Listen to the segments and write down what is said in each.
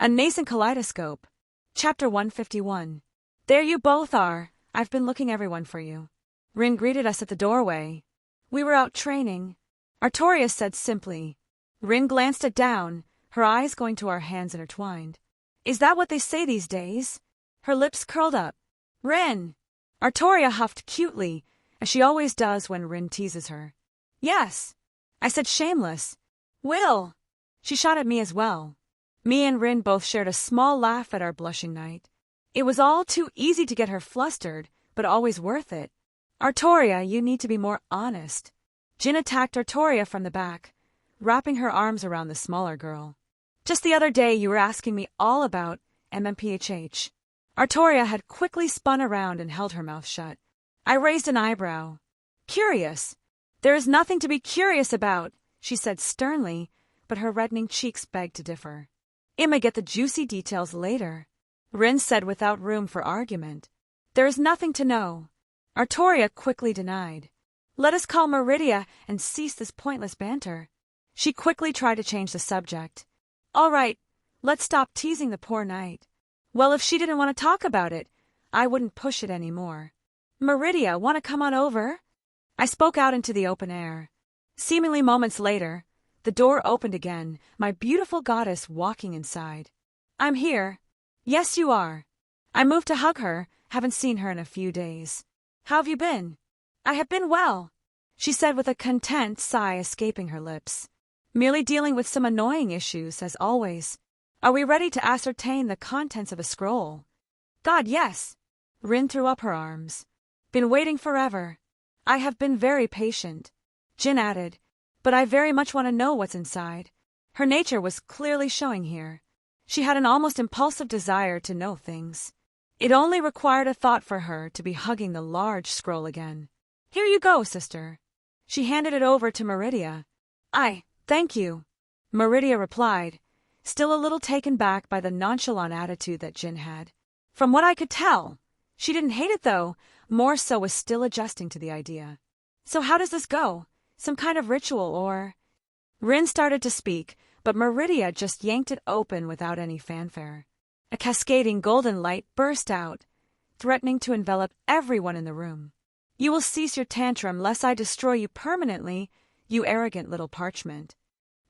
A Nascent Kaleidoscope. Chapter 151. There you both are. I've been looking everyone for you. Rin greeted us at the doorway. We were out training, Artorias said simply. Rin glanced it down, her eyes going to our hands intertwined. Is that what they say these days? Her lips curled up. Rin! Artoria huffed cutely, as she always does when Rin teases her. Yes, I said, shameless. Will! She shot at me as well. Me and Rin both shared a small laugh at our blushing night. It was all too easy to get her flustered, but always worth it. Artoria, you need to be more honest. Jin attacked Artoria from the back, wrapping her arms around the smaller girl. Just the other day you were asking me all about MMPHH. Artoria had quickly spun around and held her mouth shut. I raised an eyebrow. Curious. There is nothing to be curious about, she said sternly, but her reddening cheeks begged to differ. I may get the juicy details later, Rin said without room for argument. There is nothing to know. Artoria quickly denied. Let us call Meridia and cease this pointless banter. She quickly tried to change the subject. All right, let's stop teasing the poor knight. Well, if she didn't want to talk about it, I wouldn't push it any more. Meridia, want to come on over? I spoke out into the open air. Seemingly moments later, the door opened again, my beautiful goddess walking inside. I'm here. Yes, you are. I moved to hug her, haven't seen her in a few days. How have you been? I have been well, she said with a content sigh escaping her lips. Merely dealing with some annoying issues, as always. Are we ready to ascertain the contents of a scroll? God, yes. Rin threw up her arms. Been waiting forever. I have been very patient. Jin added, but I very much want to know what's inside. Her nature was clearly showing here. She had an almost impulsive desire to know things. It only required a thought for her to be hugging the large scroll again. Here you go, sister. She handed it over to Meridia. Thank you, Meridia replied, still a little taken back by the nonchalant attitude that Jin had. From what I could tell, she didn't hate it though, more so was still adjusting to the idea. So how does this go? Some kind of ritual or... Rin started to speak, but Meridia just yanked it open without any fanfare. A cascading golden light burst out, threatening to envelop everyone in the room. You will cease your tantrum lest I destroy you permanently, you arrogant little parchment.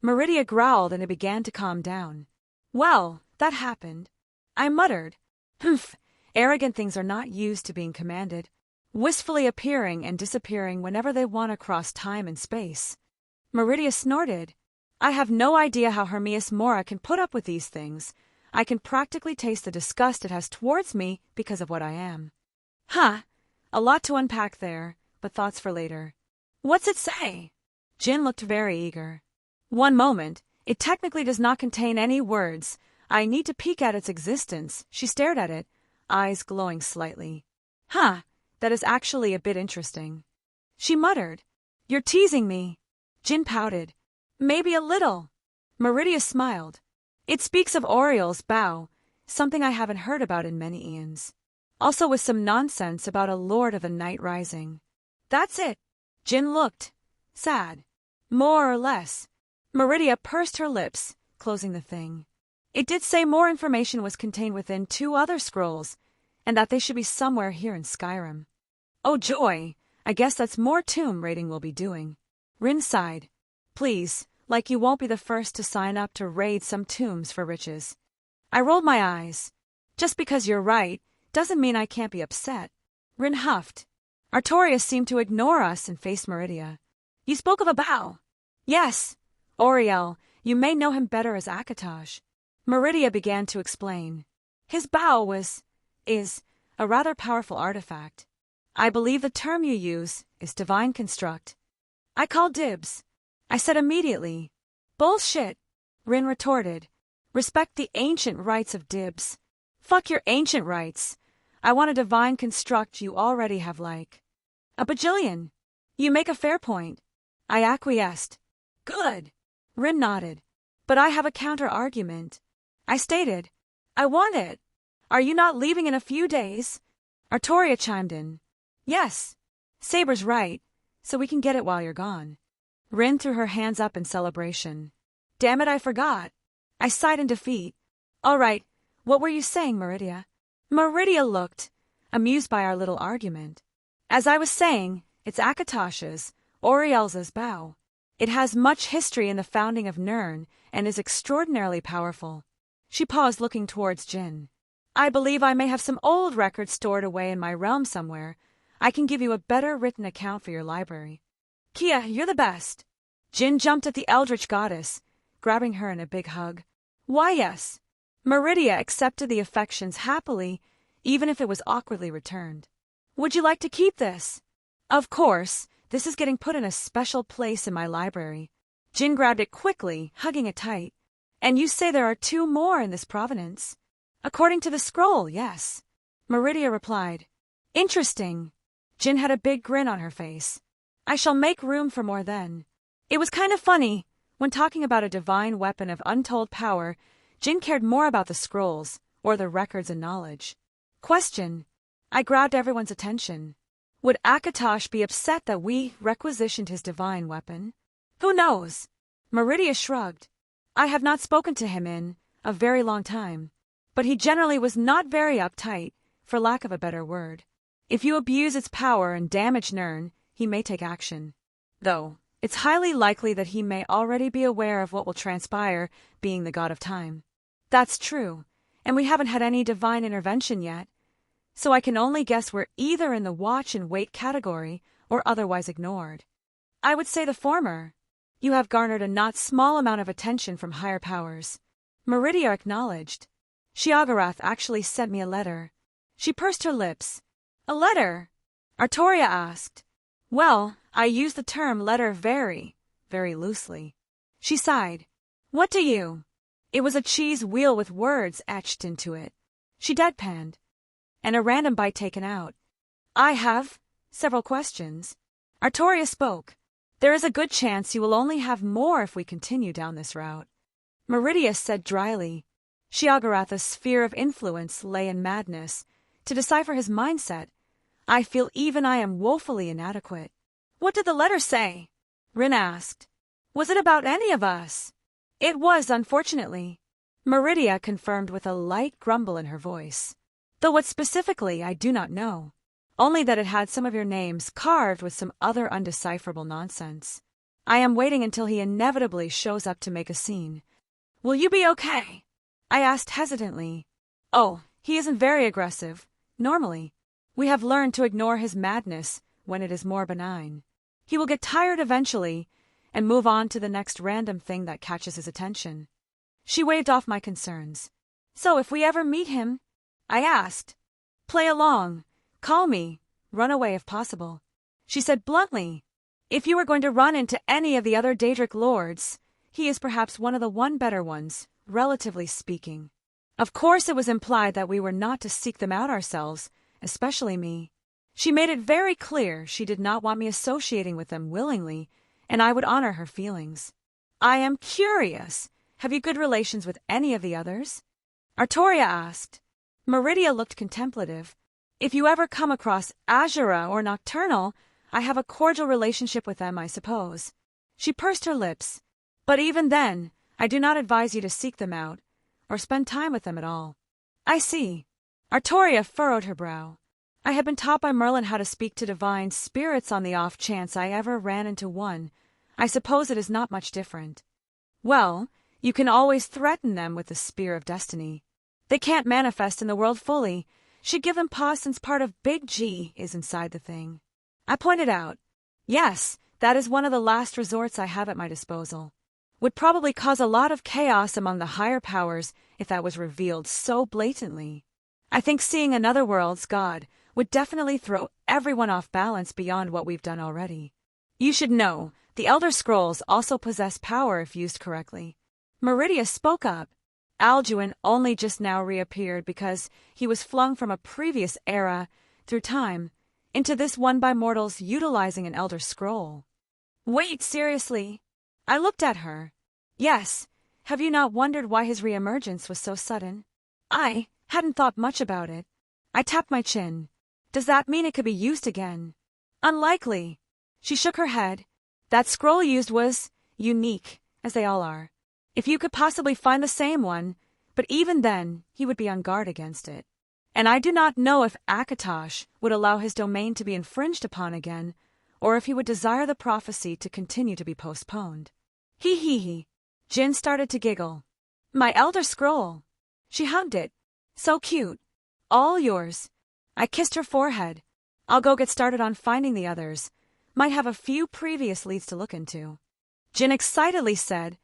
Meridia growled and it began to calm down. Well, that happened. I muttered. Humph, arrogant things are not used to being commanded, wistfully appearing and disappearing whenever they want to cross time and space. Meridia snorted. I have no idea how Hermias Mora can put up with these things. I can practically taste the disgust it has towards me because of what I am. Huh, a lot to unpack there, but thoughts for later. What's it say? Jin looked very eager. One moment, it technically does not contain any words. I need to peek at its existence. She stared at it, eyes glowing slightly. Huh, that is actually a bit interesting. She muttered. You're teasing me. Jin pouted. Maybe a little. Meridia smiled. It speaks of Oriel's bow, something I haven't heard about in many eons. Also with some nonsense about a lord of the night rising. That's it. Jin looked. Sad. More or less. Meridia pursed her lips, closing the thing. It did say more information was contained within 2 other scrolls, and that they should be somewhere here in Skyrim. Oh joy, I guess that's more tomb raiding we'll be doing. Rin sighed. Please, like you won't be the first to sign up to raid some tombs for riches. I rolled my eyes. Just because you're right, doesn't mean I can't be upset. Rin huffed. Artoria seemed to ignore us and faced Meridia. You spoke of a bow. Yes, Oriel, you may know him better as Akatosh. Meridia began to explain. His bow is a rather powerful artifact. I believe the term you use is divine construct. I called dibs. I said immediately. Bullshit, Rin retorted. Respect the ancient rights of dibs. Fuck your ancient rights. I want a divine construct you already have like a bajillion. You make a fair point. I acquiesced. Good. Rin nodded. But I have a counter-argument. I stated. I want it. Are you not leaving in a few days? Artoria chimed in. Yes. Saber's right, so we can get it while you're gone. Rin threw her hands up in celebration. Damn it, I forgot. I sighed in defeat. All right, what were you saying, Meridia? Meridia looked, amused by our little argument. As I was saying, it's Akatosh's, Orielza's bow. It has much history in the founding of Nirn and is extraordinarily powerful. She paused, looking towards Jin. I believe I may have some old records stored away in my realm somewhere. I can give you a better written account for your library. Kia, you're the best. Jin jumped at the eldritch goddess, grabbing her in a big hug. Why, yes. Meridia accepted the affections happily, even if it was awkwardly returned. Would you like to keep this? Of course, this is getting put in a special place in my library. Jin grabbed it quickly, hugging it tight. And you say there are 2 more in this provenance? According to the scroll, yes. Meridia replied. Interesting. Jin had a big grin on her face. I shall make room for more then. It was kind of funny. When talking about a divine weapon of untold power, Jin cared more about the scrolls, or the records and knowledge. Question. I grabbed everyone's attention. Would Akatosh be upset that we requisitioned his divine weapon? Who knows? Meridia shrugged. I have not spoken to him in a very long time, but he generally was not very uptight, for lack of a better word. If you abuse its power and damage Nirn, he may take action. Though, it's highly likely that he may already be aware of what will transpire, being the god of time. That's true, and we haven't had any divine intervention yet, so I can only guess we're either in the watch and wait category or otherwise ignored. I would say the former. You have garnered a not small amount of attention from higher powers. Meridia acknowledged. Shiagarath actually sent me a letter. She pursed her lips. A letter? Artoria asked. Well, I use the term letter very loosely. She sighed. What do you? It was a cheese wheel with words etched into it. She deadpanned. And a random bite taken out. I have several questions. Artoria spoke. There is a good chance you will only have more if we continue down this route. Meridia said dryly. Shiagarath's sphere of influence lay in madness. To decipher his mindset, I feel even I am woefully inadequate. What did the letter say? Rin asked. Was it about any of us? It was, unfortunately. Meridia confirmed with a light grumble in her voice. Though what specifically I do not know. Only that it had some of your names carved with some other undecipherable nonsense. I am waiting until he inevitably shows up to make a scene. Will you be okay? I asked hesitantly. Oh, he isn't very aggressive, normally. We have learned to ignore his madness when it is more benign. He will get tired eventually and move on to the next random thing that catches his attention. She waved off my concerns. So if we ever meet him, I asked, play along. Call me, run away if possible. She said bluntly, if you are going to run into any of the other Daedric lords, he is perhaps one of the better ones, relatively speaking. Of course it was implied that we were not to seek them out ourselves, especially me. She made it very clear she did not want me associating with them willingly, and I would honor her feelings. I am curious, have you good relations with any of the others? Artoria asked. Meridia looked contemplative. If you ever come across Azura or Nocturnal, I have a cordial relationship with them, I suppose. She pursed her lips. But even then, I do not advise you to seek them out, or spend time with them at all. I see. Artoria furrowed her brow. I had been taught by Merlin how to speak to divine spirits on the off chance I ever ran into one. I suppose it is not much different. Well, you can always threaten them with the spear of destiny. They can't manifest in the world fully. Should give them pause since part of Big G is inside the thing. I pointed out. Yes, that is one of the last resorts I have at my disposal. Would probably cause a lot of chaos among the higher powers if that was revealed so blatantly. I think seeing another world's god would definitely throw everyone off balance beyond what we've done already. You should know, the Elder Scrolls also possess power if used correctly. Meridia spoke up. Alduin only just now reappeared because he was flung from a previous era, through time, into this one by mortals utilizing an Elder Scroll. Wait, seriously? I looked at her. Yes, have you not wondered why his reemergence was so sudden? I hadn't thought much about it. I tapped my chin. Does that mean it could be used again? Unlikely. She shook her head. That scroll used was unique, as they all are. If you could possibly find the same one, but even then, he would be on guard against it. And I do not know if Akatosh would allow his domain to be infringed upon again, or if he would desire the prophecy to continue to be postponed. He. Jin started to giggle. My Elder Scroll. She hugged it. So cute. All yours. I kissed her forehead. I'll go get started on finding the others. Might have a few previous leads to look into. Jin excitedly said,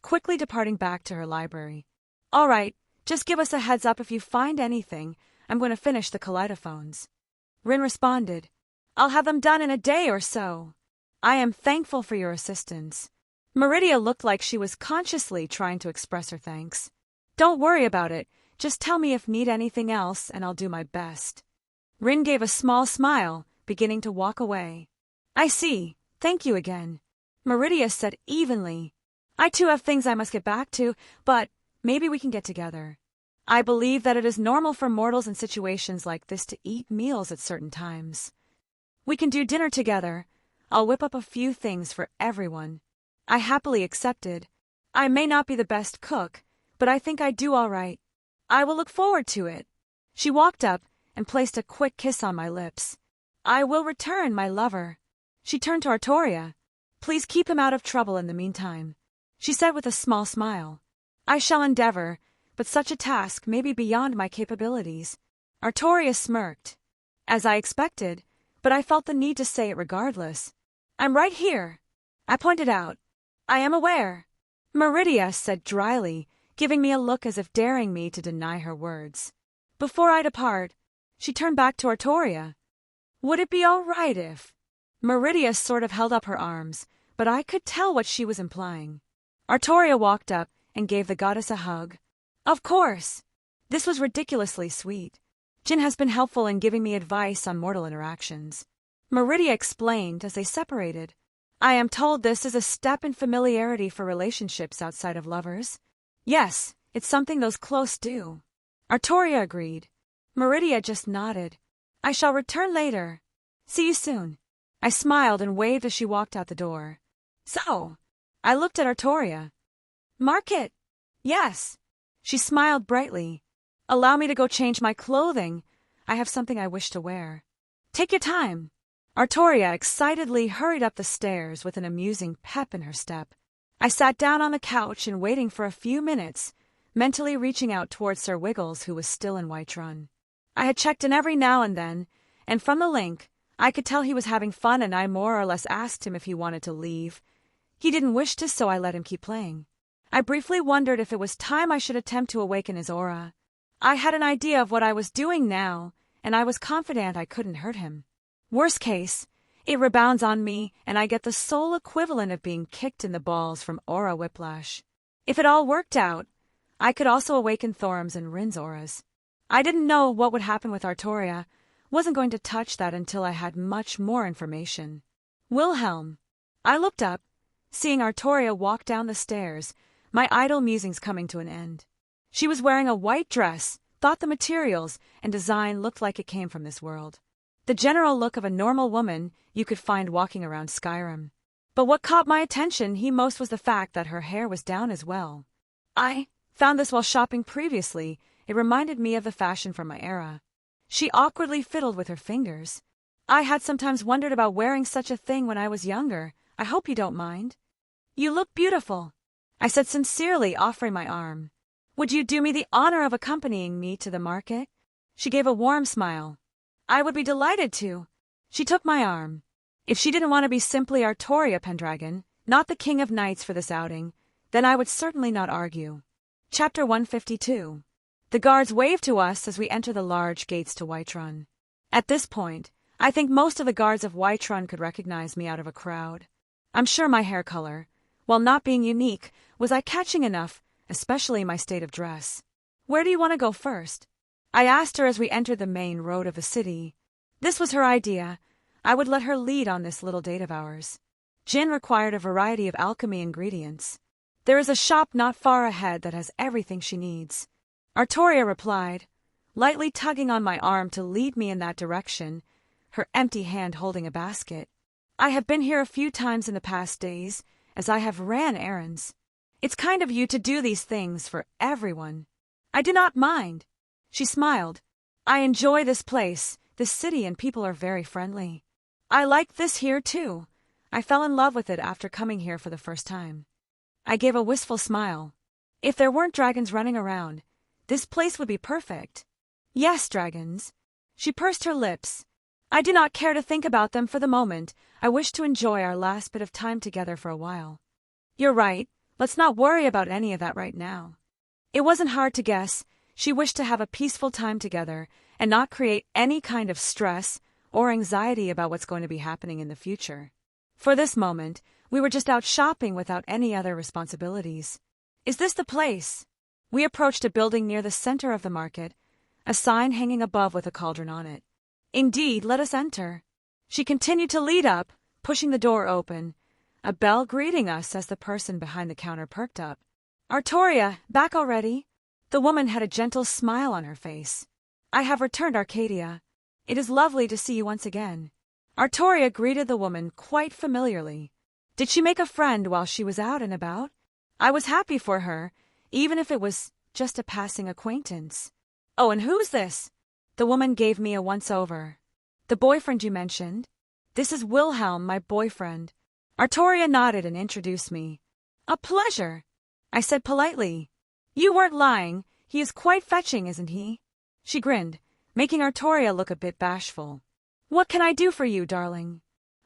quickly departing back to her library. All right, just give us a heads up if you find anything. I'm going to finish the kaleidophones. Rin responded, I'll have them done in a day or so. I am thankful for your assistance. Meridia looked like she was consciously trying to express her thanks. Don't worry about it. Just tell me if need anything else and I'll do my best. Rin gave a small smile, beginning to walk away. I see. Thank you again. Meridia said evenly. I too have things I must get back to, but maybe we can get together. I believe that it is normal for mortals in situations like this to eat meals at certain times. We can do dinner together. I'll whip up a few things for everyone. I happily accepted. I may not be the best cook, but I think I do all right. I will look forward to it. She walked up and placed a quick kiss on my lips. I will return, my lover. She turned to Artoria. Please keep him out of trouble in the meantime, she said with a small smile. I shall endeavor, but such a task may be beyond my capabilities. Artoria smirked. As I expected, but I felt the need to say it regardless. I'm right here. I pointed out. I am aware. Meridia said dryly, giving me a look as if daring me to deny her words. Before I depart, she turned back to Artoria. Would it be all right if... Meridia sort of held up her arms, but I could tell what she was implying. Artoria walked up and gave the goddess a hug. Of course. This was ridiculously sweet. Jin has been helpful in giving me advice on mortal interactions. Meridia explained as they separated. I am told this is a step in familiarity for relationships outside of lovers. Yes, it's something those close do. Artoria agreed. Meridia just nodded. I shall return later. See you soon. I smiled and waved as she walked out the door. So, I looked at Artoria. Market? Yes. She smiled brightly. Allow me to go change my clothing. I have something I wish to wear. Take your time. Artoria excitedly hurried up the stairs with an amusing pep in her step. I sat down on the couch and waiting for a few minutes, mentally reaching out towards Sir Wiggles, who was still in Whiterun. I had checked in every now and then, and from the link, I could tell he was having fun, and I more or less asked him if he wanted to leave. He didn't wish to, so I let him keep playing. I briefly wondered if it was time I should attempt to awaken his aura. I had an idea of what I was doing now, and I was confident I couldn't hurt him. Worst case, it rebounds on me, and I get the sole equivalent of being kicked in the balls from aura whiplash. If it all worked out, I could also awaken Thorum's and Rin's auras. I didn't know what would happen with Artoria, wasn't going to touch that until I had much more information. Wilhelm. I looked up, seeing Artoria walk down the stairs, my idle musings coming to an end. She was wearing a white dress, thought the materials and design looked like it came from this world. The general look of a normal woman you could find walking around Skyrim. But what caught my attention most was the fact that her hair was down as well. I found this while shopping previously. It reminded me of the fashion from my era. She awkwardly fiddled with her fingers. I had sometimes wondered about wearing such a thing when I was younger. I hope you don't mind. You look beautiful, I said sincerely, offering my arm. Would you do me the honor of accompanying me to the market? She gave a warm smile. I would be delighted to. She took my arm. If she didn't want to be simply Artoria Pendragon, not the King of Knights for this outing, then I would certainly not argue. Chapter 152. The guards waved to us as we entered the large gates to Whiterun. At this point, I think most of the guards of Whiterun could recognize me out of a crowd. I'm sure my hair color, while not being unique, was eye-catching enough, especially my state of dress. Where do you want to go first? I asked her as we entered the main road of the city. This was her idea. I would let her lead on this little date of ours. Jin required a variety of alchemy ingredients. There is a shop not far ahead that has everything she needs. Artoria replied, lightly tugging on my arm to lead me in that direction, her empty hand holding a basket. I have been here a few times in the past days, as I have ran errands. It's kind of you to do these things for everyone. I do not mind. She smiled. I enjoy this place, this city, and people are very friendly. I like this here too. I fell in love with it after coming here for the first time. I gave a wistful smile. If there weren't dragons running around, this place would be perfect. Yes, dragons. She pursed her lips. I do not care to think about them for the moment. I wish to enjoy our last bit of time together for a while. You're right. Let's not worry about any of that right now. It wasn't hard to guess. She wished to have a peaceful time together and not create any kind of stress or anxiety about what's going to be happening in the future. For this moment, we were just out shopping without any other responsibilities. Is this the place? We approached a building near the center of the market, a sign hanging above with a cauldron on it. Indeed, let us enter. She continued to lead up, pushing the door open, a bell greeting us as the person behind the counter perked up. Artoria, back already? The woman had a gentle smile on her face. I have returned, Arcadia. It is lovely to see you once again. Artoria greeted the woman quite familiarly. Did she make a friend while she was out and about? I was happy for her, even if it was just a passing acquaintance. Oh, and who's this? The woman gave me a once-over. The boyfriend you mentioned? This is Wilhelm, my boyfriend. Artoria nodded and introduced me. A pleasure, I said politely. You weren't lying. He is quite fetching, isn't he? She grinned, making Artoria look a bit bashful. What can I do for you, darling?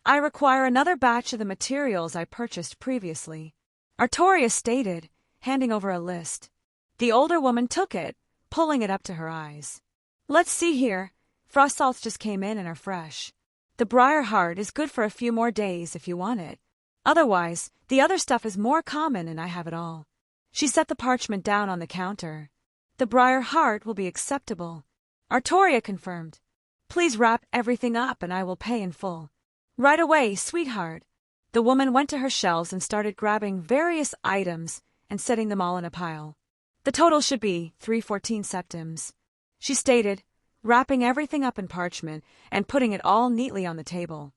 I require another batch of the materials I purchased previously, Artoria stated, handing over a list. The older woman took it, pulling it up to her eyes. Let's see here. Frost salts just came in and are fresh. The briar heart is good for a few more days if you want it. Otherwise, the other stuff is more common and I have it all. She set the parchment down on the counter. The briar heart will be acceptable, Artoria confirmed. Please wrap everything up and I will pay in full. Right away, sweetheart. The woman went to her shelves and started grabbing various items and setting them all in a pile. The total should be 314 septims, she stated, wrapping everything up in parchment and putting it all neatly on the table.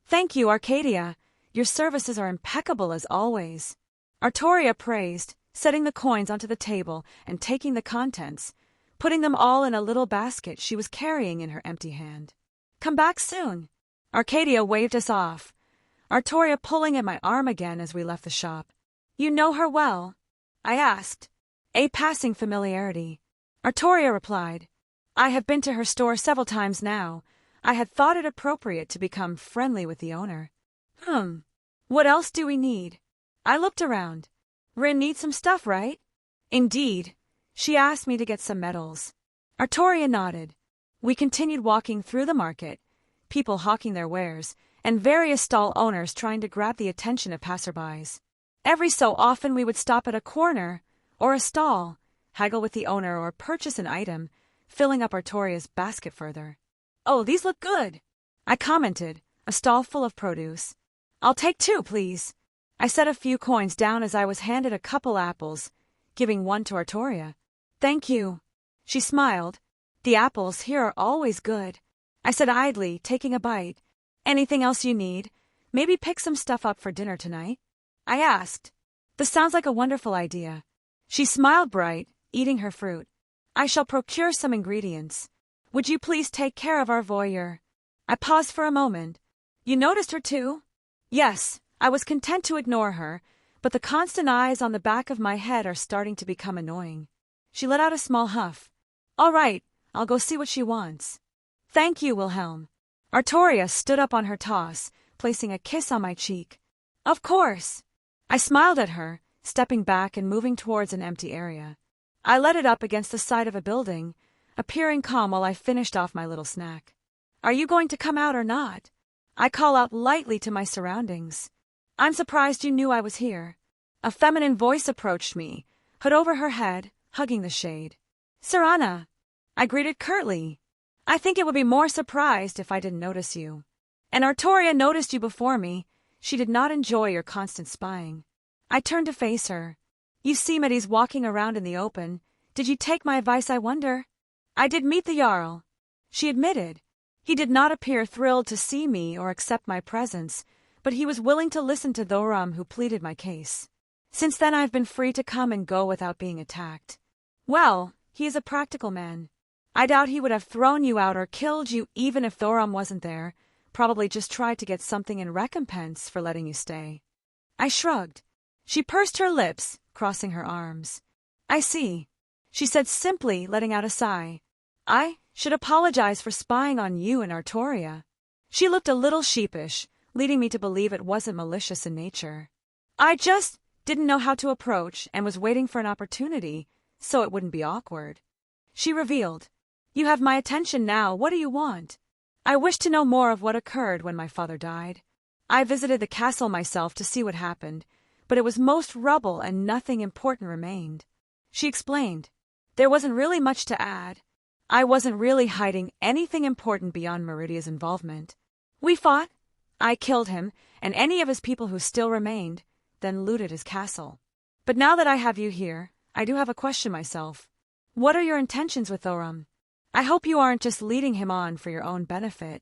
Thank you, Arcadia. Your services are impeccable as always. Artoria praised, setting the coins onto the table and taking the contents, putting them all in a little basket she was carrying in her empty hand. Come back soon. Arcadia waved us off, Artoria pulling at my arm again as we left the shop. You know her well? I asked. A passing familiarity. Artoria replied. I have been to her store several times now. I had thought it appropriate to become friendly with the owner. What else do we need? I looked around. Rin needs some stuff, right? Indeed. She asked me to get some medals. Artoria nodded. We continued walking through the market, people hawking their wares, and various stall owners trying to grab the attention of passerbys. Every so often we would stop at a corner or a stall, haggle with the owner or purchase an item, filling up Artoria's basket further. Oh, these look good, I commented, a stall full of produce. I'll take 2, please. I set a few coins down as I was handed a couple apples, giving one to Artoria. Thank you. She smiled. The apples here are always good, I said idly, taking a bite. Anything else you need? Maybe pick some stuff up for dinner tonight? I asked. This sounds like a wonderful idea. She smiled bright, eating her fruit. I shall procure some ingredients. Would you please take care of our voyeur? I paused for a moment. You noticed her too? Yes, I was content to ignore her, but the constant eyes on the back of my head are starting to become annoying. She let out a small huff. All right, I'll go see what she wants. Thank you, Wilhelm. Artoria stood up on her toss, placing a kiss on my cheek. Of course. I smiled at her, stepping back and moving towards an empty area. I let it up against the side of a building, appearing calm while I finished off my little snack. Are you going to come out or not? I call out lightly to my surroundings. I'm surprised you knew I was here. A feminine voice approached me, hood over her head, hugging the shade. Serana, I greeted curtly. I think it would be more surprised if I didn't notice you. And Artoria noticed you before me. She did not enjoy your constant spying. I turned to face her. You seem at ease walking around in the open. Did you take my advice, I wonder? I did meet the Jarl, she admitted. He did not appear thrilled to see me or accept my presence, but he was willing to listen to Thoram, who pleaded my case. Since then I've been free to come and go without being attacked. Well, He is a practical man. I doubt he would have thrown you out or killed you even if Thorum wasn't there, probably just tried to get something in recompense for letting you stay. I shrugged. She pursed her lips, crossing her arms. I see, she said simply, letting out a sigh. I should apologize for spying on you and Artoria. She looked a little sheepish, leading me to believe it wasn't malicious in nature. I just didn't know how to approach and was waiting for an opportunity, so it wouldn't be awkward. She revealed, You have my attention now, what do you want? I wish to know more of what occurred when my father died. I visited the castle myself to see what happened, but it was most rubble and nothing important remained. She explained, There wasn't really much to add. I wasn't really hiding anything important beyond Meridia's involvement. We fought. I killed him, and any of his people who still remained, then looted his castle. But now that I have you here, I do have a question myself. What are your intentions with Thorum? I hope you aren't just leading him on for your own benefit.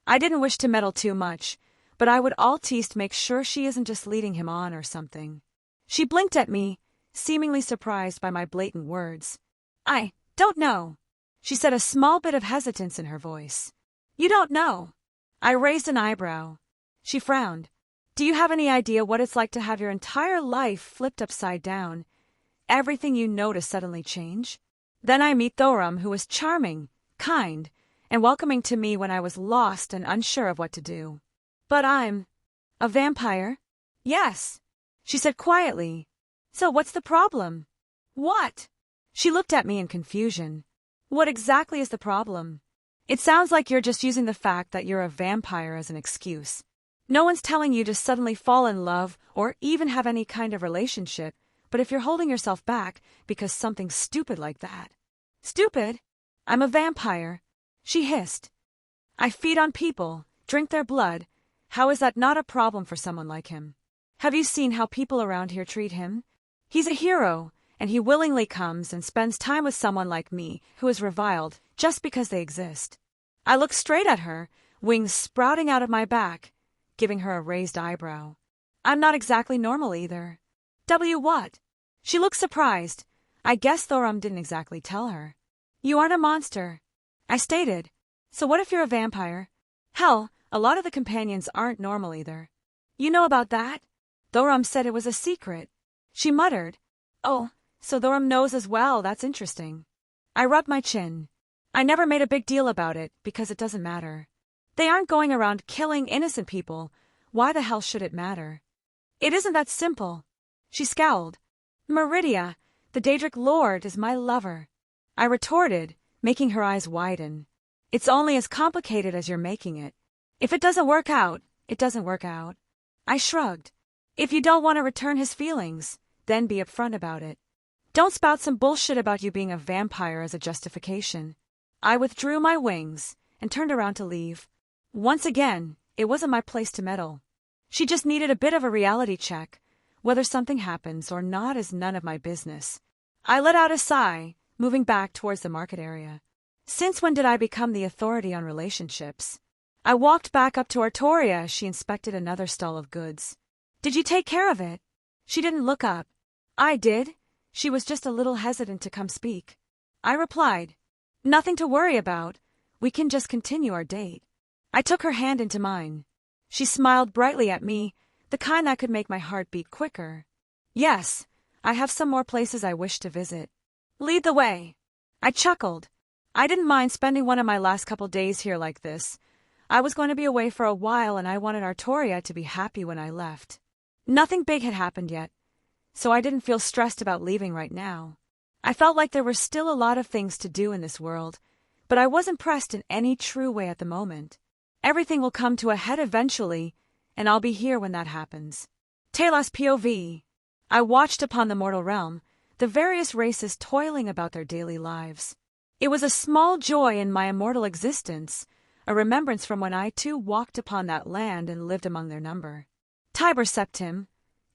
I didn't wish to meddle too much, but I would alteast make sure she isn't just leading him on or something. She blinked at me, seemingly surprised by my blatant words. I don't know, she said, a small bit of hesitance in her voice. You don't know? I raised an eyebrow. She frowned. Do you have any idea what it's like to have your entire life flipped upside down? Everything you know to suddenly change? Then I meet Thorum, who was charming, kind, and welcoming to me when I was lost and unsure of what to do. But I'm a vampire? Yes, she said quietly. So what's the problem? What? She looked at me in confusion. What exactly is the problem? It sounds like you're just using the fact that you're a vampire as an excuse. No one's telling you to suddenly fall in love or even have any kind of relationship, but if you're holding yourself back because something stupid like that. Stupid? I'm a vampire, she hissed. I feed on people, drink their blood. How is that not a problem for someone like him? Have you seen how people around here treat him? He's a hero, and he willingly comes and spends time with someone like me who is reviled just because they exist. I looked straight at her, wings sprouting out of my back, giving her a raised eyebrow. I'm not exactly normal either. What? She looked surprised. I guess Thorum didn't exactly tell her. You aren't a monster, I stated. So what if you're a vampire? Hell, a lot of the companions aren't normal either. You know about that? Thorum said it was a secret. She muttered. Oh, so Thorum knows as well, that's interesting. I rubbed my chin. I never made a big deal about it because it doesn't matter. They aren't going around killing innocent people. Why the hell should it matter? It isn't that simple. She scowled. Meridia, the Daedric Lord, is my lover. I retorted, making her eyes widen. It's only as complicated as you're making it. If it doesn't work out, it doesn't work out. I shrugged. If you don't want to return his feelings, then be upfront about it. Don't spout some bullshit about you being a vampire as a justification. I withdrew my wings and turned around to leave. Once again, it wasn't my place to meddle. She just needed a bit of a reality check. Whether something happens or not is none of my business. I let out a sigh, moving back towards the market area. Since when did I become the authority on relationships? I walked back up to Artoria as she inspected another stall of goods. Did you take care of it? She didn't look up. I did. She was just a little hesitant to come speak. I replied, Nothing to worry about. We can just continue our date. I took her hand into mine. She smiled brightly at me, the kind that could make my heart beat quicker. Yes, I have some more places I wish to visit. Lead the way. I chuckled. I didn't mind spending one of my last couple days here like this. I was going to be away for a while and I wanted Artoria to be happy when I left. Nothing big had happened yet, so I didn't feel stressed about leaving right now. I felt like there were still a lot of things to do in this world, but I wasn't pressed in any true way at the moment. Everything will come to a head eventually, and I'll be here when that happens. Talos POV. I watched upon the mortal realm, the various races toiling about their daily lives. It was a small joy in my immortal existence, a remembrance from when I too walked upon that land and lived among their number. Tiber Septim,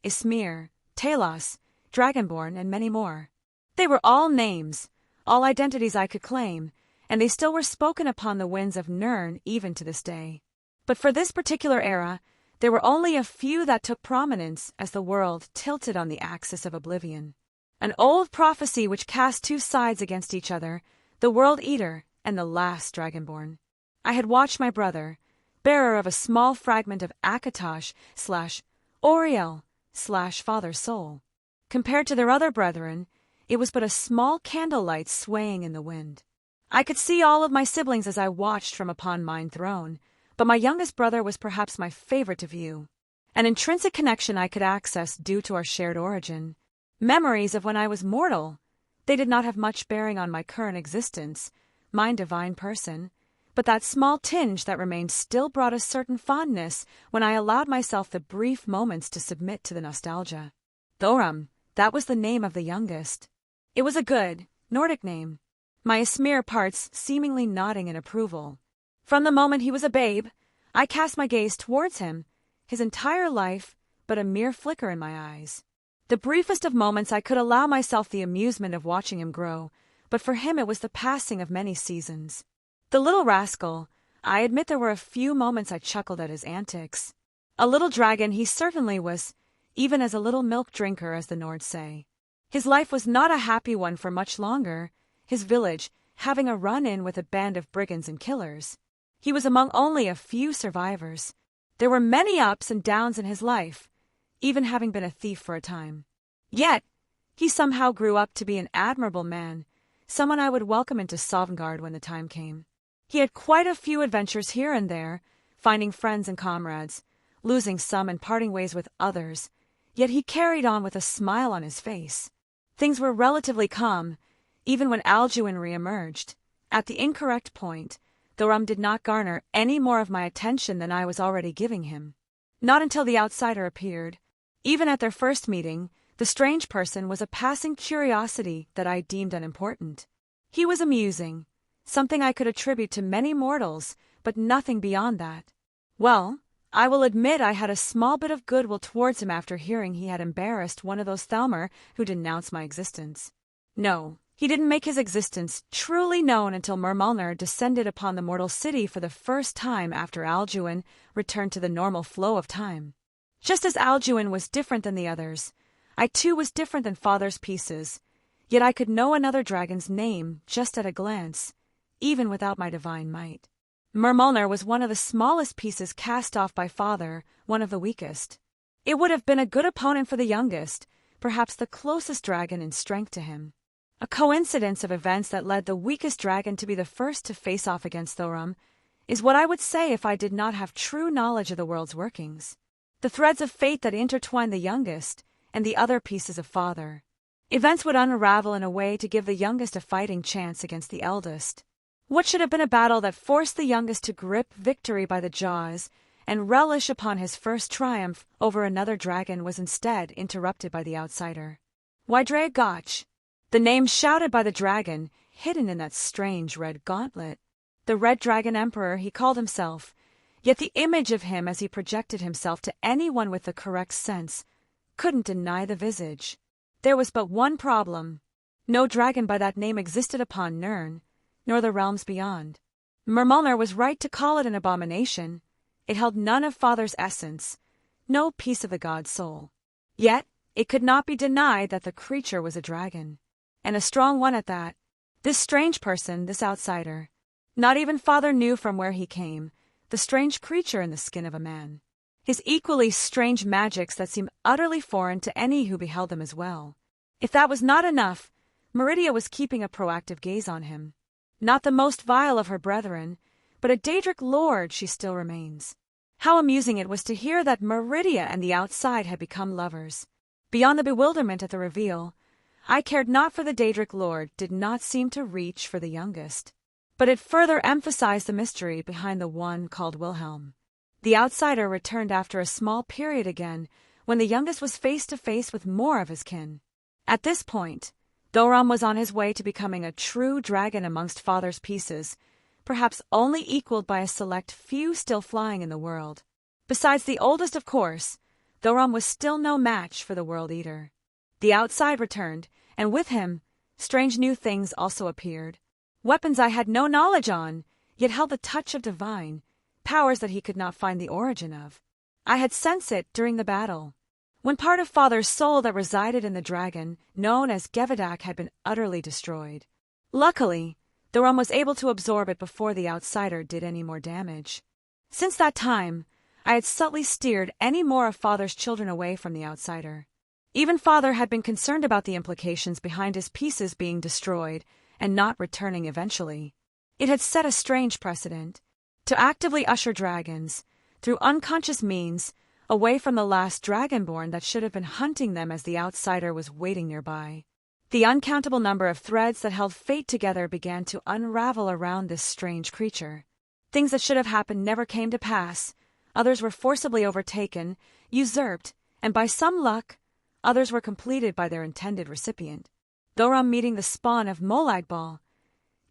Ismir, Talos, Dragonborn, and many more. They were all names, all identities I could claim, and they still were spoken upon the winds of Nirn even to this day. But for this particular era, there were only a few that took prominence as the world tilted on the axis of oblivion. An old prophecy which cast two sides against each other, the World Eater and the last Dragonborn. I had watched my brother, bearer of a small fragment of Akatosh/Oriel/Father's soul. Compared to their other brethren, it was but a small candlelight swaying in the wind. I could see all of my siblings as I watched from upon mine throne, but my youngest brother was perhaps my favorite to view. An intrinsic connection I could access due to our shared origin. Memories of when I was mortal. They did not have much bearing on my current existence, mine divine person, but that small tinge that remained still brought a certain fondness when I allowed myself the brief moments to submit to the nostalgia. Thorum, that was the name of the youngest. It was a good, Nordic name, my Ysmir parts seemingly nodding in approval. From the moment he was a babe, I cast my gaze towards him, his entire life but a mere flicker in my eyes. The briefest of moments I could allow myself the amusement of watching him grow, but for him it was the passing of many seasons. The little rascal, I admit there were a few moments I chuckled at his antics. A little dragon he certainly was, even as a little milk drinker, as the Nords say. His life was not a happy one for much longer, his village having a run-in with a band of brigands and killers. He was among only a few survivors. There were many ups and downs in his life, even having been a thief for a time. Yet, he somehow grew up to be an admirable man, someone I would welcome into Sovngarde when the time came. He had quite a few adventures here and there, finding friends and comrades, losing some and parting ways with others, yet he carried on with a smile on his face. Things were relatively calm, even when Alduin re-emerged. At the incorrect point, Thorum did not garner any more of my attention than I was already giving him. Not until the outsider appeared. Even at their first meeting, the strange person was a passing curiosity that I deemed unimportant. He was amusing, something I could attribute to many mortals, but nothing beyond that. Well, I will admit I had a small bit of goodwill towards him after hearing he had embarrassed one of those Thalmor who denounced my existence. No, he didn't make his existence truly known until Mermulner descended upon the mortal city for the first time after Alduin returned to the normal flow of time. Just as Alduin was different than the others, I too was different than Father's pieces, yet I could know another dragon's name just at a glance, even without my divine might. Mermulner was one of the smallest pieces cast off by Father, one of the weakest. It would have been a good opponent for the youngest, perhaps the closest dragon in strength to him. A coincidence of events that led the weakest dragon to be the first to face off against Thorum is what I would say if I did not have true knowledge of the world's workings. The threads of fate that intertwined the youngest and the other pieces of Father. Events would unravel in a way to give the youngest a fighting chance against the eldest. What should have been a battle that forced the youngest to grip victory by the jaws and relish upon his first triumph over another dragon was instead interrupted by the outsider. Wydrea Gotch, the name shouted by the dragon, hidden in that strange red gauntlet. The Red Dragon Emperor he called himself, yet the image of him as he projected himself to anyone with the correct sense couldn't deny the visage. There was but one problem. No dragon by that name existed upon Nirn, nor the realms beyond. Mermulner was right to call it an abomination. It held none of Father's essence, no piece of the god's soul. Yet it could not be denied that the creature was a dragon, and a strong one at that. This strange person, this outsider. Not even Father knew from where he came, the strange creature in the skin of a man. His equally strange magics that seemed utterly foreign to any who beheld them as well. If that was not enough, Meridia was keeping a proactive gaze on him. Not the most vile of her brethren, but a Daedric lord she still remains. How amusing it was to hear that Meridia and the outside had become lovers. Beyond the bewilderment at the reveal, I cared not for the Daedric lord, did not seem to reach for the youngest. But it further emphasized the mystery behind the one called Wilhelm. The outsider returned after a small period again, when the youngest was face to face with more of his kin. At this point, Thorum was on his way to becoming a true dragon amongst Father's pieces, perhaps only equaled by a select few still flying in the world. Besides the oldest, of course, Thorum was still no match for the World Eater. The outside returned, and with him, strange new things also appeared. Weapons I had no knowledge on, yet held the touch of divine, powers that he could not find the origin of. I had sensed it during the battle. when part of Father's soul that resided in the dragon, known as Gevadak, had been utterly destroyed. Luckily, the rum was able to absorb it before the outsider did any more damage. Since that time, I had subtly steered any more of Father's children away from the outsider. Even Father had been concerned about the implications behind his pieces being destroyed and not returning eventually. It had set a strange precedent to actively usher dragons, through unconscious means, away from the last dragonborn that should have been hunting them as the outsider was waiting nearby. The uncountable number of threads that held fate together began to unravel around this strange creature. Things that should have happened never came to pass. Others were forcibly overtaken, usurped, and by some luck, others were completed by their intended recipient. Thoram meeting the spawn of Molagbal,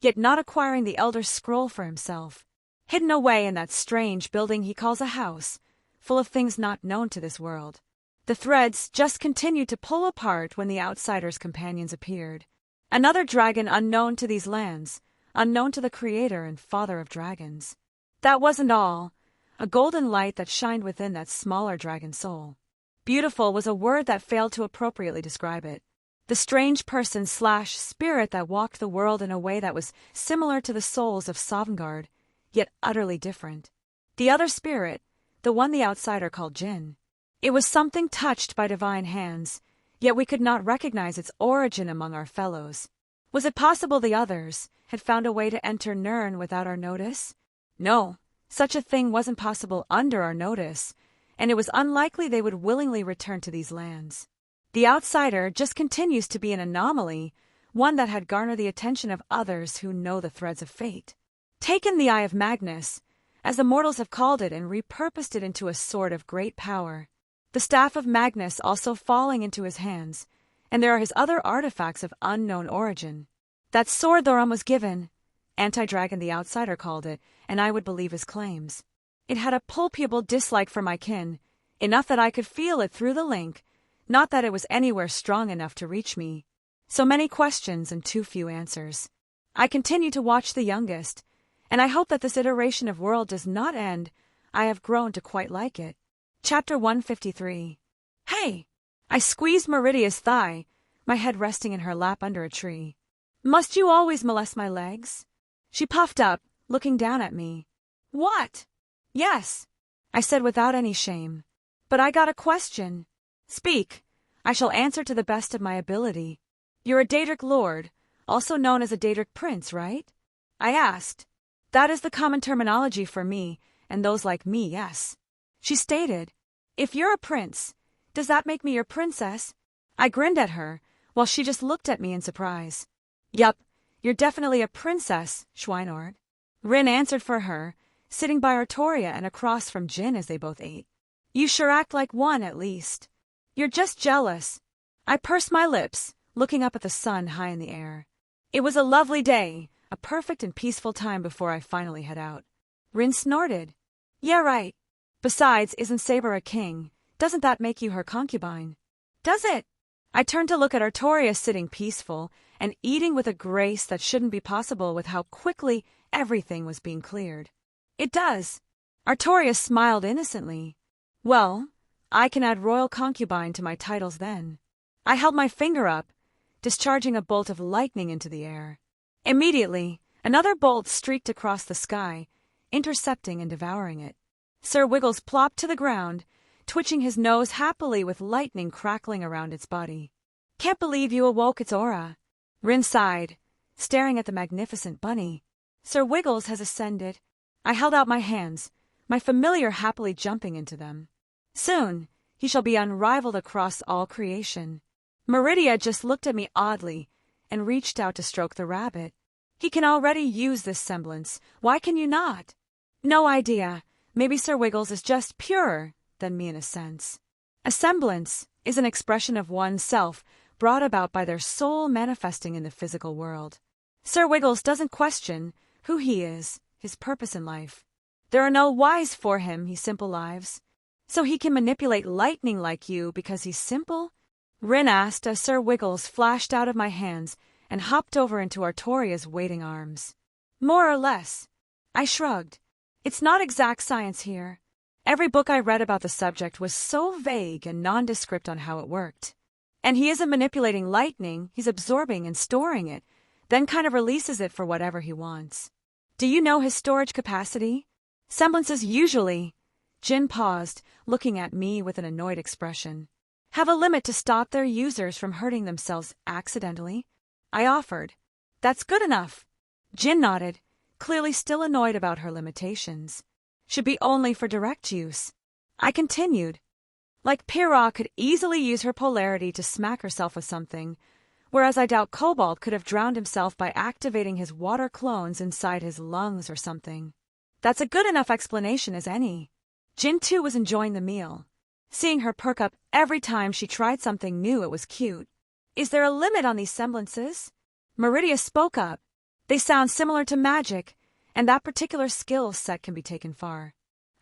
yet not acquiring the Elder Scroll for himself. Hidden away in that strange building he calls a house, full of things not known to this world. The threads just continued to pull apart when the outsider's companions appeared. Another dragon unknown to these lands, unknown to the creator and father of dragons. That wasn't all. A golden light that shined within that smaller dragon soul. Beautiful was a word that failed to appropriately describe it. The strange person/spirit that walked the world in a way that was similar to the souls of Sovngarde, yet utterly different. The other spirit, the one the outsider called Jinn. It was something touched by divine hands, yet we could not recognize its origin among our fellows. Was it possible the others had found a way to enter Nirn without our notice? No, such a thing wasn't possible under our notice, and it was unlikely they would willingly return to these lands. The outsider just continues to be an anomaly, one that had garnered the attention of others who know the threads of fate. Taken the Eye of Magnus, as the mortals have called it, and repurposed it into a sword of great power. The Staff of Magnus also falling into his hands, and there are his other artifacts of unknown origin. That sword Thoram was given, Anti-Dragon the outsider called it, and I would believe his claims. It had a palpable dislike for my kin, enough that I could feel it through the link, not that it was anywhere strong enough to reach me. So many questions and too few answers. I continue to watch the youngest, and I hope that this iteration of world does not end. I have grown to quite like it. Chapter 153. Hey! I squeezed Meridia's thigh, my head resting in her lap under a tree. Must you always molest my legs? She puffed up, looking down at me. What? Yes, I said without any shame. But I got a question. Speak. I shall answer to the best of my ability. You're a Daedric lord, also known as a Daedric prince, right? I asked. That is the common terminology for me, and those like me, yes. She stated, if you're a prince, does that make me your princess? I grinned at her, while she just looked at me in surprise. Yup, you're definitely a princess, Schweinord. Rin answered for her, sitting by Artoria and across from Jin as they both ate. You sure act like one, at least. You're just jealous. I pursed my lips, looking up at the sun high in the air. It was a lovely day, a perfect and peaceful time before I finally head out. Rin snorted. Yeah, right. Besides, isn't Saber a king? Doesn't that make you her concubine? Does it? I turned to look at Artoria sitting peaceful and eating with a grace that shouldn't be possible with how quickly everything was being cleared. It does. Artoria smiled innocently. Well, I can add royal concubine to my titles then. I held my finger up, discharging a bolt of lightning into the air. Immediately, another bolt streaked across the sky, intercepting and devouring it. Sir Wiggles plopped to the ground, twitching his nose happily with lightning crackling around its body. Can't believe you awoke its aura. Rin sighed, staring at the magnificent bunny. Sir Wiggles has ascended. I held out my hands, my familiar happily jumping into them. Soon, he shall be unrivaled across all creation. Meridia just looked at me oddly and reached out to stroke the rabbit. He can already use this semblance. Why can you not? No idea. Maybe Sir Wiggles is just purer than me in a sense. A semblance is an expression of one's self brought about by their soul manifesting in the physical world. Sir Wiggles doesn't question who he is, his purpose in life. There are no whys for him, he simple lives. So he can manipulate lightning like you because he's simple? Rin asked as Sir Wiggles flashed out of my hands and hopped over into Artoria's waiting arms. More or less. I shrugged. It's not exact science here. Every book I read about the subject was so vague and nondescript on how it worked. And he isn't manipulating lightning, he's absorbing and storing it, then kind of releases it for whatever he wants. Do you know his storage capacity? Semblances usually. Jin paused, looking at me with an annoyed expression. Have a limit to stop their users from hurting themselves accidentally? I offered. That's good enough. Jin nodded, clearly still annoyed about her limitations. Should be only for direct use. I continued. Like Pyrrha could easily use her polarity to smack herself with something, whereas I doubt Cobalt could have drowned himself by activating his water clones inside his lungs or something. That's a good enough explanation as any. Jin too was enjoying the meal. Seeing her perk up every time she tried something new, it was cute. Is there a limit on these semblances? Meridia spoke up. They sound similar to magic, and that particular skill set can be taken far.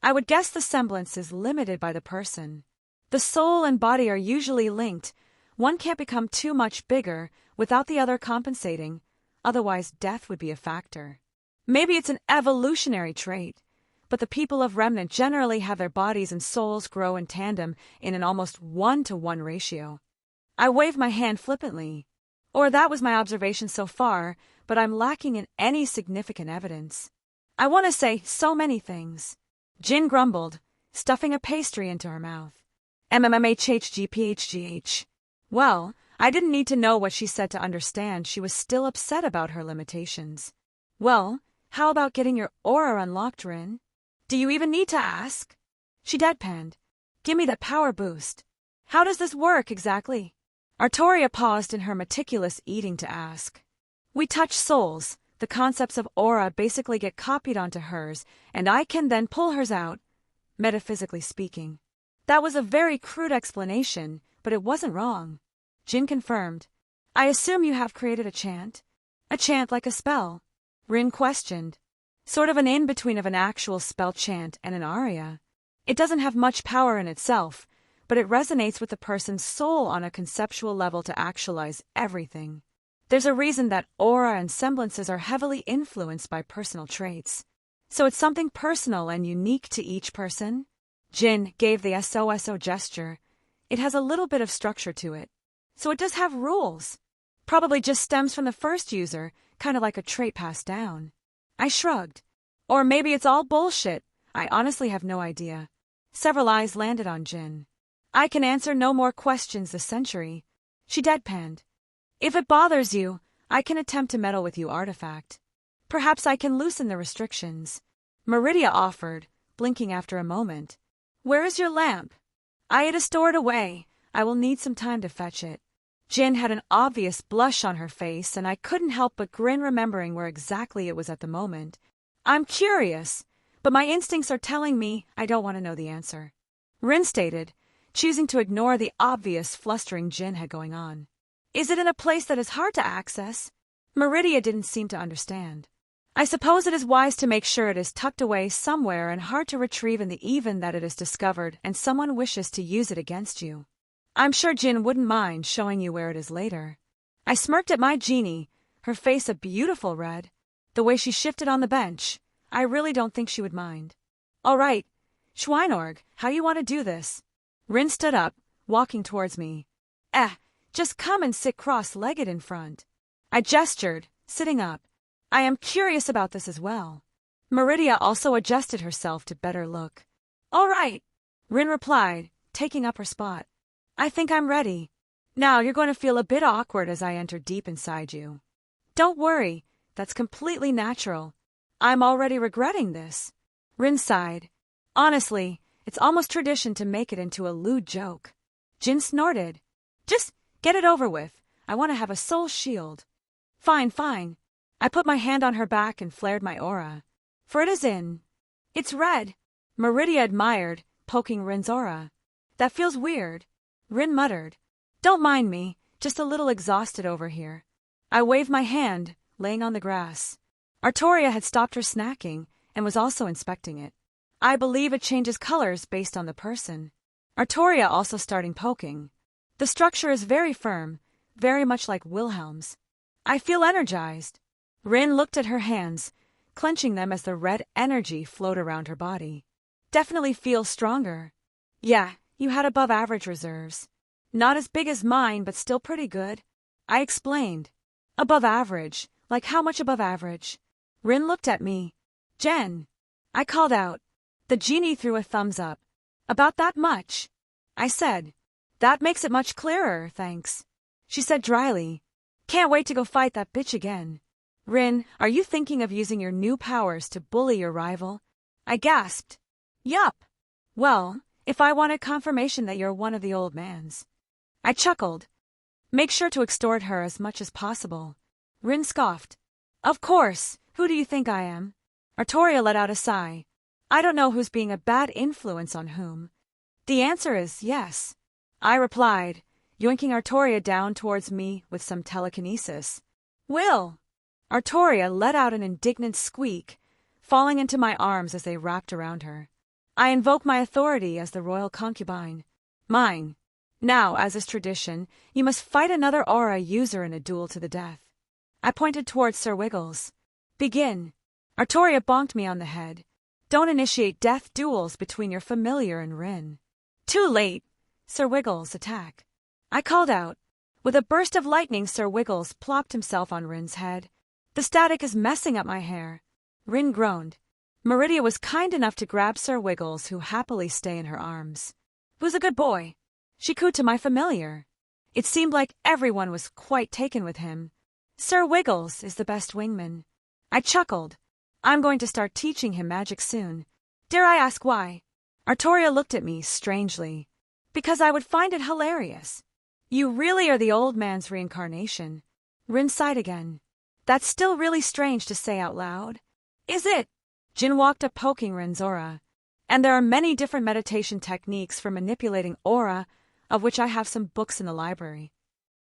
I would guess the semblance is limited by the person. The soul and body are usually linked. One can't become too much bigger without the other compensating, otherwise death would be a factor. Maybe it's an evolutionary trait, but the people of Remnant generally have their bodies and souls grow in tandem in an almost 1-to-1 ratio. I waved my hand flippantly. Or that was my observation so far, but I'm lacking in any significant evidence. I want to say so many things. Jin grumbled, stuffing a pastry into her mouth. MMMHHGPHGH. Well, I didn't need to know what she said to understand she was still upset about her limitations. Well, how about getting your aura unlocked, Rin? Do you even need to ask? She deadpanned. Give me that power boost. How does this work exactly? Artoria paused in her meticulous eating to ask. We touch souls. The concepts of aura basically get copied onto hers, and I can then pull hers out, metaphysically speaking. That was a very crude explanation, but it wasn't wrong. Jin confirmed. I assume you have created a chant? A chant like a spell? Rin questioned. Sort of an in-between of an actual spell chant and an aria. It doesn't have much power in itself, but it resonates with the person's soul on a conceptual level to actualize everything. There's a reason that aura and semblances are heavily influenced by personal traits. So it's something personal and unique to each person? Jin gave the SOSO gesture. It has a little bit of structure to it. So it does have rules. Probably just stems from the first user, kind of like a trait passed down. I shrugged. Or maybe it's all bullshit. I honestly have no idea. Several eyes landed on Jin. I can answer no more questions this century. She deadpanned. If it bothers you, I can attempt to meddle with you, artifact. Perhaps I can loosen the restrictions. Meridia offered, blinking after a moment. Where is your lamp? I had to store it away. I will need some time to fetch it. Jin had an obvious blush on her face, and I couldn't help but grin remembering where exactly it was at the moment. I'm curious, but my instincts are telling me I don't want to know the answer. Rin stated, choosing to ignore the obvious flustering Jin had going on. Is it in a place that is hard to access? Meridia didn't seem to understand. I suppose it is wise to make sure it is tucked away somewhere and hard to retrieve in the even that it is discovered and someone wishes to use it against you. I'm sure Jin wouldn't mind showing you where it is later. I smirked at my genie, her face a beautiful red. The way she shifted on the bench, I really don't think she would mind. All right, Schweinorg, how you want to do this? Rin stood up, walking towards me. Just come and sit cross-legged in front. I gestured, sitting up. I am curious about this as well. Meridia also adjusted herself to better look. All right, Rin replied, taking up her spot. I think I'm ready. Now you're going to feel a bit awkward as I enter deep inside you. Don't worry, that's completely natural. I'm already regretting this. Rin sighed. Honestly, it's almost tradition to make it into a lewd joke. Jin snorted. Just get it over with. I want to have a soul shield. Fine. I put my hand on her back and flared my aura. For it is in. It's red. Meridia admired, poking Rin's aura. That feels weird. Rin muttered. Don't mind me, just a little exhausted over here. I waved my hand, laying on the grass. Artoria had stopped her snacking and was also inspecting it. I believe it changes colors based on the person. Artoria also starting poking. The structure is very firm, very much like Wilhelm's. I feel energized. Rin looked at her hands, clenching them as the red energy flowed around her body. Definitely feel stronger. Yeah, you had above average reserves. Not as big as mine, but still pretty good. I explained. Above average? Like how much above average? Rin looked at me. Jen. I called out. The genie threw a thumbs up. About that much. I said. That makes it much clearer, thanks. She said dryly. Can't wait to go fight that bitch again. Rin, are you thinking of using your new powers to bully your rival? I gasped. Yup. Well, if I wanted confirmation that you're one of the old mans. I chuckled. Make sure to extort her as much as possible. Rin scoffed. Of course, who do you think I am? Artoria let out a sigh. I don't know who's being a bad influence on whom. The answer is yes. I replied, yoinking Artoria down towards me with some telekinesis. Will! Artoria let out an indignant squeak, falling into my arms as they wrapped around her. I invoke my authority as the royal concubine. Mine. Now, as is tradition, you must fight another aura user in a duel to the death. I pointed towards Sir Wiggles. Begin. Artoria bonked me on the head. Don't initiate death duels between your familiar and Rin. Too late. Sir Wiggles, attack. I called out. With a burst of lightning, Sir Wiggles plopped himself on Rin's head. The static is messing up my hair. Rin groaned. Meridia was kind enough to grab Sir Wiggles, who happily stay in her arms. Who's a good boy? She cooed to my familiar. It seemed like everyone was quite taken with him. Sir Wiggles is the best wingman. I chuckled. I'm going to start teaching him magic soon. Dare I ask why? Artoria looked at me strangely. Because I would find it hilarious. You really are the old man's reincarnation. Rin sighed again. That's still really strange to say out loud. Is it? Jin walked up poking Rin's aura. And there are many different meditation techniques for manipulating aura, of which I have some books in the library.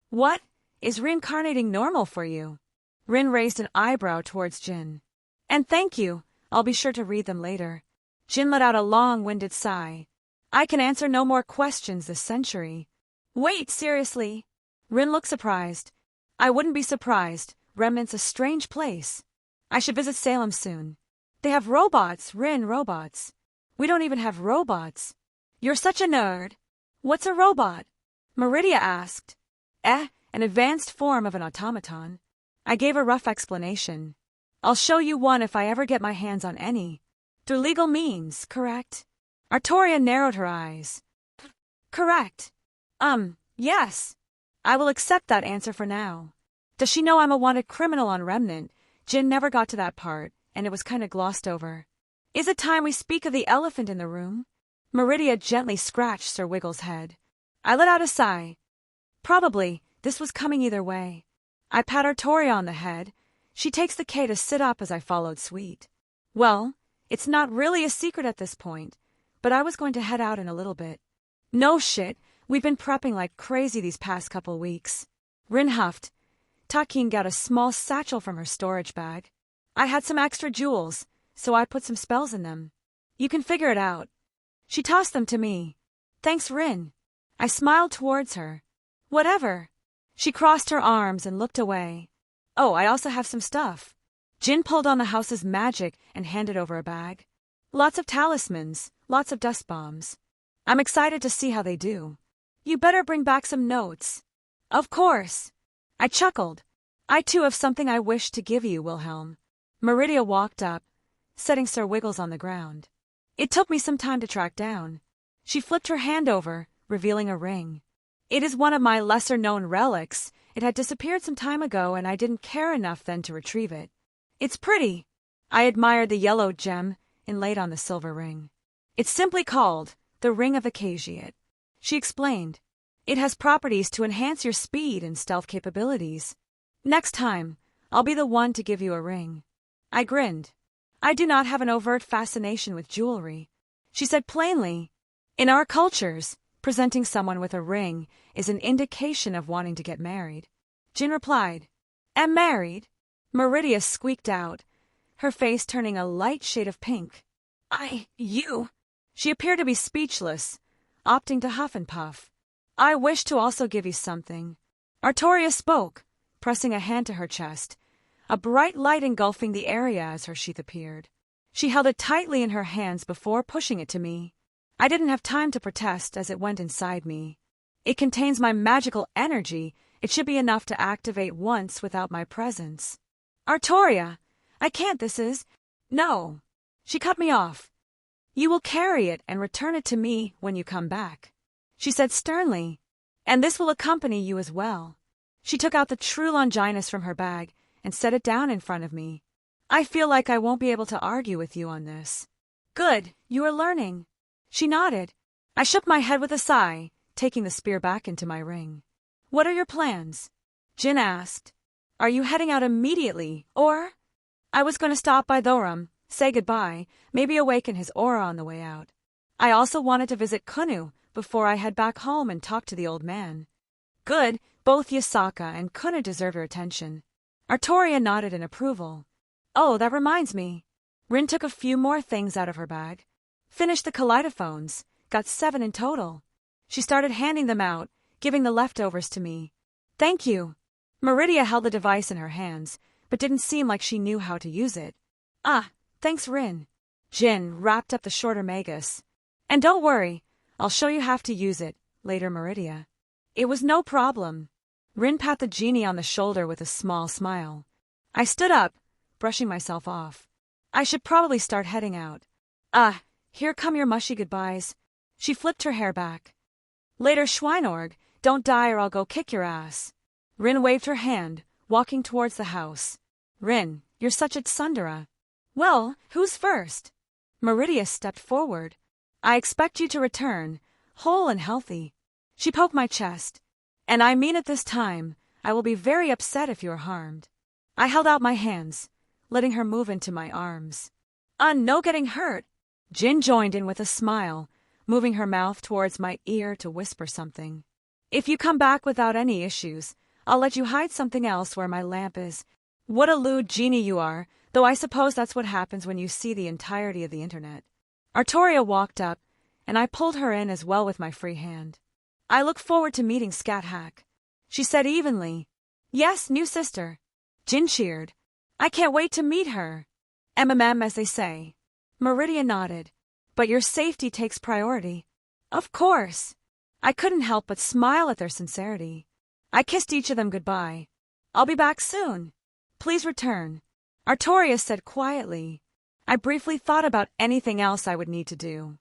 What? Is reincarnating normal for you? Rin raised an eyebrow towards Jin. And thank you. I'll be sure to read them later. Jin let out a long-winded sigh. I can answer no more questions this century. Wait, seriously? Rin looked surprised. I wouldn't be surprised. Remnant's a strange place. I should visit Salem soon. They have robots, Rin, robots. We don't even have robots. You're such a nerd. What's a robot? Meridia asked. An advanced form of an automaton. I gave a rough explanation. I'll show you one if I ever get my hands on any. Through legal means, correct? Artoria narrowed her eyes. Correct. Yes. I will accept that answer for now. Does she know I'm a wanted criminal on Remnant? Jin never got to that part, and it was kind of glossed over. Is it time we speak of the elephant in the room? Meridia gently scratched Sir Wiggles' head. I let out a sigh. Probably, this was coming either way. I pat Artoria on the head. She takes the K to sit up as I followed suite. Well, it's not really a secret at this point, but I was going to head out in a little bit. No shit, we've been prepping like crazy these past couple weeks. Rin huffed. Takin got a small satchel from her storage bag. I had some extra jewels, so I put some spells in them. You can figure it out. She tossed them to me. Thanks, Rin. I smiled towards her. Whatever. She crossed her arms and looked away. Oh, I also have some stuff. Jin pulled on the house's magic and handed over a bag. Lots of talismans, lots of dust bombs. I'm excited to see how they do. You better bring back some notes. Of course. I chuckled. I too have something I wish to give you, Wilhelm. Meridia walked up, setting Sir Wiggles on the ground. It took me some time to track down. She flipped her hand over, revealing a ring. It is one of my lesser-known relics. It had disappeared some time ago, and I didn't care enough then to retrieve it. It's pretty. I admired the yellow gem inlaid on the silver ring. It's simply called the Ring of Acaciate. She explained. It has properties to enhance your speed and stealth capabilities. Next time, I'll be the one to give you a ring. I grinned. I do not have an overt fascination with jewelry. She said plainly, in our cultures, presenting someone with a ring is an indication of wanting to get married. Jin replied, Am married? Meridia squeaked out, her face turning a light shade of pink. You. She appeared to be speechless, opting to huff and puff. I wish to also give you something. Artoria spoke, pressing a hand to her chest, a bright light engulfing the area as her sheath appeared. She held it tightly in her hands before pushing it to me. I didn't have time to protest as it went inside me. It contains my magical energy. It should be enough to activate once without my presence. Artoria, I can't, this is... No. She cut me off. You will carry it and return it to me when you come back, she said sternly. And this will accompany you as well. She took out the true Longinus from her bag and set it down in front of me. I feel like I won't be able to argue with you on this. Good, you are learning. She nodded. I shook my head with a sigh, taking the spear back into my ring. What are your plans? Jin asked. Are you heading out immediately, or? I was going to stop by Thorum, say goodbye, maybe awaken his aura on the way out. I also wanted to visit Kunu before I head back home and talk to the old man. Good, both Yasaka and Kunu deserve your attention. Artoria nodded in approval. Oh, that reminds me. Rin took a few more things out of her bag. Finished the kaleidophones, got 7 in total. She started handing them out, giving the leftovers to me. Thank you. Meridia held the device in her hands, but didn't seem like she knew how to use it. Ah, thanks, Rin. Jin wrapped up the shorter magus. And don't worry, I'll show you how to use it, later, Meridia. It was no problem. Rin pat the genie on the shoulder with a small smile. I stood up, brushing myself off. I should probably start heading out. Ah, here come your mushy goodbyes. She flipped her hair back. Later, Schweinorg, don't die or I'll go kick your ass. Rin waved her hand, walking towards the house. Rin, you're such a tsundere. Well, who's first? Meridia stepped forward. I expect you to return, whole and healthy. She poked my chest. And I mean it this time. I will be very upset if you are harmed. I held out my hands, letting her move into my arms. No getting hurt. Jin joined in with a smile, moving her mouth towards my ear to whisper something. If you come back without any issues, I'll let you hide something else where my lamp is. What a lewd genie you are, though I suppose that's what happens when you see the entirety of the internet. Artoria walked up, and I pulled her in as well with my free hand. I look forward to meeting Scat Hack, she said evenly. Yes, new sister. Jin cheered. I can't wait to meet her. MMM, as they say. Meridia nodded. But your safety takes priority. Of course. I couldn't help but smile at their sincerity. I kissed each of them goodbye. I'll be back soon. Please return, Artoria said quietly. I briefly thought about anything else I would need to do.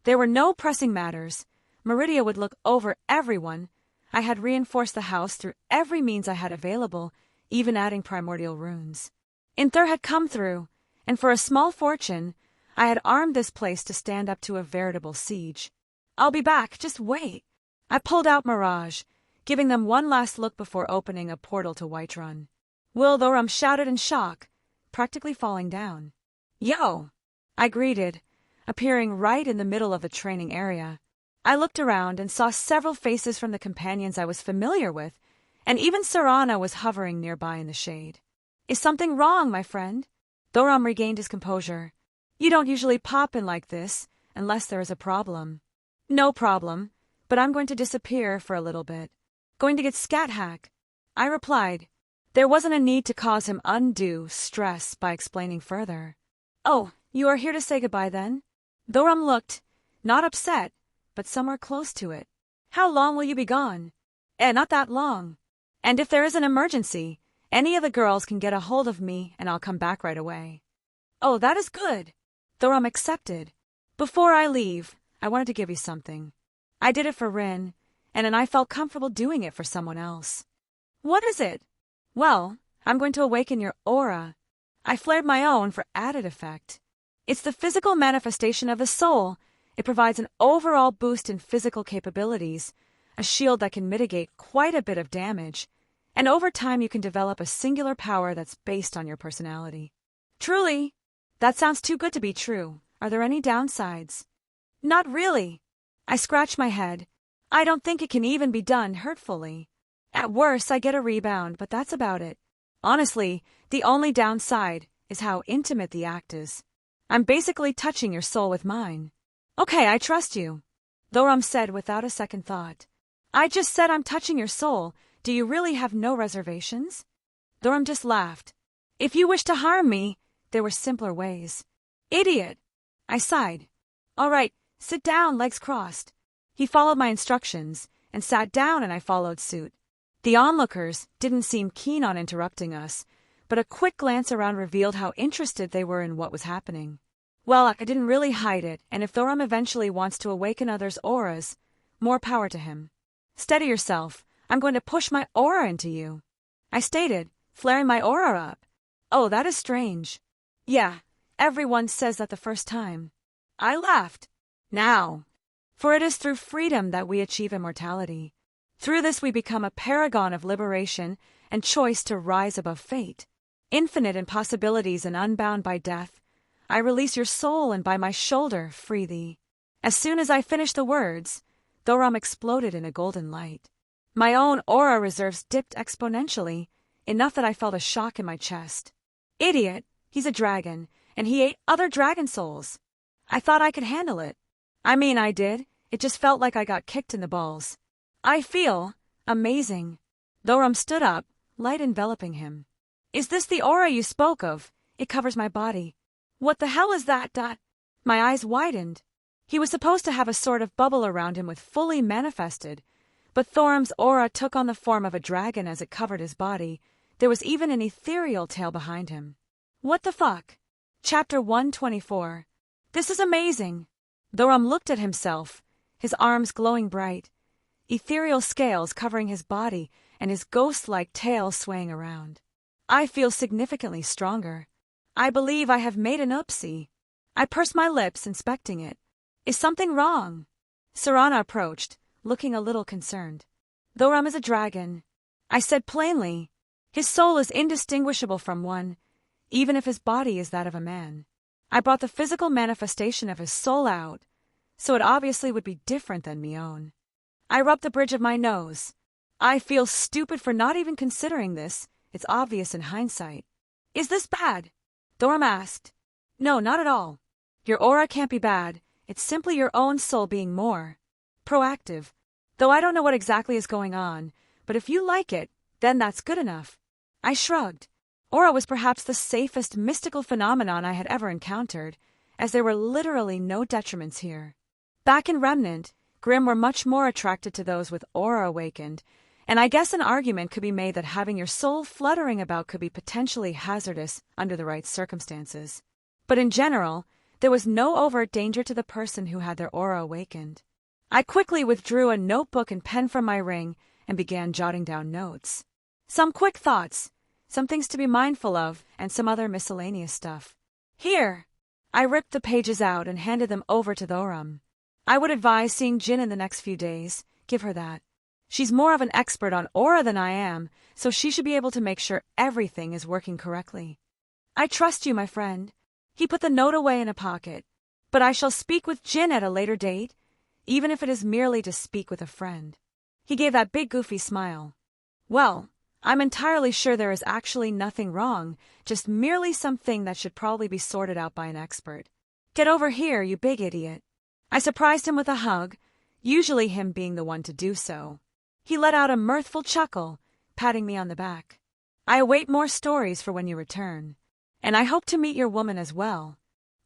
There were no pressing matters. Meridia would look over everyone. I had reinforced the house through every means I had available, even adding primordial runes. Inther had come through, and for a small fortune, I had armed this place to stand up to a veritable siege. I'll be back, just wait. I pulled out Mirage, giving them one last look before opening a portal to Whiterun. Will Thorum shouted in shock, practically falling down. Yo! I greeted, appearing right in the middle of the training area. I looked around and saw several faces from the companions I was familiar with, and even Serana was hovering nearby in the shade. Is something wrong, my friend? Thorum regained his composure. You don't usually pop in like this, unless there is a problem. No problem, but I'm going to disappear for a little bit. Going to get Scat Hack. I replied. There wasn't a need to cause him undue stress by explaining further. Oh, you are here to say goodbye then? Thorum looked, not upset, but somewhere close to it. How long will you be gone? Not that long. And if there is an emergency, any of the girls can get a hold of me and I'll come back right away. Oh, that is good. Thorum accepted. Before I leave, I wanted to give you something. I did it for Rin, and I felt comfortable doing it for someone else. What is it? Well, I'm going to awaken your aura. I flared my own for added effect. It's the physical manifestation of the soul. It provides an overall boost in physical capabilities, a shield that can mitigate quite a bit of damage, and over time you can develop a singular power that's based on your personality. Truly, that sounds too good to be true. Are there any downsides? Not really. I scratched my head. I don't think it can even be done hurtfully. At worst, I get a rebound, but that's about it. Honestly, the only downside is how intimate the act is. I'm basically touching your soul with mine. Okay, I trust you, Thorum said without a second thought. I just said I'm touching your soul. Do you really have no reservations? Thorum just laughed. If you wish to harm me, there were simpler ways. Idiot! I sighed. All right, sit down, legs crossed. He followed my instructions and sat down, and I followed suit. The onlookers didn't seem keen on interrupting us, but a quick glance around revealed how interested they were in what was happening. Well, I didn't really hide it, and if Thorum eventually wants to awaken others' auras, more power to him. Steady yourself. I'm going to push my aura into you, I stated, flaring my aura up. Oh, that is strange. Yeah, everyone says that the first time. I laughed. Now, for it is through freedom that we achieve immortality. Through this we become a paragon of liberation and choice to rise above fate. Infinite in possibilities and unbound by death, I release your soul and by my shoulder free thee. As soon as I finished the words, Thorum exploded in a golden light. My own aura reserves dipped exponentially, enough that I felt a shock in my chest. Idiot, he's a dragon, and he ate other dragon souls. I thought I could handle it. I mean, I did. It just felt like I got kicked in the balls. I feel amazing. Thorum stood up, light enveloping him. Is this the aura you spoke of? It covers my body. What the hell is that? My eyes widened. He was supposed to have a sort of bubble around him with fully manifested, but Thorum's aura took on the form of a dragon as it covered his body. There was even an ethereal tail behind him. What the fuck? Chapter 124. This is amazing. Thorum looked at himself, his arms glowing bright, ethereal scales covering his body and his ghost-like tail swaying around. I feel significantly stronger. I believe I have made an oopsie. I pursed my lips, inspecting it. Is something wrong? Sarana approached, looking a little concerned. Thorum is a dragon, I said plainly. His soul is indistinguishable from one, even if his body is that of a man. I brought the physical manifestation of his soul out, so it obviously would be different than me own. I rubbed the bridge of my nose. I feel stupid for not even considering this. It's obvious in hindsight. Is this bad? Thorum asked. No, not at all. Your aura can't be bad. It's simply your own soul being more proactive. Though I don't know what exactly is going on, but if you like it, then that's good enough. I shrugged. Aura was perhaps the safest mystical phenomenon I had ever encountered, as there were literally no detriments here. Back in Remnant, Grimm were much more attracted to those with aura awakened, and I guess an argument could be made that having your soul fluttering about could be potentially hazardous under the right circumstances. But in general, there was no overt danger to the person who had their aura awakened. I quickly withdrew a notebook and pen from my ring and began jotting down notes. Some quick thoughts, some things to be mindful of, and some other miscellaneous stuff. Here! I ripped the pages out and handed them over to Thorum. I would advise seeing Jin in the next few days. Give her that. She's more of an expert on aura than I am, so she should be able to make sure everything is working correctly. I trust you, my friend. He put the note away in a pocket. But I shall speak with Jin at a later date, even if it is merely to speak with a friend. He gave that big goofy smile. Well, I'm entirely sure there is actually nothing wrong, just merely something that should probably be sorted out by an expert. Get over here, you big idiot. I surprised him with a hug, usually him being the one to do so. He let out a mirthful chuckle, patting me on the back. I await more stories for when you return, and I hope to meet your woman as well.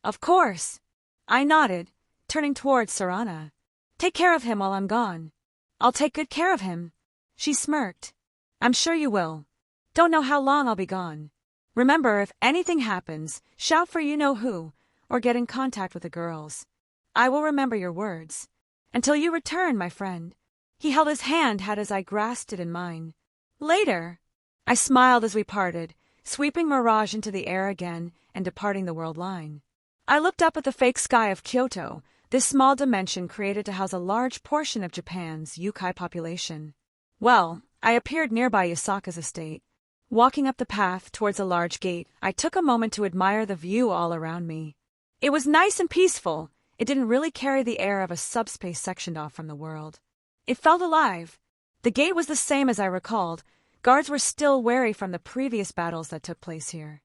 Of course. I nodded, turning towards Sarana. Take care of him while I'm gone. I'll take good care of him. She smirked. I'm sure you will. Don't know how long I'll be gone. Remember, if anything happens, shout for you-know-who, or get in contact with the girls. I will remember your words. Until you return, my friend. He held his hand as I grasped it in mine. Later. I smiled as we parted, sweeping Mirage into the air again and departing the world line. I looked up at the fake sky of Kyoto, this small dimension created to house a large portion of Japan's Yukai population. Well, I appeared nearby Yasaka's estate. Walking up the path towards a large gate, I took a moment to admire the view all around me. It was nice and peaceful. It didn't really carry the air of a subspace sectioned off from the world. It felt alive. The gate was the same as I recalled. Guards were still wary from the previous battles that took place here.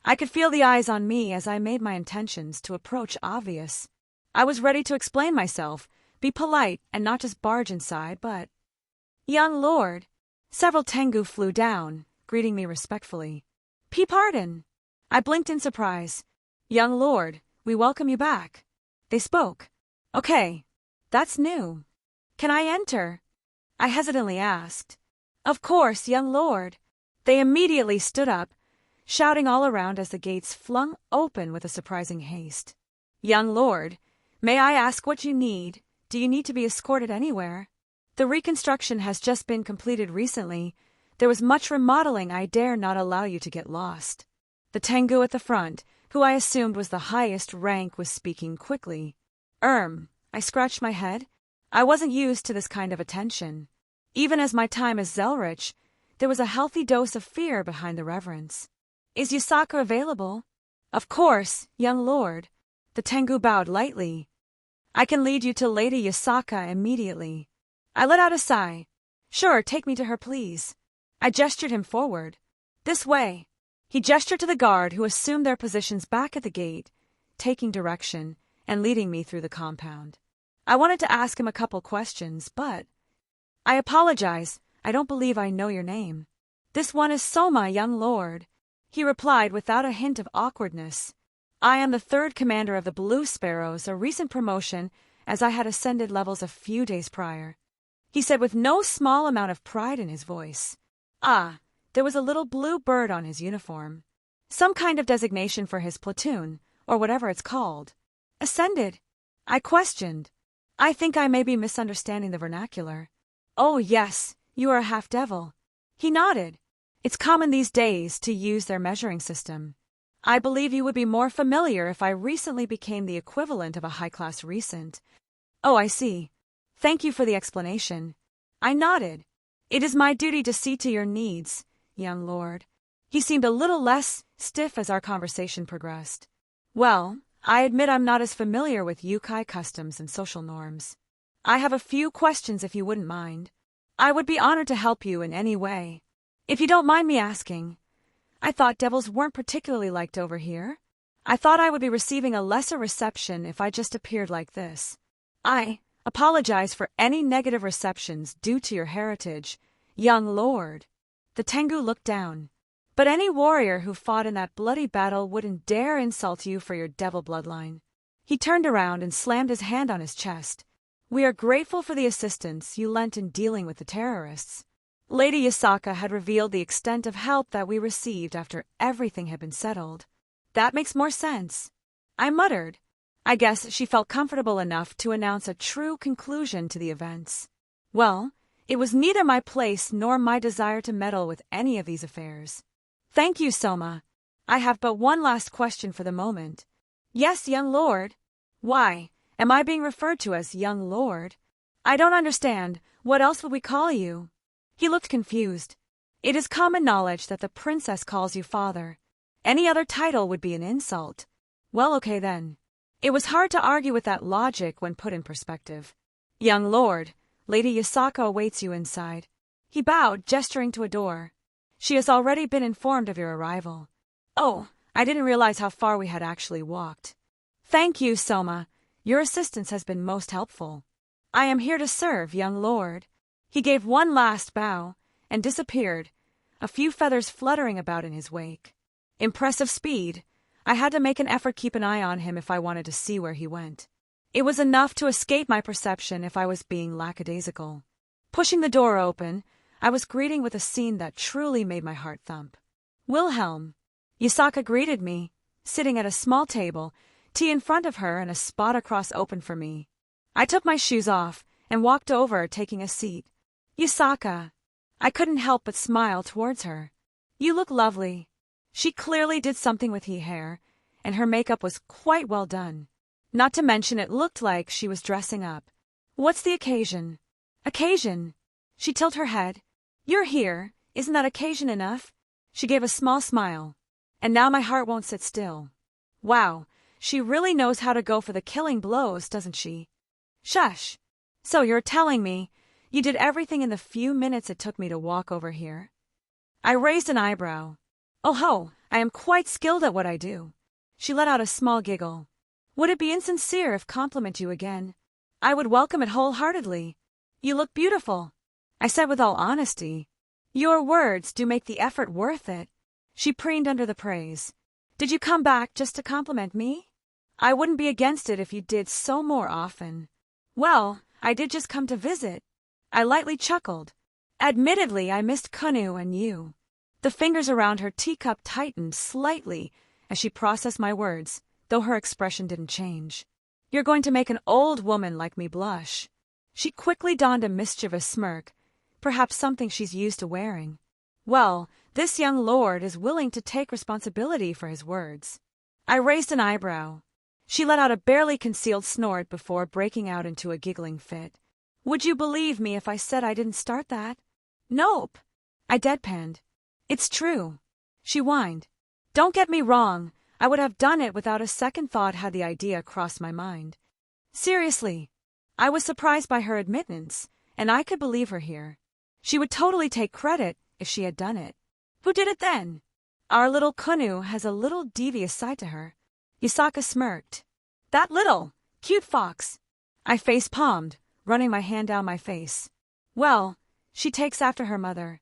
I could feel the eyes on me as I made my intentions to approach obvious. I was ready to explain myself, be polite, and not just barge inside, but... Young lord. Several Tengu flew down, greeting me respectfully. Pardon. I blinked in surprise. Young lord, we welcome you back. They spoke. Okay. That's new. Can I enter? I hesitantly asked. Of course, young lord. They immediately stood up, shouting all around as the gates flung open with a surprising haste. Young lord, may I ask what you need? Do you need to be escorted anywhere? The reconstruction has just been completed recently. There was much remodeling. I dare not allow you to get lost. The Tengu at the front, who I assumed was the highest rank, was speaking quickly. I scratched my head. I wasn't used to this kind of attention. Even as my time as Zelretch, there was a healthy dose of fear behind the reverence. Is Yusaka available? Of course, young lord. The Tengu bowed lightly. I can lead you to Lady Yusaka immediately. I let out a sigh. Sure, take me to her, please. I gestured him forward. This way. He gestured to the guard, who assumed their positions back at the gate, taking direction and leading me through the compound. I wanted to ask him a couple questions, but... I apologize. I don't believe I know your name. This one is Soma, young lord. He replied without a hint of awkwardness. I am the third commander of the Blue Sparrows, a recent promotion, as I had ascended levels a few days prior. He said with no small amount of pride in his voice. There was a little blue bird on his uniform. Some kind of designation for his platoon, or whatever it's called. Ascended? I questioned. I think I may be misunderstanding the vernacular. Oh yes, you are a half-devil. He nodded. It's common these days to use their measuring system. I believe you would be more familiar if I recently became the equivalent of a high-class recent. Oh, I see. Thank you for the explanation. I nodded. It is my duty to see to your needs, young lord. He seemed a little less stiff as our conversation progressed. Well, I admit I'm not as familiar with Yukai customs and social norms. I have a few questions if you wouldn't mind. I would be honored to help you in any way. If you don't mind me asking, I thought devils weren't particularly liked over here. I thought I would be receiving a lesser reception if I just appeared like this. I apologize for any negative receptions due to your heritage, young lord. The Tengu looked down. But any warrior who fought in that bloody battle wouldn't dare insult you for your devil bloodline. He turned around and slammed his hand on his chest. We are grateful for the assistance you lent in dealing with the terrorists. Lady Yusaka had revealed the extent of help that we received after everything had been settled. That makes more sense. I muttered. I guess she felt comfortable enough to announce a true conclusion to the events. Well, it was neither my place nor my desire to meddle with any of these affairs. Thank you, Soma. I have but one last question for the moment. Yes, young lord. Why am I being referred to as young lord? I don't understand. What else would we call you? He looked confused. It is common knowledge that the princess calls you father. Any other title would be an insult. Well, okay then. It was hard to argue with that logic when put in perspective. Young lord, Lady Yusaka awaits you inside. He bowed, gesturing to a door. She has already been informed of your arrival. Oh, I didn't realize how far we had actually walked. Thank you, Soma. Your assistance has been most helpful. I am here to serve, young lord. He gave one last bow and disappeared, a few feathers fluttering about in his wake. Impressive speed. I had to make an effort to keep an eye on him if I wanted to see where he went. It was enough to escape my perception if I was being lackadaisical. Pushing the door open, I was greeted with a scene that truly made my heart thump. Wilhelm. Yusaka greeted me, sitting at a small table, tea in front of her and a spot across open for me. I took my shoes off and walked over, taking a seat. Yusaka. I couldn't help but smile towards her. You look lovely. She clearly did something with her hair, and her makeup was quite well done. Not to mention it looked like she was dressing up. What's the occasion? Occasion? She tilted her head. You're here. Isn't that occasion enough? She gave a small smile. And now my heart won't sit still. Wow, she really knows how to go for the killing blows, doesn't she? Shush. So you're telling me you did everything in the few minutes it took me to walk over here? I raised an eyebrow. Oh ho, I am quite skilled at what I do. She let out a small giggle. Would it be insincere if compliment you again? I would welcome it wholeheartedly. You look beautiful. I said with all honesty. Your words do make the effort worth it. She preened under the praise. Did you come back just to compliment me? I wouldn't be against it if you did so more often. Well, I did just come to visit. I lightly chuckled. Admittedly, I missed Kunu and you. The fingers around her teacup tightened slightly as she processed my words, though her expression didn't change. You're going to make an old woman like me blush. She quickly donned a mischievous smirk, perhaps something she's used to wearing. Well, this young lord is willing to take responsibility for his words. I raised an eyebrow. She let out a barely concealed snort before breaking out into a giggling fit. Would you believe me if I said I didn't start that? Nope. I deadpanned. It's true. She whined. Don't get me wrong. I would have done it without a second thought had the idea crossed my mind. Seriously. I was surprised by her admittance, and I could believe her here. She would totally take credit if she had done it. Who did it then? Our little Kunu has a little devious side to her. Yasaka smirked. That little, cute fox. I face-palmed, running my hand down my face. Well, she takes after her mother.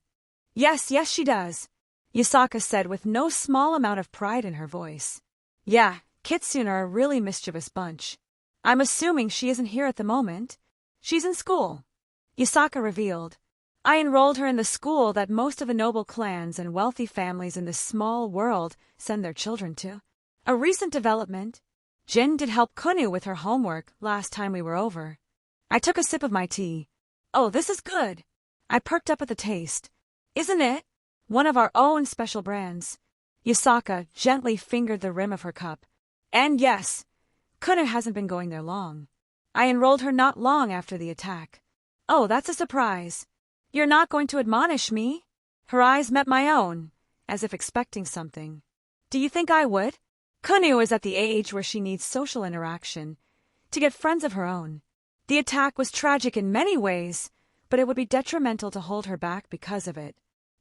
Yes, she does, Yasaka said with no small amount of pride in her voice. Yeah, Kitsune are a really mischievous bunch. I'm assuming she isn't here at the moment. She's in school, Yasaka revealed. I enrolled her in the school that most of the noble clans and wealthy families in this small world send their children to. A recent development. Jin did help Kunu with her homework last time we were over. I took a sip of my tea. Oh, this is good. I perked up at the taste. Isn't it? One of our own special brands. Yasaka gently fingered the rim of her cup. And yes, Kunu hasn't been going there long. I enrolled her not long after the attack. Oh, that's a surprise. You're not going to admonish me? Her eyes met my own, as if expecting something. Do you think I would? Kunu is at the age where she needs social interaction to get friends of her own. The attack was tragic in many ways, but it would be detrimental to hold her back because of it.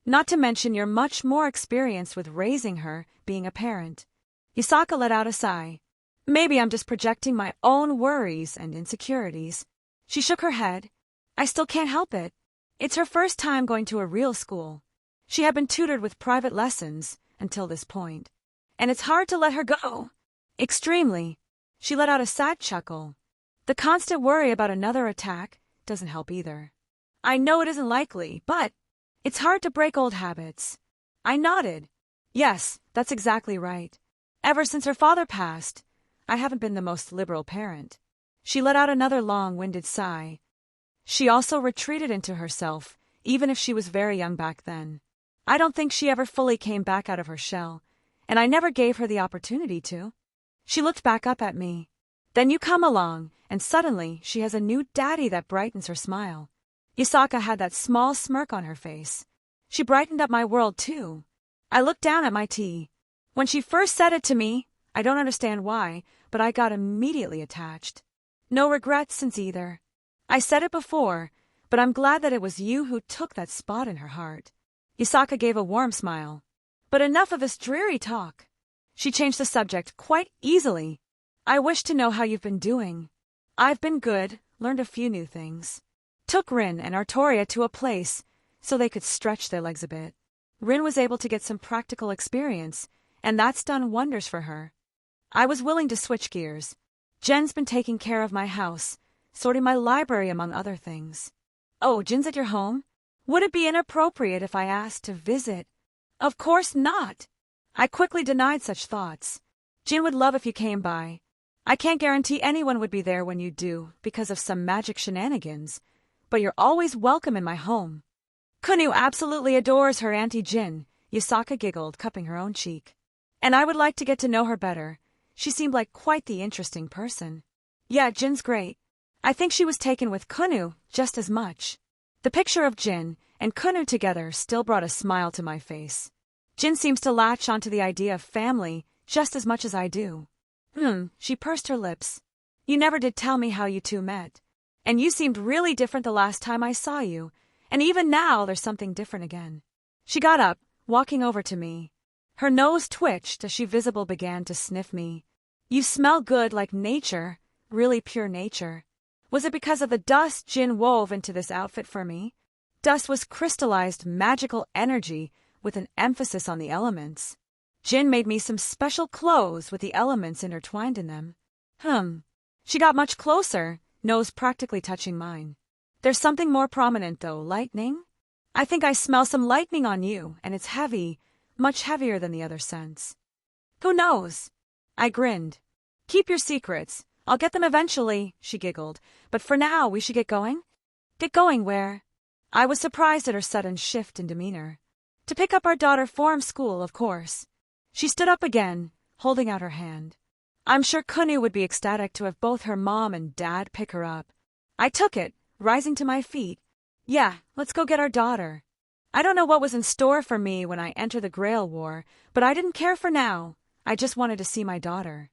Not to mention you're much more experienced with raising her, being a parent. Yasaka let out a sigh. Maybe I'm just projecting my own worries and insecurities. She shook her head. I still can't help it. It's her first time going to a real school. She had been tutored with private lessons until this point. And it's hard to let her go. Extremely. She let out a sad chuckle. The constant worry about another attack doesn't help either. I know it isn't likely, but it's hard to break old habits. I nodded. Yes, that's exactly right. Ever since her father passed, I haven't been the most liberal parent. She let out another long-winded sigh. She also retreated into herself, even if she was very young back then. I don't think she ever fully came back out of her shell, and I never gave her the opportunity to. She looked back up at me. Then you come along, and suddenly she has a new daddy that brightens her smile. Yasaka had that small smirk on her face. She brightened up my world, too. I looked down at my tea. When she first said it to me, I don't understand why, but I got immediately attached. No regrets since either. I said it before, but I'm glad that it was you who took that spot in her heart. Yasaka gave a warm smile. But enough of this dreary talk. She changed the subject quite easily. I wish to know how you've been doing. I've been good, learned a few new things. Took Rin and Artoria to a place so they could stretch their legs a bit. Rin was able to get some practical experience, and that's done wonders for her. I was willing to switch gears. Jen's been taking care of my house, sorting my library among other things. Oh, Jin's at your home? Would it be inappropriate if I asked to visit? Of course not. I quickly denied such thoughts. Jin would love if you came by. I can't guarantee anyone would be there when you do, because of some magic shenanigans, but you're always welcome in my home. Kunu absolutely adores her Auntie Jin, Yasaka giggled, cupping her own cheek. And I would like to get to know her better. She seemed like quite the interesting person. Yeah, Jin's great. I think she was taken with Kunu just as much. The picture of Jin and Kunu together still brought a smile to my face. Jin seems to latch onto the idea of family just as much as I do. She pursed her lips. You never did tell me how you two met. And you seemed really different the last time I saw you, and even now there's something different again. She got up, walking over to me. Her nose twitched as she visibly began to sniff me. You smell good like nature, really pure nature. Was it because of the dust Jin wove into this outfit for me? Dust was crystallized magical energy with an emphasis on the elements. Jin made me some special clothes with the elements intertwined in them. She got much closer, nose practically touching mine. There's something more prominent though, lightning? I think I smell some lightning on you, and it's heavy, much heavier than the other scents. Who knows? I grinned. Keep your secrets. I'll get them eventually, she giggled. But for now, we should get going? Get going where? I was surprised at her sudden shift in demeanor. To pick up our daughter from school, of course. She stood up again, holding out her hand. I'm sure Kunu would be ecstatic to have both her mom and dad pick her up. I took it, rising to my feet. Yeah, let's go get our daughter. I don't know what was in store for me when I entered the Grail War, but I didn't care for now. I just wanted to see my daughter.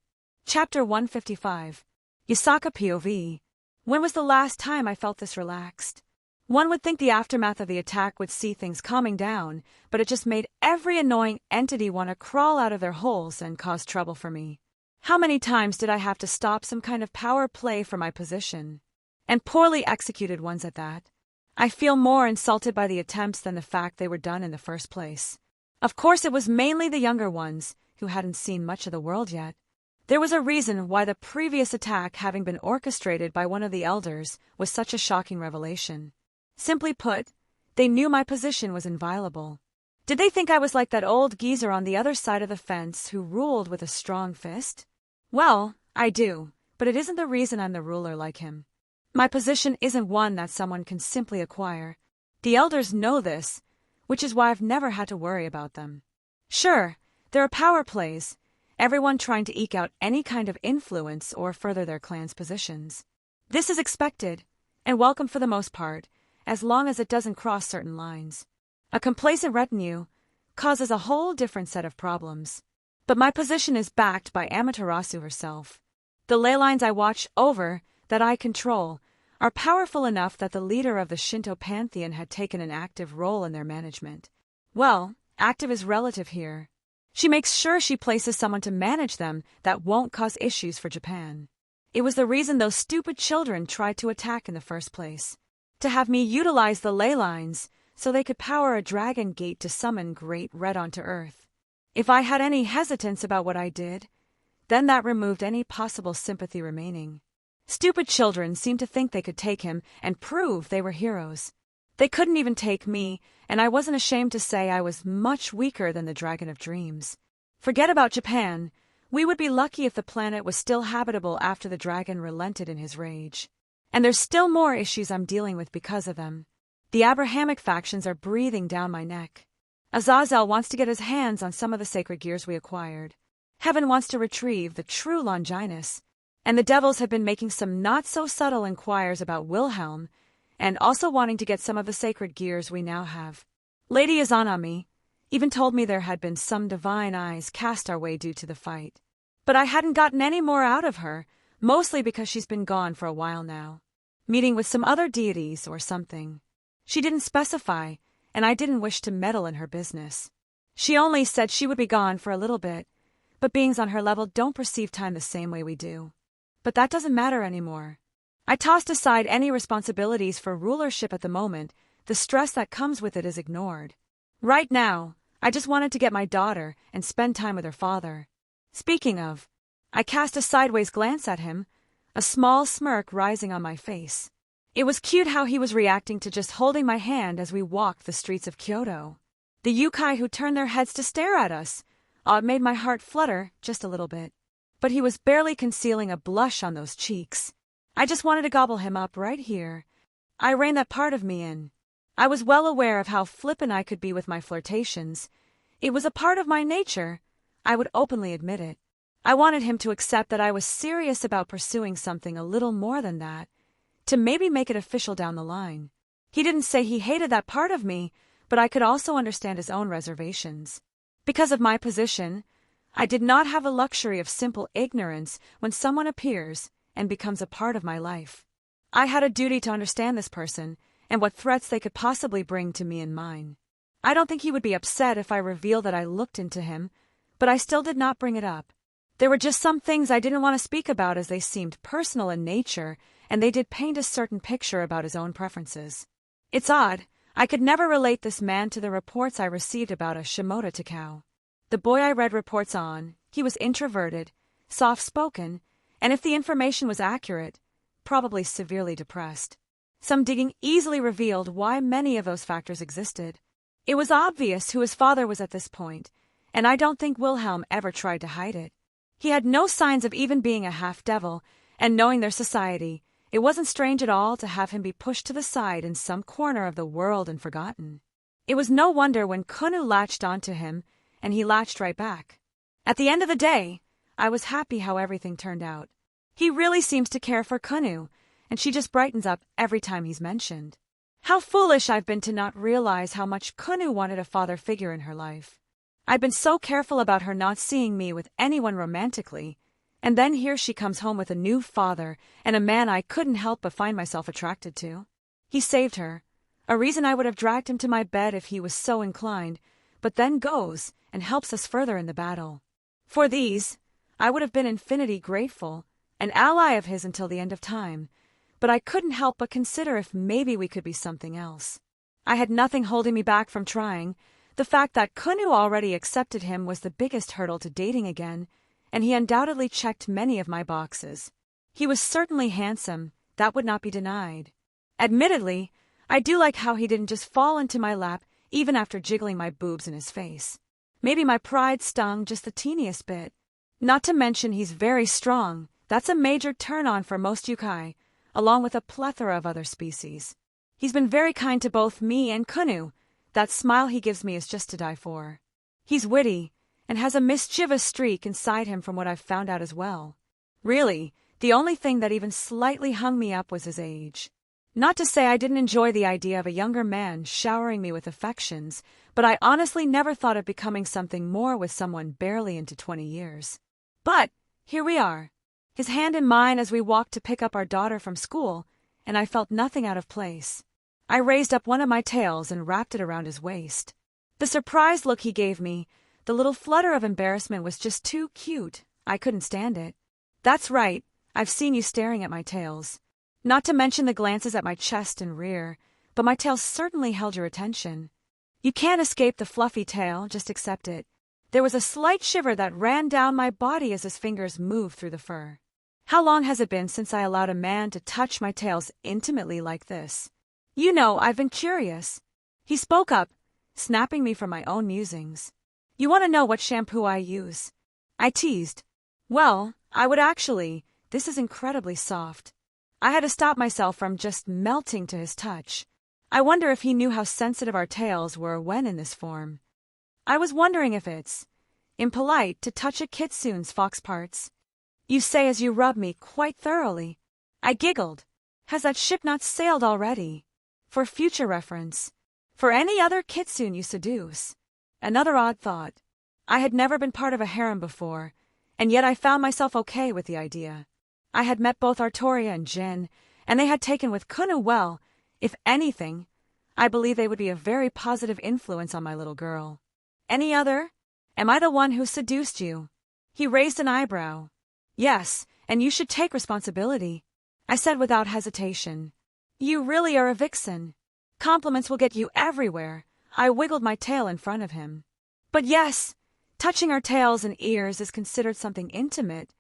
Chapter 155. Yasaka POV. When was the last time I felt this relaxed? One would think the aftermath of the attack would see things calming down, but it just made every annoying entity want to crawl out of their holes and cause trouble for me. How many times did I have to stop some kind of power play for my position? And poorly executed ones at that. I feel more insulted by the attempts than the fact they were done in the first place. Of course, it was mainly the younger ones, who hadn't seen much of the world yet. There was a reason why the previous attack, having been orchestrated by one of the elders, was such a shocking revelation. Simply put, they knew my position was inviolable. Did they think I was like that old geezer on the other side of the fence who ruled with a strong fist? Well, I do, but it isn't the reason I'm the ruler like him. My position isn't one that someone can simply acquire. The elders know this, which is why I've never had to worry about them. Sure, there are power plays, everyone trying to eke out any kind of influence or further their clan's positions. This is expected, and welcome for the most part, as long as it doesn't cross certain lines. A complacent retinue causes a whole different set of problems. But my position is backed by Amaterasu herself. The ley lines I watch over, that I control, are powerful enough that the leader of the Shinto pantheon had taken an active role in their management. Well, active is relative here. She makes sure she places someone to manage them that won't cause issues for Japan. It was the reason those stupid children tried to attack in the first place. To have me utilize the ley lines so they could power a dragon gate to summon Great Red onto Earth. If I had any hesitance about what I did, then that removed any possible sympathy remaining. Stupid children seemed to think they could take him and prove they were heroes. They couldn't even take me, and I wasn't ashamed to say I was much weaker than the Dragon of Dreams. Forget about Japan. We would be lucky if the planet was still habitable after the dragon relented in his rage. And there's still more issues I'm dealing with because of them. The Abrahamic factions are breathing down my neck. Azazel wants to get his hands on some of the sacred gears we acquired. Heaven wants to retrieve the true Longinus. And the devils have been making some not-so-subtle inquiries about Wilhelm, and also wanting to get some of the sacred gears we now have. Lady Izanami even told me there had been some divine eyes cast our way due to the fight. But I hadn't gotten any more out of her, mostly because she's been gone for a while now. Meeting with some other deities or something. She didn't specify, and I didn't wish to meddle in her business. She only said she would be gone for a little bit, but beings on her level don't perceive time the same way we do. But that doesn't matter anymore. I tossed aside any responsibilities for rulership at the moment. The stress that comes with it is ignored. Right now, I just wanted to get my daughter and spend time with her father. Speaking of, I cast a sideways glance at him, a small smirk rising on my face. It was cute how he was reacting to just holding my hand as we walked the streets of Kyoto. The yokai who turned their heads to stare at us, it made my heart flutter just a little bit. But he was barely concealing a blush on those cheeks. I just wanted to gobble him up right here. I reined that part of me in. I was well aware of how flippant I could be with my flirtations. It was a part of my nature. I would openly admit it. I wanted him to accept that I was serious about pursuing something a little more than that, to maybe make it official down the line. He didn't say he hated that part of me, but I could also understand his own reservations. Because of my position, I did not have the luxury of simple ignorance when someone appears and becomes a part of my life. I had a duty to understand this person and what threats they could possibly bring to me and mine. I don't think he would be upset if I revealed that I looked into him, but I still did not bring it up. There were just some things I didn't want to speak about as they seemed personal in nature, and they did paint a certain picture about his own preferences. It's odd, I could never relate this man to the reports I received about a Shimoda Takao. The boy I read reports on, he was introverted, soft-spoken, and if the information was accurate, probably severely depressed. Some digging easily revealed why many of those factors existed. It was obvious who his father was at this point, and I don't think Wilhelm ever tried to hide it. He had no signs of even being a half-devil, and knowing their society, it wasn't strange at all to have him be pushed to the side in some corner of the world and forgotten. It was no wonder when Kunu latched onto him, and he latched right back. At the end of the day, I was happy how everything turned out. He really seems to care for Kunu, and she just brightens up every time he's mentioned. How foolish I've been to not realize how much Kunu wanted a father figure in her life. I've been so careful about her not seeing me with anyone romantically, and then here she comes home with a new father and a man I couldn't help but find myself attracted to. He saved her, a reason I would have dragged him to my bed if he was so inclined, but then goes and helps us further in the battle. For these, I would have been infinity grateful, an ally of his until the end of time, but I couldn't help but consider if maybe we could be something else. I had nothing holding me back from trying. The fact that Kunu already accepted him was the biggest hurdle to dating again, and he undoubtedly checked many of my boxes. He was certainly handsome, that would not be denied. Admittedly, I do like how he didn't just fall into my lap even after jiggling my boobs in his face. Maybe my pride stung just the teeniest bit. Not to mention he's very strong. That's a major turn-on for most yokai, along with a plethora of other species. He's been very kind to both me and Kunu. That smile he gives me is just to die for. He's witty, and has a mischievous streak inside him from what I've found out as well. Really, the only thing that even slightly hung me up was his age. Not to say I didn't enjoy the idea of a younger man showering me with affections, but I honestly never thought of becoming something more with someone barely into 20 years. But here we are, his hand in mine as we walked to pick up our daughter from school, and I felt nothing out of place. I raised up one of my tails and wrapped it around his waist. The surprised look he gave me, the little flutter of embarrassment was just too cute. I couldn't stand it. That's right, I've seen you staring at my tails. Not to mention the glances at my chest and rear, but my tail certainly held your attention. You can't escape the fluffy tail, just accept it. There was a slight shiver that ran down my body as his fingers moved through the fur. How long has it been since I allowed a man to touch my tails intimately like this? You know, I've been curious. He spoke up, snapping me from my own musings. You want to know what shampoo I use? I teased. Well, I would actually. This is incredibly soft. I had to stop myself from just melting to his touch. I wonder if he knew how sensitive our tails were when in this form. I was wondering if it's impolite to touch a kitsune's fox parts. You say as you rub me quite thoroughly. I giggled. Has that ship not sailed already? For future reference. For any other kitsune you seduce. Another odd thought. I had never been part of a harem before, and yet I found myself okay with the idea. I had met both Artoria and Jin, and they had taken with Kunu well. If anything, I believe they would be a very positive influence on my little girl. Any other? Am I the one who seduced you? He raised an eyebrow. Yes, and you should take responsibility. I said without hesitation. You really are a vixen. Compliments will get you everywhere. I wiggled my tail in front of him. But yes, touching our tails and ears is considered something intimate,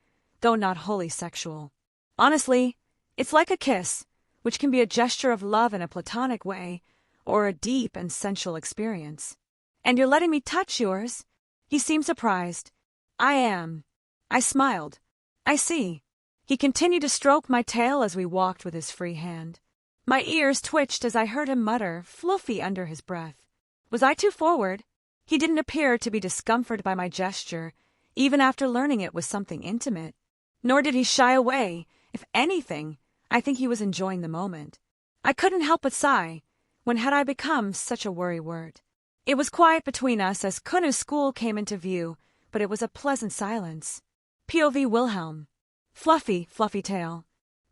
though not wholly sexual. Honestly, it's like a kiss, which can be a gesture of love in a platonic way, or a deep and sensual experience. And you're letting me touch yours? He seemed surprised. I am. I smiled. I see. He continued to stroke my tail as we walked with his free hand. My ears twitched as I heard him mutter, fluffy under his breath. Was I too forward? He didn't appear to be discomforted by my gesture, even after learning it was something intimate. Nor did he shy away. If anything, I think he was enjoying the moment. I couldn't help but sigh. When had I become such a worrywart? It was quiet between us as Kunu's school came into view, but it was a pleasant silence. POV Wilhelm. Fluffy, fluffy tail.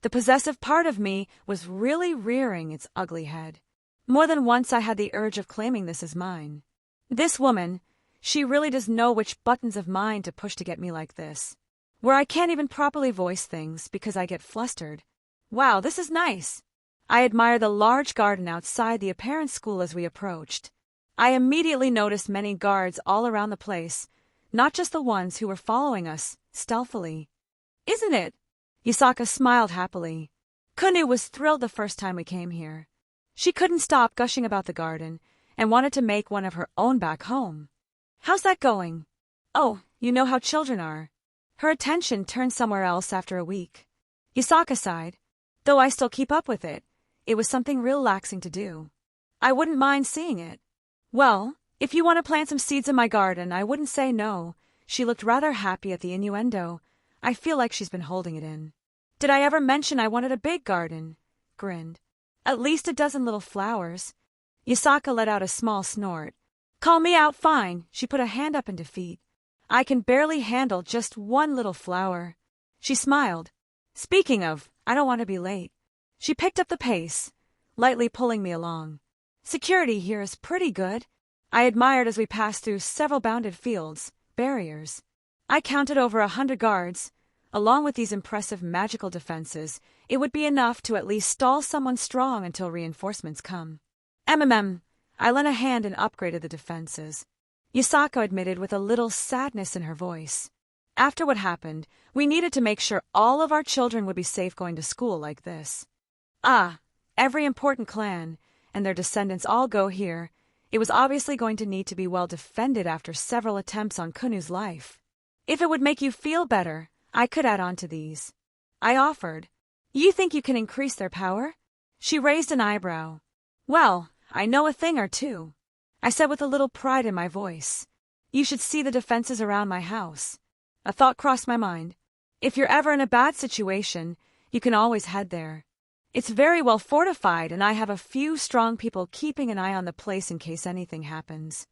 The possessive part of me was really rearing its ugly head. More than once I had the urge of claiming this as mine. This woman, she really does know which buttons of mine to push to get me like this. Where I can't even properly voice things because I get flustered. Wow, this is nice. I admire the large garden outside the apparent school as we approached. I immediately noticed many guards all around the place, not just the ones who were following us, stealthily. Isn't it? Yasaka smiled happily. Kunu was thrilled the first time we came here. She couldn't stop gushing about the garden and wanted to make one of her own back home. How's that going? Oh, you know how children are. Her attention turned somewhere else after a week. Yasaka sighed. Though I still keep up with it, it was something relaxing to do. I wouldn't mind seeing it. Well, if you want to plant some seeds in my garden, I wouldn't say no. She looked rather happy at the innuendo. I feel like she's been holding it in. Did I ever mention I wanted a big garden? Grinned. At least a dozen little flowers. Yasaka let out a small snort. Call me out fine. She put a hand up in defeat. I can barely handle just one little flower. She smiled. Speaking of, I don't want to be late. She picked up the pace, lightly pulling me along. Security here is pretty good. I admired as we passed through several bounded fields, barriers. I counted over 100 guards. Along with these impressive magical defenses, it would be enough to at least stall someone strong until reinforcements come. I lent a hand and upgraded the defenses. Yasaka admitted with a little sadness in her voice. After what happened, we needed to make sure all of our children would be safe going to school like this. Every important clan and their descendants all go here. It was obviously going to need to be well defended after several attempts on Kunu's life. If it would make you feel better, I could add on to these. I offered. You think you can increase their power? She raised an eyebrow. Well, I know a thing or two. I said with a little pride in my voice. You should see the defenses around my house. A thought crossed my mind. If you're ever in a bad situation, you can always head there. It's very well fortified, and I have a few strong people keeping an eye on the place in case anything happens.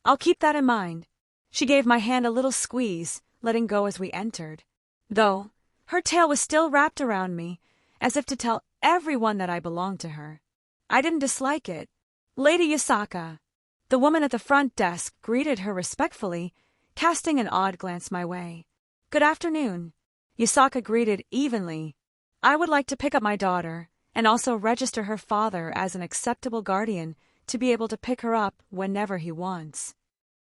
I'll keep that in mind. She gave my hand a little squeeze, letting go as we entered. Though, her tail was still wrapped around me, as if to tell everyone that I belonged to her. I didn't dislike it. Lady Yasaka. The woman at the front desk greeted her respectfully, casting an odd glance my way. Good afternoon. Yasaka greeted evenly. I would like to pick up my daughter, and also register her father as an acceptable guardian to be able to pick her up whenever he wants.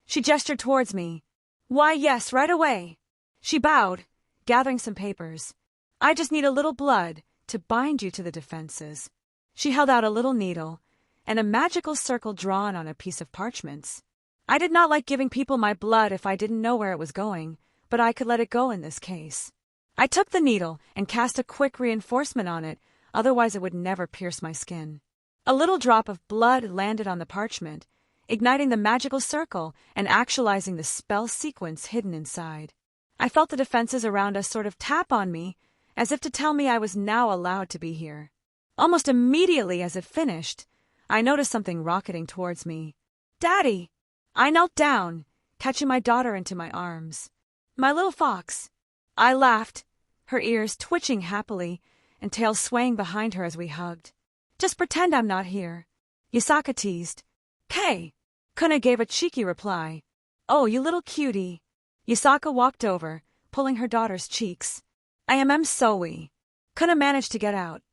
She gestured towards me. Why, yes, right away. She bowed, gathering some papers. I just need a little blood to bind you to the defenses. She held out a little needle and a magical circle drawn on a piece of parchment. I did not like giving people my blood if I didn't know where it was going, but I could let it go in this case. I took the needle and cast a quick reinforcement on it, otherwise it would never pierce my skin. A little drop of blood landed on the parchment, igniting the magical circle and actualizing the spell sequence hidden inside. I felt the defenses around us sort of tap on me, as if to tell me I was now allowed to be here. Almost immediately as it finished, I noticed something rocketing towards me. Daddy! I knelt down, catching my daughter into my arms. My little fox. I laughed, her ears twitching happily and tail swaying behind her as we hugged. Just pretend I'm not here. Yasaka teased. Kay! Kuna gave a cheeky reply. Oh, you little cutie. Yasaka walked over, pulling her daughter's cheeks. I am sorry. Kuna managed to get out.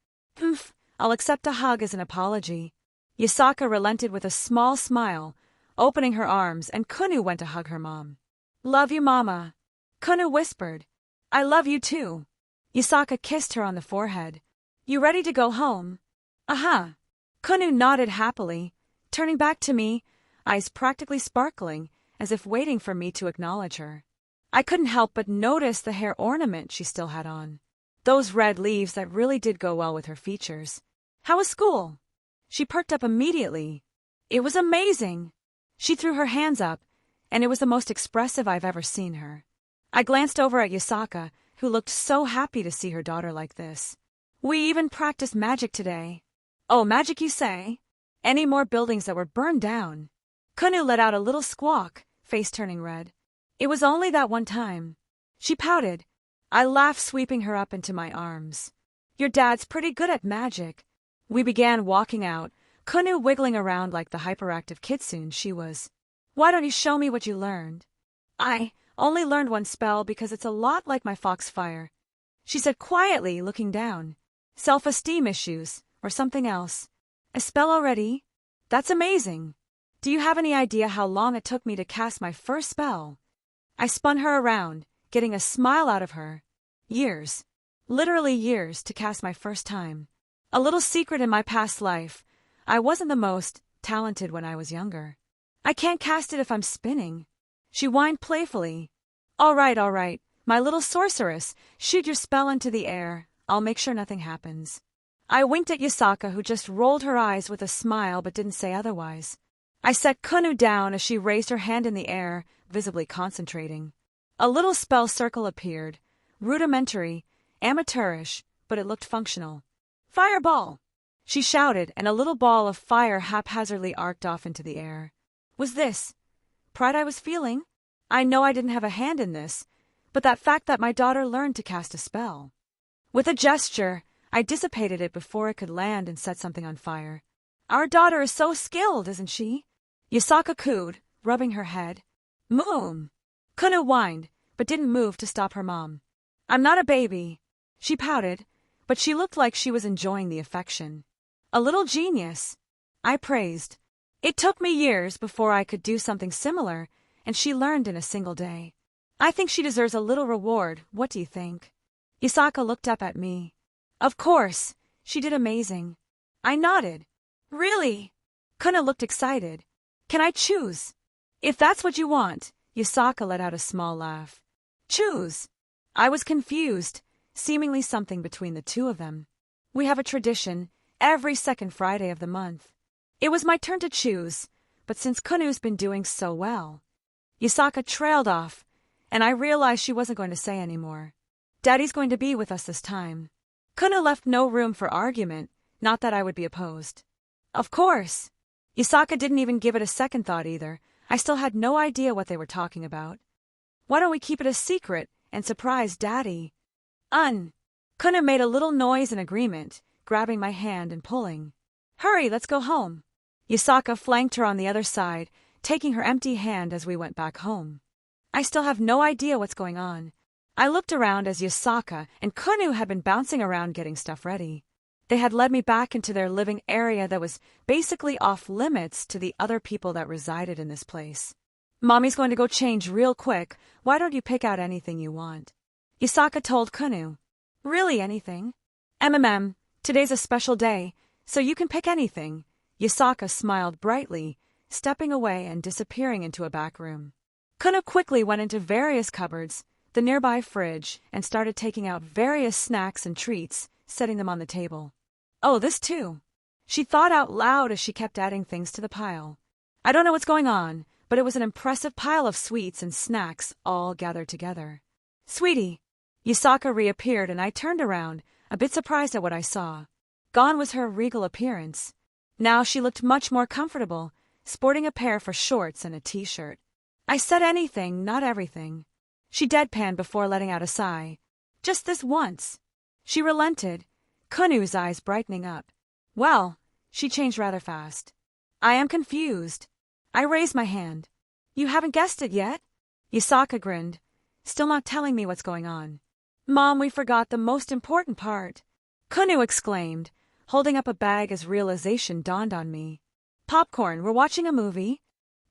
I'll accept a hug as an apology. Yasaka relented with a small smile, opening her arms, and Kunu went to hug her mom. Love you, Mama. Kunu whispered. I love you too. Yasaka kissed her on the forehead. You ready to go home? Kunu nodded happily, turning back to me, eyes practically sparkling, as if waiting for me to acknowledge her. I couldn't help but notice the hair ornament she still had on. Those red leaves that really did go well with her features. How was school? She perked up immediately. It was amazing. She threw her hands up, and it was the most expressive I've ever seen her. I glanced over at Yasaka, who looked so happy to see her daughter like this. We even practiced magic today. Oh, magic you say? Any more buildings that were burned down? Kunu let out a little squawk, face turning red. It was only that one time. She pouted. I laughed, sweeping her up into my arms. Your dad's pretty good at magic. We began walking out, Kunu wiggling around like the hyperactive kitsune she was. Why don't you show me what you learned? I only learned one spell because it's a lot like my foxfire, she said quietly, looking down. Self-esteem issues, or something else. A spell already? That's amazing. Do you have any idea how long it took me to cast my first spell? I spun her around, getting a smile out of her. Years. literally years to cast my first time. A little secret in my past life, I wasn't the most talented when I was younger. I can't cast it if I'm spinning. She whined playfully. All right, my little sorceress, shoot your spell into the air. I'll make sure nothing happens. I winked at Yasaka, who just rolled her eyes with a smile but didn't say otherwise. I set Kunu down as she raised her hand in the air, visibly concentrating. A little spell circle appeared, rudimentary, amateurish, but it looked functional. Fireball! She shouted, and a little ball of fire haphazardly arced off into the air. Was this pride I was feeling? I know I didn't have a hand in this, but that fact that my daughter learned to cast a spell. With a gesture, I dissipated it before it could land and set something on fire. Our daughter is so skilled, isn't she? Yasaka cooed, rubbing her head. Moom! Kunu whined, but didn't move to stop her mom. I'm not a baby. She pouted, but she looked like she was enjoying the affection. A little genius, I praised. It took me years before I could do something similar, and she learned in a single day. I think she deserves a little reward. What do you think? Yasaka looked up at me. Of course, she did amazing. I nodded. Really? Kunu looked excited. Can I choose? If that's what you want, Yasaka let out a small laugh. Choose? I was confused, seemingly something between the two of them. We have a tradition, every second Friday of the month. It was my turn to choose, but since Kunu's been doing so well. Yasaka trailed off, and I realized she wasn't going to say any more. Daddy's going to be with us this time. Kunu left no room for argument, not that I would be opposed. Of course. Yasaka didn't even give it a second thought either. I still had no idea what they were talking about. Why don't we keep it a secret and surprise Daddy? Kunu made a little noise in agreement, grabbing my hand and pulling. Hurry, let's go home. Yasaka flanked her on the other side, taking her empty hand as we went back home. I still have no idea what's going on. I looked around as Yasaka and Kunu had been bouncing around getting stuff ready. They had led me back into their living area that was basically off limits to the other people that resided in this place. Mommy's going to go change real quick. Why don't you pick out anything you want? Yasaka told Kunu. Really anything? Today's a special day, so you can pick anything. Yasaka smiled brightly, stepping away and disappearing into a back room. Kunu quickly went into various cupboards, the nearby fridge, and started taking out various snacks and treats, setting them on the table. Oh, this too. She thought out loud as she kept adding things to the pile. I don't know what's going on, but it was an impressive pile of sweets and snacks all gathered together. Sweetie. Yasaka reappeared and I turned around, a bit surprised at what I saw. Gone was her regal appearance. Now she looked much more comfortable, sporting a pair of shorts and a t-shirt. I said anything, not everything. She deadpanned before letting out a sigh. Just this once. She relented, Kunu's eyes brightening up. Well, she changed rather fast. I am confused. I raised my hand. You haven't guessed it yet? Yasaka grinned, still not telling me what's going on. Mom, we forgot the most important part. Kunu exclaimed, holding up a bag as realization dawned on me. Popcorn, we're watching a movie?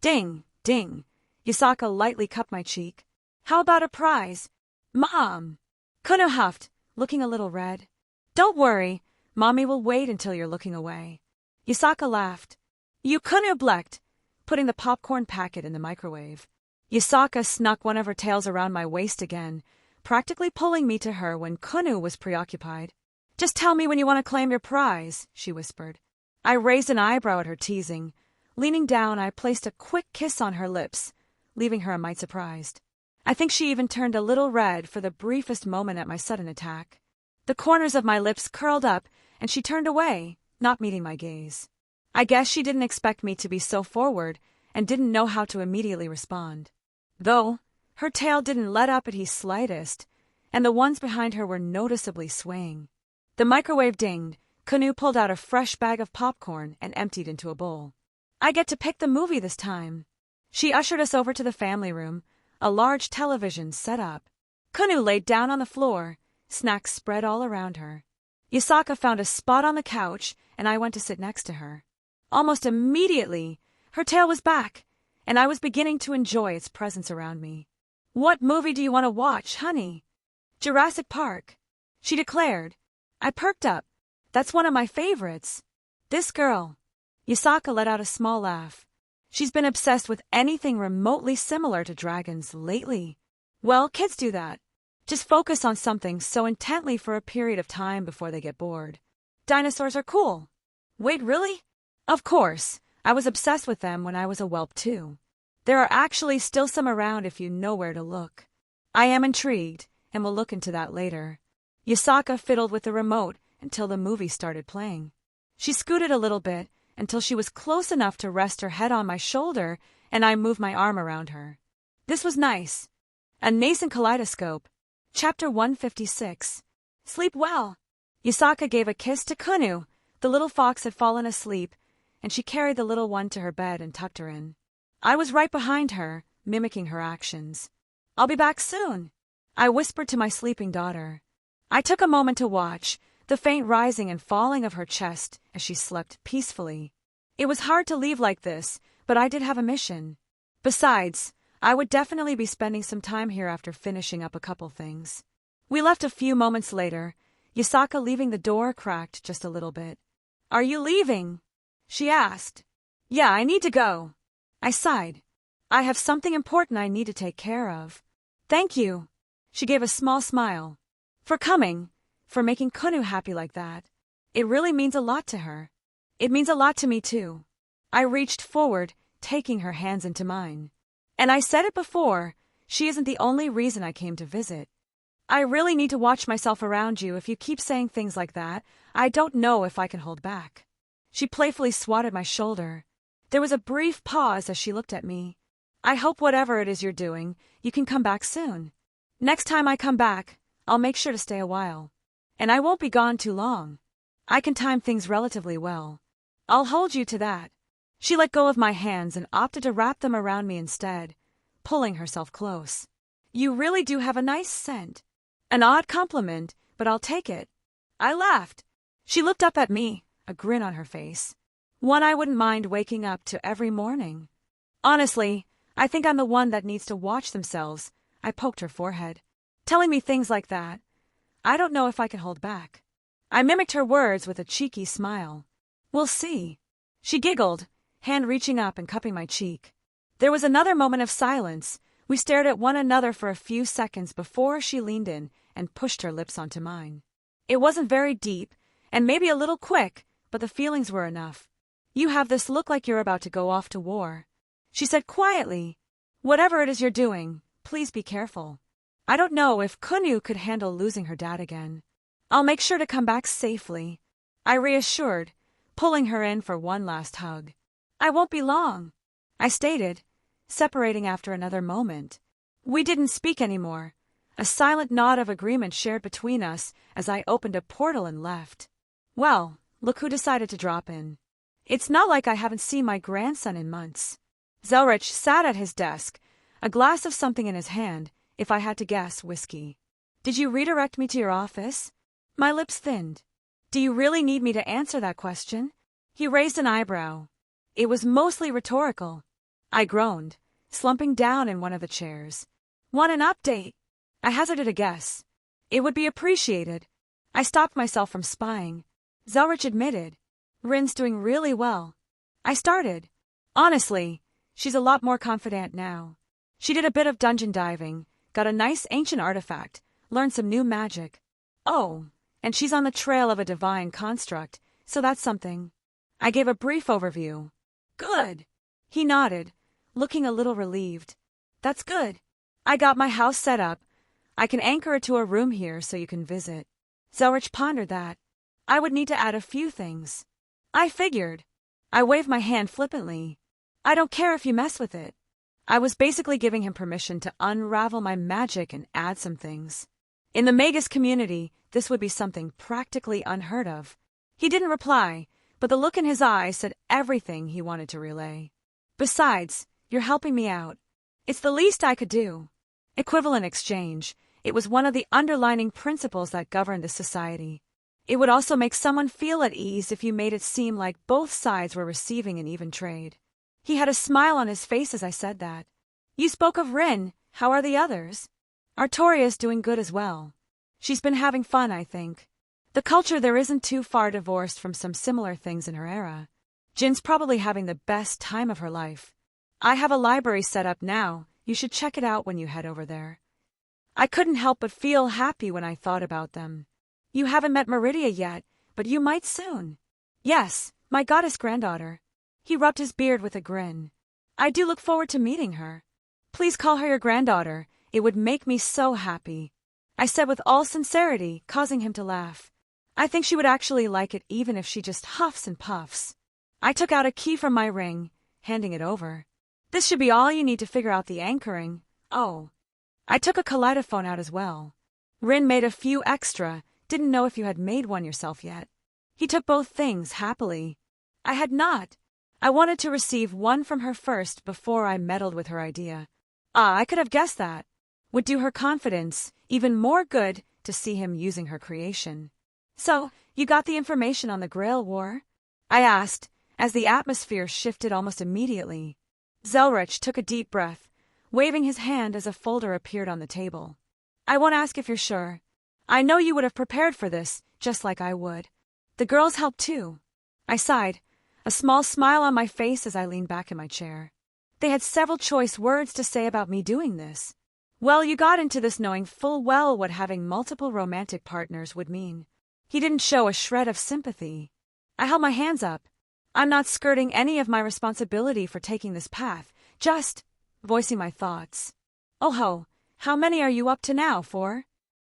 Ding, ding. Yasaka lightly cupped my cheek. How about a prize? Mom! Kunu huffed, looking a little red. Don't worry, Mommy will wait until you're looking away. Yasaka laughed. You Kunu blecked, putting the popcorn packet in the microwave. Yasaka snuck one of her tails around my waist again, practically pulling me to her when Kunu was preoccupied. Just tell me when you want to claim your prize, she whispered. I raised an eyebrow at her teasing. Leaning down, I placed a quick kiss on her lips, leaving her a mite surprised. I think she even turned a little red for the briefest moment at my sudden attack. The corners of my lips curled up, and she turned away, not meeting my gaze. I guess she didn't expect me to be so forward, and didn't know how to immediately respond. Though, her tail didn't let up at the slightest, and the ones behind her were noticeably swaying. The microwave dinged. Kunu pulled out a fresh bag of popcorn and emptied into a bowl. I get to pick the movie this time. She ushered us over to the family room, a large television set up. Kunu laid down on the floor, snacks spread all around her. Yasaka found a spot on the couch, and I went to sit next to her. Almost immediately, her tail was back, and I was beginning to enjoy its presence around me. What movie do you want to watch, honey? Jurassic Park. she declared. I perked up. That's one of my favorites. This girl. Yasaka let out a small laugh. She's been obsessed with anything remotely similar to dragons lately. Well, kids do that. Just focus on something so intently for a period of time before they get bored. Dinosaurs are cool. Wait, really? Of course. I was obsessed with them when I was a whelp too. There are actually still some around if you know where to look. I am intrigued, and will look into that later. Yasaka fiddled with the remote until the movie started playing. She scooted a little bit until she was close enough to rest her head on my shoulder, and I moved my arm around her. This was nice. A Nascent Kaleidoscope. Chapter 156. Sleep well. Yasaka gave a kiss to Kunu. The little fox had fallen asleep, and she carried the little one to her bed and tucked her in. I was right behind her, mimicking her actions. I'll be back soon, I whispered to my sleeping daughter. I took a moment to watch the faint rising and falling of her chest as she slept peacefully. It was hard to leave like this, but I did have a mission. Besides, I would definitely be spending some time here after finishing up a couple things. We left a few moments later, Yasaka leaving the door cracked just a little bit. Are you leaving? She asked. Yeah, I need to go. I sighed. I have something important I need to take care of. Thank you. She gave a small smile. For coming, for making Kunu happy like that. It really means a lot to her. It means a lot to me too. I reached forward, taking her hands into mine. And I said it before, she isn't the only reason I came to visit. I really need to watch myself around you if you keep saying things like that. I don't know if I can hold back. She playfully swatted my shoulder. There was a brief pause as she looked at me. I hope whatever it is you're doing, you can come back soon. Next time I come back, I'll make sure to stay a while. And I won't be gone too long. I can time things relatively well. I'll hold you to that. She let go of my hands and opted to wrap them around me instead, pulling herself close. You really do have a nice scent. An odd compliment, but I'll take it. I laughed. She looked up at me, a grin on her face. One I wouldn't mind waking up to every morning. Honestly, I think I'm the one that needs to watch themselves. I poked her forehead. Telling me things like that. I don't know if I can hold back. I mimicked her words with a cheeky smile. We'll see. She giggled, hand reaching up and cupping my cheek. There was another moment of silence. We stared at one another for a few seconds before she leaned in and pushed her lips onto mine. It wasn't very deep, and maybe a little quick, but the feelings were enough. You have this look like you're about to go off to war, she said quietly. Whatever it is you're doing, please be careful. I don't know if Kunu could handle losing her dad again. I'll make sure to come back safely, I reassured, pulling her in for one last hug. I won't be long, I stated, separating after another moment. We didn't speak anymore. A silent nod of agreement shared between us as I opened a portal and left. Well, look who decided to drop in. It's not like I haven't seen my grandson in months. Zelretch sat at his desk, a glass of something in his hand, if I had to guess, whiskey. Did you redirect me to your office? My lips thinned. Do you really need me to answer that question? He raised an eyebrow. It was mostly rhetorical. I groaned, slumping down in one of the chairs. Want an update? I hazarded a guess. It would be appreciated. I stopped myself from spying. Zelretch admitted. Rin's doing really well. I started. Honestly, she's a lot more confident now. She did a bit of dungeon diving, got a nice ancient artifact, learned some new magic. Oh, and she's on the trail of a divine construct, so that's something. I gave a brief overview. Good. He nodded, looking a little relieved. That's good. I got my house set up. I can anchor it to a room here so you can visit. Zelretch pondered that. I would need to add a few things. I figured. I waved my hand flippantly. I don't care if you mess with it. I was basically giving him permission to unravel my magic and add some things. In the Magus community, this would be something practically unheard of. He didn't reply, but the look in his eyes said everything he wanted to relay. Besides, you're helping me out. It's the least I could do. Equivalent exchange. It was one of the underlining principles that governed this society. It would also make someone feel at ease if you made it seem like both sides were receiving an even trade. He had a smile on his face as I said that. You spoke of Rin. How are the others? Artoria's doing good as well. She's been having fun, I think. The culture there isn't too far divorced from some similar things in her era. Jin's probably having the best time of her life. I have a library set up now. You should check it out when you head over there. I couldn't help but feel happy when I thought about them. You haven't met Meridia yet, but you might soon. Yes, my goddess granddaughter. He rubbed his beard with a grin. I do look forward to meeting her. Please call her your granddaughter. It would make me so happy, I said with all sincerity, causing him to laugh. I think she would actually like it even if she just huffs and puffs. I took out a key from my ring, handing it over. This should be all you need to figure out the anchoring. Oh. I took a kaleidophone out as well. Rin made a few extra, didn't know if you had made one yourself yet. He took both things happily. I had not. I wanted to receive one from her first before I meddled with her idea. I could have guessed that. Would do her confidence even more good to see him using her creation. So, you got the information on the Grail War? I asked, as the atmosphere shifted almost immediately. Zelretch took a deep breath, waving his hand as a folder appeared on the table. I won't ask if you're sure. I know you would have prepared for this, just like I would. The girls helped too. I sighed, a small smile on my face as I leaned back in my chair. They had several choice words to say about me doing this. Well, you got into this knowing full well what having multiple romantic partners would mean. He didn't show a shred of sympathy. I held my hands up. I'm not skirting any of my responsibility for taking this path, just voicing my thoughts. Oh ho, how many are you up to now, 4?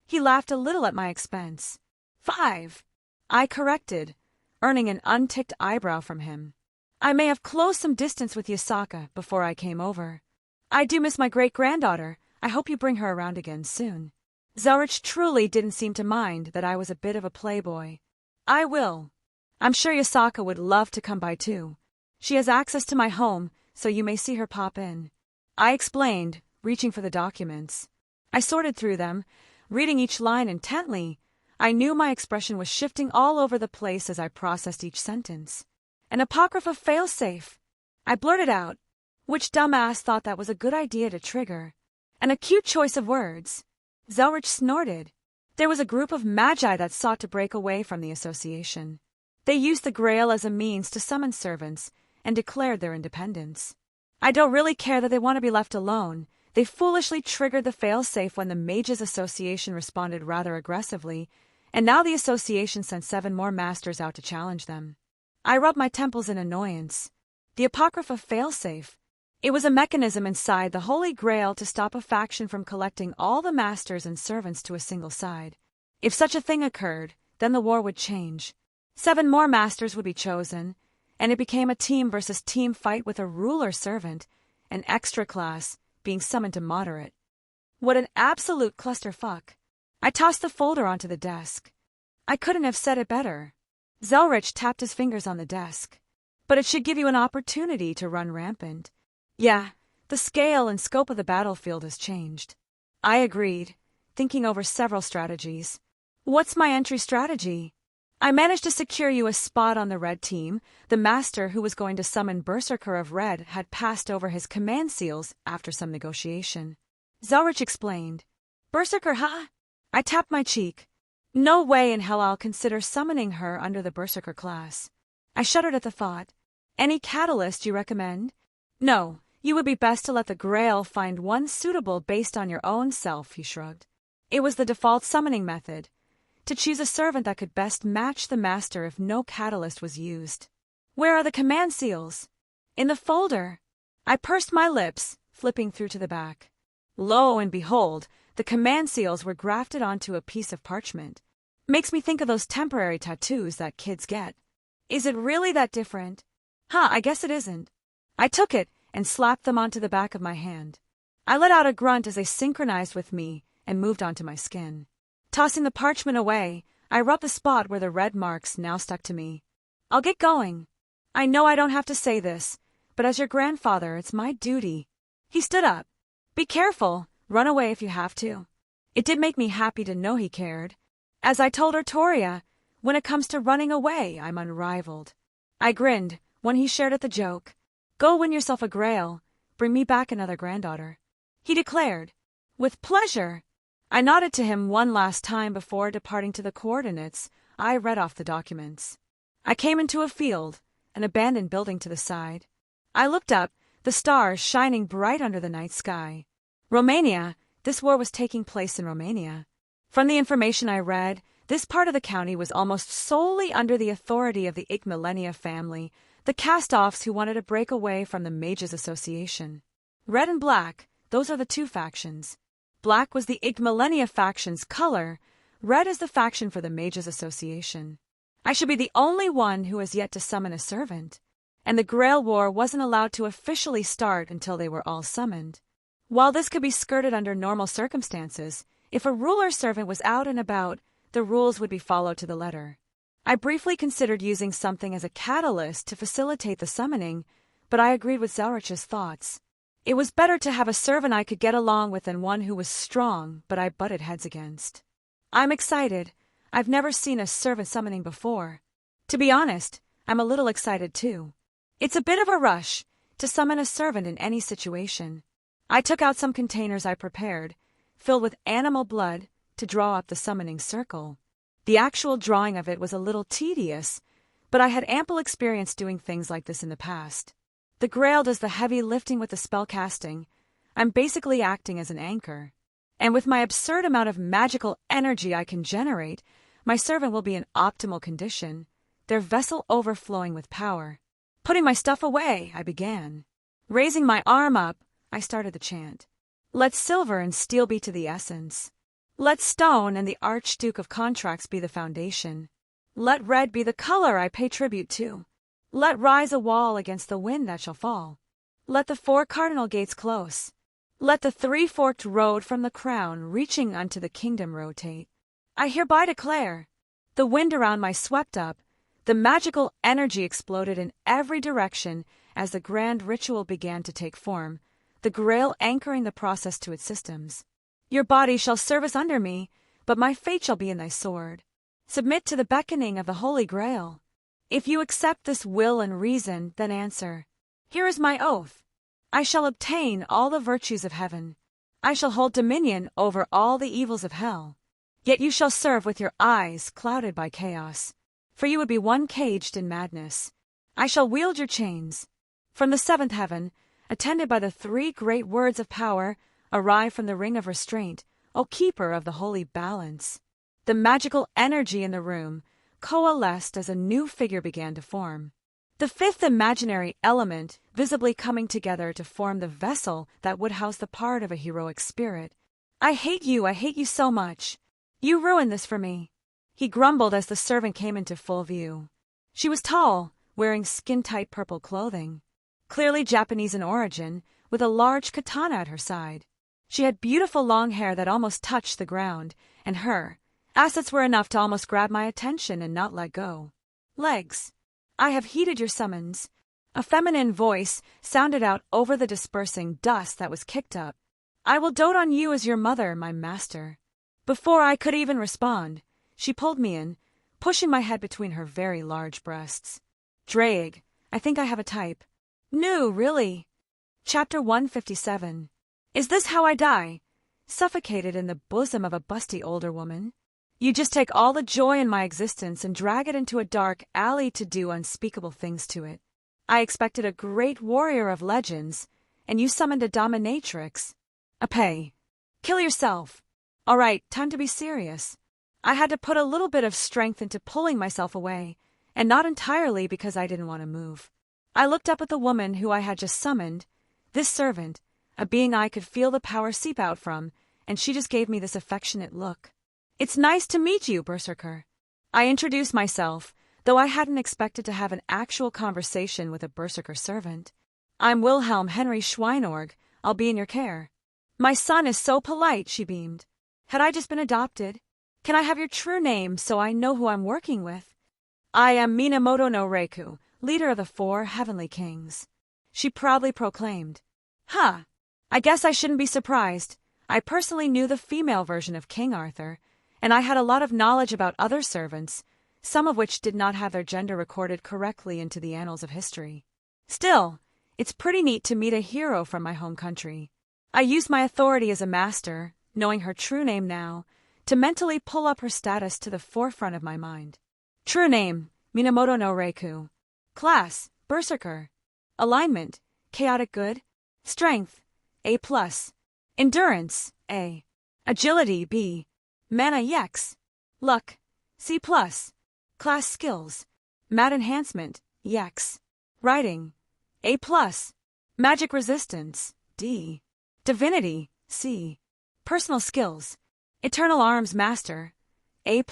He laughed a little at my expense. 5. I corrected, earning an unticked eyebrow from him. I may have closed some distance with Yasaka before I came over. I do miss my great-granddaughter. I hope you bring her around again soon. Zelretch truly didn't seem to mind that I was a bit of a playboy. I will. I'm sure Yasaka would love to come by too. She has access to my home, so you may see her pop in. I explained, reaching for the documents. I sorted through them, reading each line intently. I knew my expression was shifting all over the place as I processed each sentence. An apocrypha failsafe. I blurted out. Which dumbass thought that was a good idea to trigger? An acute choice of words. Zelretch snorted. There was a group of magi that sought to break away from the association. They used the Grail as a means to summon servants and declared their independence. I don't really care that they want to be left alone. They foolishly triggered the failsafe when the Mages Association responded rather aggressively, and now the association sent 7 more masters out to challenge them. I rubbed my temples in annoyance. The Apocrypha failsafe. It was a mechanism inside the Holy Grail to stop a faction from collecting all the masters and servants to a single side. If such a thing occurred, then the war would change. 7 more masters would be chosen, and it became a team versus team fight with a ruler servant, an extra class, being summoned to moderate. What an absolute clusterfuck. I tossed the folder onto the desk. I couldn't have said it better. Zelretch tapped his fingers on the desk. But it should give you an opportunity to run rampant. Yeah, the scale and scope of the battlefield has changed. I agreed, thinking over several strategies. What's my entry strategy? I managed to secure you a spot on the red team. The master who was going to summon Berserker of Red had passed over his command seals after some negotiation. Zelretch explained. Berserker, huh? I tapped my cheek. No way in hell I'll consider summoning her under the Berserker class. I shuddered at the thought. Any catalyst you recommend? No, you would be best to let the Grail find one suitable based on your own self, he shrugged. It was the default summoning method. To choose a servant that could best match the master if no catalyst was used. Where are the command seals? In the folder. I pursed my lips, flipping through to the back. Lo and behold, the command seals were grafted onto a piece of parchment. Makes me think of those temporary tattoos that kids get. Is it really that different? I guess it isn't. I took it and slapped them onto the back of my hand. I let out a grunt as they synchronized with me and moved onto my skin. Tossing the parchment away, I rubbed the spot where the red marks now stuck to me. I'll get going. I know I don't have to say this, but as your grandfather, it's my duty. He stood up. Be careful. Run away if you have to. It did make me happy to know he cared. As I told Artoria, when it comes to running away, I'm unrivaled. I grinned when he shared at the joke. Go win yourself a Grail. Bring me back another granddaughter. He declared. With pleasure. I nodded to him one last time before departing to the coordinates. I read off the documents. I came into a field, an abandoned building to the side. I looked up, the stars shining bright under the night sky. Romania, this war was taking place in Romania. From the information I read, this part of the county was almost solely under the authority of the Igmillennia family, the cast-offs who wanted to break away from the Mages Association. Red and black, those are the two factions. Black was the Igmillennia faction's color, red is the faction for the Mages Association. I should be the only one who has yet to summon a servant, and the Grail War wasn't allowed to officially start until they were all summoned. While this could be skirted under normal circumstances, if a ruler servant was out and about, the rules would be followed to the letter. I briefly considered using something as a catalyst to facilitate the summoning, but I agreed with Zelretch's thoughts. It was better to have a servant I could get along with than one who was strong but I butted heads against. I'm excited. I've never seen a servant summoning before. To be honest, I'm a little excited too. It's a bit of a rush to summon a servant in any situation. I took out some containers I prepared, filled with animal blood, to draw up the summoning circle. The actual drawing of it was a little tedious, but I had ample experience doing things like this in the past. The Grail does the heavy lifting with the spell casting. I'm basically acting as an anchor. And with my absurd amount of magical energy I can generate, my servant will be in optimal condition, their vessel overflowing with power. Putting my stuff away, I began. Raising my arm up, I started the chant. Let silver and steel be to the essence. Let stone and the Archduke of Contracts be the foundation. Let red be the color I pay tribute to. Let rise a wall against the wind that shall fall. Let the 4 cardinal gates close. Let the 3-forked road from the crown reaching unto the kingdom rotate. I hereby declare. The wind around my swept up. The magical energy exploded in every direction as the grand ritual began to take form, the Grail anchoring the process to its systems. Your body shall service under me, but my fate shall be in thy sword. Submit to the beckoning of the Holy Grail. If you accept this will and reason, then answer. Here is my oath. I shall obtain all the virtues of heaven. I shall hold dominion over all the evils of hell. Yet you shall serve with your eyes clouded by chaos, for you would be one caged in madness. I shall wield your chains. From the 7th heaven, attended by the 3 great words of power, arrive from the ring of restraint, O keeper of the holy balance. The magical energy in the room coalesced as a new figure began to form. The 5th imaginary element visibly coming together to form the vessel that would house the part of a heroic spirit. I hate you so much. You ruined this for me. He grumbled as the servant came into full view. She was tall, wearing skin-tight purple clothing, clearly Japanese in origin, with a large katana at her side. She had beautiful long hair that almost touched the ground, and her assets were enough to almost grab my attention and not let go. Legs. I have heeded your summons. A feminine voice sounded out over the dispersing dust that was kicked up. I will dote on you as your mother, my master. Before I could even respond, she pulled me in, pushing my head between her very large breasts. Draig, I think I have a type. No, really. Chapter 157. Is this how I die? Suffocated in the bosom of a busty older woman? You just take all the joy in my existence and drag it into a dark alley to do unspeakable things to it. I expected a great warrior of legends, and you summoned a dominatrix. Apay. Kill yourself. All right, time to be serious. I had to put a little bit of strength into pulling myself away, and not entirely because I didn't want to move. I looked up at the woman who I had just summoned, this servant, a being I could feel the power seep out from, and she just gave me this affectionate look. It's nice to meet you, Berserker. I introduced myself, though I hadn't expected to have an actual conversation with a Berserker servant. I'm Wilhelm Henry Schweinorg. I'll be in your care. My son is so polite, she beamed. Had I just been adopted? Can I have your true name so I know who I'm working with? I am Minamoto no Reiku, leader of the 4 heavenly kings. She proudly proclaimed. Huh. I guess I shouldn't be surprised. I personally knew the female version of King Arthur, and I had a lot of knowledge about other servants, some of which did not have their gender recorded correctly into the annals of history. Still, it's pretty neat to meet a hero from my home country. I used my authority as a master, knowing her true name now, to mentally pull up her status to the forefront of my mind. True name, Minamoto no Reiku. Class, Berserker. Alignment, Chaotic Good. Strength, A+. Endurance, A. Agility, B. Mana, X. Luck, C+. Class Skills, Mat Enhancement, X. Writing, A+. Magic Resistance, D. Divinity, C. Personal Skills, Eternal Arms Master, A+.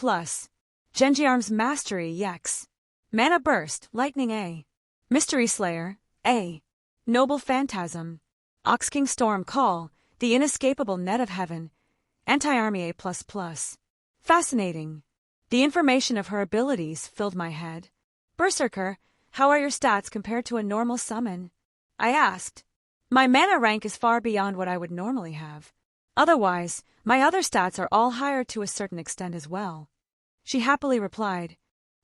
Genji Arms Mastery, X. Mana Burst, Lightning, A. Mystery Slayer, A. Noble Phantasm, Ox King Storm Call, The Inescapable Net of Heaven, Anti-Army, A++. Fascinating. The information of her abilities filled my head. Berserker, how are your stats compared to a normal summon? I asked. My mana rank is far beyond what I would normally have. Otherwise, my other stats are all higher to a certain extent as well. She happily replied,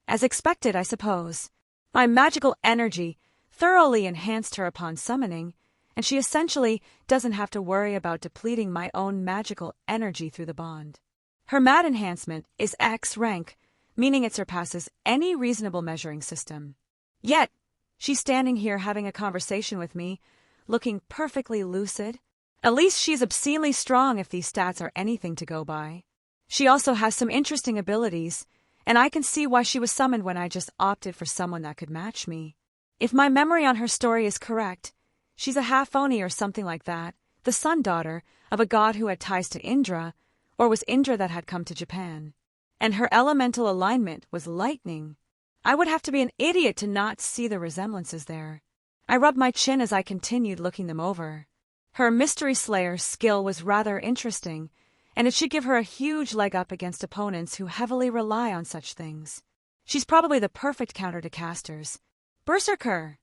as expected, I suppose. My magical energy thoroughly enhanced her upon summoning, and she essentially doesn't have to worry about depleting my own magical energy through the bond. Her mat enhancement is X rank, meaning it surpasses any reasonable measuring system. Yet, she's standing here having a conversation with me, looking perfectly lucid. At least she's obscenely strong if these stats are anything to go by. She also has some interesting abilities, and I can see why she was summoned when I just opted for someone that could match me. If my memory on her story is correct, she's a half-Oni or something like that, the son-daughter of a god who had ties to Indra, or was Indra that had come to Japan. And her elemental alignment was lightning. I would have to be an idiot to not see the resemblances there. I rubbed my chin as I continued looking them over. Her Mystery Slayer skill was rather interesting, and it should give her a huge leg up against opponents who heavily rely on such things. She's probably the perfect counter to casters. Berserker!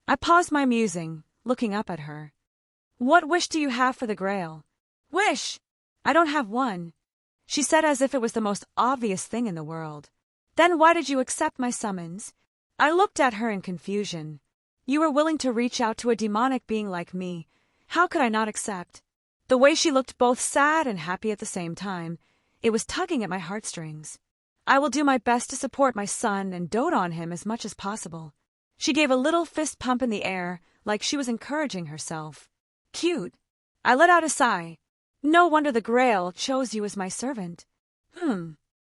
I paused my musing, looking up at her. What wish do you have for the Grail? Wish! I don't have one, she said as if it was the most obvious thing in the world. Then why did you accept my summons? I looked at her in confusion. You were willing to reach out to a demonic being like me. How could I not accept? The way she looked both sad and happy at the same time, it was tugging at my heartstrings. I will do my best to support my son and dote on him as much as possible. She gave a little fist pump in the air, like she was encouraging herself. Cute. I let out a sigh. No wonder the Grail chose you as my servant.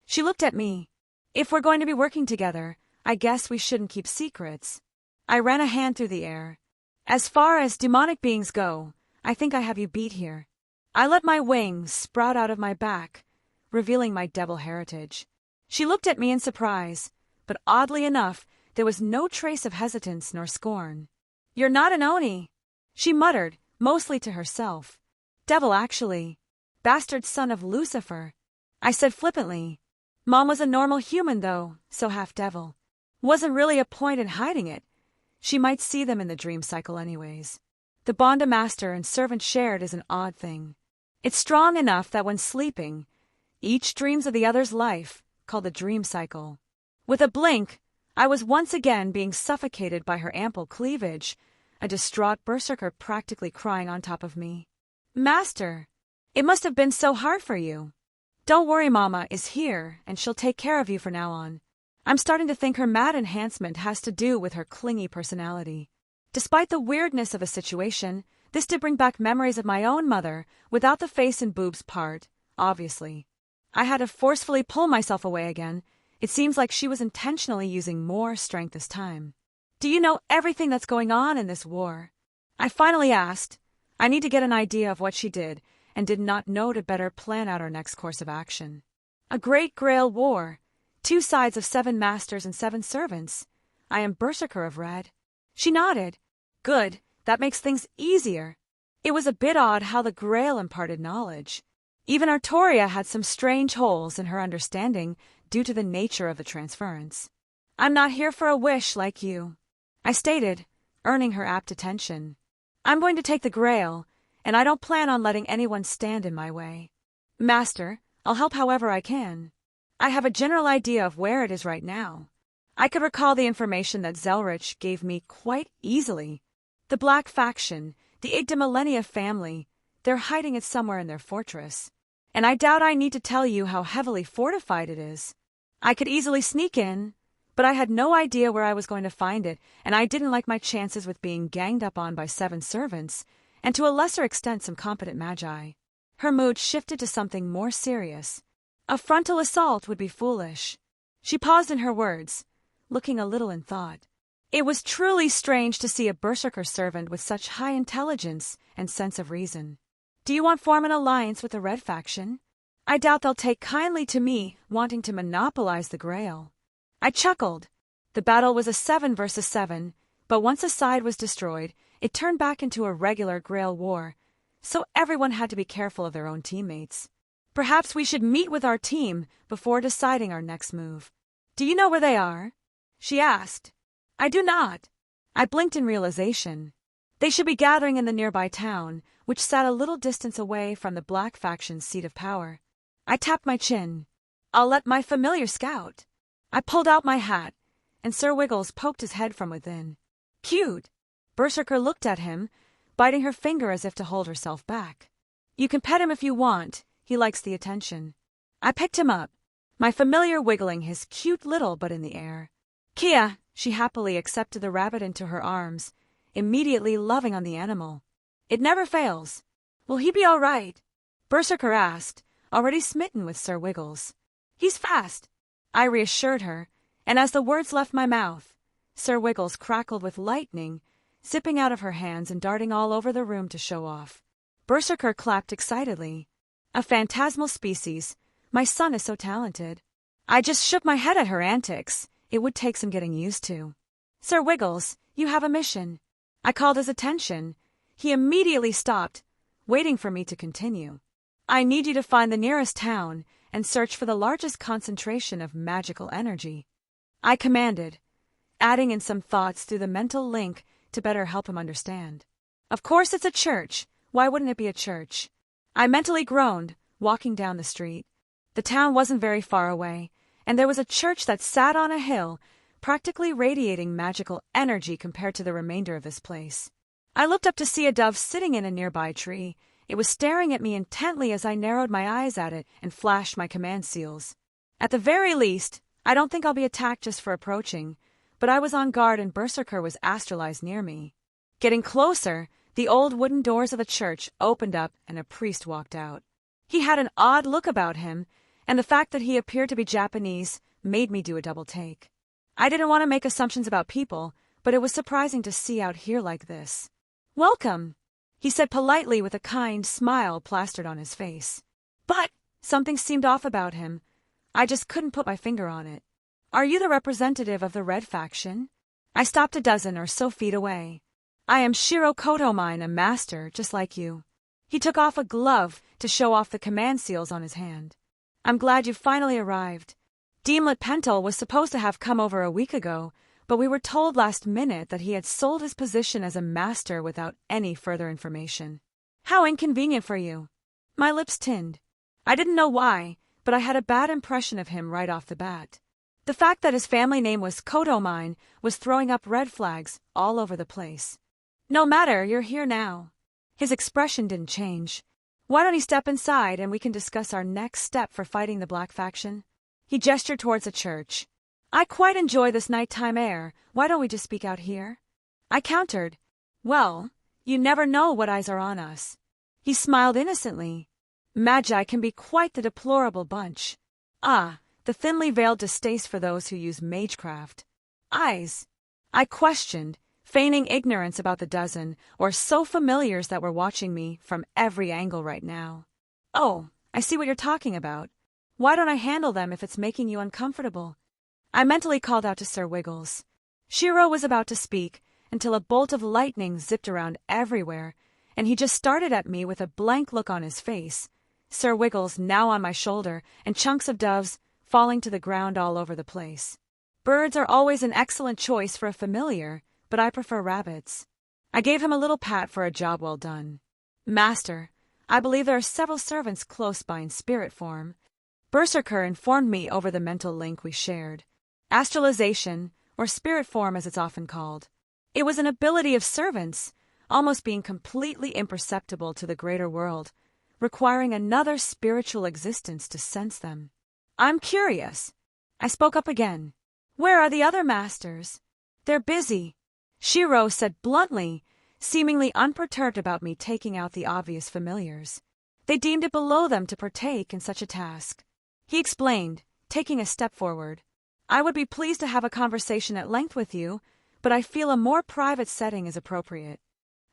She looked at me. If we're going to be working together, I guess we shouldn't keep secrets. I ran a hand through the air. As far as demonic beings go, I think I have you beat here. I let my wings sprout out of my back, revealing my devil heritage. She looked at me in surprise, but oddly enough, there was no trace of hesitance nor scorn. You're not an Oni, she muttered, mostly to herself. Devil, actually. Bastard son of Lucifer. I said flippantly. Mom was a normal human, though, so half devil. Wasn't really a point in hiding it. She might see them in the dream cycle anyways. The bond a master and servant shared is an odd thing. It's strong enough that when sleeping, each dreams of the other's life, called the dream cycle. With a blink, I was once again being suffocated by her ample cleavage, a distraught berserker practically crying on top of me. Master, it must have been so hard for you. Don't worry, Mama is here, and she'll take care of you from now on. I'm starting to think her mad enhancement has to do with her clingy personality. Despite the weirdness of the situation, this did bring back memories of my own mother, without the face and boobs part, obviously. I had to forcefully pull myself away again. It seems like she was intentionally using more strength this time. Do you know everything that's going on in this war? I finally asked. I need to get an idea of what she did, and did not know to better plan out our next course of action. A great Grail war. 2 sides of 7 masters and 7 servants. I am Berserker of Red. She nodded. Good, that makes things easier. It was a bit odd how the Grail imparted knowledge. Even Artoria had some strange holes in her understanding due to the nature of the transference. I'm not here for a wish like you, I stated, earning her apt attention. I'm going to take the Grail, and I don't plan on letting anyone stand in my way. Master, I'll help however I can. I have a general idea of where it is right now. I could recall the information that Zelretch gave me quite easily. The Black Faction, the Igda Millennia family, they're hiding it somewhere in their fortress. and I doubt I need to tell you how heavily fortified it is. I could easily sneak in, but I had no idea where I was going to find it, and I didn't like my chances with being ganged up on by 7 servants, and to a lesser extent some competent magi. Her mood shifted to something more serious. A frontal assault would be foolish. She paused in her words, looking a little in thought. It was truly strange to see a berserker servant with such high intelligence and sense of reason. Do you want to form an alliance with the Red faction? I doubt they'll take kindly to me wanting to monopolize the Grail. I chuckled. The battle was a 7 versus 7, but once a side was destroyed, it turned back into a regular Grail war, so everyone had to be careful of their own teammates. Perhaps we should meet with our team before deciding our next move. Do you know where they are? She asked. I do not. I blinked in realization. They should be gathering in the nearby town, which sat a little distance away from the Black faction's seat of power. I tapped my chin. I'll let my familiar scout. I pulled out my hat, and Sir Wiggles poked his head from within. Cute. Berserker looked at him, biting her finger as if to hold herself back. You can pet him if you want. He likes the attention. I picked him up, my familiar wiggling his cute little butt in the air. Kia, she happily accepted the rabbit into her arms, immediately loving on the animal. It never fails. Will he be all right? Berserker asked, already smitten with Sir Wiggles. He's fast, I reassured her, and as the words left my mouth, Sir Wiggles crackled with lightning, zipping out of her hands and darting all over the room to show off. Berserker clapped excitedly. A phantasmal species. My son is so talented. I just shook my head at her antics. It would take some getting used to. Sir Wiggles, you have a mission. I called his attention. He immediately stopped, waiting for me to continue. I need you to find the nearest town and search for the largest concentration of magical energy. I commanded, adding in some thoughts through the mental link to better help him understand. Of course it's a church. Why wouldn't it be a church? I mentally groaned, walking down the street. The town wasn't very far away, and there was a church that sat on a hill, practically radiating magical energy compared to the remainder of this place. I looked up to see a dove sitting in a nearby tree. It was staring at me intently as I narrowed my eyes at it and flashed my command seals. At the very least, I don't think I'll be attacked just for approaching, but I was on guard and Berserker was astralized near me. Getting closer, the old wooden doors of the church opened up and a priest walked out. He had an odd look about him, and the fact that he appeared to be Japanese made me do a double take. I didn't want to make assumptions about people, but it was surprising to see out here like this. Welcome, he said politely with a kind smile plastered on his face. But something seemed off about him. I just couldn't put my finger on it. Are you the representative of the Red faction? I stopped a dozen or so feet away. I am Shiro Kotomine, a master, just like you. He took off a glove to show off the command seals on his hand. I'm glad you finally arrived. Deemlet Pentel was supposed to have come over a week ago, but we were told last minute that he had sold his position as a master without any further information. How inconvenient for you. My lips tinned. I didn't know why, but I had a bad impression of him right off the bat. The fact that his family name was Kotomine was throwing up red flags all over the place. No matter, you're here now. His expression didn't change. Why don't you step inside and we can discuss our next step for fighting the Black faction? He gestured towards the church. I quite enjoy this nighttime air. Why don't we just speak out here? I countered. Well, you never know what eyes are on us. He smiled innocently. Magi can be quite the deplorable bunch. Ah, the thinly veiled distaste for those who use magecraft. Eyes. I questioned, feigning ignorance about the dozen or so familiars that were watching me from every angle right now. Oh, I see what you're talking about. Why don't I handle them if it's making you uncomfortable? I mentally called out to Sir Wiggles. Shiro was about to speak until a bolt of lightning zipped around everywhere, and he just started at me with a blank look on his face. Sir Wiggles now on my shoulder and chunks of doves falling to the ground all over the place. Birds are always an excellent choice for a familiar, but I prefer rabbits. I gave him a little pat for a job well done. Master, I believe there are several servants close by in spirit form. Berserker informed me over the mental link we shared. Astralization, or spirit form as it's often called. It was an ability of servants, almost being completely imperceptible to the greater world, requiring another spiritual existence to sense them. I'm curious. I spoke up again. Where are the other masters? They're busy, Shiro said bluntly, seemingly unperturbed about me taking out the obvious familiars. They deemed it below them to partake in such a task. He explained, taking a step forward. I would be pleased to have a conversation at length with you, but I feel a more private setting is appropriate.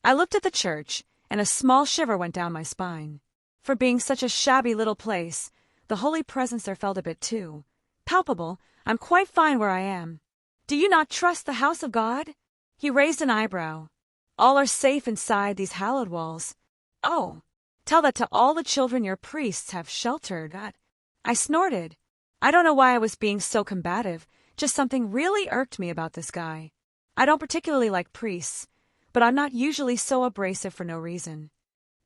I looked at the church, and a small shiver went down my spine. For being such a shabby little place, the holy presence there felt a bit too palpable. I'm quite fine where I am. Do you not trust the house of God? He raised an eyebrow. All are safe inside these hallowed walls. Oh, tell that to all the children your priests have sheltered. I snorted. I don't know why I was being so combative, just something really irked me about this guy. I don't particularly like priests, but I'm not usually so abrasive for no reason.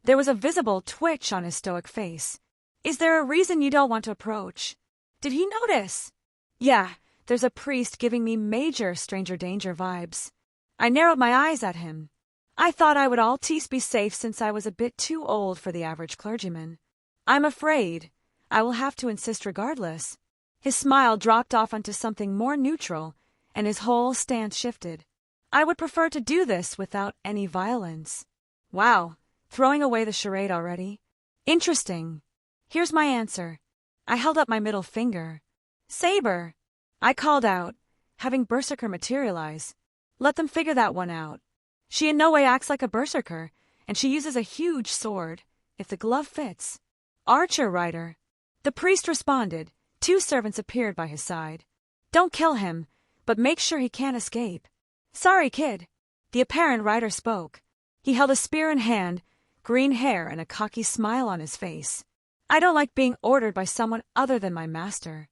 There was a visible twitch on his stoic face. Is there a reason you don't want to approach? Did he notice? Yeah, there's a priest giving me major stranger danger vibes. I narrowed my eyes at him. I thought I would always be safe since I was a bit too old for the average clergyman. I'm afraid I will have to insist regardless. His smile dropped off onto something more neutral, and his whole stance shifted. I would prefer to do this without any violence. Wow, throwing away the charade already? Interesting. Here's my answer. I held up my middle finger. Saber, I called out, having Berserker materialize. Let them figure that one out. She in no way acts like a berserker, and she uses a huge sword, if the glove fits. Archer, Rider. The priest responded. 2 servants appeared by his side. Don't kill him, but make sure he can't escape. Sorry, kid. The apparent rider spoke. He held a spear in hand, green hair and a cocky smile on his face. I don't like being ordered by someone other than my master.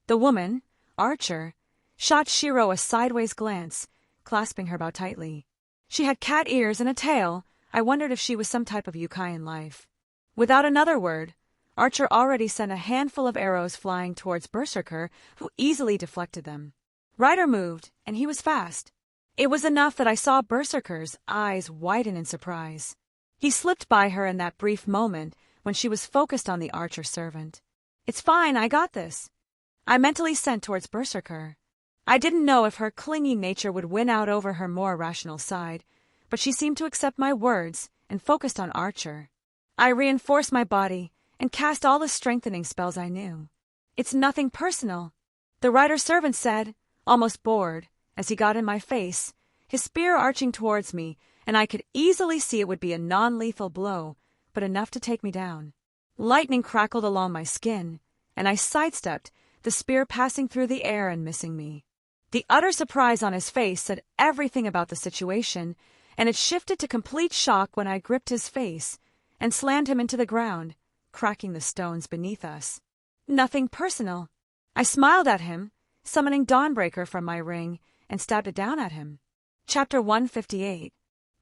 The woman, Archer, shot Shiro a sideways glance, clasping her about tightly. She had cat ears and a tail. I wondered if she was some type of yokai in life. Without another word, Archer already sent a handful of arrows flying towards Berserker, who easily deflected them. Rider moved, and he was fast. It was enough that I saw Berserker's eyes widen in surprise. He slipped by her in that brief moment when she was focused on the Archer servant. It's fine, I got this. I mentally sent towards Berserker. I didn't know if her clingy nature would win out over her more rational side, but she seemed to accept my words and focused on Archer. I reinforced my body and cast all the strengthening spells I knew. It's nothing personal, the rider servant said, almost bored, as he got in my face, his spear arching towards me, and I could easily see it would be a non-lethal blow, but enough to take me down. Lightning crackled along my skin, and I sidestepped, the spear passing through the air and missing me. The utter surprise on his face said everything about the situation, and it shifted to complete shock when I gripped his face and slammed him into the ground, cracking the stones beneath us. Nothing personal. I smiled at him, summoning Dawnbreaker from my ring, and stabbed it down at him. Chapter 158.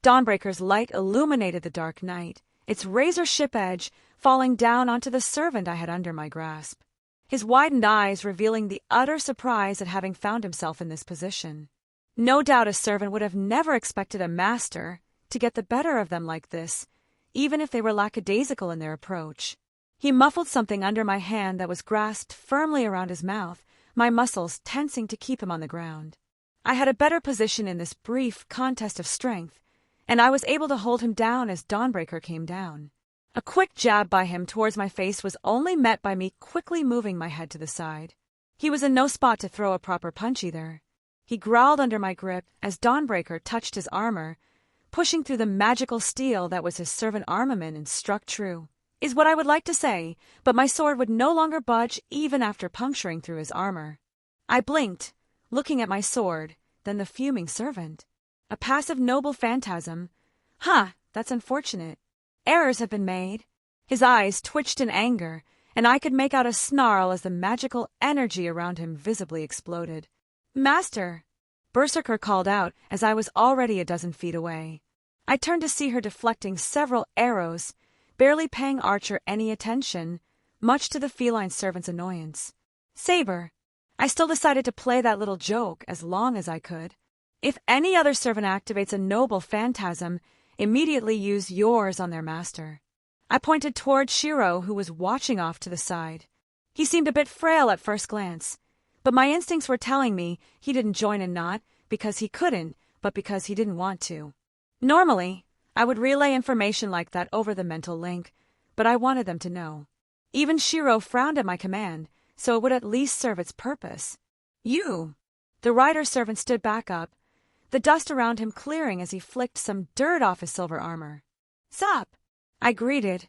Dawnbreaker's light illuminated the dark night, its razor ship edge falling down onto the servant I had under my grasp, his widened eyes revealing the utter surprise at having found himself in this position. No doubt a servant would have never expected a master to get the better of them like this, even if they were lackadaisical in their approach. He muffled something under my hand that was grasped firmly around his mouth, my muscles tensing to keep him on the ground. I had a better position in this brief contest of strength, and I was able to hold him down as Dawnbreaker came down. A quick jab by him towards my face was only met by me quickly moving my head to the side. He was in no spot to throw a proper punch either. He growled under my grip as Dawnbreaker touched his armor, pushing through the magical steel that was his servant armament and struck true, is what I would like to say, but my sword would no longer budge even after puncturing through his armor. I blinked, looking at my sword, then the fuming servant. A passive noble phantasm. That's unfortunate. Errors have been made. His eyes twitched in anger, and I could make out a snarl as the magical energy around him visibly exploded. Master! Berserker called out as I was already a dozen feet away. I turned to see her deflecting several arrows, barely paying Archer any attention, much to the feline servant's annoyance. Saber! I still decided to play that little joke as long as I could. If any other servant activates a noble phantasm, immediately use yours on their master. I pointed toward Shiro, who was watching off to the side. He seemed a bit frail at first glance, but my instincts were telling me he didn't join in not because he couldn't, but because he didn't want to. Normally, I would relay information like that over the mental link, but I wanted them to know. Even Shiro frowned at my command, so it would at least serve its purpose. You! The rider servant stood back up, the dust around him clearing as he flicked some dirt off his silver armor. Sup? I greeted,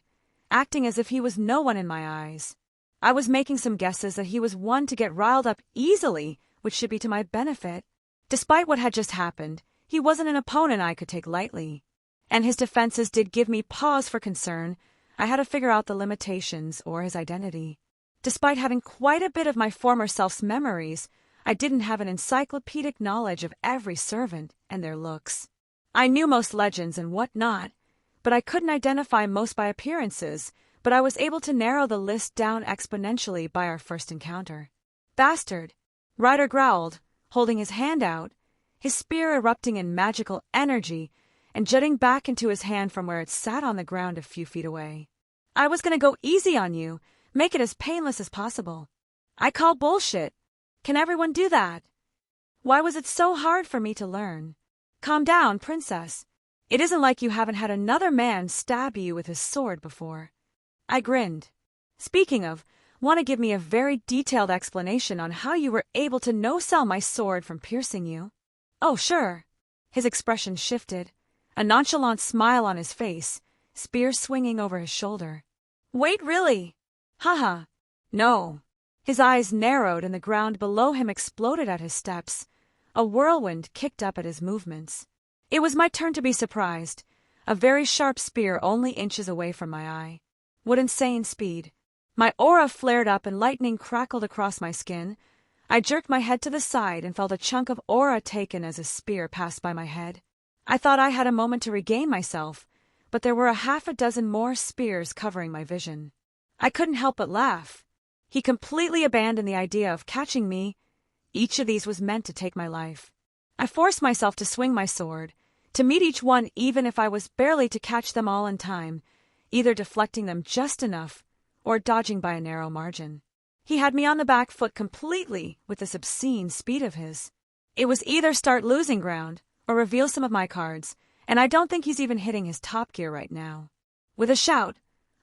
acting as if he was no one in my eyes. I was making some guesses that he was one to get riled up easily, which should be to my benefit. Despite what had just happened, he wasn't an opponent I could take lightly. And his defenses did give me pause for concern. I had to figure out the limitations or his identity. Despite having quite a bit of my former self's memories, I didn't have an encyclopedic knowledge of every servant and their looks. I knew most legends and whatnot, but I couldn't identify most by appearances, but I was able to narrow the list down exponentially by our first encounter. Bastard! Ryder growled, holding his hand out, his spear erupting in magical energy and jutting back into his hand from where it sat on the ground a few feet away. I was gonna go easy on you, make it as painless as possible. I call bullshit. Can everyone do that? Why was it so hard for me to learn? Calm down, princess. It isn't like you haven't had another man stab you with his sword before. I grinned. Speaking of, want to give me a very detailed explanation on how you were able to no-sell my sword from piercing you? Oh, sure. His expression shifted, a nonchalant smile on his face, spear swinging over his shoulder. Wait, really? Haha. No. His eyes narrowed and the ground below him exploded at his steps. A whirlwind kicked up at his movements. It was my turn to be surprised, a very sharp spear only inches away from my eye. What insane speed. My aura flared up and lightning crackled across my skin. I jerked my head to the side and felt a chunk of aura taken as a spear passed by my head. I thought I had a moment to regain myself, but there were a half a dozen more spears covering my vision. I couldn't help but laugh. He completely abandoned the idea of catching me. Each of these was meant to take my life. I forced myself to swing my sword, to meet each one even if I was barely to catch them all in time, either deflecting them just enough or dodging by a narrow margin. He had me on the back foot completely with this obscene speed of his. It was either start losing ground or reveal some of my cards, and I don't think he's even hitting his top gear right now. With a shout,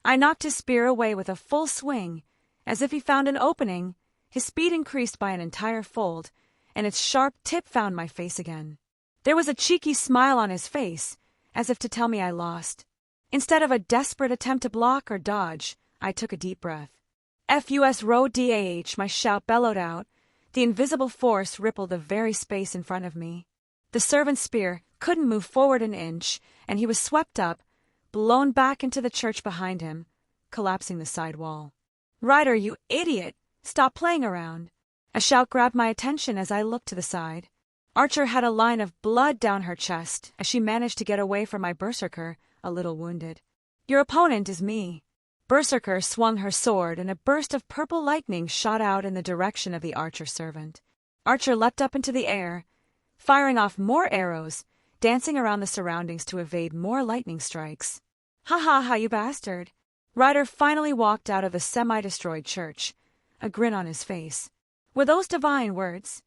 I knocked his spear away with a full swing. As if he found an opening, his speed increased by an entire fold, and its sharp tip found my face again. There was a cheeky smile on his face, as if to tell me I lost. Instead of a desperate attempt to block or dodge, I took a deep breath. FUS Rho DAH, my shout bellowed out. The invisible force rippled the very space in front of me. The servant's spear couldn't move forward an inch, and he was swept up, blown back into the church behind him, collapsing the side wall. Ryder, you idiot! Stop playing around. A shout grabbed my attention as I looked to the side. Archer had a line of blood down her chest as she managed to get away from my berserker, a little wounded. Your opponent is me. Berserker swung her sword and a burst of purple lightning shot out in the direction of the archer servant. Archer leapt up into the air, firing off more arrows, dancing around the surroundings to evade more lightning strikes. Ha ha ha, you bastard. Ryder finally walked out of the semi-destroyed church, a grin on his face. Were those divine words?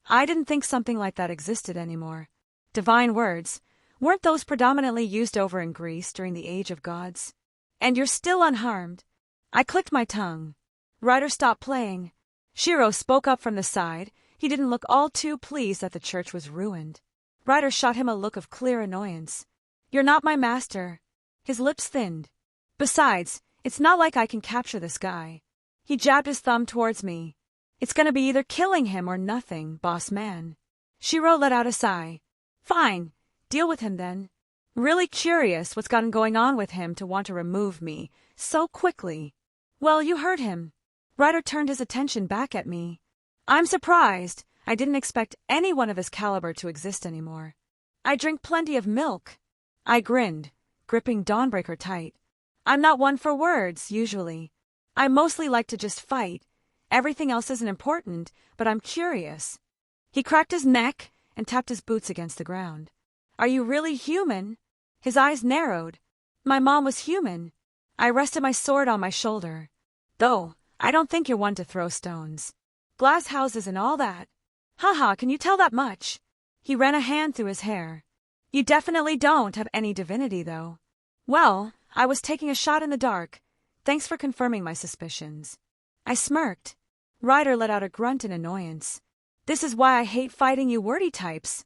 I didn't think something like that existed anymore. Divine words, weren't those predominantly used over in Greece during the Age of Gods? And you're still unharmed. I clicked my tongue. Ryder stopped playing. Shiro spoke up from the side. He didn't look all too pleased that the church was ruined. Ryder shot him a look of clear annoyance. You're not my master. His lips thinned. Besides, it's not like I can capture this guy. He jabbed his thumb towards me. It's gonna be either killing him or nothing, boss man. Shiro let out a sigh. Fine, deal with him then. Really curious what's gotten going on with him to want to remove me so quickly. Well, you heard him. Ryder turned his attention back at me. I'm surprised. I didn't expect anyone of his caliber to exist anymore. I drink plenty of milk. I grinned, gripping Dawnbreaker tight. I'm not one for words, usually. I mostly like to just fight. Everything else isn't important, but I'm curious. He cracked his neck and tapped his boots against the ground. Are you really human? His eyes narrowed. My mom was human. I rested my sword on my shoulder. Though, I don't think you're one to throw stones. Glass houses and all that. Haha, can you tell that much? He ran a hand through his hair. You definitely don't have any divinity, though. Well, I was taking a shot in the dark. Thanks for confirming my suspicions. I smirked. Ryder let out a grunt in annoyance. This is why I hate fighting you wordy types.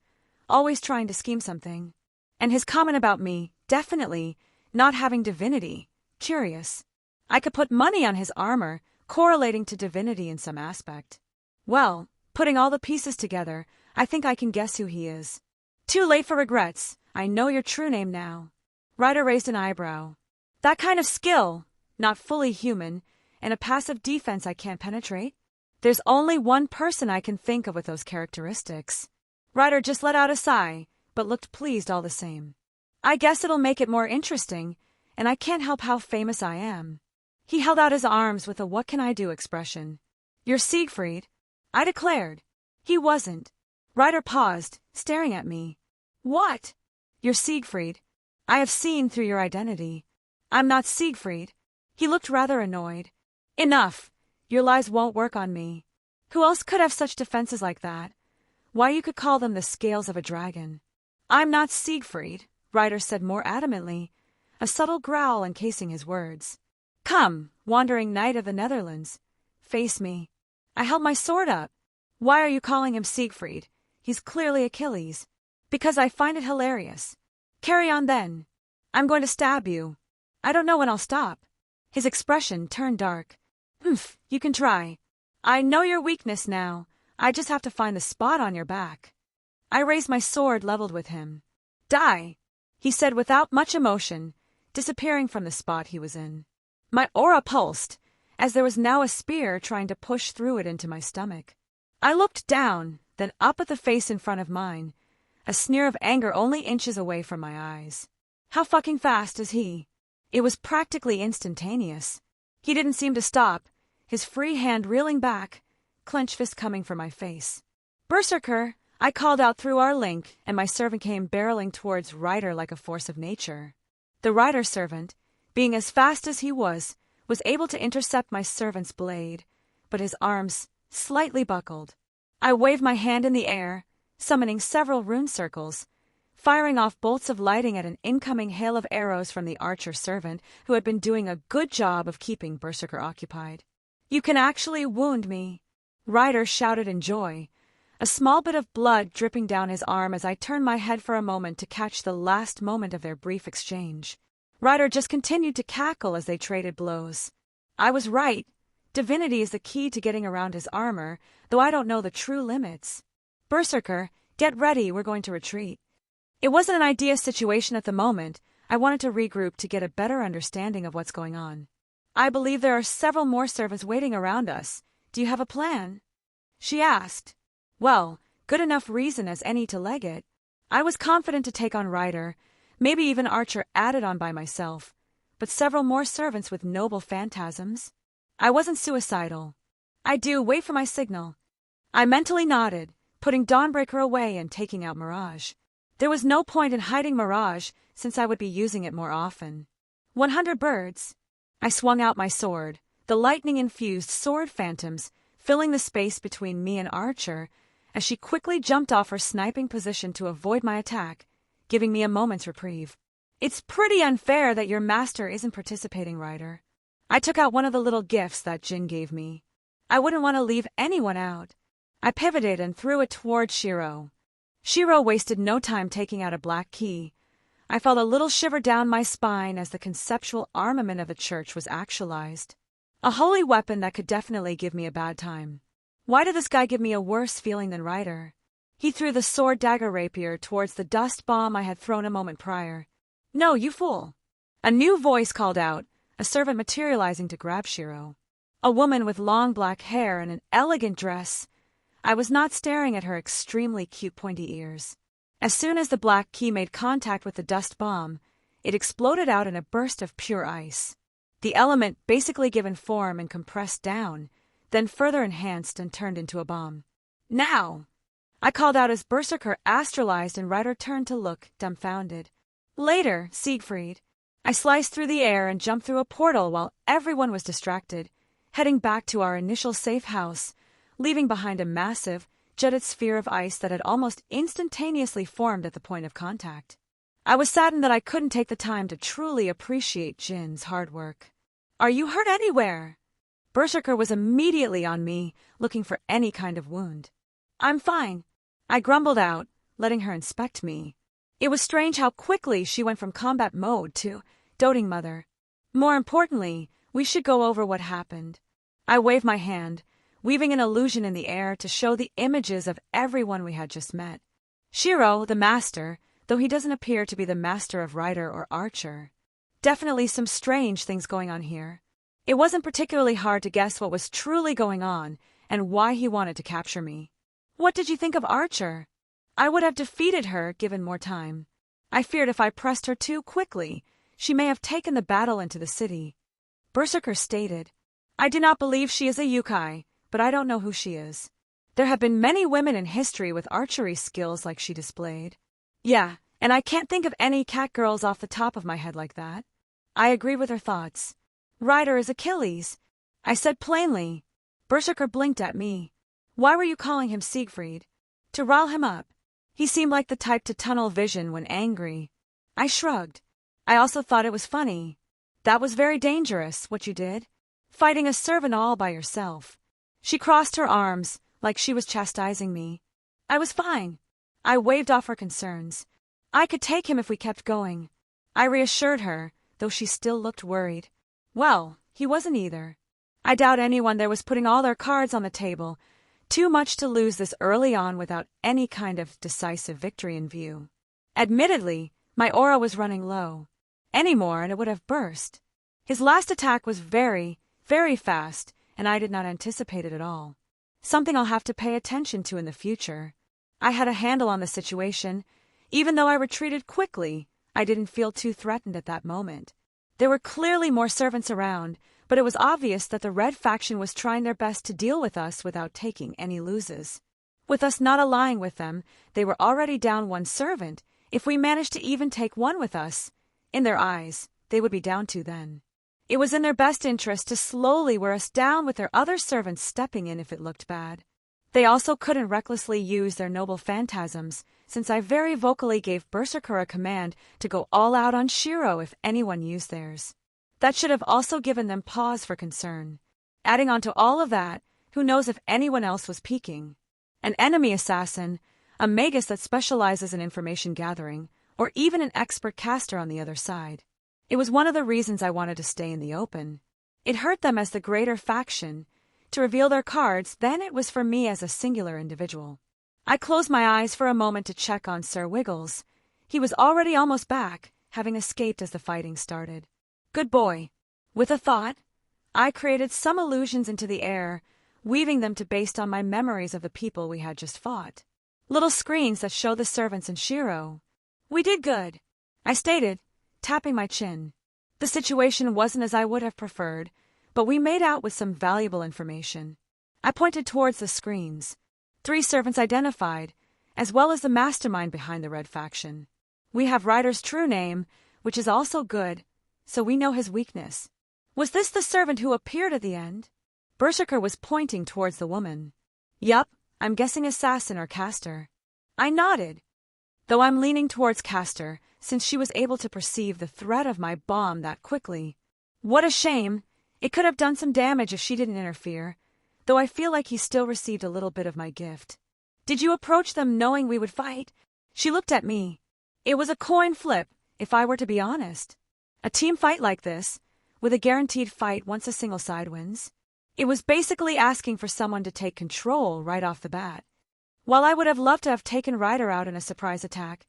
Always trying to scheme something. And his comment about me, definitely, not having divinity. Curious. I could put money on his armor, correlating to divinity in some aspect. Well, putting all the pieces together, I think I can guess who he is. Too late for regrets. I know your true name now. Ryder raised an eyebrow. That kind of skill, not fully human, and a passive defense I can't penetrate? There's only one person I can think of with those characteristics. Ryder just let out a sigh, but looked pleased all the same. I guess it'll make it more interesting, and I can't help how famous I am. He held out his arms with a what-can-I-do expression. You're Siegfried, I declared. He wasn't. Ryder paused, staring at me. What? You're Siegfried. I have seen through your identity. I'm not Siegfried. He looked rather annoyed. Enough. Your lies won't work on me. Who else could have such defenses like that? Why, you could call them the scales of a dragon. I'm not Siegfried, Ryder said more adamantly, a subtle growl encasing his words. Come, wandering knight of the Netherlands. Face me. I held my sword up. Why are you calling him Siegfried? He's clearly Achilles. Because I find it hilarious. Carry on then. I'm going to stab you. I don't know when I'll stop. His expression turned dark. You can try. I know your weakness now. I just have to find the spot on your back. I raised my sword leveled with him. Die, he said without much emotion, disappearing from the spot he was in. My aura pulsed, as there was now a spear trying to push through it into my stomach. I looked down, then up at the face in front of mine, a sneer of anger only inches away from my eyes. How fucking fast is he? It was practically instantaneous. He didn't seem to stop, his free hand reeling back, clenched fist coming for my face. Berserker, I called out through our link, and my servant came barreling towards Ryder like a force of nature. The Ryder servant, being as fast as he was able to intercept my servant's blade, but his arms slightly buckled. I waved my hand in the air, summoning several rune circles, firing off bolts of lighting at an incoming hail of arrows from the archer servant who had been doing a good job of keeping Berserker occupied. You can actually wound me, Ryder shouted in joy, a small bit of blood dripping down his arm as I turned my head for a moment to catch the last moment of their brief exchange. Ryder just continued to cackle as they traded blows. I was right. Divinity is the key to getting around his armor, though I don't know the true limits. Berserker, get ready, we're going to retreat. It wasn't an ideal situation at the moment. I wanted to regroup to get a better understanding of what's going on. I believe there are several more servants waiting around us. Do you have a plan? She asked. Well, good enough reason as any to leg it. I was confident to take on Ryder, maybe even Archer added on by myself, but several more servants with noble phantasms. I wasn't suicidal. I do wait for my signal. I mentally nodded, putting Dawnbreaker away and taking out Mirage. There was no point in hiding Mirage, since I would be using it more often. 100 birds. I swung out my sword, the lightning-infused sword phantoms filling the space between me and Archer, as she quickly jumped off her sniping position to avoid my attack, giving me a moment's reprieve. It's pretty unfair that your master isn't participating, Ryder. I took out one of the little gifts that Jin gave me. I wouldn't want to leave anyone out. I pivoted and threw it toward Shiro. Shiro wasted no time taking out a black key. I felt a little shiver down my spine as the conceptual armament of the church was actualized. A holy weapon that could definitely give me a bad time. Why did this guy give me a worse feeling than Ryder? He threw the sword dagger rapier towards the dust bomb I had thrown a moment prior. No, you fool! A new voice called out, a servant materializing to grab Shiro. A woman with long black hair and an elegant dress. I was not staring at her extremely cute pointy ears. As soon as the black key made contact with the dust bomb, it exploded out in a burst of pure ice. The element basically given form and compressed down, then further enhanced and turned into a bomb. Now! I called out as Berserker astralized and Ryder turned to look, dumbfounded. Later, Siegfried. I sliced through the air and jumped through a portal while everyone was distracted, heading back to our initial safe house, leaving behind a massive, jetted sphere of ice that had almost instantaneously formed at the point of contact. I was saddened that I couldn't take the time to truly appreciate Jin's hard work. "Are you hurt anywhere?" Berserker was immediately on me, looking for any kind of wound. "I'm fine," I grumbled out, letting her inspect me. It was strange how quickly she went from combat mode to doting mother. More importantly, we should go over what happened. I waved my hand, weaving an illusion in the air to show the images of everyone we had just met. Shiro, the master, though he doesn't appear to be the master of rider or archer. Definitely some strange things going on here. It wasn't particularly hard to guess what was truly going on and why he wanted to capture me. "What did you think of Archer?" I would have defeated her given more time. I feared if I pressed her too quickly, she may have taken the battle into the city. Berserker stated, "I do not believe she is a yokai, but I don't know who she is. There have been many women in history with archery skills like she displayed." "Yeah, and I can't think of any cat girls off the top of my head like that." I agreed with her thoughts. "Rider is Achilles," I said plainly. Berserker blinked at me. "Why were you calling him Siegfried?" "To rile him up. He seemed like the type to tunnel vision when angry." I shrugged. "I also thought it was funny. That was very dangerous, what you did. Fighting a servant all by yourself." She crossed her arms, like she was chastising me. "I was fine." I waved off her concerns. "I could take him if we kept going." I reassured her, though she still looked worried. "Well, he wasn't either. I doubt anyone there was putting all their cards on the table. Too much to lose this early on without any kind of decisive victory in view. Admittedly, my aura was running low. Any more and it would have burst. His last attack was very, very fast, and I did not anticipate it at all. Something I'll have to pay attention to in the future. I had a handle on the situation. Even though I retreated quickly, I didn't feel too threatened at that moment. There were clearly more servants around, but it was obvious that the Red faction was trying their best to deal with us without taking any losses. With us not allying with them, they were already down one servant. If we managed to even take one with us, in their eyes, they would be down two then. It was in their best interest to slowly wear us down with their other servants stepping in if it looked bad. They also couldn't recklessly use their noble phantasms, since I very vocally gave Berserker a command to go all out on Shiro if anyone used theirs. That should have also given them pause for concern. Adding on to all of that, who knows if anyone else was peeking? An enemy assassin, a magus that specializes in information gathering, or even an expert caster on the other side. It was one of the reasons I wanted to stay in the open. It hurt them as the greater faction to reveal their cards than it was for me as a singular individual. I closed my eyes for a moment to check on Sir Wiggles. He was already almost back, having escaped as the fighting started. Good boy. With a thought, I created some illusions into the air, weaving them to based on my memories of the people we had just fought. Little screens that show the servants and Shiro. "We did good," I stated, tapping my chin. The situation wasn't as I would have preferred, but we made out with some valuable information. I pointed towards the screens. 3 servants identified, as well as the mastermind behind the Red faction. We have Ryder's true name, which is also good, so we know his weakness. Was this the servant who appeared at the end? Berserker was pointing towards the woman. "Yup, I'm guessing assassin or caster." I nodded, though I'm leaning towards caster, since she was able to perceive the threat of my bomb that quickly. What a shame. It could have done some damage if she didn't interfere, though I feel like he still received a little bit of my gift. "Did you approach them knowing we would fight?" She looked at me. It was a coin flip, if I were to be honest. A team fight like this, with a guaranteed fight once a single side wins, it was basically asking for someone to take control right off the bat. While I would have loved to have taken Ryder out in a surprise attack,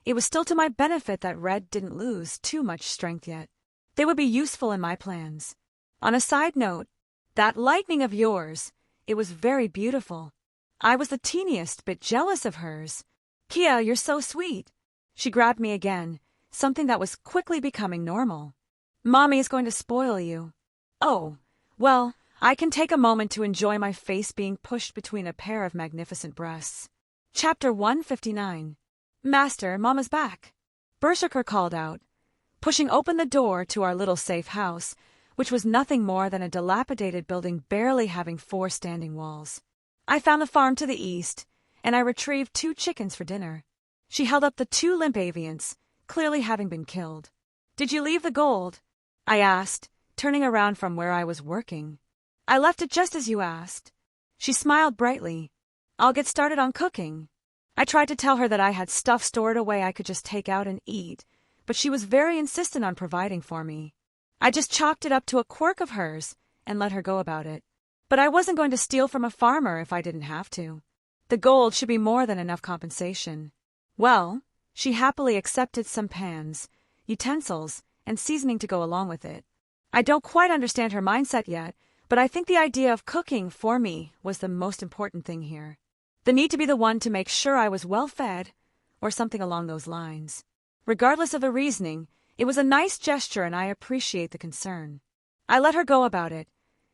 it was still to my benefit that Red didn't lose too much strength yet. They would be useful in my plans. On a side note, that lightning of yours, it was very beautiful. I was the teeniest bit jealous of hers. "Kia, you're so sweet." She grabbed me again, something that was quickly becoming normal. "Mommy is going to spoil you." "Oh, well, I can take a moment to enjoy my face being pushed between a pair of magnificent breasts." Chapter 159. "Master, Mama's back," Berserker called out. pushing open the door to our little safe house, which was nothing more than a dilapidated building barely having 4 standing walls. I found the farm to the east, and I retrieved 2 chickens for dinner. She held up the 2 limp avians, clearly having been killed. "Did you leave the gold?" I asked, turning around from where I was working. "I left it just as you asked." She smiled brightly. "I'll get started on cooking." I tried to tell her that I had stuff stored away I could just take out and eat, but she was very insistent on providing for me. I just chalked it up to a quirk of hers and let her go about it. But I wasn't going to steal from a farmer if I didn't have to. The gold should be more than enough compensation. Well, she happily accepted some pans, utensils, and seasoning to go along with it. I don't quite understand her mindset yet, but I think the idea of cooking for me was the most important thing here. The need to be the one to make sure I was well fed, or something along those lines. Regardless of the reasoning, it was a nice gesture and I appreciate the concern. I let her go about it.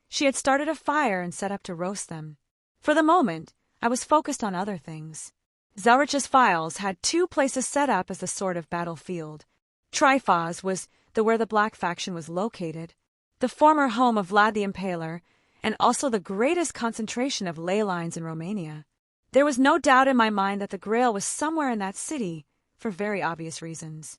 She had started a fire and set up to roast them. For the moment, I was focused on other things. Zelretch's files had 2 places set up as a sort of battlefield. Triphos was where the Black faction was located, the former home of Vlad the Impaler, and also the greatest concentration of ley lines in Romania. There was no doubt in my mind that the Grail was somewhere in that city, for very obvious reasons.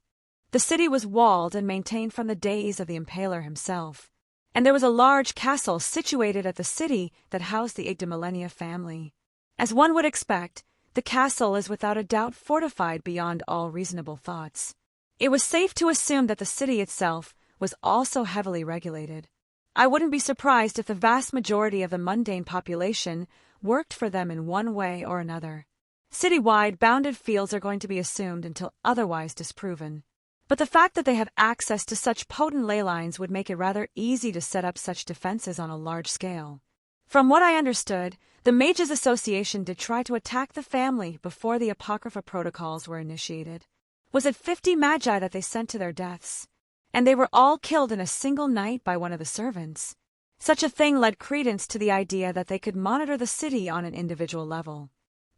The city was walled and maintained from the days of the Impaler himself, and there was a large castle situated at the city that housed the Igdamillennia family. As one would expect, the castle is without a doubt fortified beyond all reasonable thoughts. It was safe to assume that the city itself was also heavily regulated. I wouldn't be surprised if the vast majority of the mundane population worked for them in one way or another. Citywide bounded fields are going to be assumed until otherwise disproven. But the fact that they have access to such potent ley lines would make it rather easy to set up such defenses on a large scale. From what I understood, the Mages Association did try to attack the family before the Apocrypha protocols were initiated. Was it 50 magi that they sent to their deaths? And they were all killed in a single night by one of the servants. Such a thing led credence to the idea that they could monitor the city on an individual level.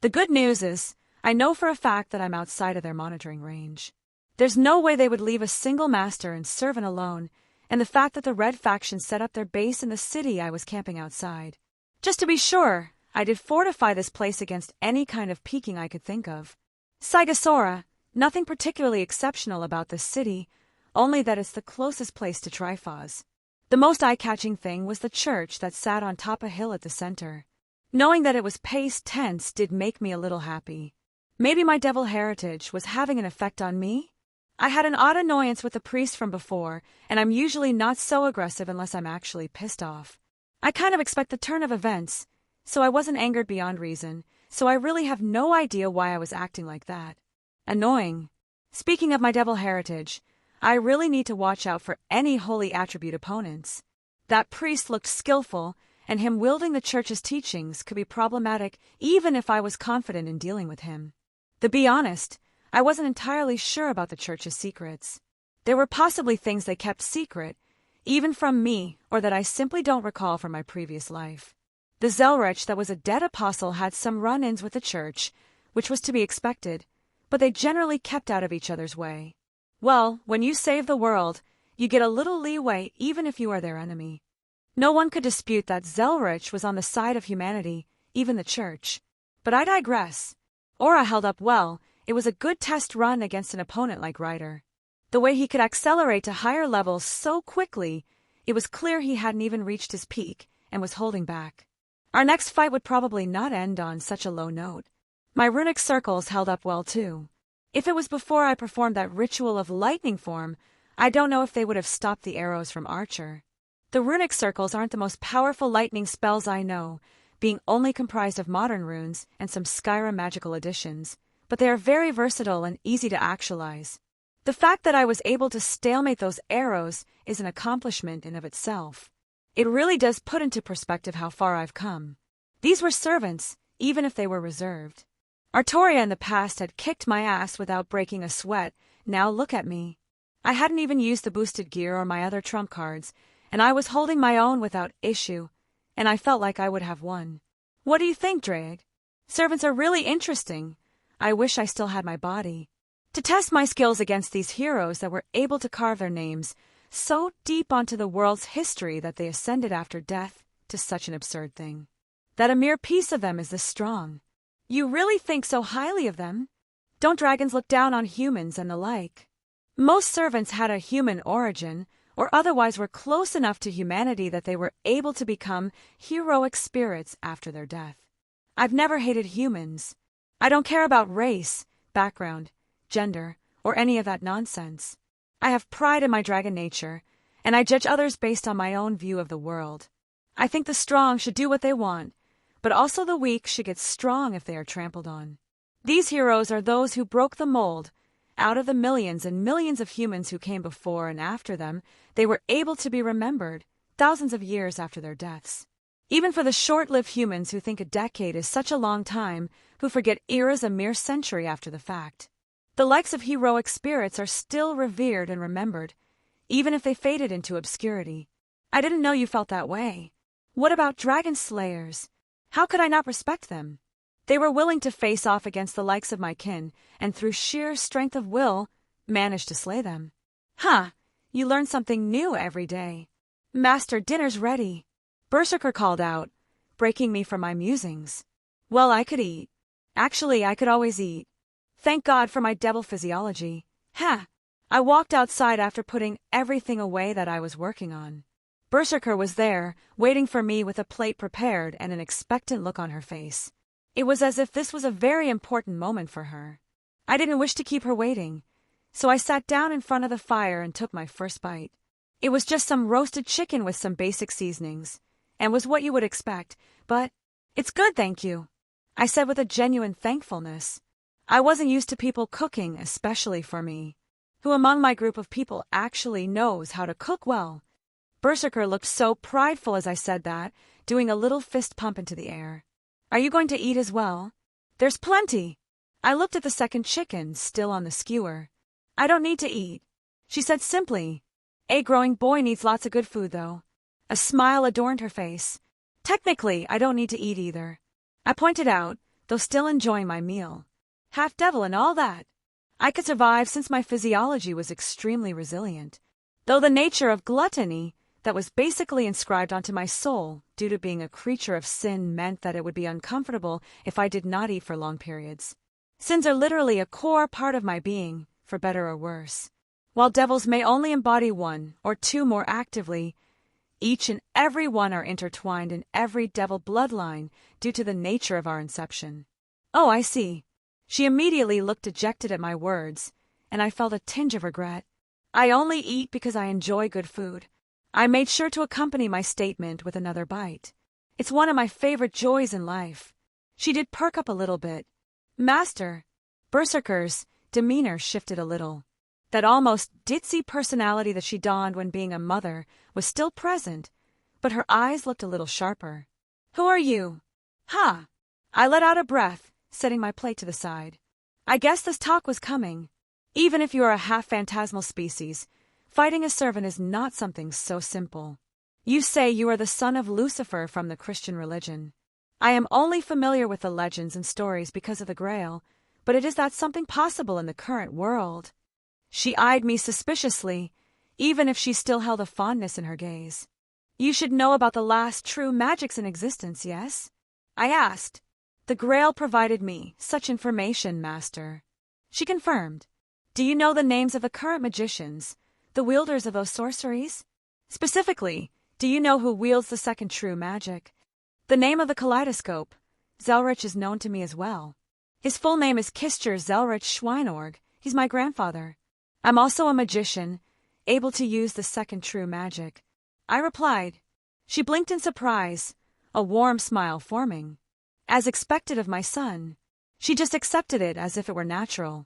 The good news is, I know for a fact that I'm outside of their monitoring range. There's no way they would leave a single master and servant alone, and the fact that the Red faction set up their base in the city I was camping outside. Just to be sure, I did fortify this place against any kind of peeking I could think of. Psygosora, nothing particularly exceptional about this city, only that it's the closest place to Triphos. The most eye-catching thing was the church that sat on top a hill at the center. Knowing that it was pace tense did make me a little happy. Maybe my devil heritage was having an effect on me? I had an odd annoyance with the priest from before, and I'm usually not so aggressive unless I'm actually pissed off. I kind of expect the turn of events, so I wasn't angered beyond reason, so I really have no idea why I was acting like that. Annoying. Speaking of my devil heritage, I really need to watch out for any holy attribute opponents. That priest looked skillful, and him wielding the church's teachings could be problematic even if I was confident in dealing with him. To be honest, I wasn't entirely sure about the church's secrets. There were possibly things they kept secret, even from me, or that I simply don't recall from my previous life. The Zelretch that was a dead apostle had some run-ins with the church, which was to be expected, but they generally kept out of each other's way. Well, when you save the world, you get a little leeway even if you are their enemy. No one could dispute that Zelretch was on the side of humanity, even the church. But I digress. Aura held up well. It was a good test run against an opponent like Ryder. The way he could accelerate to higher levels so quickly, it was clear he hadn't even reached his peak and was holding back. Our next fight would probably not end on such a low note. My runic circles held up well too. If it was before I performed that ritual of lightning form, I don't know if they would have stopped the arrows from Archer. The runic circles aren't the most powerful lightning spells I know, being only comprised of modern runes and some Skyrim magical additions, but they are very versatile and easy to actualize. The fact that I was able to stalemate those arrows is an accomplishment in of itself. It really does put into perspective how far I've come. These were servants, even if they were reserved. Artoria in the past had kicked my ass without breaking a sweat. Now look at me. I hadn't even used the boosted gear or my other trump cards, and I was holding my own without issue, and I felt like I would have won. What do you think, Drake? Servants are really interesting. I wish I still had my body. to test my skills against these heroes that were able to carve their names so deep onto the world's history that they ascended after death to such an absurd thing. That a mere piece of them is this strong. You really think so highly of them? Don't dragons look down on humans and the like? Most servants had a human origin, or otherwise were close enough to humanity that they were able to become heroic spirits after their death. I've never hated humans. I don't care about race, background, gender, or any of that nonsense. I have pride in my dragon nature, and I judge others based on my own view of the world. I think the strong should do what they want, but also the weak should get strong if they are trampled on. These heroes are those who broke the mold. Out of the millions and millions of humans who came before and after them, they were able to be remembered thousands of years after their deaths. Even for the short-lived humans who think a decade is such a long time, who forget eras a mere century after the fact. The likes of heroic spirits are still revered and remembered, even if they faded into obscurity. I didn't know you felt that way. What about dragon slayers? How could I not respect them? They were willing to face off against the likes of my kin, and through sheer strength of will, managed to slay them. Huh, you learn something new every day. Master, dinner's ready, Berserker called out, breaking me from my musings. Well, I could eat. Actually, I could always eat. Thank God for my devil physiology. I walked outside after putting everything away that I was working on. Berserker was there, waiting for me with a plate prepared and an expectant look on her face. It was as if this was a very important moment for her. I didn't wish to keep her waiting, so I sat down in front of the fire and took my first bite. It was just some roasted chicken with some basic seasonings, and was what you would expect, but it's good, thank you, I said with a genuine thankfulness. I wasn't used to people cooking, especially for me. Who among my group of people actually knows how to cook well? Berserker looked so prideful as I said that, doing a little fist pump into the air. Are you going to eat as well? There's plenty. I looked at the second chicken, still on the skewer. I don't need to eat, she said simply. A growing boy needs lots of good food, though. A smile adorned her face. Technically, I don't need to eat either, I pointed out, though still enjoying my meal. Half devil and all that. I could survive since my physiology was extremely resilient, though the nature of gluttony that was basically inscribed onto my soul due to being a creature of sin meant that it would be uncomfortable if I did not eat for long periods. Sins are literally a core part of my being, for better or worse. While devils may only embody one or two more actively, each and every one are intertwined in every devil bloodline due to the nature of our inception. Oh, I see. She immediately looked dejected at my words, and I felt a tinge of regret. I only eat because I enjoy good food. I made sure to accompany my statement with another bite. It's one of my favorite joys in life. She did perk up a little bit. Master, Berserker's demeanor shifted a little. That almost ditzy personality that she donned when being a mother was still present, but her eyes looked a little sharper. Who are you? Ha! I let out a breath, setting my plate to the side. I guess this talk was coming. Even if you are a half-phantasmal species, fighting a servant is not something so simple. You say you are the son of Lucifer from the Christian religion. I am only familiar with the legends and stories because of the Grail, but is that something possible in the current world? She eyed me suspiciously, even if she still held a fondness in her gaze. You should know about the last true magics in existence, yes? I asked. The Grail provided me such information, Master. She confirmed. Do you know the names of the current magicians, the wielders of those sorceries? Specifically, do you know who wields the second true magic? The name of the Kaleidoscope. Zelretch is known to me as well. His full name is Kister Zelretch Schweinorg. He's my grandfather. I'm also a magician, able to use the second true magic, I replied. She blinked in surprise, a warm smile forming. As expected of my son, she just accepted it as if it were natural.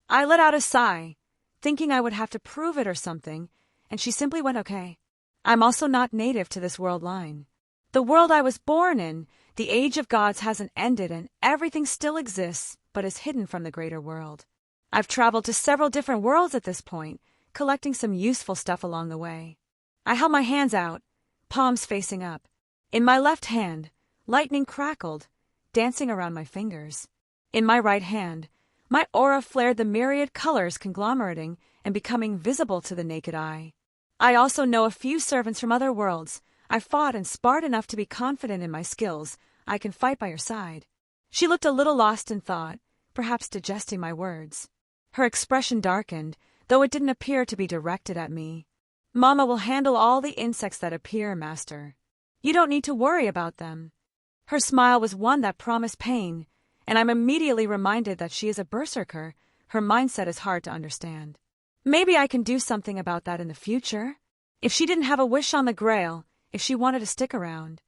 I let out a sigh, thinking I would have to prove it or something, and she simply went okay. I'm also not native to this world line. The world I was born in, the age of gods hasn't ended and everything still exists, but is hidden from the greater world. I've traveled to several different worlds at this point, collecting some useful stuff along the way. I held my hands out, palms facing up. In my left hand, lightning crackled, dancing around my fingers. In my right hand, My aura flared, the myriad colors conglomerating and becoming visible to the naked eye. I also know a few servants from other worlds. I fought and sparred enough to be confident in my skills. I can fight by your side. She looked a little lost in thought, perhaps digesting my words. Her expression darkened, though it didn't appear to be directed at me. Mama will handle all the insects that appear, Master. You don't need to worry about them. Her smile was one that promised pain, and I'm immediately reminded that she is a berserker. Her mindset is hard to understand. Maybe I can do something about that in the future. If she didn't have a wish on the Grail, if she wanted to stick around.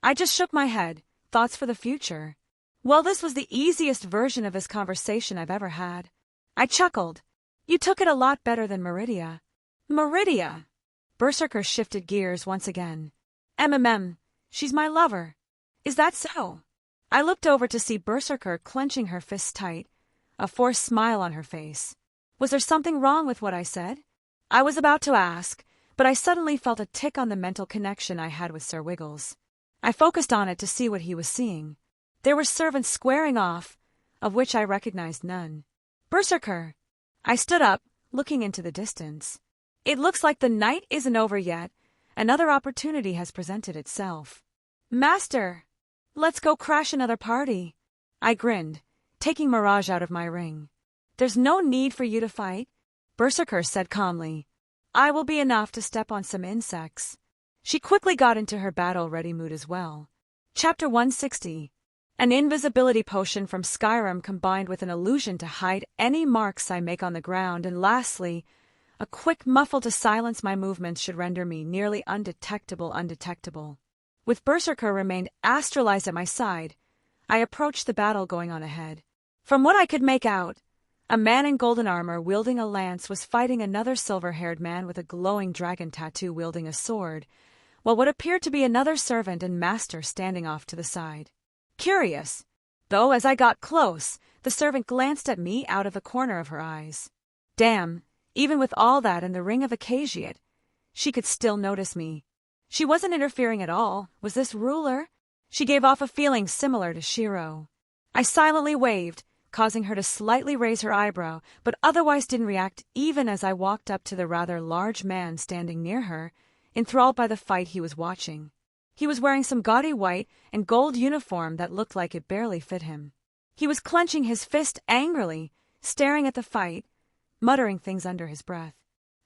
I just shook my head, thoughts for the future. Well, this was the easiest version of this conversation I've ever had. I chuckled. You took it a lot better than Meridia. Meridia! Berserker shifted gears once again. She's my lover. Is that so? I looked over to see Berserker clenching her fists tight, a forced smile on her face. Was there something wrong with what I said? I was about to ask, but I suddenly felt a tick on the mental connection I had with Sir Wiggles. I focused on it to see what he was seeing. There were servants squaring off, of which I recognized none. Berserker! I stood up, looking into the distance. It looks like the night isn't over yet. Another opportunity has presented itself. Master! Let's go crash another party. I grinned, taking Mirage out of my ring. There's no need for you to fight, Berserker said calmly. I will be enough to step on some insects. She quickly got into her battle-ready mood as well. Chapter 160. An invisibility potion from Skyrim combined with an illusion to hide any marks I make on the ground, and lastly, a quick muffle to silence my movements should render me nearly undetectable. With Berserker remained astralized at my side, I approached the battle going on ahead. From what I could make out, a man in golden armor wielding a lance was fighting another silver-haired man with a glowing dragon tattoo wielding a sword, while what appeared to be another servant and master standing off to the side. Curious, though as I got close, the servant glanced at me out of the corner of her eyes. Damn, even with all that and the ring of Acaciate, she could still notice me. She wasn't interfering at all. Was this ruler? She gave off a feeling similar to Shiro. I silently waved, causing her to slightly raise her eyebrow, but otherwise didn't react even as I walked up to the rather large man standing near her, enthralled by the fight he was watching. He was wearing some gaudy white and gold uniform that looked like it barely fit him. He was clenching his fist angrily, staring at the fight, muttering things under his breath.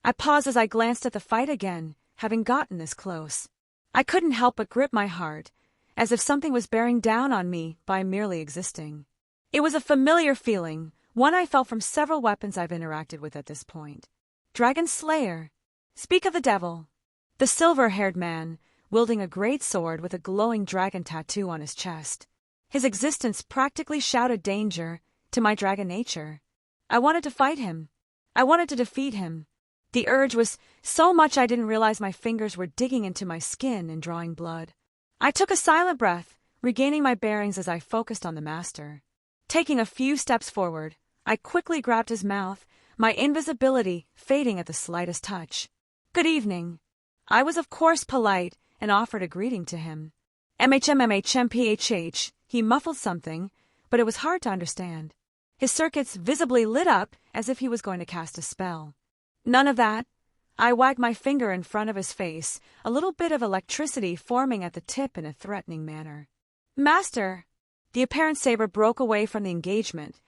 I paused as I glanced at the fight again, having gotten this close. I couldn't help but grip my heart, as if something was bearing down on me by merely existing. It was a familiar feeling, one I felt from several weapons I've interacted with at this point. Dragon Slayer. Speak of the devil. The silver-haired man, wielding a great sword with a glowing dragon tattoo on his chest. His existence practically shouted danger to my dragon nature. I wanted to fight him. I wanted to defeat him. The urge was so much I didn't realize my fingers were digging into my skin and drawing blood. I took a silent breath, regaining my bearings as I focused on the master. Taking a few steps forward, I quickly grabbed his mouth, my invisibility fading at the slightest touch. Good evening. I was of course polite and offered a greeting to him. MHMMHMPHH, he muffled something, but it was hard to understand. His circuits visibly lit up as if he was going to cast a spell. None of that. I wagged my finger in front of his face, a little bit of electricity forming at the tip in a threatening manner. Master! The apparent saber broke away from the engagement,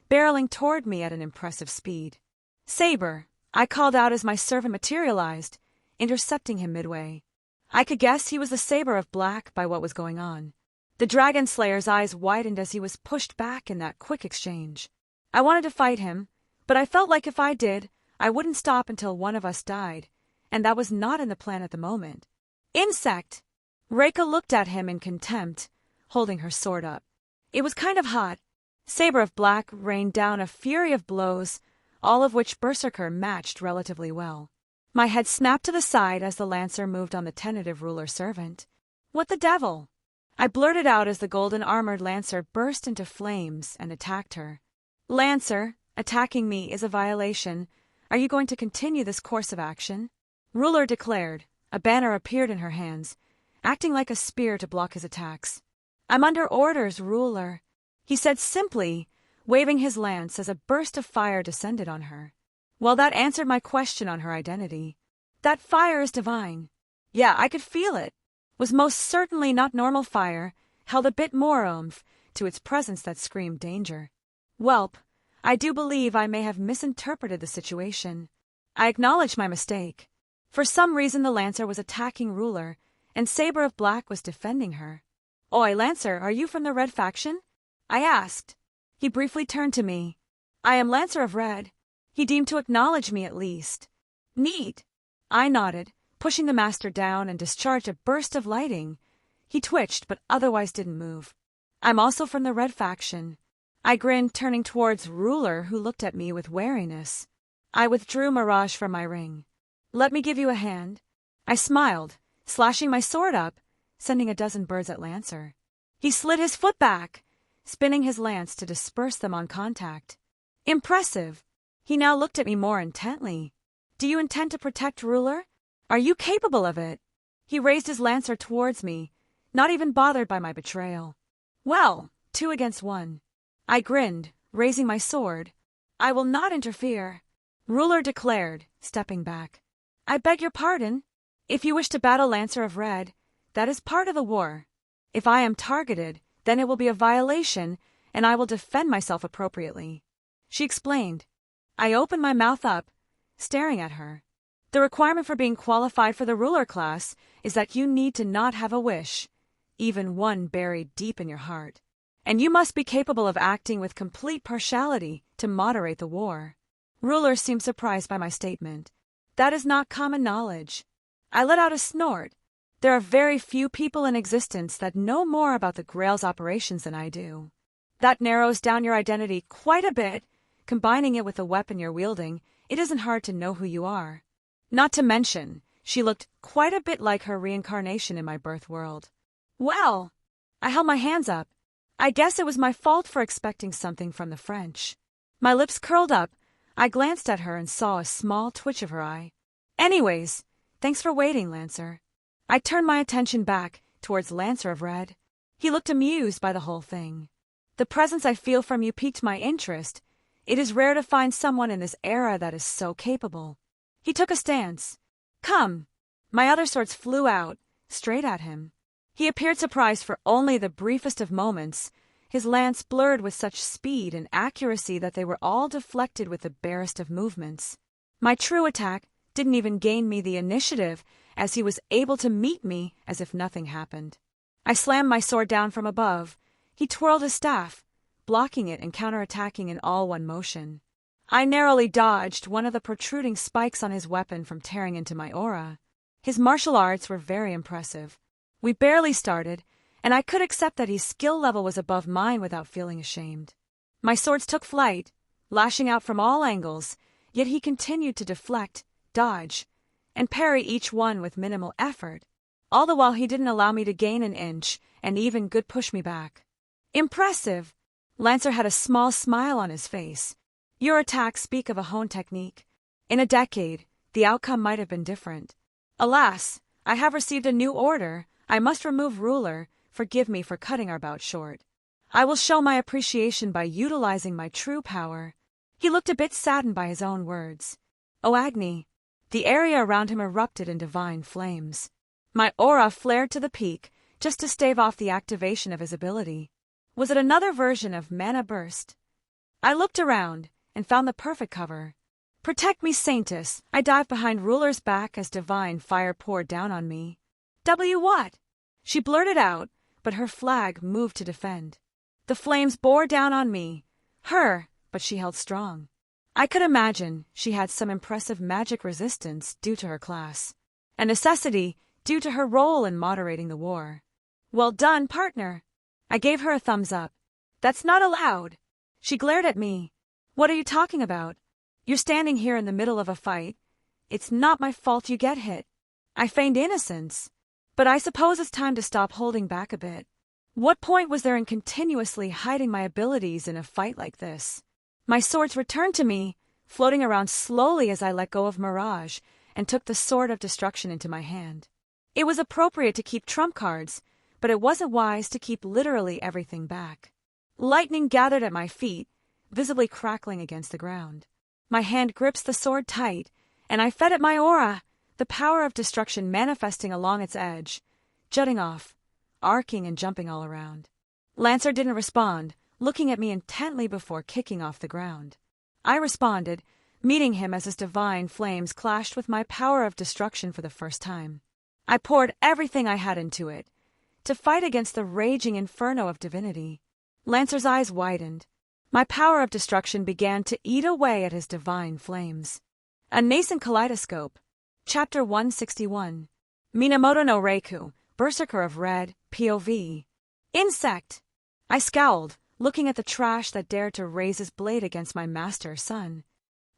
barreling toward me at an impressive speed. Saber! I called out as my servant materialized, intercepting him midway. I could guess he was the Saber of Black by what was going on. The Dragon Slayer's eyes widened as he was pushed back in that quick exchange. I wanted to fight him, but I felt like if I did, I wouldn't stop until one of us died, and that was not in the plan at the moment. Insect! Reika looked at him in contempt, holding her sword up. It was kind of hot. Saber of Black rained down a fury of blows, all of which Berserker matched relatively well. My head snapped to the side as the Lancer moved on the tentative ruler servant. What the devil? I blurted out as the golden-armored Lancer burst into flames and attacked her. Lancer, attacking me is a violation. Are you going to continue this course of action? Ruler declared. A banner appeared in her hands, acting like a spear to block his attacks. I'm under orders, Ruler, he said simply, waving his lance as a burst of fire descended on her. Well, that answered my question on her identity. That fire is divine. Yeah, I could feel it. Was most certainly not normal fire, held a bit more oomph to its presence that screamed danger. Welp, I do believe I may have misinterpreted the situation. I acknowledge my mistake. For some reason the Lancer was attacking Ruler, and Saber of Black was defending her. Oi, Lancer, are you from the Red faction? I asked. He briefly turned to me. I am Lancer of Red. He deemed to acknowledge me at least. Neat. I nodded, pushing the master down and discharged a burst of lighting. He twitched but otherwise didn't move. I'm also from the Red faction. I grinned, turning towards Ruler, who looked at me with wariness. I withdrew Mirage from my ring. Let me give you a hand. I smiled, slashing my sword up, sending a dozen birds at Lancer. He slid his foot back, spinning his lance to disperse them on contact. Impressive. He now looked at me more intently. Do you intend to protect Ruler? Are you capable of it? He raised his lancer towards me, not even bothered by my betrayal. Well, 2 against 1. I grinned, raising my sword. I will not interfere, Ruler declared, stepping back. I beg your pardon. If you wish to battle Lancer of Red, that is part of the war. If I am targeted, then it will be a violation, and I will defend myself appropriately. She explained. I opened my mouth up, staring at her. The requirement for being qualified for the Ruler class is that you need to not have a wish, even one buried deep in your heart. And you must be capable of acting with complete partiality to moderate the war. Ruler seemed surprised by my statement. That is not common knowledge. I let out a snort. There are very few people in existence that know more about the Grail's operations than I do. That narrows down your identity quite a bit. Combining it with the weapon you're wielding, it isn't hard to know who you are. Not to mention, she looked quite a bit like her reincarnation in my birth world. Well, I held my hands up. I guess it was my fault for expecting something from the French. My lips curled up. I glanced at her and saw a small twitch of her eye. Anyways, thanks for waiting, Lancer. I turned my attention back towards Lancer of Red. He looked amused by the whole thing. The presence I feel from you piqued my interest. It is rare to find someone in this era that is so capable. He took a stance. Come. My other swords flew out, straight at him. He appeared surprised for only the briefest of moments. His lance blurred with such speed and accuracy that they were all deflected with the barest of movements. My true attack didn't even gain me the initiative, as he was able to meet me as if nothing happened. I slammed my sword down from above. He twirled his staff, blocking it and counterattacking in all one motion. I narrowly dodged one of the protruding spikes on his weapon from tearing into my aura. His martial arts were very impressive. We barely started, and I could accept that his skill level was above mine without feeling ashamed. My swords took flight, lashing out from all angles, yet he continued to deflect, dodge, and parry each one with minimal effort. All the while he didn't allow me to gain an inch, and even could push me back. Impressive! Lancer had a small smile on his face. Your attacks speak of a honed technique. In a decade, the outcome might have been different. Alas, I have received a new order. I must remove Ruler. Forgive me for cutting our bout short. I will show my appreciation by utilizing my true power. He looked a bit saddened by his own words. Oh, Agni! The area around him erupted in divine flames. My aura flared to the peak, just to stave off the activation of his ability. Was it another version of Mana Burst? I looked around and found the perfect cover. Protect me, Saintus! I dived behind Ruler's back as divine fire poured down on me. W what? She blurted out, but her flag moved to defend. The flames bore down on me. But she held strong. I could imagine she had some impressive magic resistance due to her class, a necessity due to her role in moderating the war. Well done, partner! I gave her a thumbs up. That's not allowed. She glared at me. What are you talking about? You're standing here in the middle of a fight. It's not my fault you get hit. I feigned innocence. But I suppose it's time to stop holding back a bit. What point was there in continuously hiding my abilities in a fight like this? My swords returned to me, floating around slowly as I let go of Mirage and took the Sword of Destruction into my hand. It was appropriate to keep trump cards, but it wasn't wise to keep literally everything back. Lightning gathered at my feet, visibly crackling against the ground. My hand grips the sword tight, and I fed it my aura, the power of destruction manifesting along its edge, jutting off, arcing and jumping all around. Lancer didn't respond, looking at me intently before kicking off the ground. I responded, meeting him as his divine flames clashed with my power of destruction for the first time. I poured everything I had into it, to fight against the raging inferno of divinity. Lancer's eyes widened. My power of destruction began to eat away at his divine flames. A Nascent Kaleidoscope. Chapter 161. Minamoto no Reiku, Berserker of Red, POV. Insect! I scowled, looking at the trash that dared to raise his blade against my master, Sun.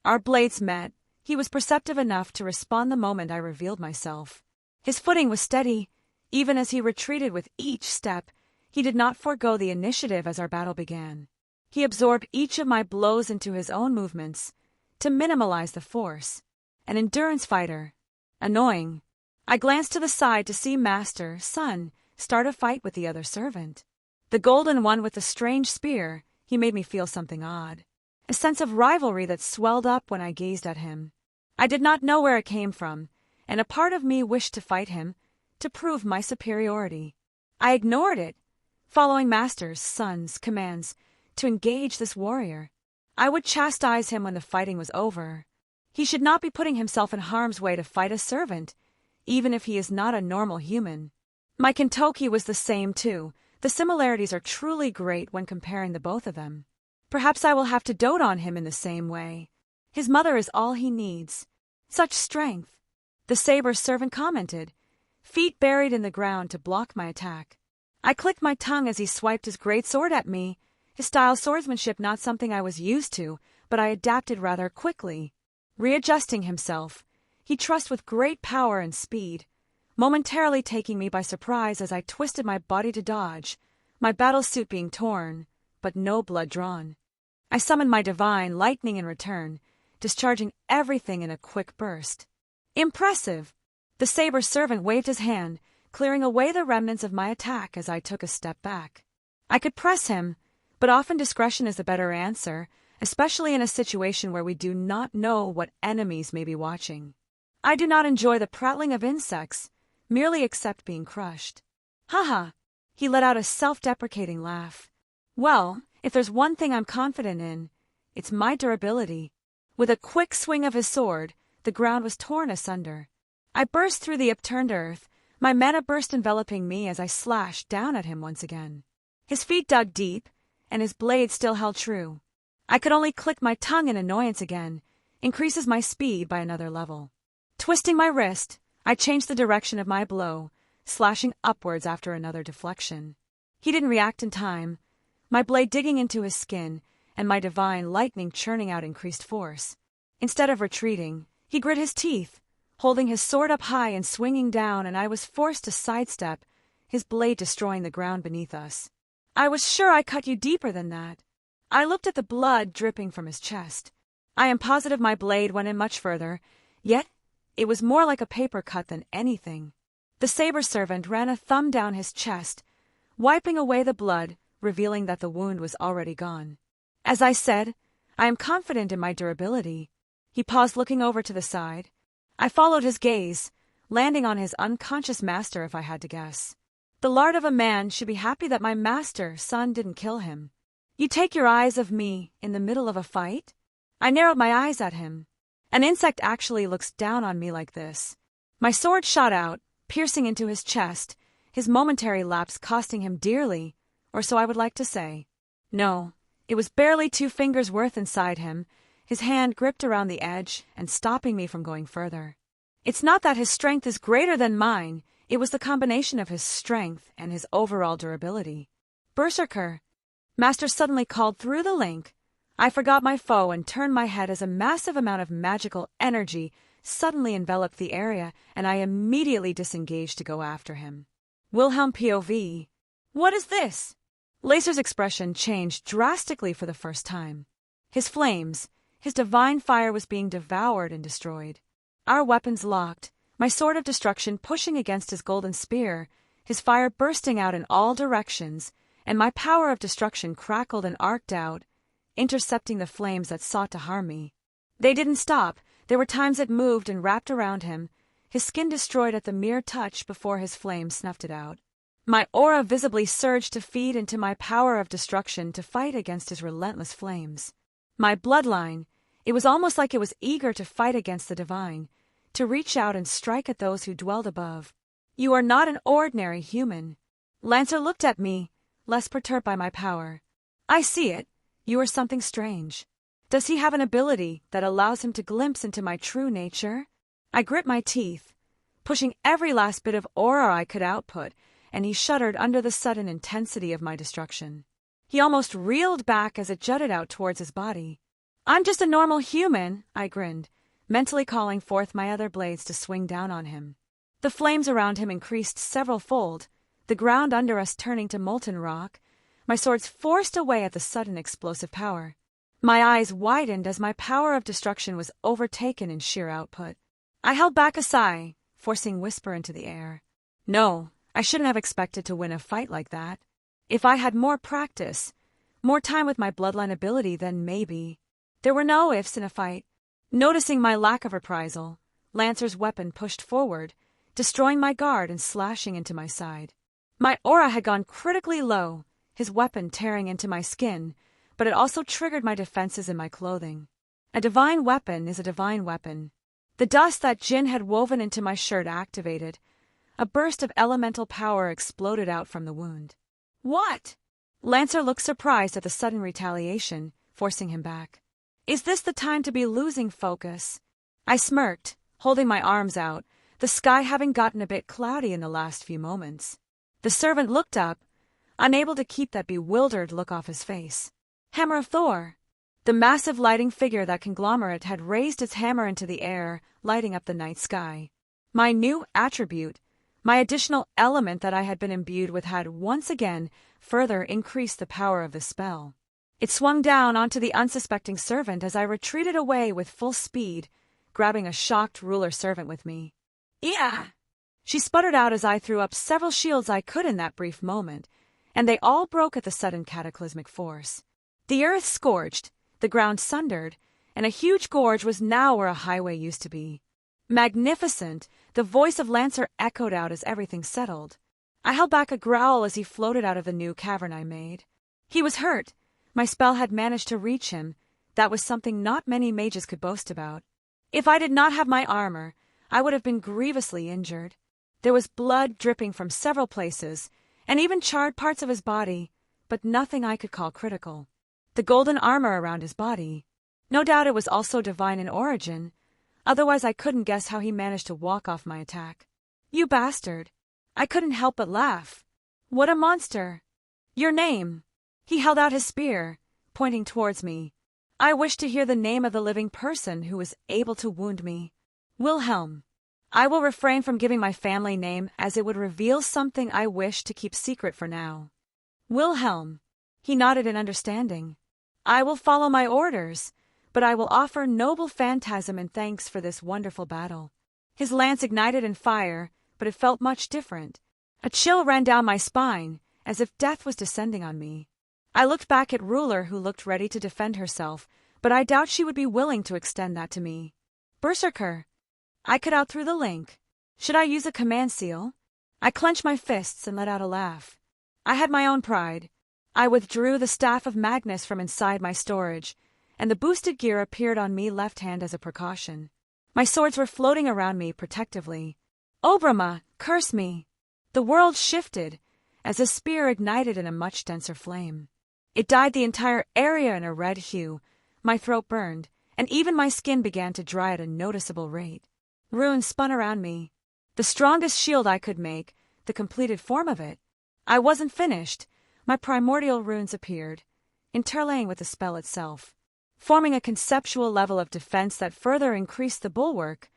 Our blades met. He was perceptive enough to respond the moment I revealed myself. His footing was steady. Even as he retreated with each step, he did not forego the initiative as our battle began. He absorbed each of my blows into his own movements, to minimize the force. An endurance fighter. Annoying. I glanced to the side to see Master, Sun, start a fight with the other servant. The golden one with the strange spear, he made me feel something odd. A sense of rivalry that swelled up when I gazed at him. I did not know where it came from, and a part of me wished to fight him, to prove my superiority. I ignored it, following Master's, Sun's, commands to engage this warrior. I would chastise him when the fighting was over. He should not be putting himself in harm's way to fight a servant, even if he is not a normal human. My Kentoki was the same too. The similarities are truly great when comparing the both of them. Perhaps I will have to dote on him in the same way. His mother is all he needs. Such strength. The saber servant commented, feet buried in the ground to block my attack. I clicked my tongue as he swiped his great sword at me. His style swordsmanship not something I was used to, but I adapted rather quickly. Readjusting himself, he thrust with great power and speed, momentarily taking me by surprise as I twisted my body to dodge, my battle suit being torn, but no blood drawn. I summoned my divine lightning in return, discharging everything in a quick burst. Impressive! The saber servant waved his hand, clearing away the remnants of my attack as I took a step back. I could press him, but often discretion is the better answer, especially in a situation where we do not know what enemies may be watching. I do not enjoy the prattling of insects, merely accept being crushed. Haha! He let out a self-deprecating laugh. Well, if there's one thing I'm confident in, it's my durability. With a quick swing of his sword, the ground was torn asunder. I burst through the upturned earth, my mana burst enveloping me as I slashed down at him once again. His feet dug deep, and his blade still held true. I could only click my tongue in annoyance again, increases my speed by another level. Twisting my wrist, I changed the direction of my blow, slashing upwards after another deflection. He didn't react in time, my blade digging into his skin, and my divine lightning churning out increased force. Instead of retreating, he grit his teeth, holding his sword up high and swinging down, and I was forced to sidestep, his blade destroying the ground beneath us. I was sure I cut you deeper than that. I looked at the blood dripping from his chest. I am positive my blade went in much further, yet it was more like a paper cut than anything. The saber servant ran a thumb down his chest, wiping away the blood, revealing that the wound was already gone. As I said, I am confident in my durability. He paused, looking over to the side. I followed his gaze, landing on his unconscious master if I had to guess. The lord of a man should be happy that my master, Sun, didn't kill him. You take your eyes of me in the middle of a fight? I narrowed my eyes at him. An insect actually looks down on me like this. My sword shot out, piercing into his chest, his momentary lapse costing him dearly, or so I would like to say. No, it was barely 2 fingers worth inside him, his hand gripped around the edge and stopping me from going further. It's not that his strength is greater than mine, it was the combination of his strength and his overall durability. Berserker! Master suddenly called through the link. I forgot my foe and turned my head as a massive amount of magical energy suddenly enveloped the area, and I immediately disengaged to go after him. Wilhelm POV. What is this? Lacer's expression changed drastically for the first time. His flames, his divine fire was being devoured and destroyed. Our weapons locked, my sword of destruction pushing against his golden spear, his fire bursting out in all directions, and my power of destruction crackled and arced out, intercepting the flames that sought to harm me. They didn't stop. There were times it moved and wrapped around him, his skin destroyed at the mere touch before his flame snuffed it out. My aura visibly surged to feed into my power of destruction to fight against his relentless flames. My bloodline, it was almost like it was eager to fight against the divine, to reach out and strike at those who dwelled above. You are not an ordinary human. Lancer looked at me, less perturbed by my power. I see it. You are something strange. Does he have an ability that allows him to glimpse into my true nature? I grit my teeth, pushing every last bit of aura I could output, and he shuddered under the sudden intensity of my destruction. He almost reeled back as it jutted out towards his body. I'm just a normal human, I grinned, mentally calling forth my other blades to swing down on him. The flames around him increased several-fold, the ground under us turning to molten rock, my swords forced away at the sudden explosive power. My eyes widened as my power of destruction was overtaken in sheer output. I held back a sigh, forcing whisper into the air. No, I shouldn't have expected to win a fight like that. If I had more practice, more time with my bloodline ability, then maybe. There were no ifs in a fight. Noticing my lack of reprisal, Lancer's weapon pushed forward, destroying my guard and slashing into my side. My aura had gone critically low, his weapon tearing into my skin, but it also triggered my defenses in my clothing. A divine weapon is a divine weapon. The dust that Jin had woven into my shirt activated. A burst of elemental power exploded out from the wound. What? Lancer looked surprised at the sudden retaliation, forcing him back. Is this the time to be losing focus? I smirked, holding my arms out, the sky having gotten a bit cloudy in the last few moments. The servant looked up, unable to keep that bewildered look off his face. Hammer of Thor! The massive lighting figure that conglomerate had raised its hammer into the air, lighting up the night sky. My new attribute, my additional element that I had been imbued with, had once again further increased the power of the spell. It swung down onto the unsuspecting servant as I retreated away with full speed, grabbing a shocked ruler servant with me. Yeah! She sputtered out as I threw up several shields I could in that brief moment, and they all broke at the sudden cataclysmic force. The earth scorched, the ground sundered, and a huge gorge was now where a highway used to be. Magnificent, the voice of Lancer echoed out as everything settled. I held back a growl as he floated out of the new cavern I made. He was hurt. My spell had managed to reach him. That was something not many mages could boast about. If I did not have my armor, I would have been grievously injured. There was blood dripping from several places, and even charred parts of his body, but nothing I could call critical. The golden armor around his body. No doubt it was also divine in origin, otherwise I couldn't guess how he managed to walk off my attack. You bastard! I couldn't help but laugh. What a monster! Your name! He held out his spear, pointing towards me. I wished to hear the name of the living person who was able to wound me. Wilhelm. I will refrain from giving my family name as it would reveal something I wish to keep secret for now. Wilhelm. He nodded in understanding. I will follow my orders, but I will offer noble phantasm in thanks for this wonderful battle. His lance ignited in fire, but it felt much different. A chill ran down my spine, as if death was descending on me. I looked back at Ruler, who looked ready to defend herself, but I doubt she would be willing to extend that to me. Berserker. I cut out through the link. Should I use a command seal? I clenched my fists and let out a laugh. I had my own pride. I withdrew the Staff of Magnus from inside my storage, and the boosted gear appeared on me left hand as a precaution. My swords were floating around me protectively. Obrama, curse me! The world shifted, as the spear ignited in a much denser flame. It dyed the entire area in a red hue, my throat burned, and even my skin began to dry at a noticeable rate. Runes spun around me. The strongest shield I could make, the completed form of it. I wasn't finished. My primordial runes appeared, interlaying with the spell itself, forming a conceptual level of defense that further increased the bulwark,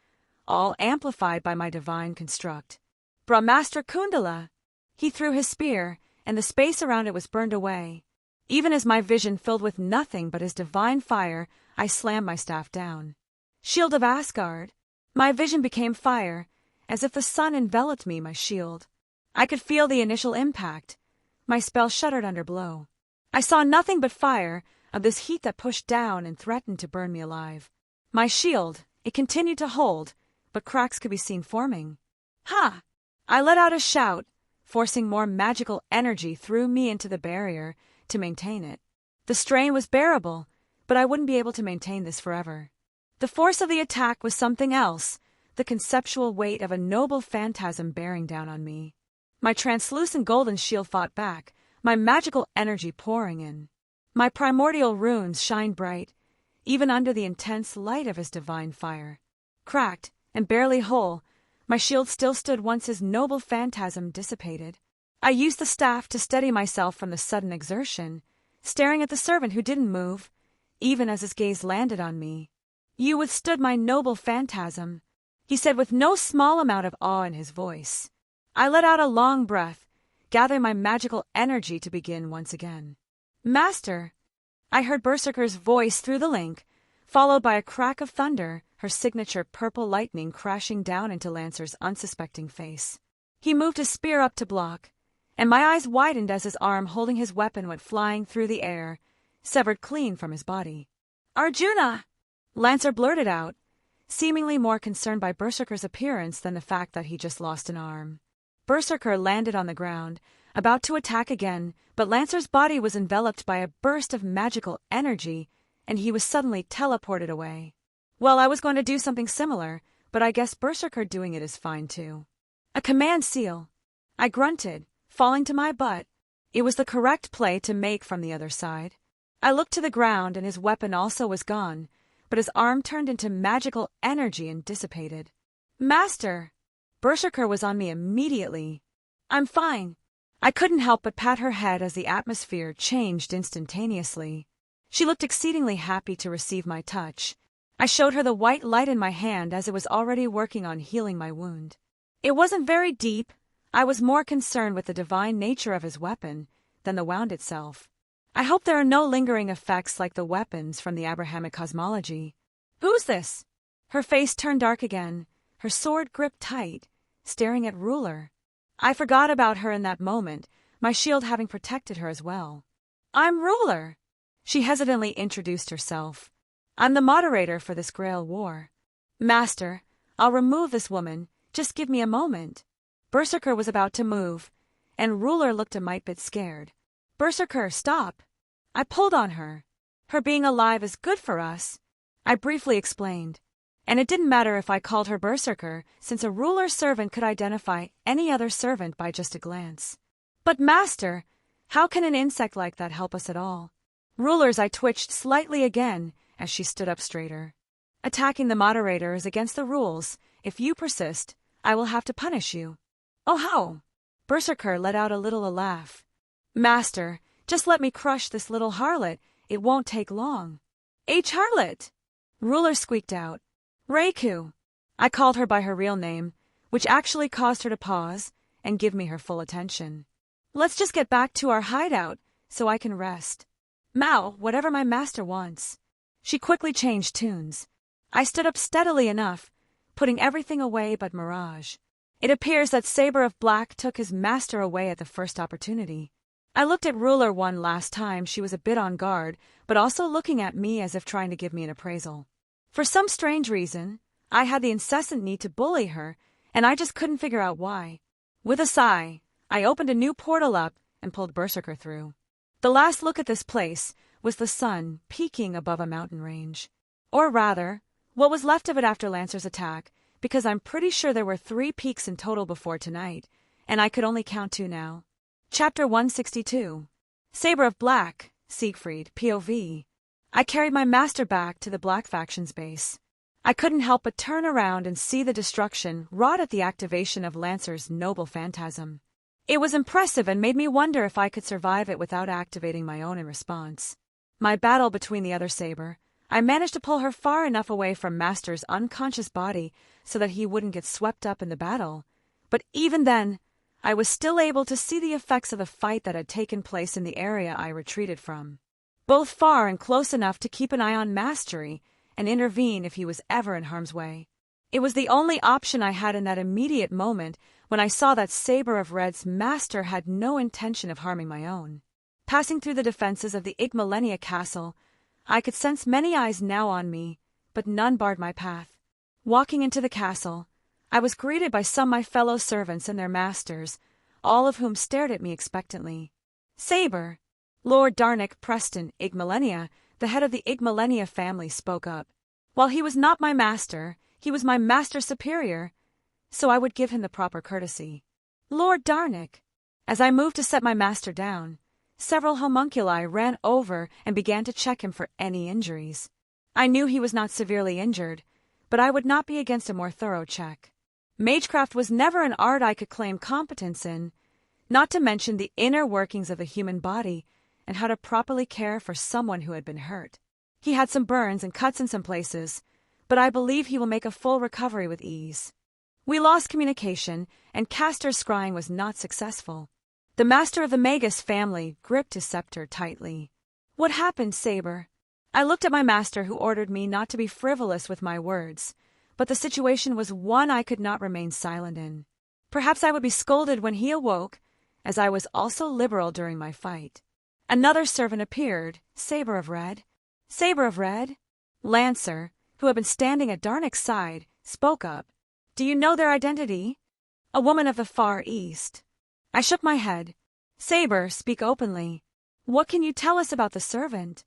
all amplified by my divine construct. Brahmastra Kundala! He threw his spear, and the space around it was burned away. Even as my vision filled with nothing but his divine fire, I slammed my staff down. Shield of Asgard! My vision became fire, as if the sun enveloped me, my shield. I could feel the initial impact. My spell shuddered under blow. I saw nothing but fire, of this heat that pushed down and threatened to burn me alive. My shield, it continued to hold, but cracks could be seen forming. Ha! I let out a shout, forcing more magical energy through me into the barrier to maintain it. The strain was bearable, but I wouldn't be able to maintain this forever. The force of the attack was something else, the conceptual weight of a noble phantasm bearing down on me. My translucent golden shield fought back, my magical energy pouring in. My primordial runes shined bright, even under the intense light of his divine fire. Cracked and barely whole, my shield still stood once his noble phantasm dissipated. I used the staff to steady myself from the sudden exertion, staring at the servant who didn't move, even as his gaze landed on me. "You withstood my noble phantasm," he said with no small amount of awe in his voice. I let out a long breath, gathering my magical energy to begin once again. "Master," I heard Berserker's voice through the link, followed by a crack of thunder, her signature purple lightning crashing down into Lancer's unsuspecting face. He moved his spear up to block, and my eyes widened as his arm holding his weapon went flying through the air, severed clean from his body. "Arjuna!" Lancer blurted out, seemingly more concerned by Berserker's appearance than the fact that he just lost an arm. Berserker landed on the ground, about to attack again, but Lancer's body was enveloped by a burst of magical energy, and he was suddenly teleported away. Well, I was going to do something similar, but I guess Berserker doing it is fine too. "A command seal," I grunted, falling to my butt. It was the correct play to make from the other side. I looked to the ground and his weapon also was gone, but his arm turned into magical energy and dissipated. "Master!" Berserker was on me immediately. "I'm fine." I couldn't help but pat her head as the atmosphere changed instantaneously. She looked exceedingly happy to receive my touch. I showed her the white light in my hand as it was already working on healing my wound. It wasn't very deep. I was more concerned with the divine nature of his weapon than the wound itself. I hope there are no lingering effects like the weapons from the Abrahamic cosmology. "Who's this?" Her face turned dark again, her sword gripped tight, staring at Ruler. I forgot about her in that moment, my shield having protected her as well. "I'm Ruler." She hesitantly introduced herself. "I'm the moderator for this Grail War." "Master, I'll remove this woman. Just give me a moment." Berserker was about to move, and Ruler looked a mite bit scared. "Berserker, stop." I pulled on her. "Her being alive is good for us," I briefly explained. And it didn't matter if I called her Berserker, since a Ruler servant could identify any other servant by just a glance. "But Master, how can an insect like that help us at all?" Ruler's I twitched slightly again as she stood up straighter. "Attacking the moderator is against the rules. If you persist, I will have to punish you." "Oh how?" Berserker let out a little laugh. "Master, just let me crush this little harlot. It won't take long." "H. Harlot!" Ruler squeaked out. "Reiku." I called her by her real name, which actually caused her to pause and give me her full attention. "Let's just get back to our hideout so I can rest." "Mao, whatever my master wants." She quickly changed tunes. I stood up steadily enough, putting everything away but Mirage. It appears that Saber of Black took his master away at the first opportunity. I looked at Ruler one last time. She was a bit on guard, but also looking at me as if trying to give me an appraisal. For some strange reason, I had the incessant need to bully her, and I just couldn't figure out why. With a sigh, I opened a new portal up and pulled Berserker through. The last look at this place was the sun peaking above a mountain range. Or rather, what was left of it after Lancer's attack, because I'm pretty sure there were 3 peaks in total before tonight, and I could only count 2 now. Chapter 162. Saber of Black, Siegfried, POV. I carried my master back to the Black Faction's base. I couldn't help but turn around and see the destruction wrought at the activation of Lancer's noble phantasm. It was impressive and made me wonder if I could survive it without activating my own in response. My battle between the other Saber, I managed to pull her far enough away from Master's unconscious body so that he wouldn't get swept up in the battle. But even then, I was still able to see the effects of the fight that had taken place in the area I retreated from. Both far and close enough to keep an eye on Mastery and intervene if he was ever in harm's way. It was the only option I had in that immediate moment when I saw that Saber of Red's master had no intention of harming my own. Passing through the defenses of the Igmalenia castle, I could sense many eyes now on me, but none barred my path. Walking into the castle, I was greeted by some of my fellow servants and their masters, all of whom stared at me expectantly. Saber! Lord Darnick Preston Igmalenia, the head of the Igmalenia family, spoke up. While he was not my master, he was my master superior, so I would give him the proper courtesy. Lord Darnick! As I moved to set my master down, several homunculi ran over and began to check him for any injuries. I knew he was not severely injured, but I would not be against a more thorough check. Magecraft was never an art I could claim competence in, not to mention the inner workings of the human body and how to properly care for someone who had been hurt. He had some burns and cuts in some places, but I believe he will make a full recovery with ease. We lost communication, and Castor's scrying was not successful. The master of the Magus family gripped his scepter tightly. What happened, Saber? I looked at my master, who ordered me not to be frivolous with my words, but the situation was one I could not remain silent in. Perhaps I would be scolded when he awoke, as I was also liberal during my fight. Another servant appeared, Saber of Red. Saber of Red? Lancer, who had been standing at Darnick's side, spoke up. Do you know their identity? A woman of the Far East. I shook my head. Saber, speak openly. What can you tell us about the servant?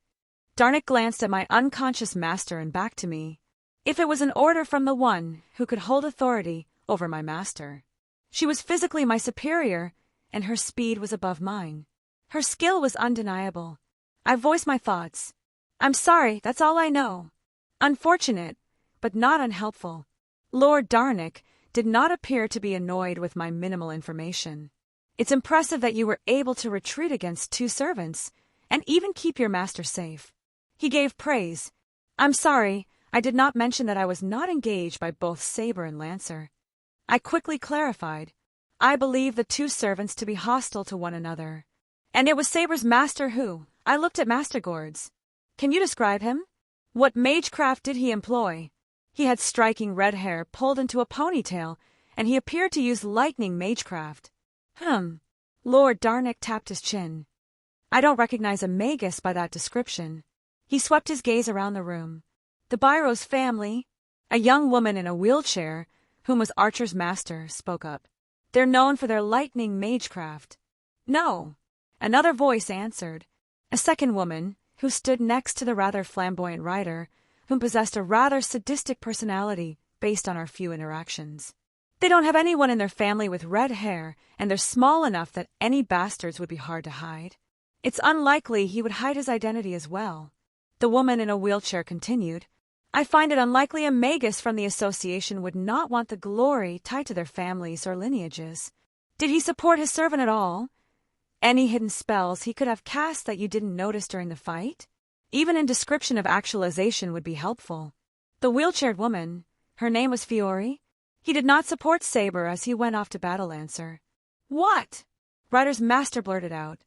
Darnick glanced at my unconscious master and back to me. If it was an order from the one who could hold authority over my master. She was physically my superior, and her speed was above mine. Her skill was undeniable. I voiced my thoughts. I'm sorry, that's all I know. Unfortunate, but not unhelpful. Lord Darnick did not appear to be annoyed with my minimal information. It's impressive that you were able to retreat against 2 servants, and even keep your master safe. He gave praise. I'm sorry, I did not mention that I was not engaged by both Saber and Lancer. I quickly clarified. I believe the 2 servants to be hostile to one another. And it was Saber's master who. I looked at Master Gourds. Can you describe him? What magecraft did he employ? He had striking red hair pulled into a ponytail, and he appeared to use lightning magecraft. Lord Darnick tapped his chin. I don't recognize a magus by that description. He swept his gaze around the room. The Byros family, a young woman in a wheelchair, whom was Archer's master, spoke up. They're known for their lightning magecraft. No, another voice answered. A second woman, who stood next to the rather flamboyant writer, whom possessed a rather sadistic personality based on our few interactions. They don't have anyone in their family with red hair, and they're small enough that any bastards would be hard to hide. It's unlikely he would hide his identity as well. The woman in a wheelchair continued. I find it unlikely a magus from the association would not want the glory tied to their families or lineages. Did he support his servant at all? Any hidden spells he could have cast that you didn't notice during the fight? Even a description of actualization would be helpful. The wheelchaired woman, her name was Fiore? He did not support Saber as he went off to battle, Lancer. What? Ryder's master blurted out.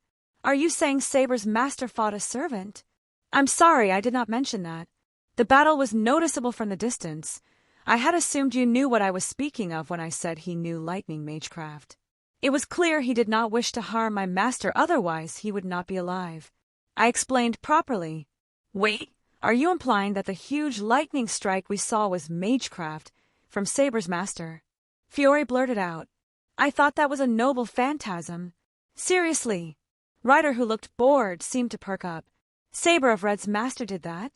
Are you saying Saber's master fought a servant? I'm sorry, I did not mention that. The battle was noticeable from the distance. I had assumed you knew what I was speaking of when I said he knew lightning magecraft. It was clear he did not wish to harm my master, otherwise he would not be alive. I explained properly. Wait, are you implying that the huge lightning strike we saw was magecraft from Saber's master? Fiore blurted out. I thought that was a noble phantasm. Seriously. Ryder, who looked bored, seemed to perk up. Saber of Red's master did that?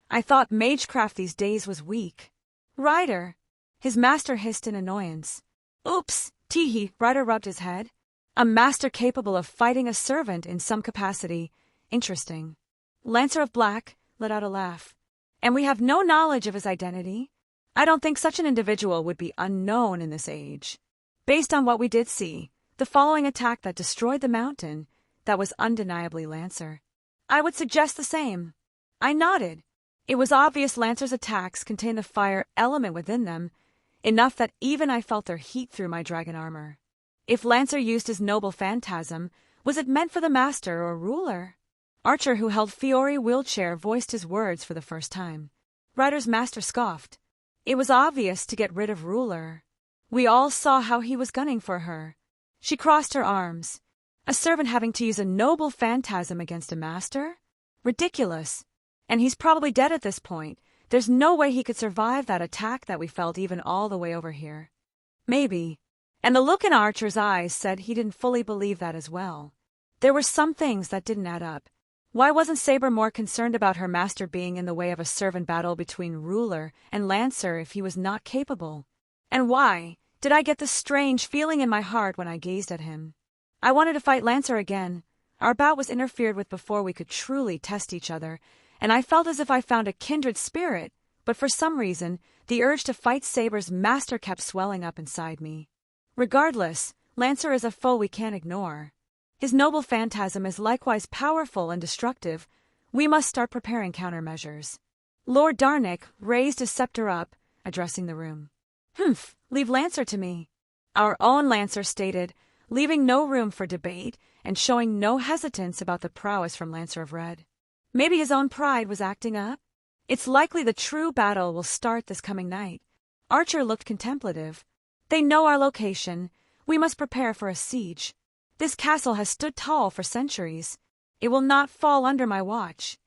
I thought magecraft these days was weak. Ryder. His master hissed in annoyance. Oops, teehee, Ryder rubbed his head. A master capable of fighting a servant in some capacity. Interesting. Lancer of Black let out a laugh. And we have no knowledge of his identity? I don't think such an individual would be unknown in this age. Based on what we did see, the following attack that destroyed the mountain, that was undeniably Lancer. I would suggest the same. I nodded. It was obvious Lancer's attacks contained the fire element within them, enough that even I felt their heat through my dragon armor. If Lancer used his noble phantasm, was it meant for the master or ruler? Archer, who held Fiore wheelchair, voiced his words for the first time. Ryder's master scoffed. It was obvious to get rid of ruler. We all saw how he was gunning for her. She crossed her arms. A servant having to use a noble phantasm against a master? Ridiculous. And he's probably dead at this point. There's no way he could survive that attack that we felt even all the way over here. Maybe. And the look in Archer's eyes said he didn't fully believe that as well. There were some things that didn't add up. Why wasn't Saber more concerned about her master being in the way of a servant battle between ruler and lancer if he was not capable? And why did I get this strange feeling in my heart when I gazed at him? I wanted to fight Lancer again. Our bout was interfered with before we could truly test each other, and I felt as if I found a kindred spirit, but for some reason, the urge to fight Saber's master kept swelling up inside me. Regardless, Lancer is a foe we can't ignore. His noble phantasm is likewise powerful and destructive. We must start preparing countermeasures. Lord Darnick raised his scepter up, addressing the room. Humph, leave Lancer to me. Our own Lancer stated, leaving no room for debate and showing no hesitance about the prowess from Lancer of Red. Maybe his own pride was acting up? It's likely the true battle will start this coming night. Archer looked contemplative. They know our location. We must prepare for a siege. This castle has stood tall for centuries. It will not fall under my watch.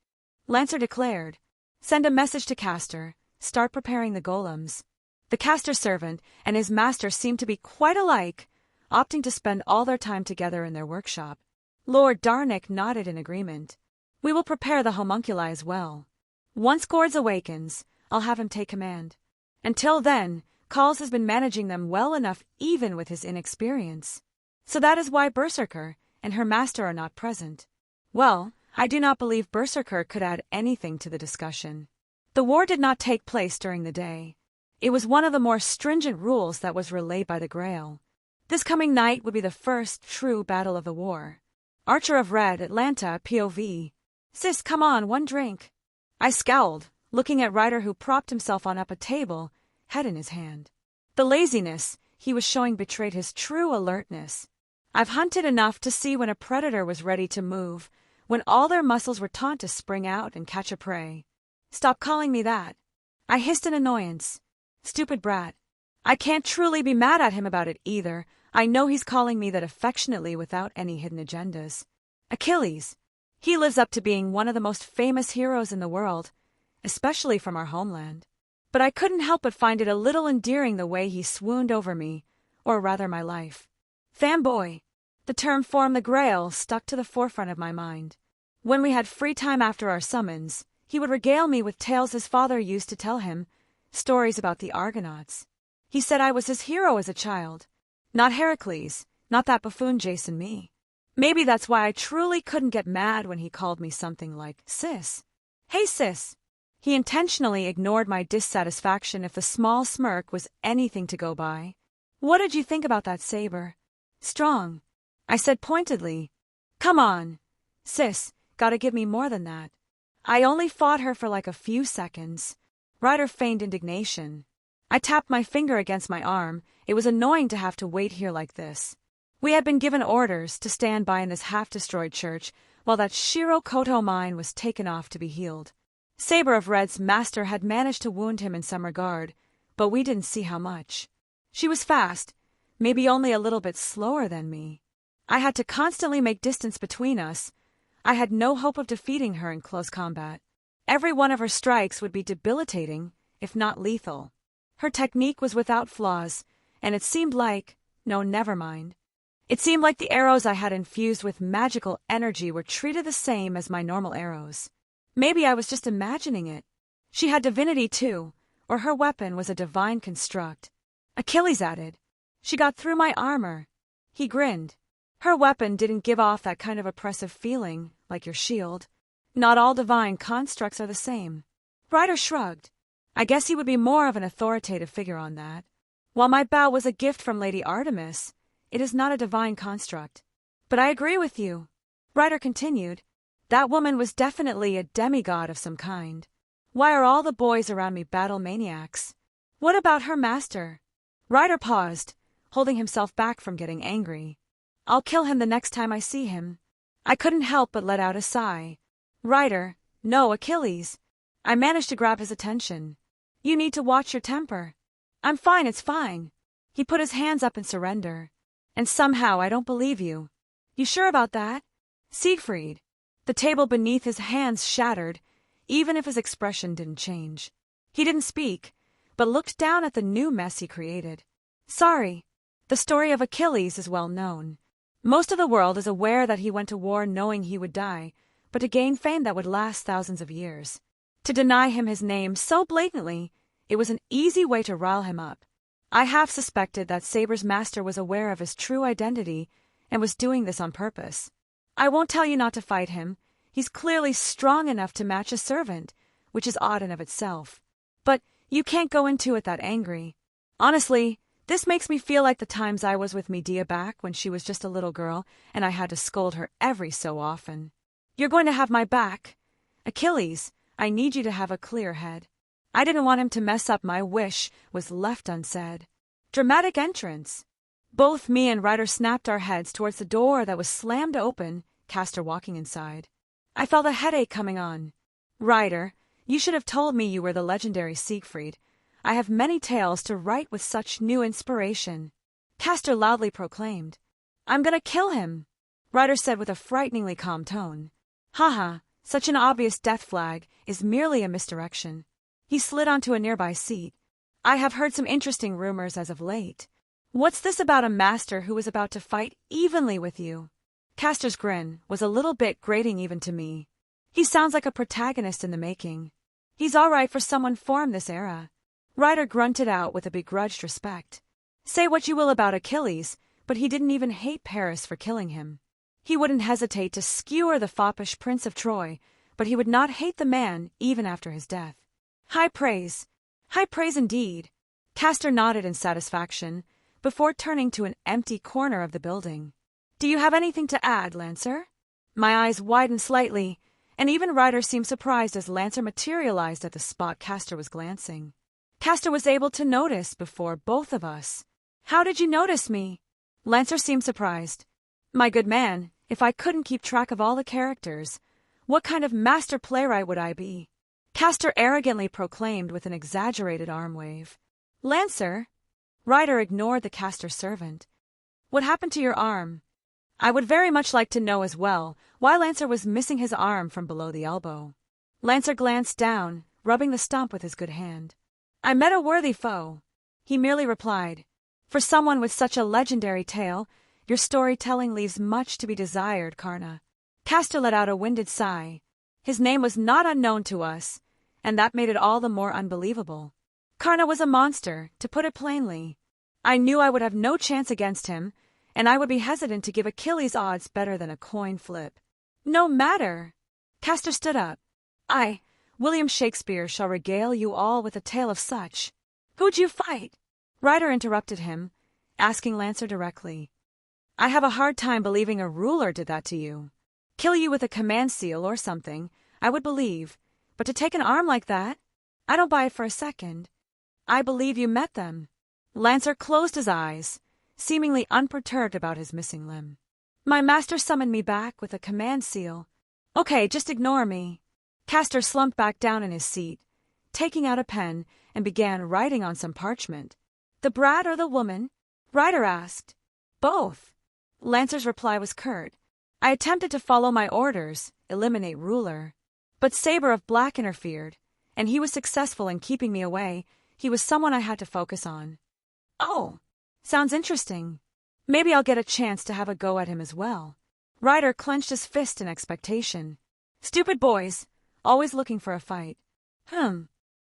Lancer declared, send a message to Castor. Start preparing the golems. The Castor servant and his master seemed to be quite alike, opting to spend all their time together in their workshop. Lord Darnick nodded in agreement. We will prepare the homunculi as well. Once Gord's awakens, I'll have him take command. Until then, Calls has been managing them well enough even with his inexperience. So that is why Berserker and her master are not present. Well, I do not believe Berserker could add anything to the discussion. The war did not take place during the day. It was one of the more stringent rules that was relayed by the Grail. This coming night would be the first true battle of the war. Archer of Red, Atlanta, POV. Sis, come on, one drink. I scowled, looking at Ryder who propped himself on up a table, head in his hand. The laziness he was showing betrayed his true alertness. I've hunted enough to see when a predator was ready to move, when all their muscles were taut to spring out and catch a prey. Stop calling me that. I hissed in annoyance. Stupid brat. I can't truly be mad at him about it either. I know he's calling me that affectionately without any hidden agendas. Achilles. He lives up to being one of the most famous heroes in the world, especially from our homeland. But I couldn't help but find it a little endearing the way he swooned over me, or rather my life. Fanboy. The term formed the Grail stuck to the forefront of my mind. When we had free time after our summons, he would regale me with tales his father used to tell him, stories about the Argonauts. He said I was his hero as a child. Not Heracles, not that buffoon Jason me. Maybe that's why I truly couldn't get mad when he called me something like sis. Hey sis. He intentionally ignored my dissatisfaction if the small smirk was anything to go by. What did you think about that saber? Strong. I said pointedly. Come on. Sis, gotta give me more than that. I only fought her for like a few seconds. Ryder feigned indignation. I tapped my finger against my arm. It was annoying to have to wait here like this. We had been given orders to stand by in this half-destroyed church while that Shiro Koto mine was taken off to be healed. Saber of Red's master had managed to wound him in some regard, but we didn't see how much. She was fast, maybe only a little bit slower than me. I had to constantly make distance between us. I had no hope of defeating her in close combat. Every one of her strikes would be debilitating, if not lethal. Her technique was without flaws, and it seemed like, no, never mind. It seemed like the arrows I had infused with magical energy were treated the same as my normal arrows. Maybe I was just imagining it. She had divinity too, or her weapon was a divine construct. Achilles added, she got through my armor. He grinned. Her weapon didn't give off that kind of oppressive feeling, like your shield. Not all divine constructs are the same. Ryder shrugged. I guess he would be more of an authoritative figure on that. While my bow was a gift from Lady Artemis, it is not a divine construct. But I agree with you. Ryder continued. That woman was definitely a demigod of some kind. Why are all the boys around me battle maniacs? What about her master? Ryder paused, holding himself back from getting angry. I'll kill him the next time I see him. I couldn't help but let out a sigh. Ryder, no, Achilles. I managed to grab his attention. You need to watch your temper. I'm fine, it's fine. He put his hands up in surrender. And somehow I don't believe you. You sure about that? Siegfried. The table beneath his hands shattered, even if his expression didn't change. He didn't speak, but looked down at the new mess he created. Sorry. The story of Achilles is well known. Most of the world is aware that he went to war knowing he would die, but to gain fame that would last thousands of years. To deny him his name so blatantly, it was an easy way to rile him up. I half suspected that Saber's master was aware of his true identity and was doing this on purpose. I won't tell you not to fight him. He's clearly strong enough to match a servant, which is odd in of itself. But you can't go into it that angry. Honestly, this makes me feel like the times I was with Medea back when she was just a little girl and I had to scold her every so often. You're going to have my back. Achilles, I need you to have a clear head. I didn't want him to mess up my wish was left unsaid. Dramatic entrance. Both me and Ryder snapped our heads towards the door that was slammed open, Castor walking inside. I felt a headache coming on. Ryder, you should have told me you were the legendary Siegfried. I have many tales to write with such new inspiration. Castor loudly proclaimed. I'm gonna kill him, Ryder said with a frighteningly calm tone. Haha, such an obvious death flag is merely a misdirection. He slid onto a nearby seat. I have heard some interesting rumors as of late. What's this about a master who is about to fight evenly with you? Castor's grin was a little bit grating even to me. He sounds like a protagonist in the making. He's all right for someone from this era. Ryder grunted out with a begrudged respect. Say what you will about Achilles, but he didn't even hate Paris for killing him. He wouldn't hesitate to skewer the foppish Prince of Troy, but he would not hate the man even after his death. High praise indeed. Castor nodded in satisfaction, before turning to an empty corner of the building. Do you have anything to add, Lancer? My eyes widened slightly, and even Ryder seemed surprised as Lancer materialized at the spot Castor was glancing. Castor was able to notice before both of us. How did you notice me? Lancer seemed surprised. My good man, if I couldn't keep track of all the characters, what kind of master playwright would I be? Castor arrogantly proclaimed with an exaggerated arm wave. Lancer? Ryder ignored the Castor servant. What happened to your arm? I would very much like to know as well why Lancer was missing his arm from below the elbow. Lancer glanced down, rubbing the stump with his good hand. I met a worthy foe. He merely replied, For someone with such a legendary tale, your storytelling leaves much to be desired, Karna. Castor let out a winded sigh. His name was not unknown to us, and that made it all the more unbelievable. Karna was a monster, to put it plainly. I knew I would have no chance against him, and I would be hesitant to give Achilles odds better than a coin flip. No matter. Castor stood up. I, William Shakespeare, shall regale you all with a tale of such. Who'd you fight? Ryder interrupted him, asking Lancer directly. I have a hard time believing a ruler did that to you. Kill you with a command seal or something, I would believe, but to take an arm like that? I don't buy it for a second. I believe you met them. Lancer closed his eyes, seemingly unperturbed about his missing limb. My master summoned me back with a command seal. Okay, just ignore me. Castor slumped back down in his seat, taking out a pen and began writing on some parchment. The brat or the woman? Ryder asked. Both. Lancer's reply was curt. I attempted to follow my orders, eliminate ruler. But Saber of Black interfered, and he was successful in keeping me away. He was someone I had to focus on. Oh, sounds interesting. Maybe I'll get a chance to have a go at him as well. Ryder clenched his fist in expectation. Stupid boys, always looking for a fight.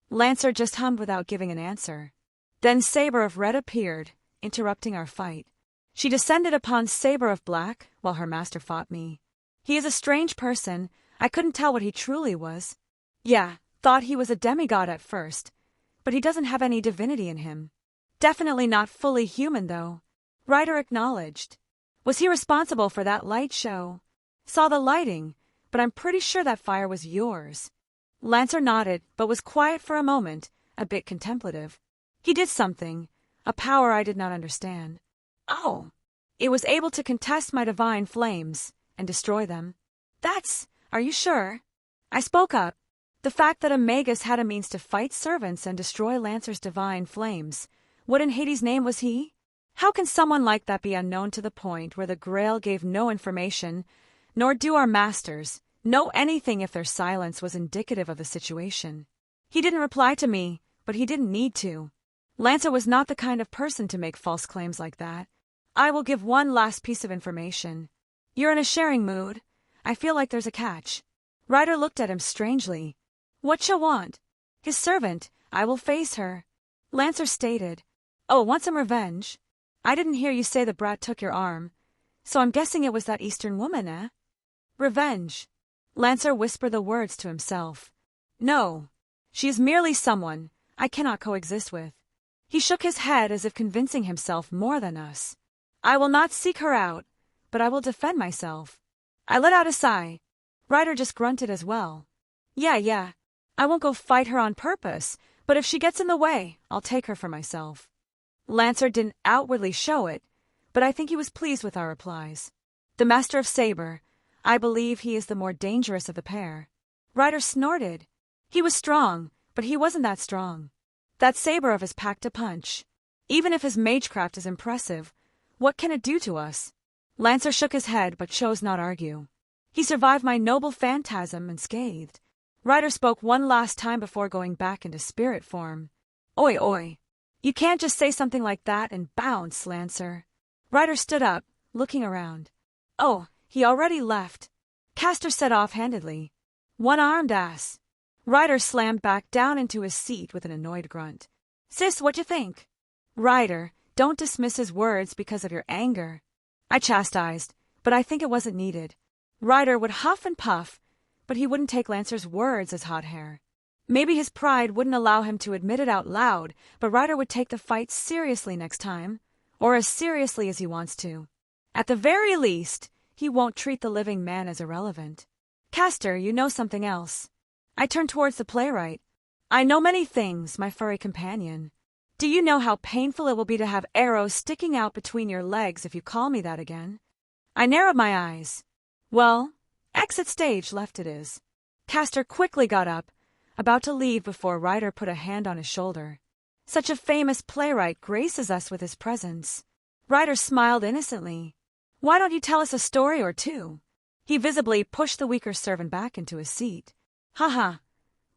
Lancer just hummed without giving an answer. Then Saber of Red appeared, interrupting our fight. She descended upon Saber of Black while her master fought me. He is a strange person. I couldn't tell what he truly was. Yeah, thought he was a demigod at first, but he doesn't have any divinity in him. Definitely not fully human, though. Ryder acknowledged. Was he responsible for that light show? Saw the lighting, but I'm pretty sure that fire was yours. Lancer nodded, but was quiet for a moment, a bit contemplative. He did something, a power I did not understand. Oh, it was able to contest my divine flames and destroy them. Are you sure? I spoke up. The fact that a magus had a means to fight servants and destroy Lancer's divine flames. What in Hades' name was he? How can someone like that be unknown to the point where the Grail gave no information, nor do our masters know anything if their silence was indicative of the situation? He didn't reply to me, but he didn't need to. Lancer was not the kind of person to make false claims like that. I will give one last piece of information. You're in a sharing mood. I feel like there's a catch. Ryder looked at him strangely. What shall want? His servant. I will face her. Lancer stated. Oh, want some revenge? I didn't hear you say the brat took your arm, so I'm guessing it was that Eastern woman, eh? Revenge. Lancer whispered the words to himself. No. She is merely someone I cannot coexist with. He shook his head as if convincing himself more than us. I will not seek her out, but I will defend myself. I let out a sigh. Ryder just grunted as well. Yeah. I won't go fight her on purpose, but if she gets in the way, I'll take her for myself. Lancer didn't outwardly show it, but I think he was pleased with our replies. The Master of Saber, I believe he is the more dangerous of the pair. Ryder snorted. He was strong, but he wasn't that strong. That saber of his packed a punch. Even if his magecraft is impressive, what can it do to us? Lancer shook his head but chose not argue. He survived my noble phantasm unscathed. Ryder spoke one last time before going back into spirit form. Oi. You can't just say something like that and bounce, Lancer. Ryder stood up, looking around. Oh, he already left. Castor said offhandedly. One-armed ass. Ryder slammed back down into his seat with an annoyed grunt. Sis, what you think? Ryder, don't dismiss his words because of your anger. I chastised, but I think it wasn't needed. Ryder would huff and puff, but he wouldn't take Lancer's words as hot hair. Maybe his pride wouldn't allow him to admit it out loud, but Ryder would take the fight seriously next time, or as seriously as he wants to. At the very least, he won't treat the living man as irrelevant. Castor, you know something else. I turned towards the playwright. I know many things, my furry companion. Do you know how painful it will be to have arrows sticking out between your legs if you call me that again? I narrowed my eyes. Well, exit stage left it is. Castor quickly got up, about to leave before Ryder put a hand on his shoulder. Such a famous playwright graces us with his presence. Ryder smiled innocently. Why don't you tell us a story or two? He visibly pushed the weaker servant back into his seat. Haha.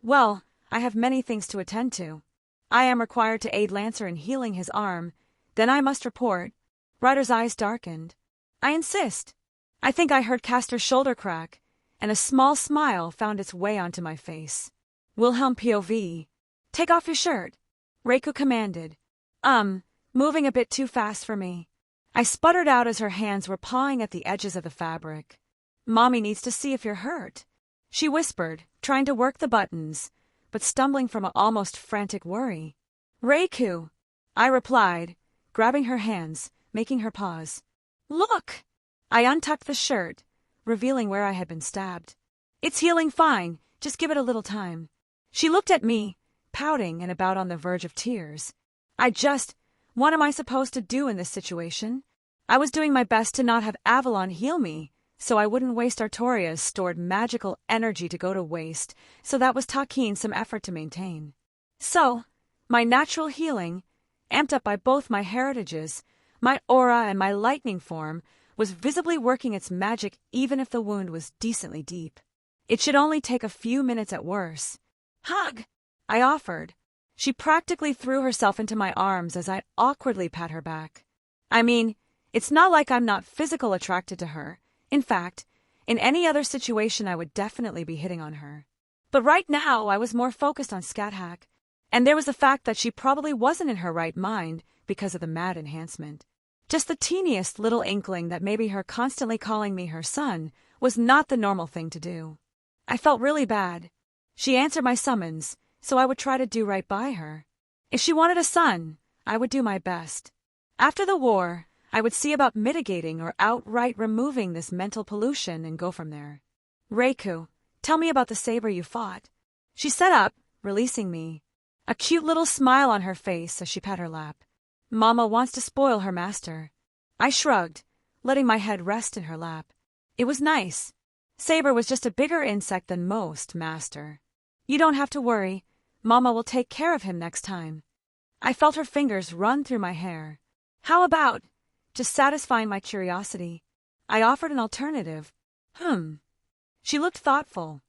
Well, I have many things to attend to. I am required to aid Lancer in healing his arm. Then I must report. Ryder's eyes darkened. I insist. I think I heard Castor's shoulder crack, and a small smile found its way onto my face. Wilhelm POV. Take off your shirt. Reiko commanded. Moving a bit too fast for me. I sputtered out as her hands were pawing at the edges of the fabric. Mommy needs to see if you're hurt, she whispered, trying to work the buttons, but stumbling from an almost frantic worry. Reiku, I replied, grabbing her hands, making her pause. Look! I untucked the shirt, revealing where I had been stabbed. It's healing fine, just give it a little time. She looked at me, pouting and about on the verge of tears. What am I supposed to do in this situation? I was doing my best to not have Avalon heal me, so I wouldn't waste Artoria's stored magical energy to go to waste, so that was taking some effort to maintain. So, my natural healing, amped up by both my heritages, my aura and my lightning form, was visibly working its magic even if the wound was decently deep. It should only take a few minutes at worst. Hug! I offered. She practically threw herself into my arms as I awkwardly pat her back. I mean, it's not like I'm not physically attracted to her. In fact, in any other situation I would definitely be hitting on her. But right now I was more focused on Scathack, and there was the fact that she probably wasn't in her right mind because of the mad enhancement. Just the teeniest little inkling that maybe her constantly calling me her son was not the normal thing to do. I felt really bad. She answered my summons, so I would try to do right by her. If she wanted a son, I would do my best. After the war, I would see about mitigating or outright removing this mental pollution and go from there. Reiku, tell me about the saber you fought. She sat up, releasing me. A cute little smile on her face as she pat her lap. Mama wants to spoil her master. I shrugged, letting my head rest in her lap. It was nice. Saber was just a bigger insect than most, master. You don't have to worry. Mama will take care of him next time. I felt her fingers run through my hair. How about just satisfying my curiosity? I offered an alternative. She looked thoughtful.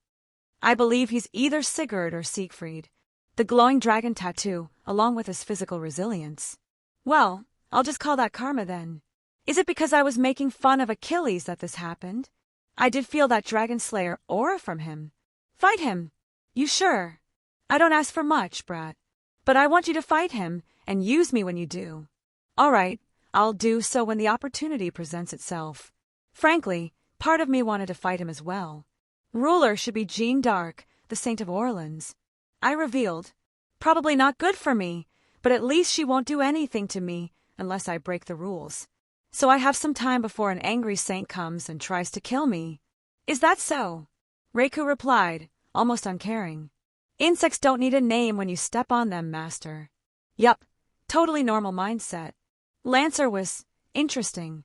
I believe he's either Sigurd or Siegfried. The glowing dragon tattoo, along with his physical resilience. Well, I'll just call that karma then. Is it because I was making fun of Achilles that this happened? I did feel that dragon slayer aura from him. Fight him. You sure? I don't ask for much, brat. But I want you to fight him and use me when you do. All right, I'll do so when the opportunity presents itself. Frankly, part of me wanted to fight him as well. Ruler should be Jeanne d'Arc, the Saint of Orleans. I revealed. Probably not good for me, but at least she won't do anything to me unless I break the rules. So I have some time before an angry saint comes and tries to kill me. Is that so? Reiku replied, almost uncaring. Insects don't need a name when you step on them, master. Yup, totally normal mindset. Lancer was interesting.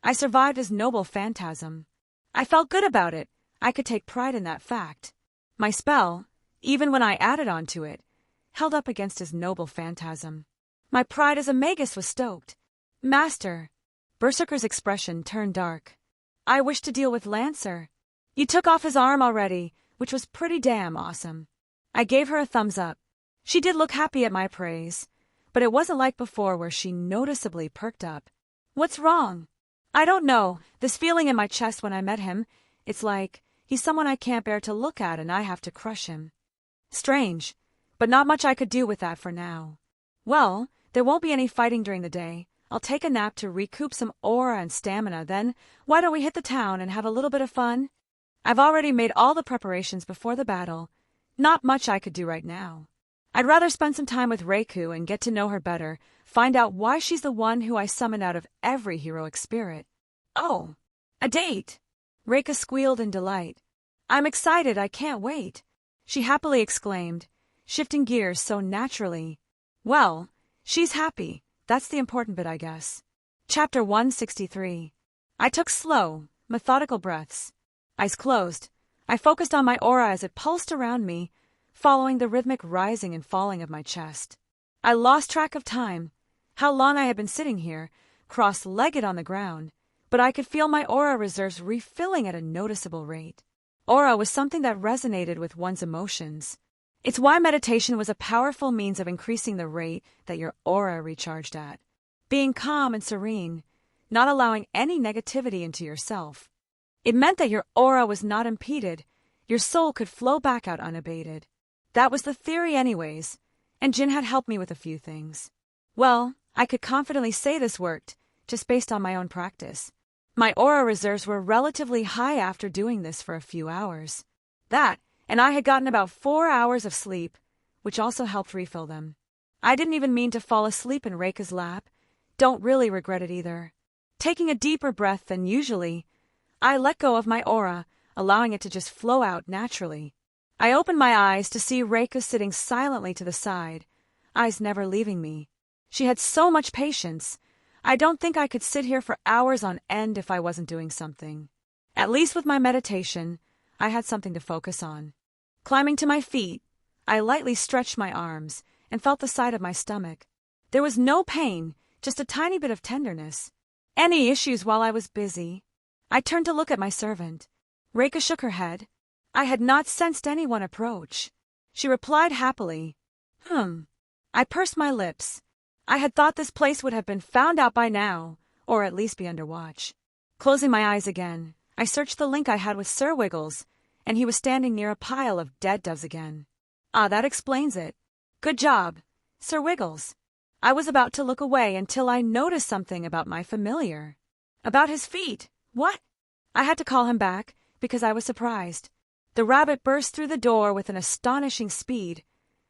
I survived his noble phantasm. I felt good about it. I could take pride in that fact. My spell, even when I added on to it, held up against his noble phantasm. My pride as a magus was stoked. Master. Berserker's expression turned dark. I wish to deal with Lancer. You took off his arm already, which was pretty damn awesome. I gave her a thumbs up. She did look happy at my praise, but it wasn't like before where she noticeably perked up. What's wrong? I don't know. This feeling in my chest when I met him, it's like he's someone I can't bear to look at and I have to crush him. Strange, but not much I could do with that for now. Well, there won't be any fighting during the day. I'll take a nap to recoup some aura and stamina, then why don't we hit the town and have a little bit of fun? I've already made all the preparations before the battle. Not much I could do right now. I'd rather spend some time with Reiku and get to know her better, find out why she's the one who I summoned out of every heroic spirit. Oh, a date! Reika squealed in delight. I'm excited, I can't wait, she happily exclaimed, shifting gears so naturally. Well, she's happy. That's the important bit, I guess. Chapter 163. I took slow, methodical breaths. Eyes closed, I focused on my aura as it pulsed around me, following the rhythmic rising and falling of my chest. I lost track of time, how long I had been sitting here, cross-legged on the ground, but I could feel my aura reserves refilling at a noticeable rate. Aura was something that resonated with one's emotions. It's why meditation was a powerful means of increasing the rate that your aura recharged at. Being calm and serene, not allowing any negativity into yourself. It meant that your aura was not impeded, your soul could flow back out unabated. That was the theory anyways, and Jin had helped me with a few things. Well, I could confidently say this worked, just based on my own practice. My aura reserves were relatively high after doing this for a few hours. That, and I had gotten about 4 hours of sleep, which also helped refill them. I didn't even mean to fall asleep in Reika's lap. Don't really regret it either. Taking a deeper breath than usually, I let go of my aura, allowing it to just flow out naturally. I opened my eyes to see Reika sitting silently to the side, eyes never leaving me. She had so much patience. I don't think I could sit here for hours on end if I wasn't doing something. At least with my meditation, I had something to focus on. Climbing to my feet, I lightly stretched my arms and felt the side of my stomach. There was no pain, just a tiny bit of tenderness. Any issues while I was busy? I turned to look at my servant. Reika shook her head. I had not sensed anyone approach. She replied happily. I pursed my lips. I had thought this place would have been found out by now, or at least be under watch. Closing my eyes again, I searched the link I had with Sir Wiggles, and he was standing near a pile of dead doves again. Ah, that explains it. Good job, Sir Wiggles. I was about to look away until I noticed something about my familiar. About his feet. What? I had to call him back, because I was surprised. The rabbit burst through the door with an astonishing speed,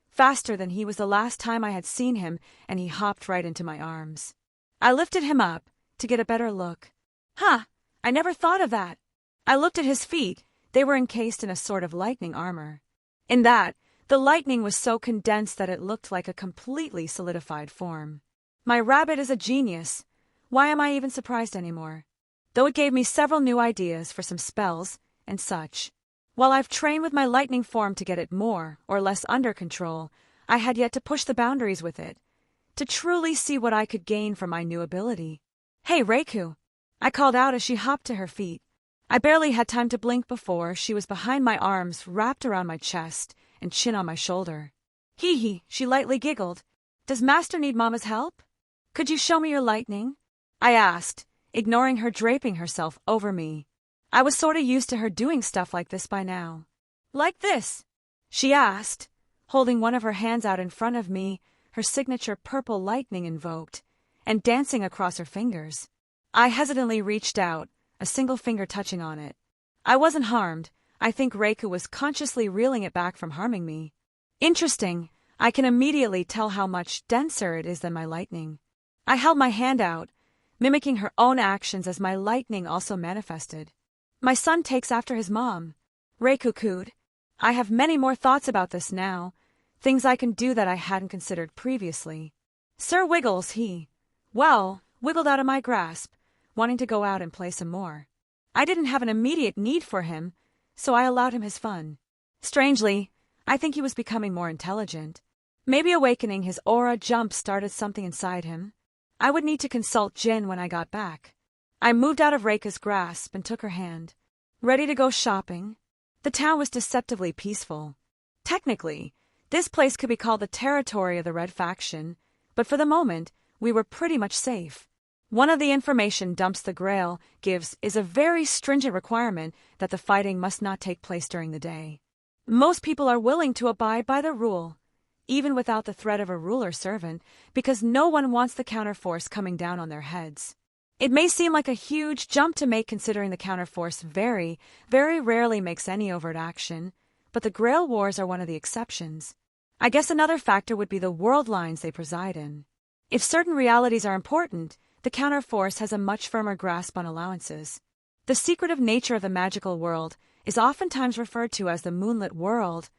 faster than he was the last time I had seen him, and he hopped right into my arms. I lifted him up, to get a better look. I never thought of that. I looked at his feet. They were encased in a sort of lightning armor. In that, the lightning was so condensed that it looked like a completely solidified form. My rabbit is a genius. Why am I even surprised anymore? Though it gave me several new ideas for some spells and such. While I've trained with my lightning form to get it more or less under control, I had yet to push the boundaries with it. to truly see what I could gain from my new ability. "Hey, Reiku," I called out as she hopped to her feet. I barely had time to blink before she was behind my arms, wrapped around my chest and chin on my shoulder. "Hee hee," she lightly giggled. "Does Master need Mama's help? Could you show me your lightning?" I asked, ignoring her draping herself over me. I was sorta used to her doing stuff like this by now. "Like this?" she asked, holding one of her hands out in front of me, her signature purple lightning invoked, and dancing across her fingers. I hesitantly reached out, a single finger touching on it. I wasn't harmed. I think Reiku was consciously reeling it back from harming me. Interesting. I can immediately tell how much denser it is than my lightning. I held my hand out, mimicking her own actions as my lightning also manifested. "My son takes after his mom," Reiku cooed. "I have many more thoughts about this now, things I can do that I hadn't considered previously." Sir Wiggles, wiggled out of my grasp, wanting to go out and play some more. I didn't have an immediate need for him, so I allowed him his fun. Strangely, I think he was becoming more intelligent. Maybe awakening his aura jump started something inside him. I would need to consult Jin when I got back. I moved out of Reika's grasp and took her hand. Ready to go shopping? The town was deceptively peaceful. Technically, this place could be called the territory of the Red Faction, but for the moment, we were pretty much safe. One of the information dumps the Grail gives is a very stringent requirement that the fighting must not take place during the day. Most people are willing to abide by the rule, even without the threat of a ruler servant, because no one wants the counterforce coming down on their heads. It may seem like a huge jump to make considering the counterforce very, very rarely makes any overt action, but the Grail Wars are one of the exceptions. I guess another factor would be the world lines they preside in. If certain realities are important, the counterforce has a much firmer grasp on allowances. The secretive nature of the magical world is oftentimes referred to as the moonlit world,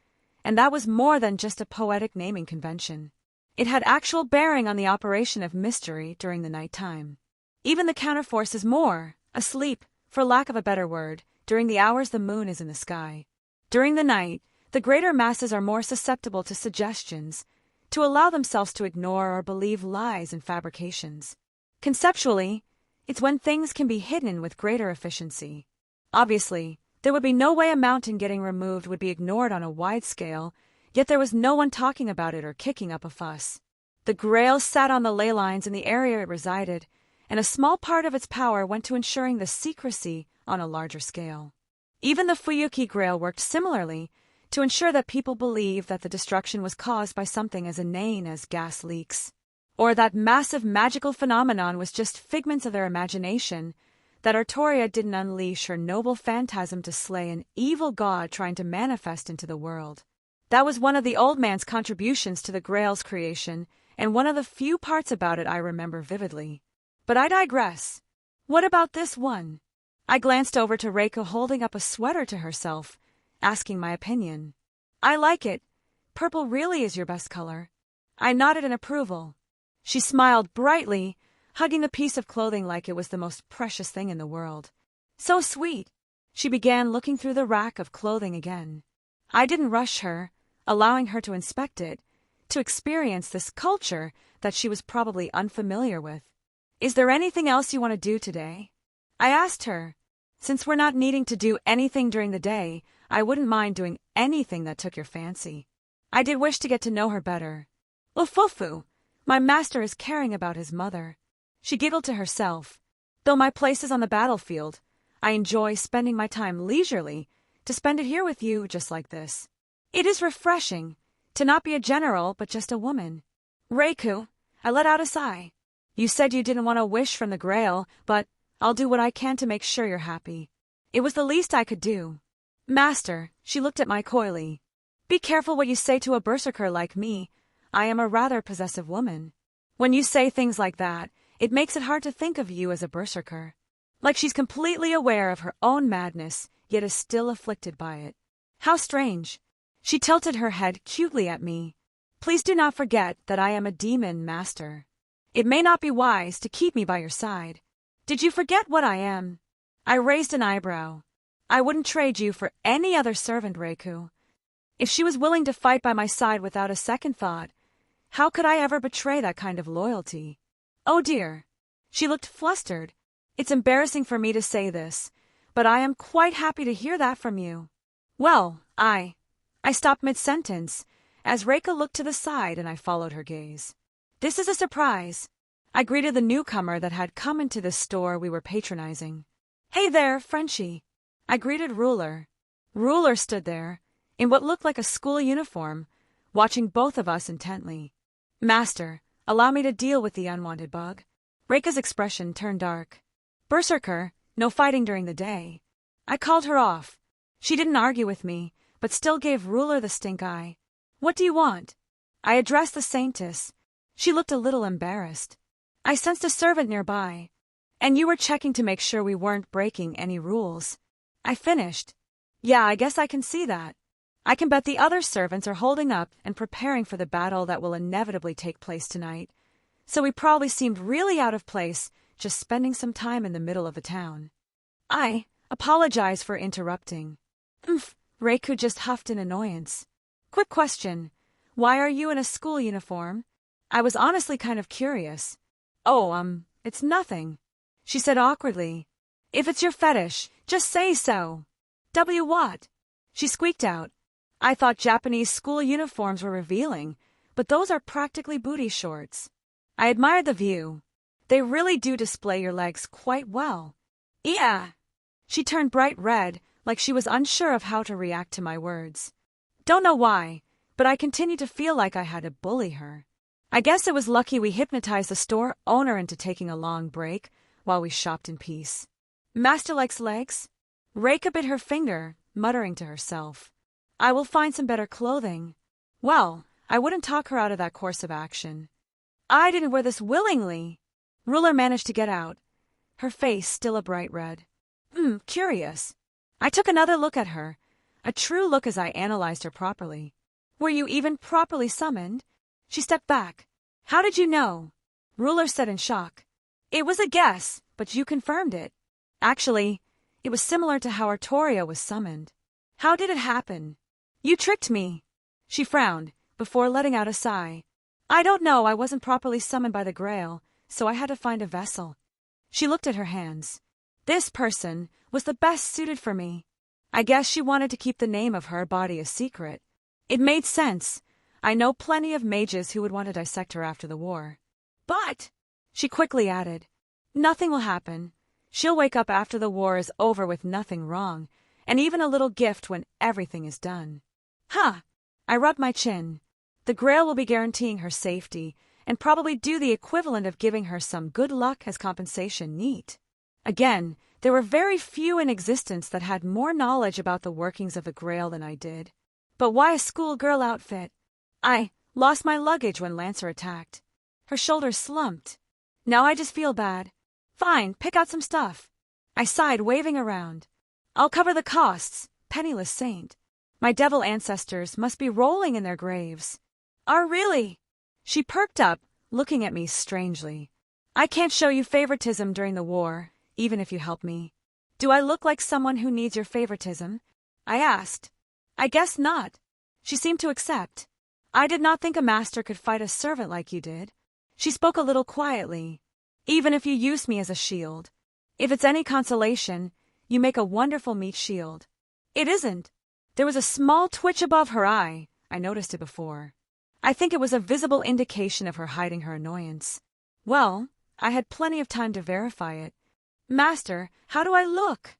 and that was more than just a poetic naming convention. It had actual bearing on the operation of mystery during the night time. Even the counterforce is more asleep, for lack of a better word, during the hours the moon is in the sky. During the night, the greater masses are more susceptible to suggestions, to allow themselves to ignore or believe lies and fabrications. Conceptually, it's when things can be hidden with greater efficiency. Obviously, there would be no way a mountain getting removed would be ignored on a wide scale, yet there was no one talking about it or kicking up a fuss. The Grail sat on the ley lines in the area it resided, and a small part of its power went to ensuring the secrecy on a larger scale. Even the Fuyuki Grail worked similarly, to ensure that people believed that the destruction was caused by something as inane as gas leaks, or that massive magical phenomenon was just figments of their imagination, that Artoria didn't unleash her noble phantasm to slay an evil god trying to manifest into the world. That was one of the old man's contributions to the Grail's creation, and one of the few parts about it I remember vividly. But I digress. What about this one? I glanced over to Reiko holding up a sweater to herself, asking my opinion. "I like it. Purple really is your best color." I nodded in approval. She smiled brightly, hugging the piece of clothing like it was the most precious thing in the world. "So sweet." She began looking through the rack of clothing again. I didn't rush her, allowing her to inspect it, to experience this culture that she was probably unfamiliar with. "Is there anything else you want to do today?" I asked her. Since we're not needing to do anything during the day, I wouldn't mind doing anything that took your fancy. I did wish to get to know her better. "Ufufu, my master is caring about his mother." She giggled to herself. "Though my place is on the battlefield, I enjoy spending my time leisurely, to spend it here with you just like this. It is refreshing, to not be a general but just a woman." "Reiku," I let out a sigh. "You said you didn't want a wish from the Grail, but I'll do what I can to make sure you're happy." It was the least I could do. "Master," she looked at me coyly. "Be careful what you say to a berserker like me. I am a rather possessive woman. When you say things like that, it makes it hard to think of you as a berserker." Like she's completely aware of her own madness, yet is still afflicted by it. How strange. She tilted her head cutely at me. "Please do not forget that I am a demon, master. It may not be wise to keep me by your side. Did you forget what I am?" I raised an eyebrow. "I wouldn't trade you for any other servant, Reiku." If she was willing to fight by my side without a second thought, How could I ever betray that kind of loyalty? Oh dear. She looked flustered. It's embarrassing for me to say this, but I am quite happy to hear that from you. Well, I stopped mid-sentence, as Reika looked to the side and I followed her gaze. This is a surprise. I greeted the newcomer that had come into the store we were patronizing. Hey there, Frenchie. I greeted Ruler. Ruler stood there, in what looked like a school uniform, watching both of us intently. Master, allow me to deal with the unwanted bug. Reika's expression turned dark. Berserker, no fighting during the day. I called her off. She didn't argue with me, but still gave Ruler the stink eye. What do you want? I addressed the Saintess. She looked a little embarrassed. I sensed a servant nearby. And you were checking to make sure we weren't breaking any rules. I finished. Yeah, I guess I can see that. I can bet the other servants are holding up and preparing for the battle that will inevitably take place tonight. So we probably seemed really out of place, just spending some time in the middle of the town. I apologize for interrupting. Reiku just huffed in annoyance. Quick question. Why are you in a school uniform? I was honestly kind of curious. Oh, it's nothing, she said awkwardly. If it's your fetish, just say so. What? She squeaked out. I thought Japanese school uniforms were revealing, but those are practically booty shorts. I admired the view. They really do display your legs quite well. Yeah. She turned bright red, like she was unsure of how to react to my words. Don't know why, but I continued to feel like I had to bully her. I guess it was lucky we hypnotized the store owner into taking a long break while we shopped in peace. Master likes legs? Reika bit her finger, muttering to herself. I will find some better clothing. Well, I wouldn't talk her out of that course of action. I didn't wear this willingly. Ruler managed to get out, her face still a bright red. Curious. I took another look at her, a true look as I analyzed her properly. Were you even properly summoned? She stepped back. How did you know? Ruler said in shock. It was a guess, but you confirmed it. Actually, it was similar to how Artoria was summoned. How did it happen? You tricked me. She frowned, before letting out a sigh. I don't know, I wasn't properly summoned by the Grail, so I had to find a vessel. She looked at her hands. This person was the best suited for me. I guess she wanted to keep the name of her body a secret. It made sense. I know plenty of mages who would want to dissect her after the war. But, she quickly added, nothing will happen. She'll wake up after the war is over with nothing wrong, and even a little gift when everything is done. Huh! I rubbed my chin. The Grail will be guaranteeing her safety, and probably do the equivalent of giving her some good luck as compensation. Neat. Again, there were very few in existence that had more knowledge about the workings of the Grail than I did. But why a schoolgirl outfit? I lost my luggage when Lancer attacked. Her shoulders slumped. Now I just feel bad. Fine, pick out some stuff. I sighed, waving around. I'll cover the costs, penniless saint. My devil ancestors must be rolling in their graves. Are really? She perked up, looking at me strangely. I can't show you favoritism during the war, even if you help me. Do I look like someone who needs your favoritism? I asked. I guess not. She seemed to accept. I did not think a master could fight a servant like you did. She spoke a little quietly. Even if you use me as a shield. If it's any consolation, you make a wonderful meat shield. It isn't. There was a small twitch above her eye. I noticed it before. I think it was a visible indication of her hiding her annoyance. Well, I had plenty of time to verify it. Master, how do I look?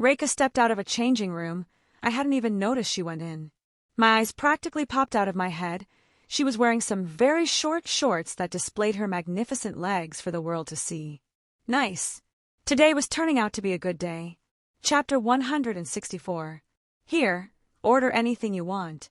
Reika stepped out of a changing room. I hadn't even noticed she went in. My eyes practically popped out of my head. She was wearing some very short shorts that displayed her magnificent legs for the world to see. Nice. Today was turning out to be a good day. Chapter 164. Here, order anything you want.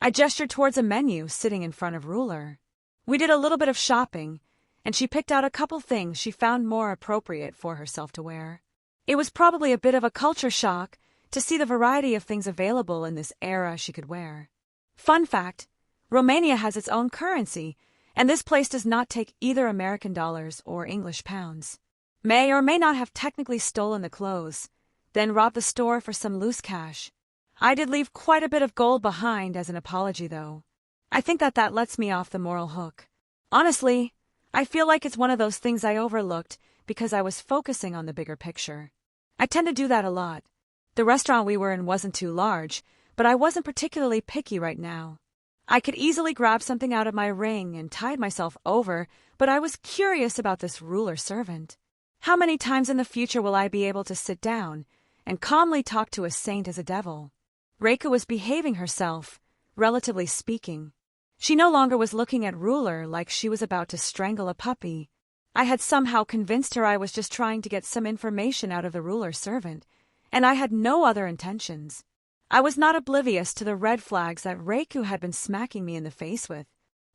I gestured towards a menu sitting in front of Ruler. We did a little bit of shopping, and she picked out a couple things she found more appropriate for herself to wear. It was probably a bit of a culture shock to see the variety of things available in this era she could wear. Fun fact, Romania has its own currency, and this place does not take either American dollars or English pounds. May or may not have technically stolen the clothes, then robbed the store for some loose cash. I did leave quite a bit of gold behind as an apology, though. I think that lets me off the moral hook. Honestly, I feel like it's one of those things I overlooked because I was focusing on the bigger picture. I tend to do that a lot. The restaurant we were in wasn't too large, but I wasn't particularly picky right now. I could easily grab something out of my ring and tide myself over, but I was curious about this ruler servant. How many times in the future will I be able to sit down and calmly talk to a saint as a devil? Reika was behaving herself, relatively speaking. She no longer was looking at Ruler like she was about to strangle a puppy. I had somehow convinced her I was just trying to get some information out of the ruler servant, and I had no other intentions. I was not oblivious to the red flags that Reiku had been smacking me in the face with,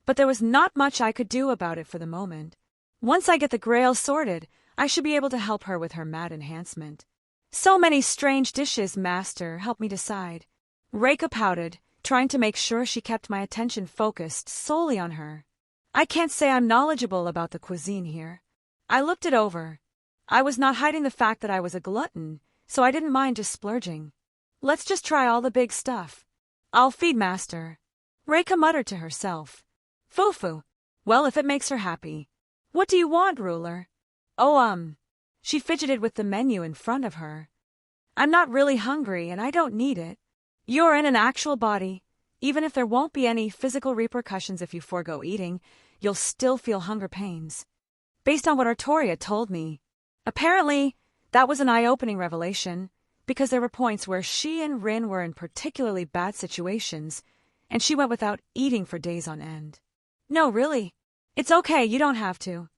but there was not much I could do about it for the moment. Once I get the Grail sorted, I should be able to help her with her mad enhancement. So many strange dishes, Master, help me decide. Reika pouted, trying to make sure she kept my attention focused solely on her. I can't say I'm knowledgeable about the cuisine here. I looked it over. I was not hiding the fact that I was a glutton, so I didn't mind just splurging. Let's just try all the big stuff. I'll feed Master. Reika muttered to herself. Foo-foo. Well, if it makes her happy. What do you want, Ruler? Oh, She fidgeted with the menu in front of her. I'm not really hungry and I don't need it. You're in an actual body. Even if there won't be any physical repercussions if you forego eating, you'll still feel hunger pains. Based on what Artoria told me. Apparently, that was an eye-opening revelation, because there were points where she and Rin were in particularly bad situations, and she went without eating for days on end. No, really. It's okay, you don't have to.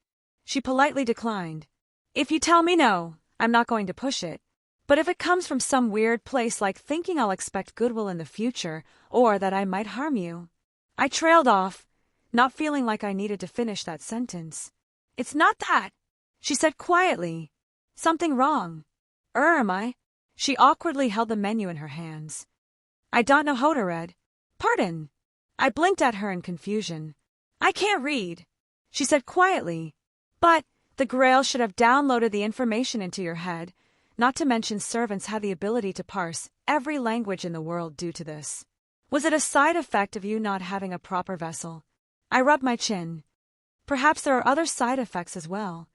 She politely declined. If you tell me no, I'm not going to push it. But if it comes from some weird place like thinking I'll expect goodwill in the future, or that I might harm you. I trailed off, not feeling like I needed to finish that sentence. It's not that, she said quietly. Something wrong. Am I? She awkwardly held the menu in her hands. I don't know how to read. Pardon. I blinked at her in confusion. I can't read, she said quietly. But the Grail should have downloaded the information into your head. Not to mention servants have the ability to parse every language in the world due to this. Was it a side effect of you not having a proper vessel? I rubbed my chin. Perhaps there are other side effects as well.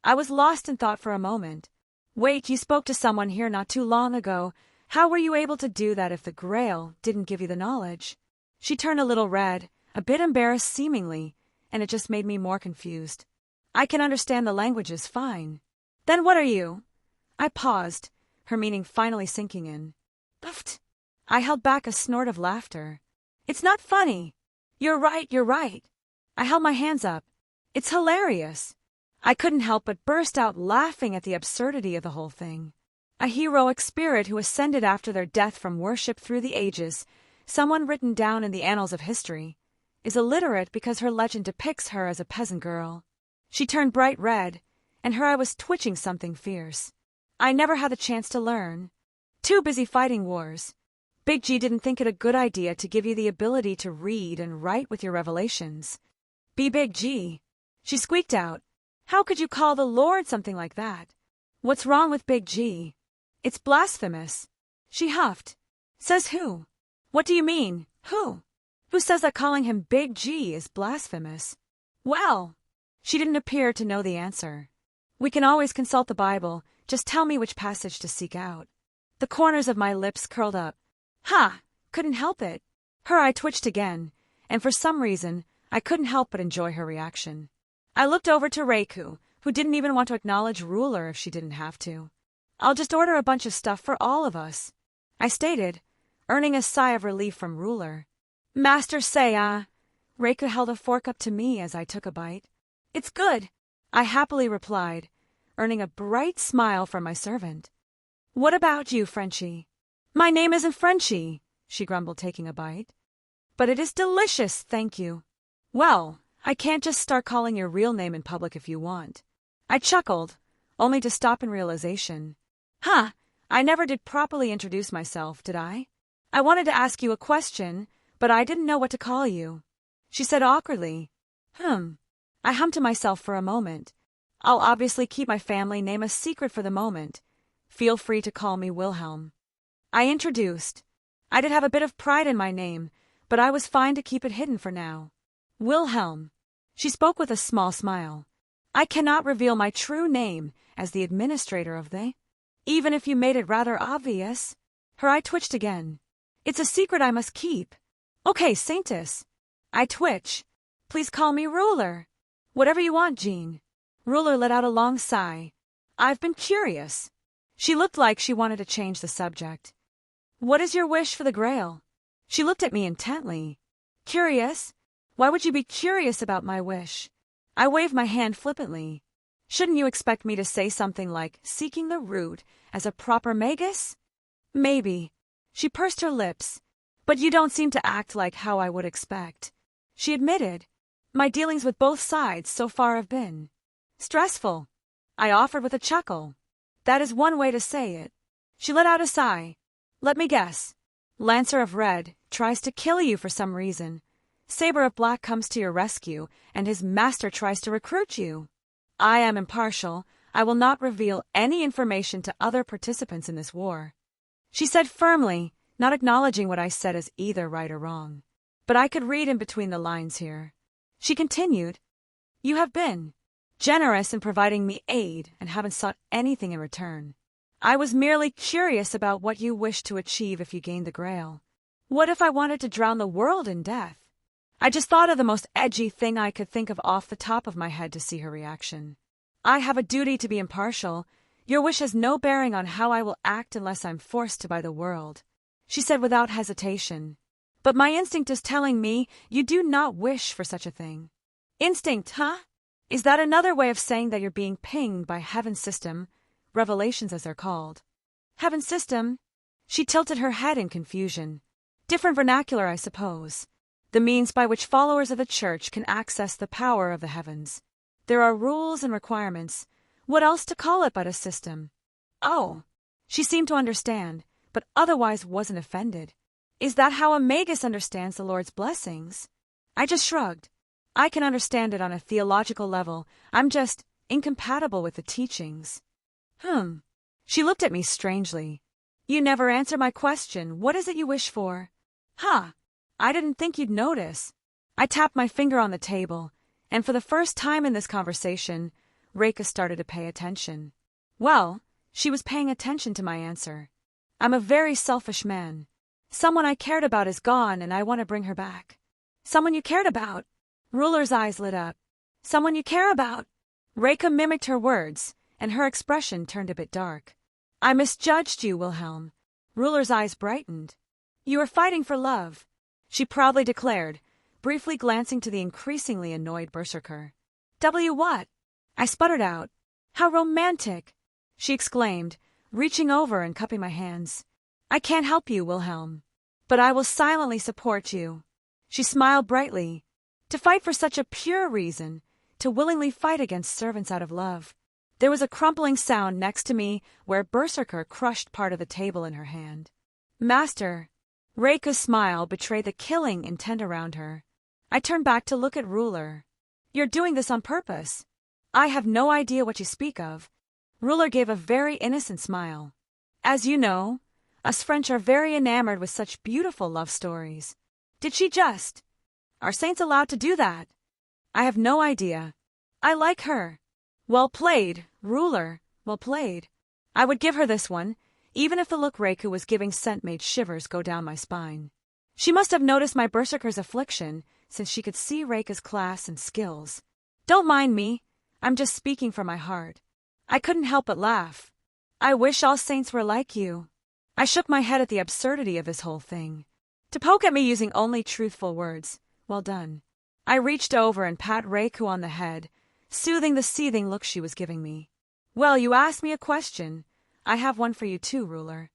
I was lost in thought for a moment. Wait, you spoke to someone here not too long ago. How were you able to do that if the Grail didn't give you the knowledge? She turned a little red, a bit embarrassed seemingly, and it just made me more confused. I can understand the languages fine. Then what are you? I paused, her meaning finally sinking in. Pfft. I held back a snort of laughter. It's not funny. You're right. I held my hands up. It's hilarious. I couldn't help but burst out laughing at the absurdity of the whole thing. A heroic spirit who ascended after their death from worship through the ages, someone written down in the annals of history, is illiterate because her legend depicts her as a peasant girl. She turned bright red, and her eye was twitching something fierce. I never had the chance to learn. Too busy fighting wars. Big G didn't think it a good idea to give you the ability to read and write with your revelations. Be Big G. She squeaked out. How could you call the Lord something like that? What's wrong with Big G? It's blasphemous. She huffed. Says who? What do you mean, who? Who says that calling him Big G is blasphemous? Well, she didn't appear to know the answer. We can always consult the Bible. Just tell me which passage to seek out. The corners of my lips curled up. Ha! Couldn't help it. Her eye twitched again, and for some reason, I couldn't help but enjoy her reaction. I looked over to Reiku, who didn't even want to acknowledge Ruler if she didn't have to. I'll just order a bunch of stuff for all of us, I stated, earning a sigh of relief from Ruler. Master say, Reiku held a fork up to me as I took a bite. It's good, I happily replied, earning a bright smile from my servant. What about you, Frenchie? My name isn't Frenchie, she grumbled, taking a bite. But it is delicious, thank you. Well, I can't just start calling your real name in public if you want. I chuckled, only to stop in realization. I never did properly introduce myself, did I? I wanted to ask you a question, but I didn't know what to call you. She said awkwardly. I hummed to myself for a moment. I'll obviously keep my family name a secret for the moment. Feel free to call me Wilhelm. I introduced. I did have a bit of pride in my name, but I was fine to keep it hidden for now. Wilhelm. She spoke with a small smile. I cannot reveal my true name as the administrator of the... Even if you made it rather obvious. Her eye twitched again. It's a secret I must keep. Okay, Saintess. I twitch. Please call me Ruler. Whatever you want, Jean. Ruler let out a long sigh. I've been curious. She looked like she wanted to change the subject. What is your wish for the Grail? She looked at me intently. Curious? Why would you be curious about my wish? I waved my hand flippantly. Shouldn't you expect me to say something like seeking the root as a proper magus? Maybe. She pursed her lips. But you don't seem to act like how I would expect. She admitted. My dealings with both sides so far have been stressful. I offered with a chuckle. That is one way to say it. She let out a sigh. Let me guess. Lancer of Red tries to kill you for some reason. Saber of Black comes to your rescue, and his master tries to recruit you. I am impartial. I will not reveal any information to other participants in this war. She said firmly, not acknowledging what I said as either right or wrong. But I could read in between the lines here. She continued, You have been generous in providing me aid and haven't sought anything in return. I was merely curious about what you wished to achieve if you gained the Grail. What if I wanted to drown the world in death? I just thought of the most edgy thing I could think of off the top of my head to see her reaction. I have a duty to be impartial. Your wish has no bearing on how I will act unless I'm forced to by the world, she said without hesitation. But my instinct is telling me you do not wish for such a thing. Instinct, huh? Is that another way of saying that you're being pinged by Heaven's system, revelations as they're called? Heaven's system? She tilted her head in confusion. Different vernacular, I suppose. The means by which followers of the Church can access the power of the heavens. There are rules and requirements. What else to call it but a system? Oh. She seemed to understand, but otherwise wasn't offended. Is that how a magus understands the Lord's blessings? I just shrugged. I can understand it on a theological level. I'm just incompatible with the teachings. She looked at me strangely. You never answer my question. What is it you wish for? I didn't think you'd notice. I tapped my finger on the table, and for the first time in this conversation, Reika started to pay attention. Well, she was paying attention to my answer. I'm a very selfish man. Someone I cared about is gone, and I want to bring her back. Someone you cared about? Ruler's eyes lit up. Someone you care about? Reika mimicked her words, and her expression turned a bit dark. I misjudged you, Wilhelm. Ruler's eyes brightened. You are fighting for love, she proudly declared, briefly glancing to the increasingly annoyed berserker. What? I sputtered out. How romantic, she exclaimed, reaching over and cupping my hands. I can't help you, Wilhelm, but I will silently support you. She smiled brightly. To fight for such a pure reason, to willingly fight against servants out of love. There was a crumpling sound next to me where berserker crushed part of the table in her hand. Master. Reika's smile betrayed the killing intent around her. I turned back to look at Ruler. You're doing this on purpose. I have no idea what you speak of. Ruler gave a very innocent smile. As you know, us French are very enamored with such beautiful love stories. Did she just? Are saints allowed to do that? I have no idea. I like her. Well played, Ruler, well played. I would give her this one, even if the look Reika was giving sent made shivers go down my spine. She must have noticed my berserker's affliction, since she could see Reika's class and skills. Don't mind me, I'm just speaking from my heart. I couldn't help but laugh. I wish all saints were like you. I shook my head at the absurdity of this whole thing. To poke at me using only truthful words, well done. I reached over and pat Reiku on the head, soothing the seething look she was giving me. Well, you asked me a question. I have one for you too, Ruler.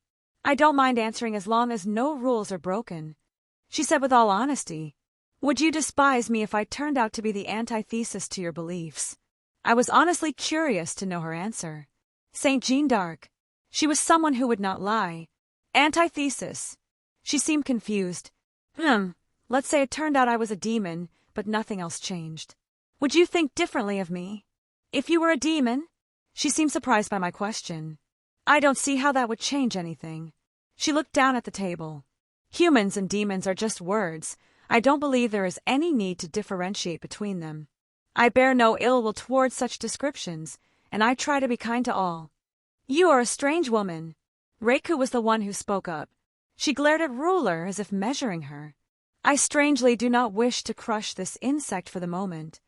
I don't mind answering as long as no rules are broken, she said with all honesty. Would you despise me if I turned out to be the antithesis to your beliefs? I was honestly curious to know her answer. Saint Jeanne d'Arc. She was someone who would not lie. Antithesis. She seemed confused. Let's say it turned out I was a demon, but nothing else changed. Would you think differently of me? If you were a demon? She seemed surprised by my question. I don't see how that would change anything. She looked down at the table. Humans and demons are just words. I don't believe there is any need to differentiate between them. I bear no ill will towards such descriptions, and I try to be kind to all. You are a strange woman. Reiku was the one who spoke up. She glared at Ruler as if measuring her. I strangely do not wish to crush this insect for the moment.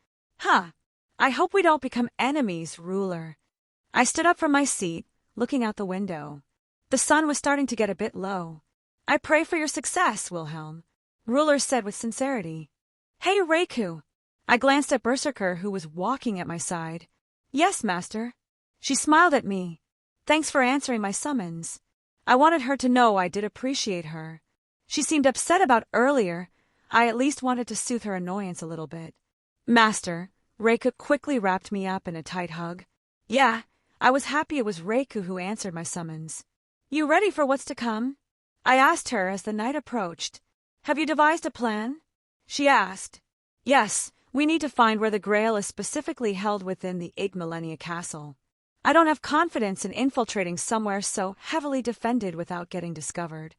I hope we don't become enemies, Ruler. I stood up from my seat, looking out the window. The sun was starting to get a bit low. I pray for your success, Wilhelm, Ruler said with sincerity. Hey, Reiku. I glanced at Berserker, who was walking at my side. Yes, master. She smiled at me. Thanks for answering my summons. I wanted her to know I did appreciate her. She seemed upset about earlier. I at least wanted to soothe her annoyance a little bit. Master, Reiku quickly wrapped me up in a tight hug. Yeah, I was happy it was Reiku who answered my summons. You ready for what's to come? I asked her as the night approached. Have you devised a plan? She asked. Yes, we need to find where the Grail is specifically held within the 8 Millennia Castle. I don't have confidence in infiltrating somewhere so heavily defended without getting discovered.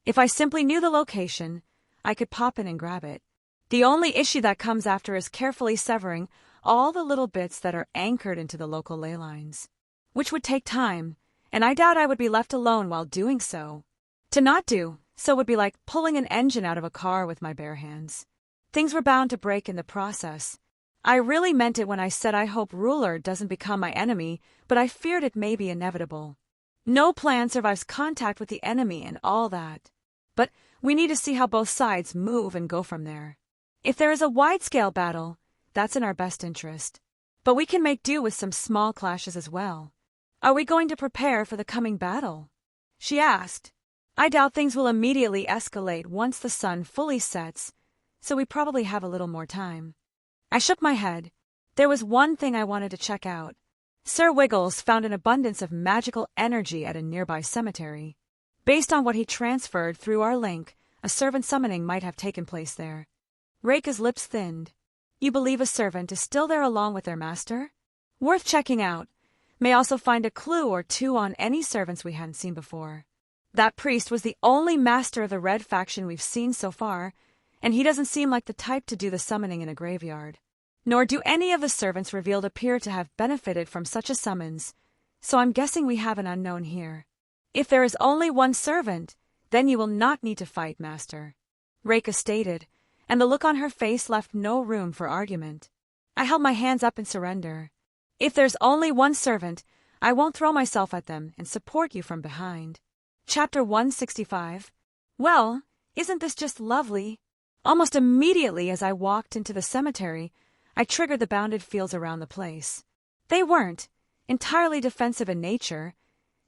If I simply knew the location, I could pop in and grab it. The only issue that comes after is carefully severing all the little bits that are anchored into the local ley lines, which would take time, and I doubt I would be left alone while doing so. To not do so would be like pulling an engine out of a car with my bare hands. Things were bound to break in the process. I really meant it when I said I hope Ruler doesn't become my enemy, but I feared it may be inevitable. No plan survives contact with the enemy and all that. But we need to see how both sides move and go from there. If there is a wide-scale battle, that's in our best interest. But we can make do with some small clashes as well. Are we going to prepare for the coming battle? She asked. I doubt things will immediately escalate once the sun fully sets, so we probably have a little more time. I shook my head. There was one thing I wanted to check out. Sir Wiggles found an abundance of magical energy at a nearby cemetery. Based on what he transferred through our link, a servant summoning might have taken place there. Reika's lips thinned. You believe a servant is still there along with their master? Worth checking out. May also find a clue or two on any servants we hadn't seen before. That priest was the only master of the Red faction we've seen so far, and he doesn't seem like the type to do the summoning in a graveyard. Nor do any of the servants revealed appear to have benefited from such a summons, so I'm guessing we have an unknown here. If there is only one servant, then you will not need to fight, master, Reika stated, and the look on her face left no room for argument. I held my hands up in surrender. If there's only one servant, I won't throw myself at them and support you from behind. Chapter 165. Well, isn't this just lovely? Almost immediately as I walked into the cemetery, I triggered the bounded fields around the place. They weren't entirely defensive in nature,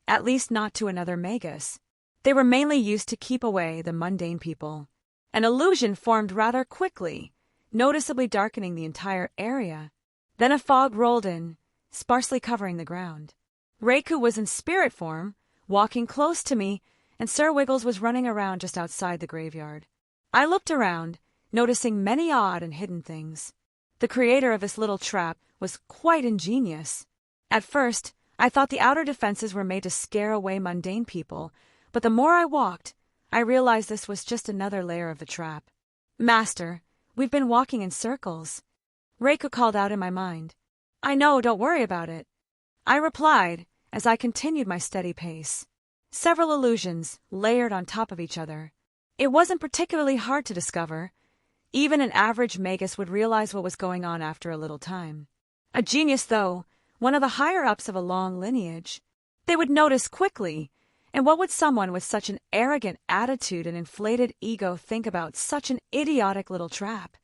at least not to another Magus. They were mainly used to keep away the mundane people. An illusion formed rather quickly, noticeably darkening the entire area. Then a fog rolled in, sparsely covering the ground. Reiku was in spirit form, walking close to me, and Sir Wiggles was running around just outside the graveyard. I looked around, noticing many odd and hidden things. The creator of this little trap was quite ingenious. At first, I thought the outer defenses were made to scare away mundane people, but the more I walked, I realized this was just another layer of the trap. Master, we've been walking in circles. Reiku called out in my mind. I know, don't worry about it. I replied as I continued my steady pace. Several illusions layered on top of each other. It wasn't particularly hard to discover. Even an average Magus would realize what was going on after a little time. A genius, though, one of the higher-ups of a long lineage. They would notice quickly. And what would someone with such an arrogant attitude and inflated ego think about such an idiotic little trap?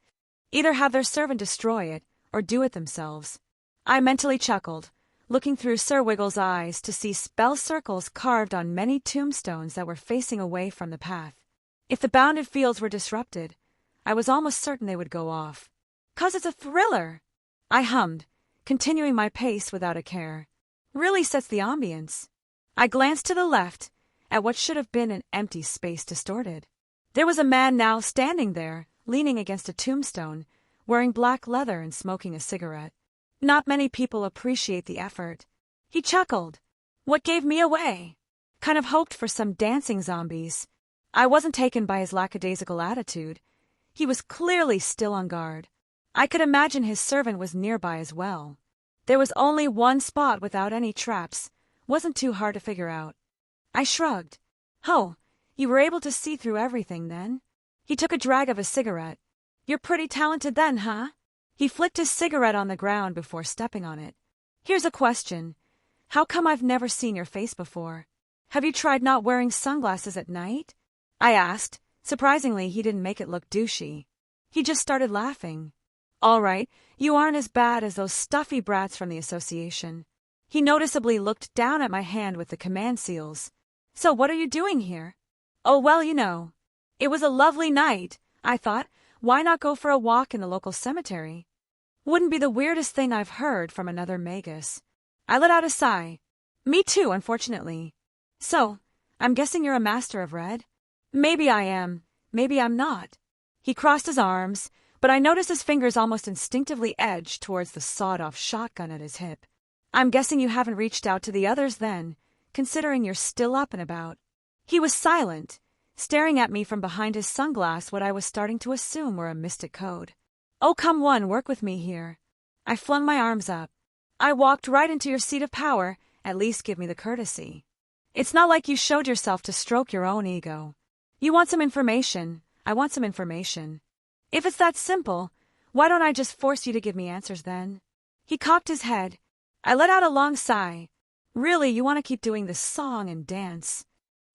Either have their servant destroy it, or do it themselves. I mentally chuckled, looking through Sir Wiggles' eyes to see spell circles carved on many tombstones that were facing away from the path. If the bounded fields were disrupted, I was almost certain they would go off. 'Cause it's a thriller! I hummed, continuing my pace without a care. Really sets the ambience. I glanced to the left, at what should have been an empty space distorted. There was a man now standing there, leaning against a tombstone, wearing black leather and smoking a cigarette. Not many people appreciate the effort. He chuckled. What gave me away? Kind of hoped for some dancing zombies. I wasn't taken by his lackadaisical attitude. He was clearly still on guard. I could imagine his servant was nearby as well. There was only one spot without any traps. Wasn't too hard to figure out. I shrugged. Oh, you were able to see through everything then? He took a drag of his cigarette. You're pretty talented then, huh? He flicked his cigarette on the ground before stepping on it. Here's a question. How come I've never seen your face before? Have you tried not wearing sunglasses at night? I asked. Surprisingly, he didn't make it look douchey. He just started laughing. All right, you aren't as bad as those stuffy brats from the association. He noticeably looked down at my hand with the command seals. So what are you doing here? Oh, well, you know. It was a lovely night. I thought, why not go for a walk in the local cemetery? Wouldn't be the weirdest thing I've heard from another Magus. I let out a sigh. Me too, unfortunately. So, I'm guessing you're a master of red? Maybe I am. Maybe I'm not. He crossed his arms, but I noticed his fingers almost instinctively edge towards the sawed-off shotgun at his hip. I'm guessing you haven't reached out to the others then, considering you're still up and about. He was silent, staring at me from behind his sunglass what I was starting to assume were a mystic code. Oh, come on, work with me here. I flung my arms up. I walked right into your seat of power, at least give me the courtesy. It's not like you showed yourself to stroke your own ego. You want some information, I want some information. If it's that simple, why don't I just force you to give me answers then? He cocked his head. I let out a long sigh. Really, you want to keep doing this song and dance?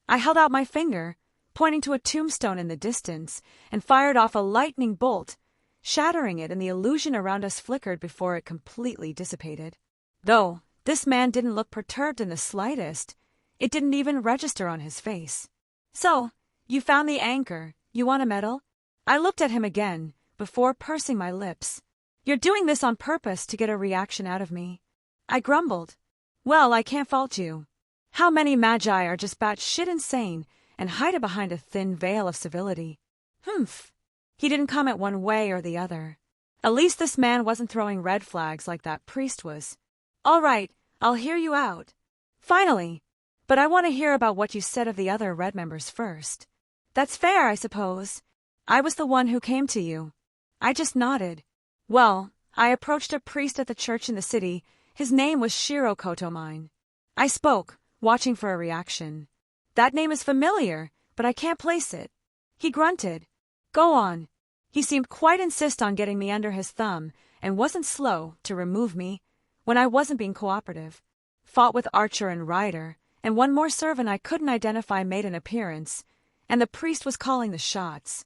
I held out my finger, pointing to a tombstone in the distance, and fired off a lightning bolt, shattering it, and the illusion around us flickered before it completely dissipated. Though this man didn't look perturbed in the slightest, it didn't even register on his face. So, you found the anchor. You want a medal? I looked at him again, before pursing my lips. You're doing this on purpose to get a reaction out of me. I grumbled. Well, I can't fault you. How many magi are just batshit insane and hide behind a thin veil of civility? Humph. He didn't comment one way or the other. At least this man wasn't throwing red flags like that priest was. All right, I'll hear you out. Finally. But I want to hear about what you said of the other red members first. That's fair, I suppose. I was the one who came to you. I just nodded. Well, I approached a priest at the church in the city. His name was Shiro Kotomine. I spoke, watching for a reaction. That name is familiar, but I can't place it. He grunted. Go on. He seemed quite insist on getting me under his thumb, and wasn't slow to remove me when I wasn't being cooperative. Fought with Archer and Ryder, and one more servant I couldn't identify made an appearance, and the priest was calling the shots.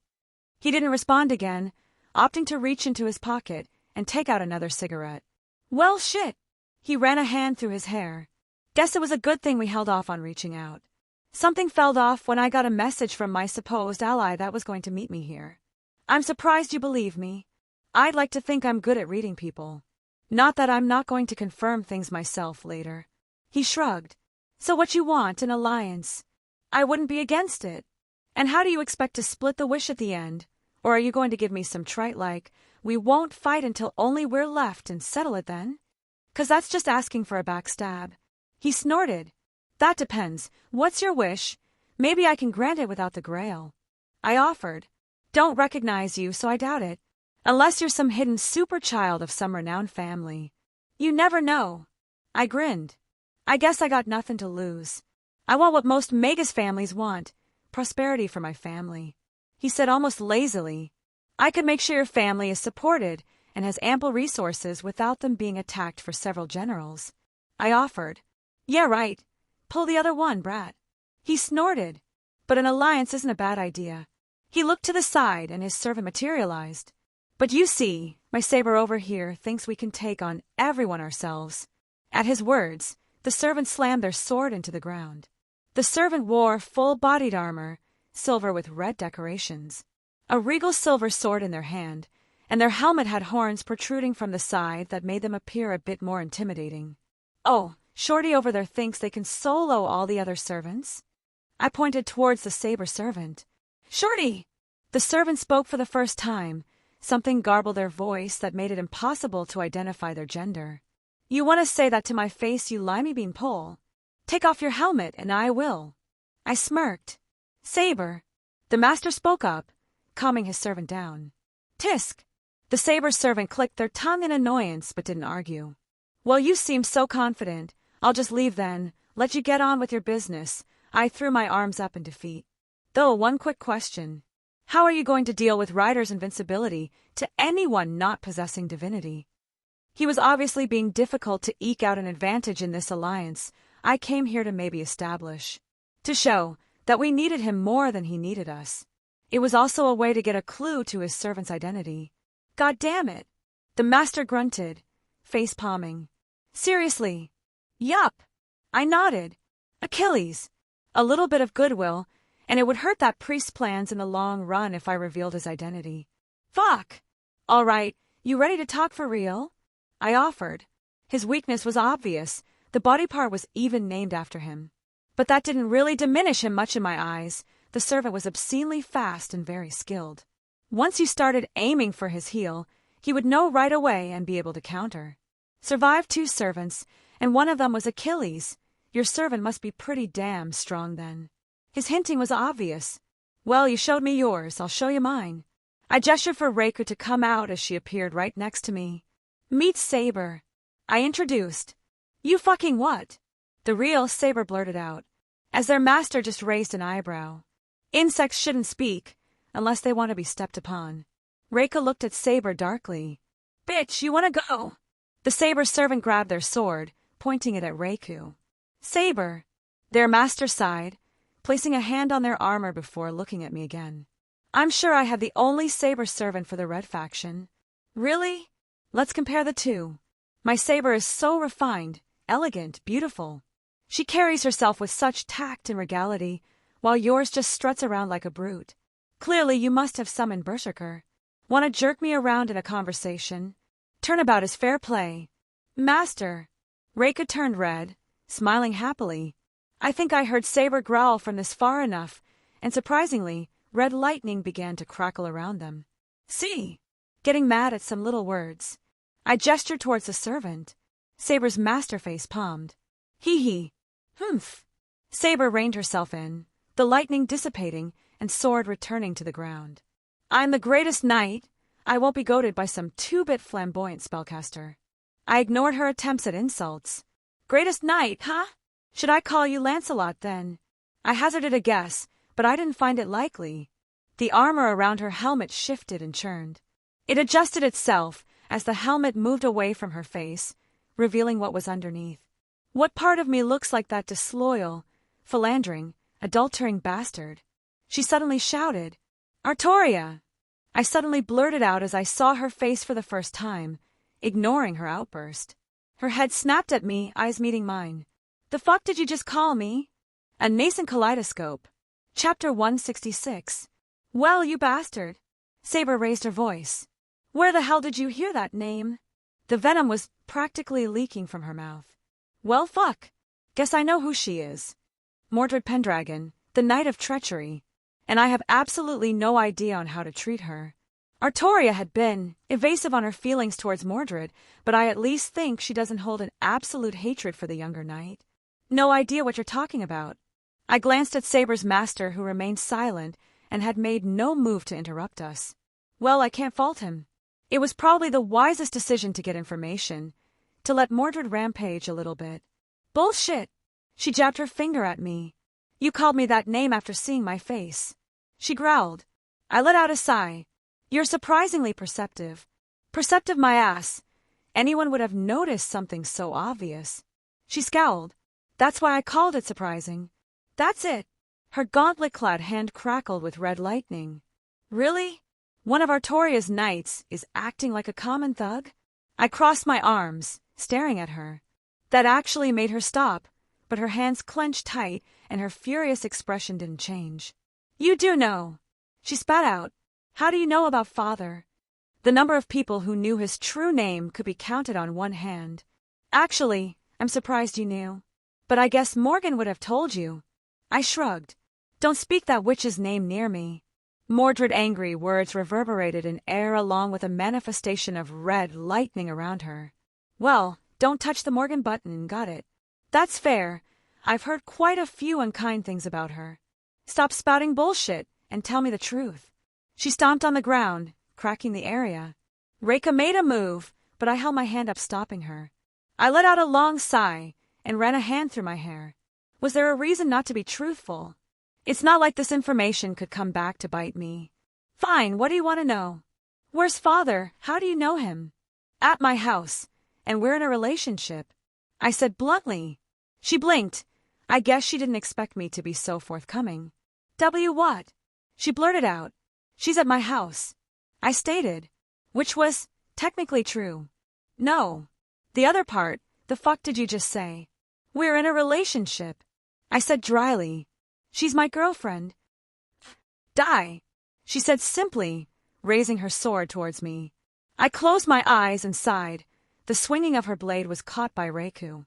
He didn't respond again, opting to reach into his pocket and take out another cigarette. Well, shit. He ran a hand through his hair. Guess it was a good thing we held off on reaching out. Something fell off when I got a message from my supposed ally that was going to meet me here. I'm surprised you believe me. I'd like to think I'm good at reading people. Not that I'm not going to confirm things myself later. He shrugged. So what you want, an alliance? I wouldn't be against it. And how do you expect to split the wish at the end? Or are you going to give me some trite like, we won't fight until only we're left and settle it then? 'Cause that's just asking for a backstab. He snorted. That depends. What's your wish? Maybe I can grant it without the grail. I offered. Don't recognize you, so I doubt it. Unless you're some hidden super child of some renowned family. You never know. I grinned. I guess I got nothing to lose. I want what most Magus families want. Prosperity for my family. He said almost lazily. I could make sure your family is supported and has ample resources without them being attacked for several generals. I offered. Yeah, right. Pull the other one, brat. He snorted. But an alliance isn't a bad idea. He looked to the side and his servant materialized. But you see, my saber over here thinks we can take on everyone ourselves. At his words, the servant slammed their sword into the ground. The servant wore full-bodied armor, silver with red decorations, a regal silver sword in their hand, and their helmet had horns protruding from the side that made them appear a bit more intimidating. Oh, Shorty over there thinks they can solo all the other servants? I pointed towards the saber servant. Shorty! The servant spoke for the first time. Something garbled their voice that made it impossible to identify their gender. You want to say that to my face, you limey bean pole? Take off your helmet and I will. I smirked. Saber, The master spoke up, calming his servant down. Tisk! The saber's servant clicked their tongue in annoyance but didn't argue. Well, you seem so confident. I'll just leave then, let you get on with your business. I threw my arms up in defeat. Though, one quick question. How are you going to deal with Ryder's invincibility to anyone not possessing divinity? He was obviously being difficult to eke out an advantage in this alliance. I came here to maybe establish. To show that we needed him more than he needed us. It was also a way to get a clue to his servant's identity. God damn it! The master grunted, face palming. Seriously? Yup. I nodded. Achilles. A little bit of goodwill, and it would hurt that priest's plans in the long run if I revealed his identity. Fuck! All right, you ready to talk for real? I offered. His weakness was obvious. The body part was even named after him. But that didn't really diminish him much in my eyes. The servant was obscenely fast and very skilled. Once you started aiming for his heel, he would know right away and be able to counter. Survived 2 servants, and one of them was Achilles. Your servant must be pretty damn strong then. His hinting was obvious. Well, you showed me yours, I'll show you mine. I gestured for Reiko to come out as she appeared right next to me. Meet Saber. I introduced. You fucking what? The real Saber blurted out, as their master just raised an eyebrow. Insects shouldn't speak, unless they want to be stepped upon. Reiko looked at Saber darkly. Bitch, you want to go? The Saber servant grabbed their sword, pointing it at Reiko. Saber. Their master sighed, placing a hand on their armor before looking at me again. I'm sure I have the only Saber servant for the red faction. Really? Let's compare the two. My Saber is so refined, elegant, beautiful. She carries herself with such tact and regality, while yours just struts around like a brute. Clearly you must have summoned Berserker. Want to jerk me around in a conversation? Turnabout is fair play. Master. Reika turned red, smiling happily. I think I heard Saber growl from this far enough, and surprisingly, red lightning began to crackle around them. See? Getting mad at some little words. I gestured towards the servant. Saber's master face palmed. Hee. Humph. Saber reined herself in, the lightning dissipating and sword returning to the ground. I'm the greatest knight. I won't be goaded by some 2-bit flamboyant spellcaster. I ignored her attempts at insults. Greatest knight, huh? Should I call you Lancelot then? I hazarded a guess, but I didn't find it likely. The armor around her helmet shifted and churned. It adjusted itself as the helmet moved away from her face, revealing what was underneath. What part of me looks like that disloyal, philandering, adultering bastard? She suddenly shouted, Artoria! I suddenly blurted out as I saw her face for the first time, ignoring her outburst. Her head snapped at me, eyes meeting mine. The fuck did you just call me? A Nascent Kaleidoscope. Chapter 166. Well, you bastard. Saber raised her voice. Where the hell did you hear that name? The venom was practically leaking from her mouth. Well, fuck. Guess I know who she is. Mordred Pendragon, the Knight of Treachery. And I have absolutely no idea on how to treat her. Artoria had been evasive on her feelings towards Mordred, but I at least think she doesn't hold an absolute hatred for the younger knight. No idea what you're talking about. I glanced at Saber's master, who remained silent and had made no move to interrupt us. Well, I can't fault him. It was probably the wisest decision to get information, to let Mordred rampage a little bit. Bullshit! She jabbed her finger at me. You called me that name after seeing my face. She growled. I let out a sigh. You're surprisingly perceptive. Perceptive my ass. Anyone would have noticed something so obvious. She scowled. That's why I called it surprising. That's it. Her gauntlet-clad hand crackled with red lightning. Really? One of Artoria's knights is acting like a common thug? I crossed my arms, staring at her. That actually made her stop, but her hands clenched tight and her furious expression didn't change. You do know. She spat out. How do you know about father? The number of people who knew his true name could be counted on one hand. Actually, I'm surprised you knew. But I guess Morgan would have told you. I shrugged. Don't speak that witch's name near me. Mordred angry words reverberated in air along with a manifestation of red lightning around her. Well, don't touch the Morgan button, got it. That's fair. I've heard quite a few unkind things about her. Stop spouting bullshit, and tell me the truth." She stomped on the ground, cracking the area. Reika made a move, but I held my hand up, stopping her. I let out a long sigh and ran a hand through my hair. Was there a reason not to be truthful? It's not like this information could come back to bite me. "Fine, what do you want to know?" "Where's father? How do you know him?" "At my house, and we're in a relationship," I said bluntly. She blinked. I guess she didn't expect me to be so forthcoming. What?" she blurted out. "She's at my house," I stated, which was technically true. "No. The other part, the fuck did you just say?" "We're in a relationship," I said dryly. "She's my girlfriend." "Die," she said simply, raising her sword towards me. I closed my eyes and sighed. The swinging of her blade was caught by Reiku.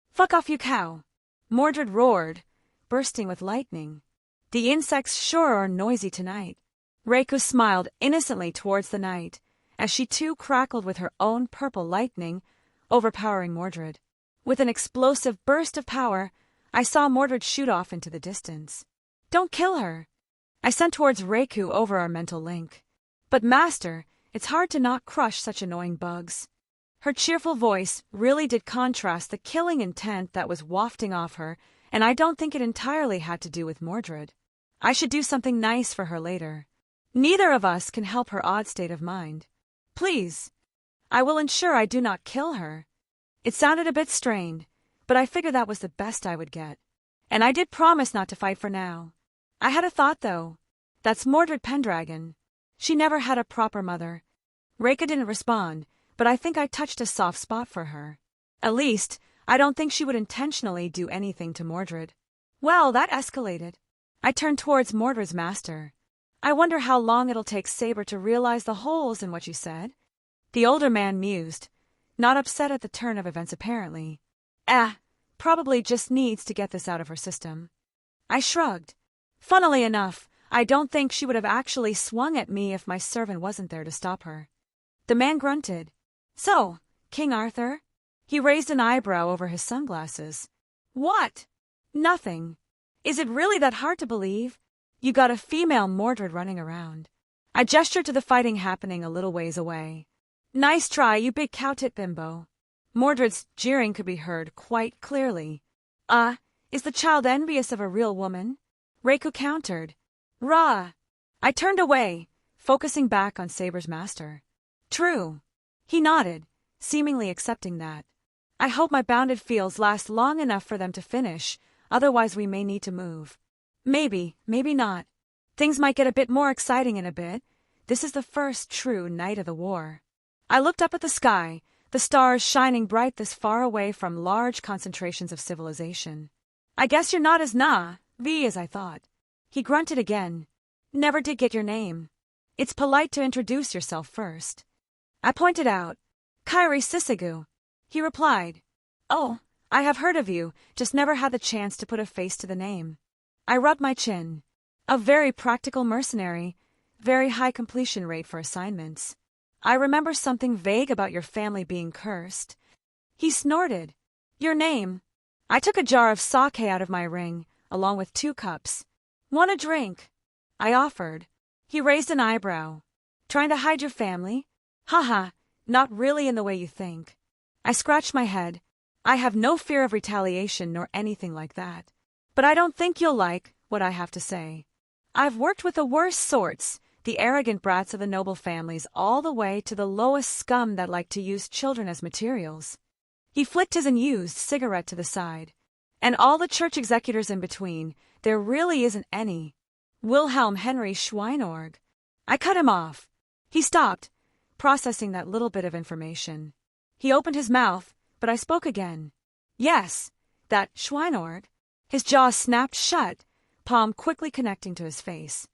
"Fuck off, you cow," Mordred roared, bursting with lightning. "The insects sure are noisy tonight." Reiku smiled innocently towards the night, as she too crackled with her own purple lightning, overpowering Mordred. With an explosive burst of power, I saw Mordred shoot off into the distance. "Don't kill her," I sent towards Reiku over our mental link. "But Master, it's hard to not crush such annoying bugs." Her cheerful voice really did contrast the killing intent that was wafting off her, and I don't think it entirely had to do with Mordred. I should do something nice for her later. Neither of us can help her odd state of mind. "Please, I will ensure I do not kill her." It sounded a bit strained, but I figured that was the best I would get. And I did promise not to fight for now. I had a thought, though. That's Mordred Pendragon. She never had a proper mother. Reika didn't respond, but I think I touched a soft spot for her. At least, I don't think she would intentionally do anything to Mordred. Well, that escalated. I turned towards Mordred's master. "I wonder how long it'll take Saber to realize the holes in what you said." The older man mused, not upset at the turn of events apparently. Probably just needs to get this out of her system." I shrugged. Funnily enough, I don't think she would have actually swung at me if my servant wasn't there to stop her. The man grunted. "So, King Arthur?" He raised an eyebrow over his sunglasses. "What?" "Nothing. Is it really that hard to believe? You got a female Mordred running around." I gestured to the fighting happening a little ways away. "Nice try, you big cow-tit bimbo." Mordred's jeering could be heard quite clearly. Is the child envious of a real woman?" Reiku countered. "Rah!" I turned away, focusing back on Saber's master. "True." He nodded, seemingly accepting that. "I hope my bounded fields last long enough for them to finish, otherwise we may need to move." "Maybe, maybe not. Things might get a bit more exciting in a bit. This is the first true night of the war." I looked up at the sky, the stars shining bright this far away from large concentrations of civilization. "I guess you're not as V as I thought." He grunted again. "Never did get your name. It's polite to introduce yourself first." I pointed out. "Kairi Sisegu." He replied. "Oh, I have heard of you, just never had the chance to put a face to the name." I rubbed my chin. "A very practical mercenary, very high completion rate for assignments. I remember something vague about your family being cursed." He snorted. "Your name?" I took a jar of sake out of my ring, along with 2 cups. "Want a drink?" I offered. He raised an eyebrow. "Trying to hide your family?" "Haha, not really in the way you think." I scratched my head. I have no fear of retaliation nor anything like that. But I don't think you'll like what I have to say. I've worked with the worst sorts, the arrogant brats of the noble families, all the way to the lowest scum that like to use children as materials. He flicked his unused cigarette to the side. "And all the church executors in between. There really isn't any. Wilhelm Henry Schweinorg." I cut him off. He stopped, processing that little bit of information. He opened his mouth, but I spoke again. "Yes, that Schweinorg." His jaw snapped shut, palm quickly connecting to his face.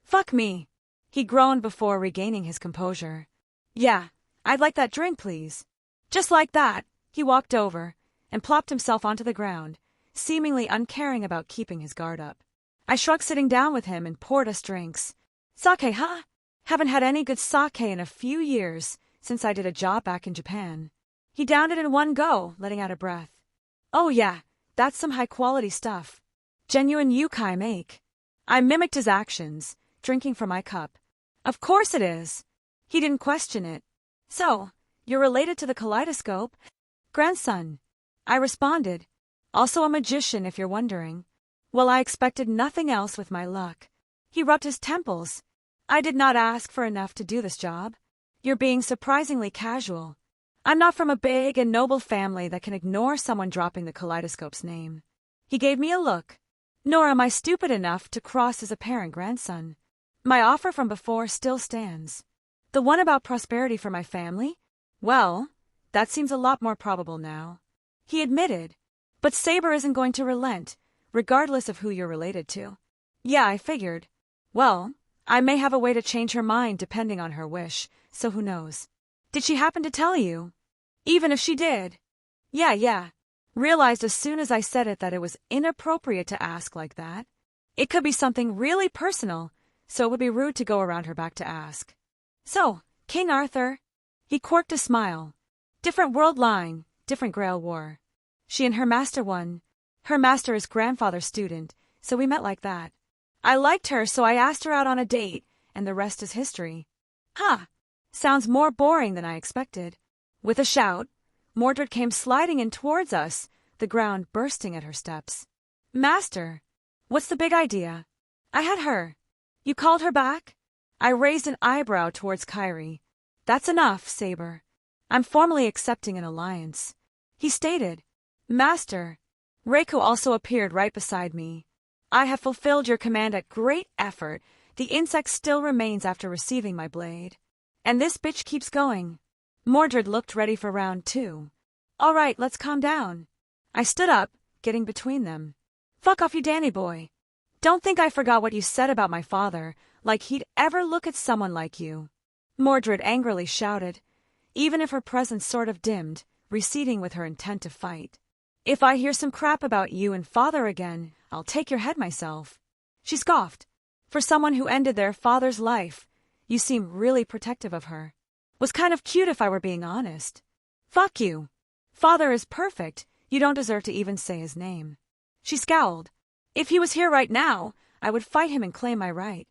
"Fuck me," he groaned before regaining his composure. "Yeah, I'd like that drink, please." Just like that, he walked over and plopped himself onto the ground, seemingly uncaring about keeping his guard up. I shrugged, sitting down with him, and poured us drinks. "Sake, huh? Haven't had any good sake in a few years, since I did a job back in Japan." He downed it in one go, letting out a breath. "Oh yeah, that's some high-quality stuff. Genuine yukai make." I mimicked his actions, drinking from my cup. Of course it is. He didn't question it. So, you're related to the kaleidoscope? Grandson. I responded. Also a magician, if you're wondering. Well, I expected nothing else with my luck. He rubbed his temples. I did not ask for enough to do this job. You're being surprisingly casual. I'm not from a big and noble family that can ignore someone dropping the kaleidoscope's name. He gave me a look. Nor am I stupid enough to cross his apparent grandson. My offer from before still stands. The one about prosperity for my family? Well, that seems a lot more probable now. He admitted. But Saber isn't going to relent, regardless of who you're related to. Yeah, I figured. Well, I may have a way to change her mind depending on her wish, so who knows. Did she happen to tell you? Even if she did. Yeah. Realized as soon as I said it that it was inappropriate to ask like that. It could be something really personal, so it would be rude to go around her back to ask. So, King Arthur? He quirked a smile. Different world line, different Grail war. She and her master won. Her master is grandfather's student, so we met like that. I liked her, so I asked her out on a date, and the rest is history. Huh. Sounds more boring than I expected. With a shout, Mordred came sliding in towards us, the ground bursting at her steps. Master, what's the big idea? I had her. You called her back? I raised an eyebrow towards Kyrie. That's enough, Saber. I'm formally accepting an alliance. He stated. Master. Reiko also appeared right beside me. I have fulfilled your command at great effort. The insect still remains after receiving my blade. And this bitch keeps going. Mordred looked ready for round 2. All right, let's calm down. I stood up, getting between them. Fuck off, you Danny boy. Don't think I forgot what you said about my father, like he'd ever look at someone like you. Mordred angrily shouted, even if her presence sort of dimmed, receding with her intent to fight. If I hear some crap about you and father again, I'll take your head myself. She scoffed. For someone who ended their father's life, you seem really protective of her. Was kind of cute if I were being honest. Fuck you. Father is perfect. You don't deserve to even say his name. She scowled. If he was here right now, I would fight him and claim my right.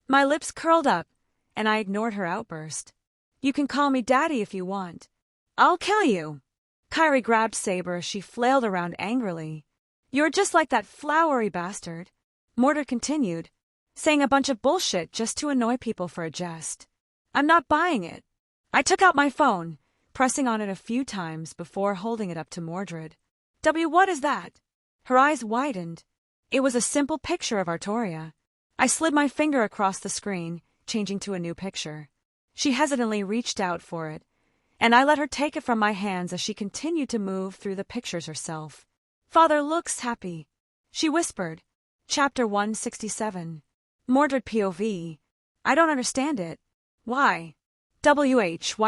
My lips curled up, and I ignored her outburst. You can call me Daddy if you want. I'll kill you. Kyrie grabbed Saber as she flailed around angrily. You're just like that flowery bastard. Mordred continued, saying a bunch of bullshit just to annoy people for a jest. I'm not buying it. I took out my phone, pressing on it a few times before holding it up to Mordred. What is that? Her eyes widened. It was a simple picture of Artoria. I slid my finger across the screen, changing to a new picture. She hesitantly reached out for it, and I let her take it from my hands as she continued to move through the pictures herself. Father looks happy, she whispered. Chapter 167. Mordred POV. I don't understand it. Why? YWH.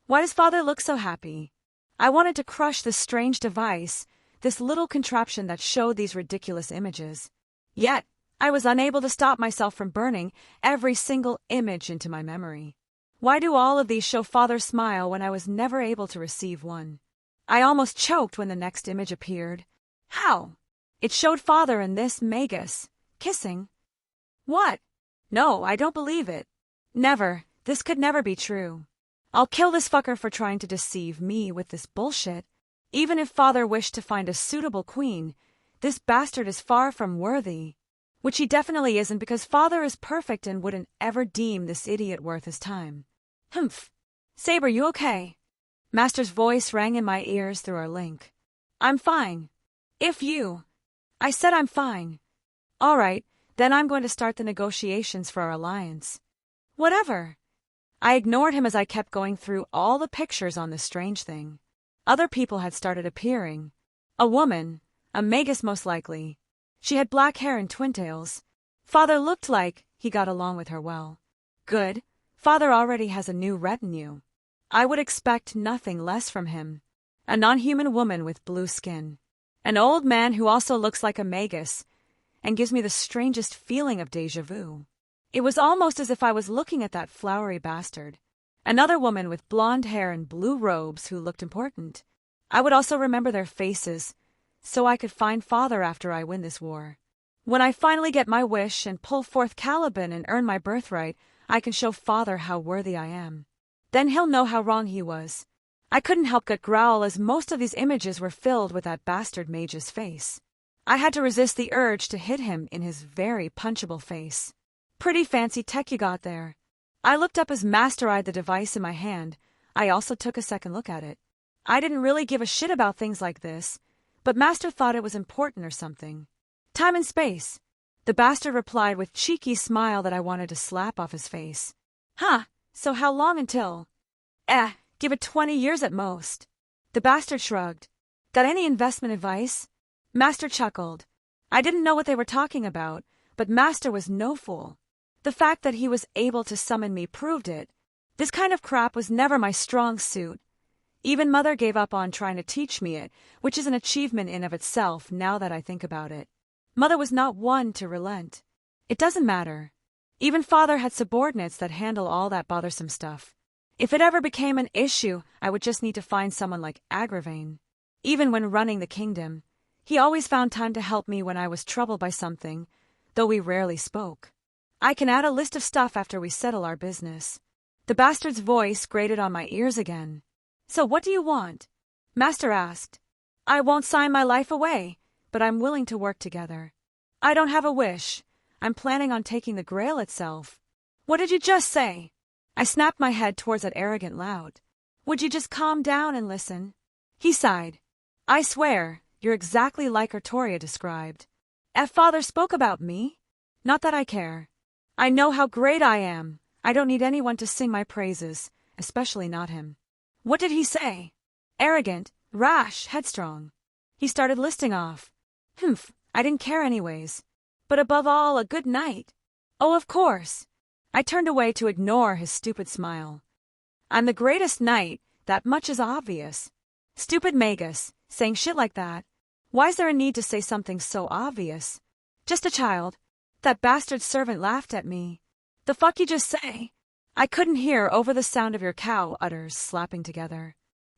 Why does father look so happy? I wanted to crush this strange device, this little contraption that showed these ridiculous images. Yet, I was unable to stop myself from burning every single image into my memory. Why do all of these show father smile when I was never able to receive one? I almost choked when the next image appeared. How? It showed father and this Magus kissing. What? No, I don't believe it. Never. This could never be true. I'll kill this fucker for trying to deceive me with this bullshit. Even if father wished to find a suitable queen, this bastard is far from worthy. Which he definitely isn't because father is perfect and wouldn't ever deem this idiot worth his time. Humph. Saber, you okay? Master's voice rang in my ears through our link. I'm fine. If you... I said I'm fine. All right, then I'm going to start the negotiations for our alliance. Whatever. I ignored him as I kept going through all the pictures on this strange thing. Other people had started appearing. A woman, a Magus most likely. She had black hair and twin tails. Father looked like he got along with her well. Good. Father already has a new retinue. I would expect nothing less from him. A non-human woman with blue skin. An old man who also looks like a Magus and gives me the strangest feeling of déjà vu. It was almost as if I was looking at that flowery bastard. Another woman with blonde hair and blue robes who looked important. I would also remember their faces, so I could find father after I win this war. When I finally get my wish and pull forth Caliban and earn my birthright, I can show father how worthy I am. Then he'll know how wrong he was. I couldn't help but growl as most of these images were filled with that bastard mage's face. I had to resist the urge to hit him in his very punchable face. Pretty fancy tech you got there. I looked up as Master eyed the device in my hand. I also took a second look at it. I didn't really give a shit about things like this, but Master thought it was important or something. Time and space, the bastard replied with cheeky smile that I wanted to slap off his face. Huh, so how long until? Give it 20 years at most. The bastard shrugged. Got any investment advice? Master chuckled. I didn't know what they were talking about, but Master was no fool. The fact that he was able to summon me proved it. This kind of crap was never my strong suit. Even Mother gave up on trying to teach me it, which is an achievement in of itself now that I think about it. Mother was not one to relent. It doesn't matter. Even Father had subordinates that handle all that bothersome stuff. If it ever became an issue, I would just need to find someone like Agravain. Even when running the kingdom, he always found time to help me when I was troubled by something, though we rarely spoke. I can add a list of stuff after we settle our business. The bastard's voice grated on my ears again. So what do you want? Master asked. I won't sign my life away, but I'm willing to work together. I don't have a wish. I'm planning on taking the Grail itself. What did you just say? I snapped my head towards that arrogant lout. Would you just calm down and listen? He sighed. I swear, you're exactly like Artoria described. Father spoke about me? Not that I care. I know how great I am. I don't need anyone to sing my praises, especially not him. What did he say? Arrogant, rash, headstrong. He started listing off. Humph, I didn't care anyways. But above all, a good knight. Oh, of course. I turned away to ignore his stupid smile. I'm the greatest knight, that much is obvious. Stupid Magus, saying shit like that. Why's there a need to say something so obvious? Just a child. That bastard servant laughed at me. The fuck you just say? I couldn't hear over the sound of your cow udders slapping together.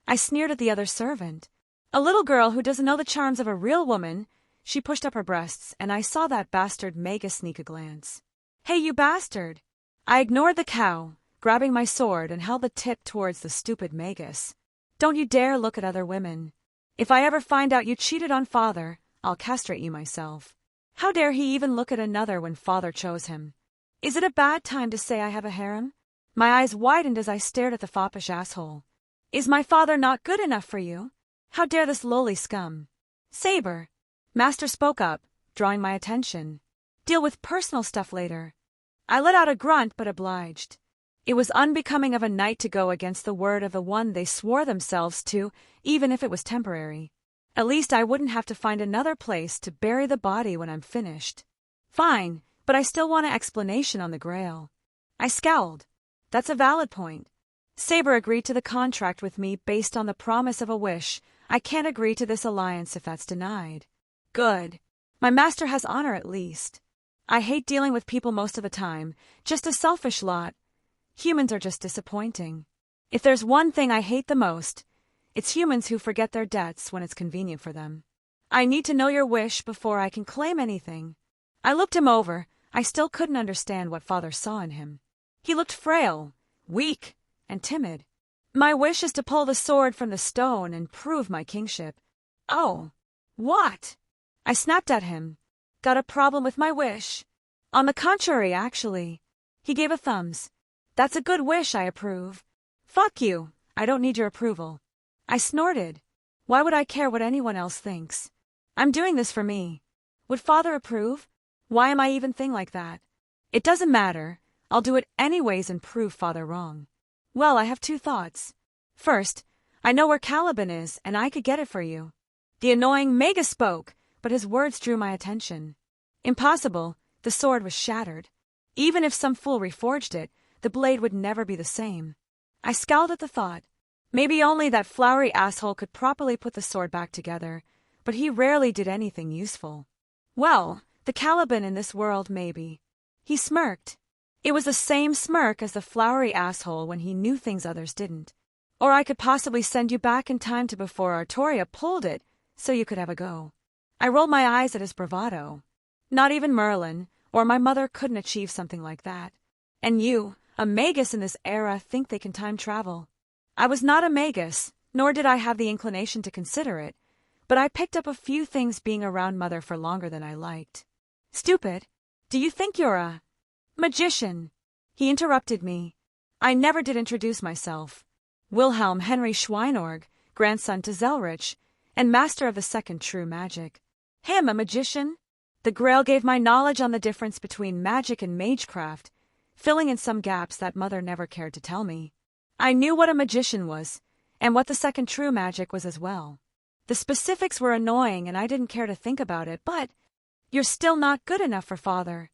I sneered at the other servant. A little girl who doesn't know the charms of a real woman. She pushed up her breasts, and I saw that bastard Magus sneak a glance. Hey, you bastard! I ignored the cow, grabbing my sword and held the tip towards the stupid Magus. Don't you dare look at other women. If I ever find out you cheated on Father, I'll castrate you myself. How dare he even look at another when Father chose him? Is it a bad time to say I have a harem? My eyes widened as I stared at the foppish asshole. Is my father not good enough for you? How dare this lowly scum? Saber. Master spoke up, drawing my attention. Deal with personal stuff later. I let out a grunt but obliged. It was unbecoming of a knight to go against the word of the one they swore themselves to, even if it was temporary. At least I wouldn't have to find another place to bury the body when I'm finished. Fine, but I still want an explanation on the Grail. I scowled. That's a valid point. Saber agreed to the contract with me based on the promise of a wish. I can't agree to this alliance if that's denied. Good. My master has honor at least. I hate dealing with people most of the time, just a selfish lot. Humans are just disappointing. If there's one thing I hate the most, it's humans who forget their debts when it's convenient for them. I need to know your wish before I can claim anything. I looked him over. I still couldn't understand what Father saw in him. He looked frail, weak, and timid. My wish is to pull the sword from the stone and prove my kingship. Oh, what? I snapped at him. Got a problem with my wish? On the contrary, actually. He gave a thumbs. That's a good wish, I approve. Fuck you, I don't need your approval. I snorted. Why would I care what anyone else thinks? I'm doing this for me. Would Father approve? Why am I even think like that? It doesn't matter. I'll do it anyways and prove Father wrong. Well, I have two thoughts. First, I know where Caliban is, and I could get it for you. The annoying Magus spoke, but his words drew my attention. Impossible. The sword was shattered. Even if some fool reforged it, the blade would never be the same. I scowled at the thought. Maybe only that flowery asshole could properly put the sword back together, but he rarely did anything useful. Well, the Caliban in this world, maybe. He smirked. It was the same smirk as the flowery asshole when he knew things others didn't. Or I could possibly send you back in time to before Artoria pulled it, so you could have a go. I rolled my eyes at his bravado. Not even Merlin or my mother couldn't achieve something like that. And you, a magus in this era, think they can time travel. I was not a magus, nor did I have the inclination to consider it, but I picked up a few things being around Mother for longer than I liked. Stupid. Do you think you're a magician? He interrupted me. I never did introduce myself. Wilhelm Henry Schweinorg, grandson to Zelretch, and master of the second true magic. Him a magician? The Grail gave my knowledge on the difference between magic and magecraft, filling in some gaps that Mother never cared to tell me. I knew what a magician was, and what the second true magic was as well. The specifics were annoying and I didn't care to think about it, but you're still not good enough for Father.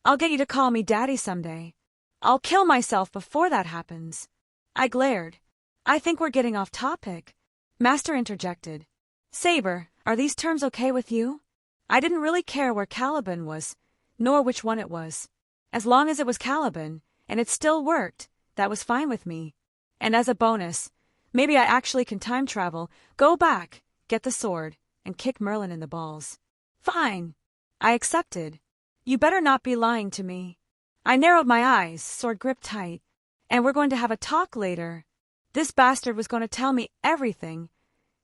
I'll get you to call me Daddy someday. I'll kill myself before that happens. I glared. I think we're getting off topic. Master interjected. Saber, are these terms okay with you? I didn't really care where Caliban was, nor which one it was. As long as it was Caliban, and it still worked, that was fine with me. And as a bonus, maybe I actually can time travel, go back, get the sword, and kick Merlin in the balls. Fine. I accepted. You better not be lying to me. I narrowed my eyes, sword gripped tight. And we're going to have a talk later. This bastard was going to tell me everything,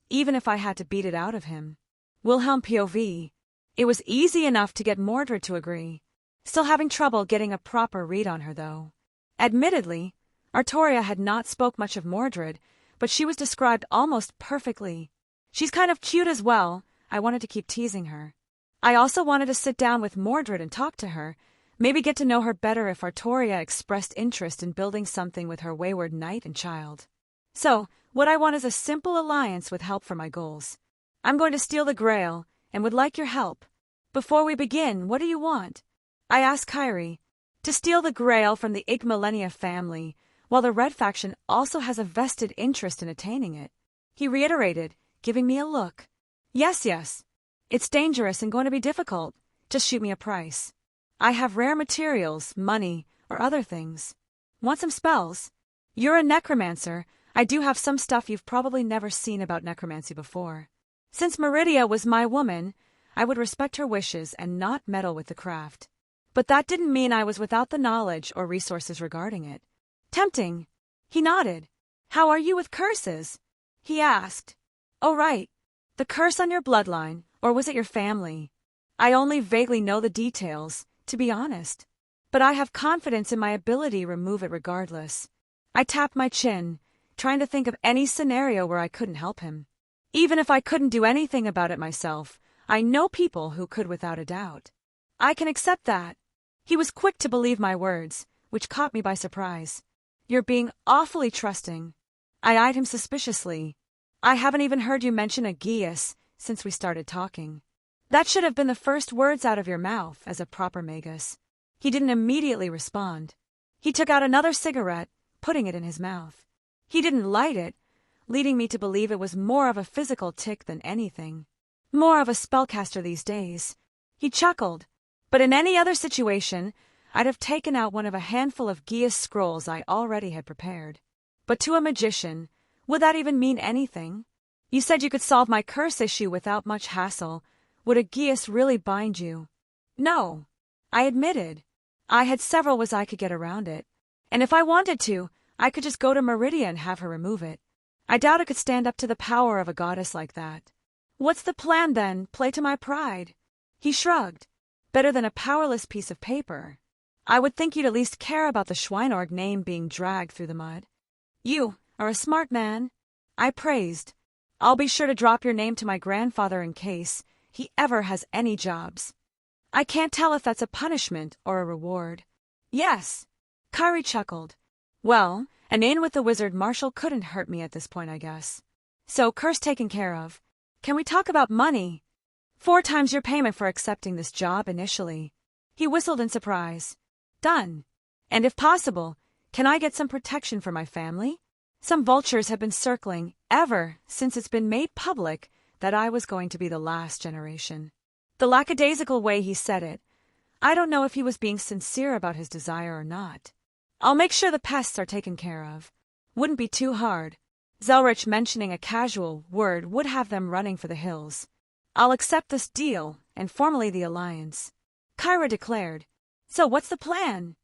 even if I had to beat it out of him. Wilhelm POV. It was easy enough to get Mordred to agree. Still having trouble getting a proper read on her, though. Admittedly, Artoria had not spoke much of Mordred, but she was described almost perfectly. She's kind of cute as well. I wanted to keep teasing her. I also wanted to sit down with Mordred and talk to her, maybe get to know her better if Artoria expressed interest in building something with her wayward knight and child. So, what I want is a simple alliance with help for my goals. I'm going to steal the Grail, and would like your help. Before we begin, what do you want? I asked Kyrie. To steal the Grail from the Igmalenia family, while the Red faction also has a vested interest in attaining it. He reiterated, giving me a look. Yes. It's dangerous and going to be difficult. Just shoot me a price. I have rare materials, money, or other things. Want some spells? You're a necromancer. I do have some stuff you've probably never seen about necromancy before. Since Meridia was my woman, I would respect her wishes and not meddle with the craft. But that didn't mean I was without the knowledge or resources regarding it. Tempting. He nodded. How are you with curses? He asked. Oh, right. The curse on your bloodline, or was it your family? I only vaguely know the details, to be honest. But I have confidence in my ability to remove it regardless. I tapped my chin, trying to think of any scenario where I couldn't help him. Even if I couldn't do anything about it myself, I know people who could without a doubt. I can accept that. He was quick to believe my words, which caught me by surprise. You're being awfully trusting. I eyed him suspiciously. I haven't even heard you mention a geas since we started talking. That should have been the first words out of your mouth as a proper magus. He didn't immediately respond. He took out another cigarette, putting it in his mouth. He didn't light it, leading me to believe it was more of a physical tic than anything. More of a spellcaster these days. He chuckled. But in any other situation, I'd have taken out one of a handful of geas scrolls I already had prepared. But to a magician, would that even mean anything? You said you could solve my curse issue without much hassle. Would a geas really bind you? No, I admitted. I had several ways I could get around it. And if I wanted to, I could just go to Meridia and have her remove it. I doubt I could stand up to the power of a goddess like that. What's the plan then? Play to my pride? He shrugged. Better than a powerless piece of paper. I would think you'd at least care about the Schweinorg name being dragged through the mud. You are a smart man. I praised. I'll be sure to drop your name to my grandfather in case he ever has any jobs. I can't tell if that's a punishment or a reward. Yes. Kyrie chuckled. Well, an in with the wizard marshal couldn't hurt me at this point, I guess. So, curse taken care of. Can we talk about money? 4 times your payment for accepting this job initially. He whistled in surprise. Done. And if possible, can I get some protection for my family? Some vultures have been circling ever since it's been made public that I was going to be the last generation. The lackadaisical way he said it, I don't know if he was being sincere about his desire or not. I'll make sure the pests are taken care of. Wouldn't be too hard. Zelretch mentioning a casual word would have them running for the hills. I'll accept this deal and formally the alliance. Kyra declared. So what's the plan?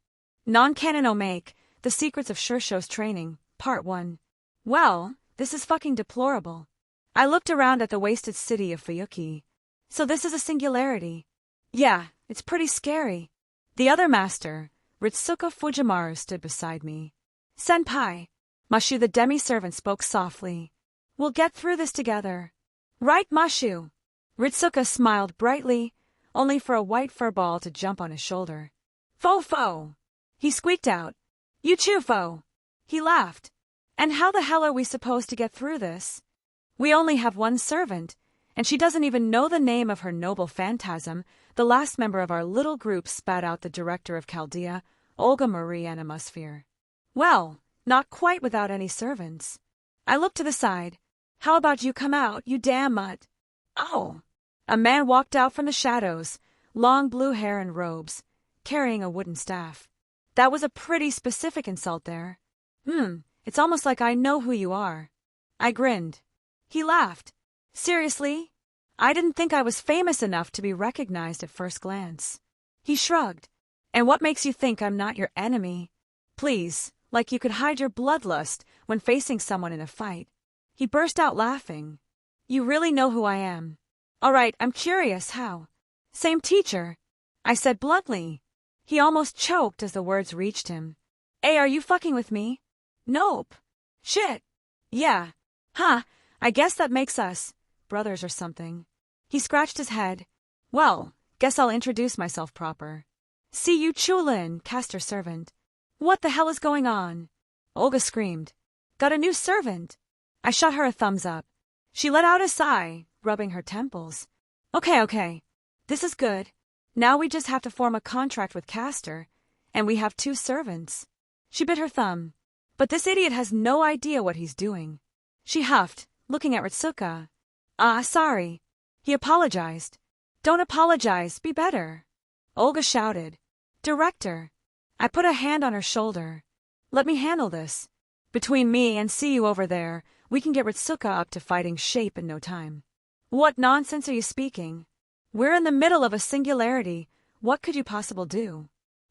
Non-canon Omake, The Secrets of Shursho's Training, Part 1. Well, this is fucking deplorable. I looked around at the wasted city of Fuyuki. So this is a singularity. Yeah, it's pretty scary. The other master, Ritsuko Fujimaru, stood beside me. Senpai. Mashu the demi-servant spoke softly. We'll get through this together. Right, Mashu? Ritsuka smiled brightly, only for a white fur ball to jump on his shoulder. Fo! He squeaked out. You chew, Fo. He laughed. And how the hell are we supposed to get through this? We only have one servant, and she doesn't even know the name of her noble phantasm. The last member of our little group spat out the director of Chaldea, Olga Marie Animosphere. Well, not quite without any servants. I looked to the side. How about you come out, you damn mutt? Oh! A man walked out from the shadows, long blue hair and robes, carrying a wooden staff. That was a pretty specific insult there. It's almost like I know who you are. I grinned. He laughed. Seriously? I didn't think I was famous enough to be recognized at first glance. He shrugged. And what makes you think I'm not your enemy? Please, like you could hide your bloodlust when facing someone in a fight. He burst out laughing. You really know who I am. All right, I'm curious how. Same teacher, I said bluntly. He almost choked as the words reached him. Hey, are you fucking with me? Nope. Shit. Yeah. Huh, I guess that makes us brothers or something. He scratched his head. Well, guess I'll introduce myself proper. See you, Chulin, caster servant. What the hell is going on? Olga screamed. Got a new servant. I shot her a thumbs up. She let out a sigh, rubbing her temples. Okay. This is good. Now we just have to form a contract with Caster, and we have 2 servants. She bit her thumb. But this idiot has no idea what he's doing. She huffed, looking at Ritsuka. Sorry. He apologized. Don't apologize, be better. Olga shouted. Director. I put a hand on her shoulder. Let me handle this. Between me and see you over there, we can get Ritsuka up to fighting shape in no time. What nonsense are you speaking? We're in the middle of a singularity. What could you possibly do?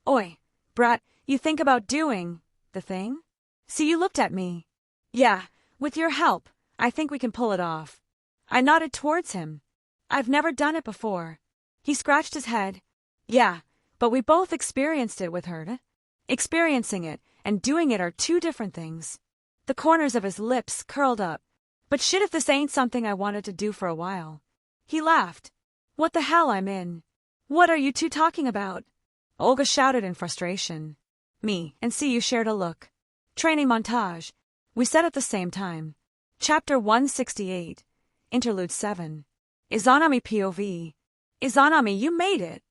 Oi, brat, you think about doing the thing? See, you looked at me. Yeah, with your help, I think we can pull it off. I nodded towards him. I've never done it before. He scratched his head. Yeah, but we both experienced it with her. Experiencing it and doing it are 2 different things. The corners of his lips curled up. But shit if this ain't something I wanted to do for a while. He laughed. What the hell, I'm in. What are you 2 talking about? Olga shouted in frustration. Me and see you shared a look. Training montage. We said at the same time. Chapter 168. Interlude 7. Izanami POV. Izanami, you made it.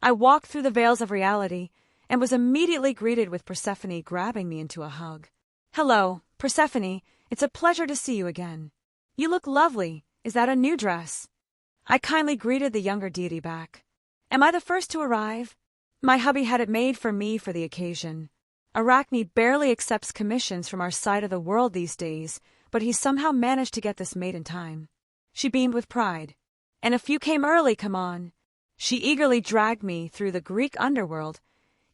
I walked through the veils of reality and was immediately greeted with Persephone grabbing me into a hug. Hello, Persephone. It's a pleasure to see you again. You look lovely. Is that a new dress? I kindly greeted the younger deity back. Am I the first to arrive? My hubby had it made for me for the occasion. Arachne barely accepts commissions from our side of the world these days, but he somehow managed to get this made in time. She beamed with pride. And a few came early, come on. She eagerly dragged me through the Greek underworld,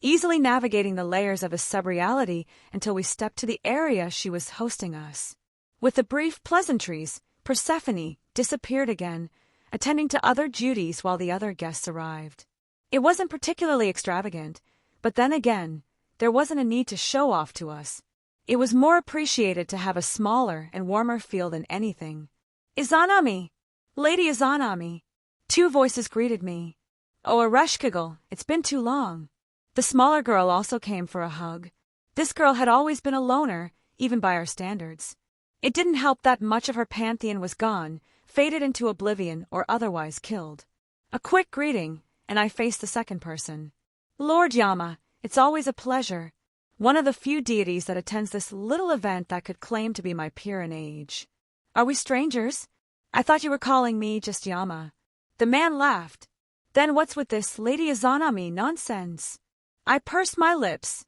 easily navigating the layers of his subreality until we stepped to the area she was hosting us. With the brief pleasantries, Persephone disappeared again, attending to other duties while the other guests arrived. It wasn't particularly extravagant, but then again, there wasn't a need to show off to us. It was more appreciated to have a smaller and warmer feel than anything. Izanami! Lady Izanami! 2 voices greeted me. Oh, Ereshkigal, it's been too long. The smaller girl also came for a hug. This girl had always been a loner, even by our standards. It didn't help that much of her pantheon was gone, faded into oblivion or otherwise killed. A quick greeting, and I faced the second person. Lord Yama, it's always a pleasure. One of the few deities that attends this little event that could claim to be my peer in age. Are we strangers? I thought you were calling me just Yama. The man laughed. Then what's with this Lady Izanami nonsense? I pursed my lips,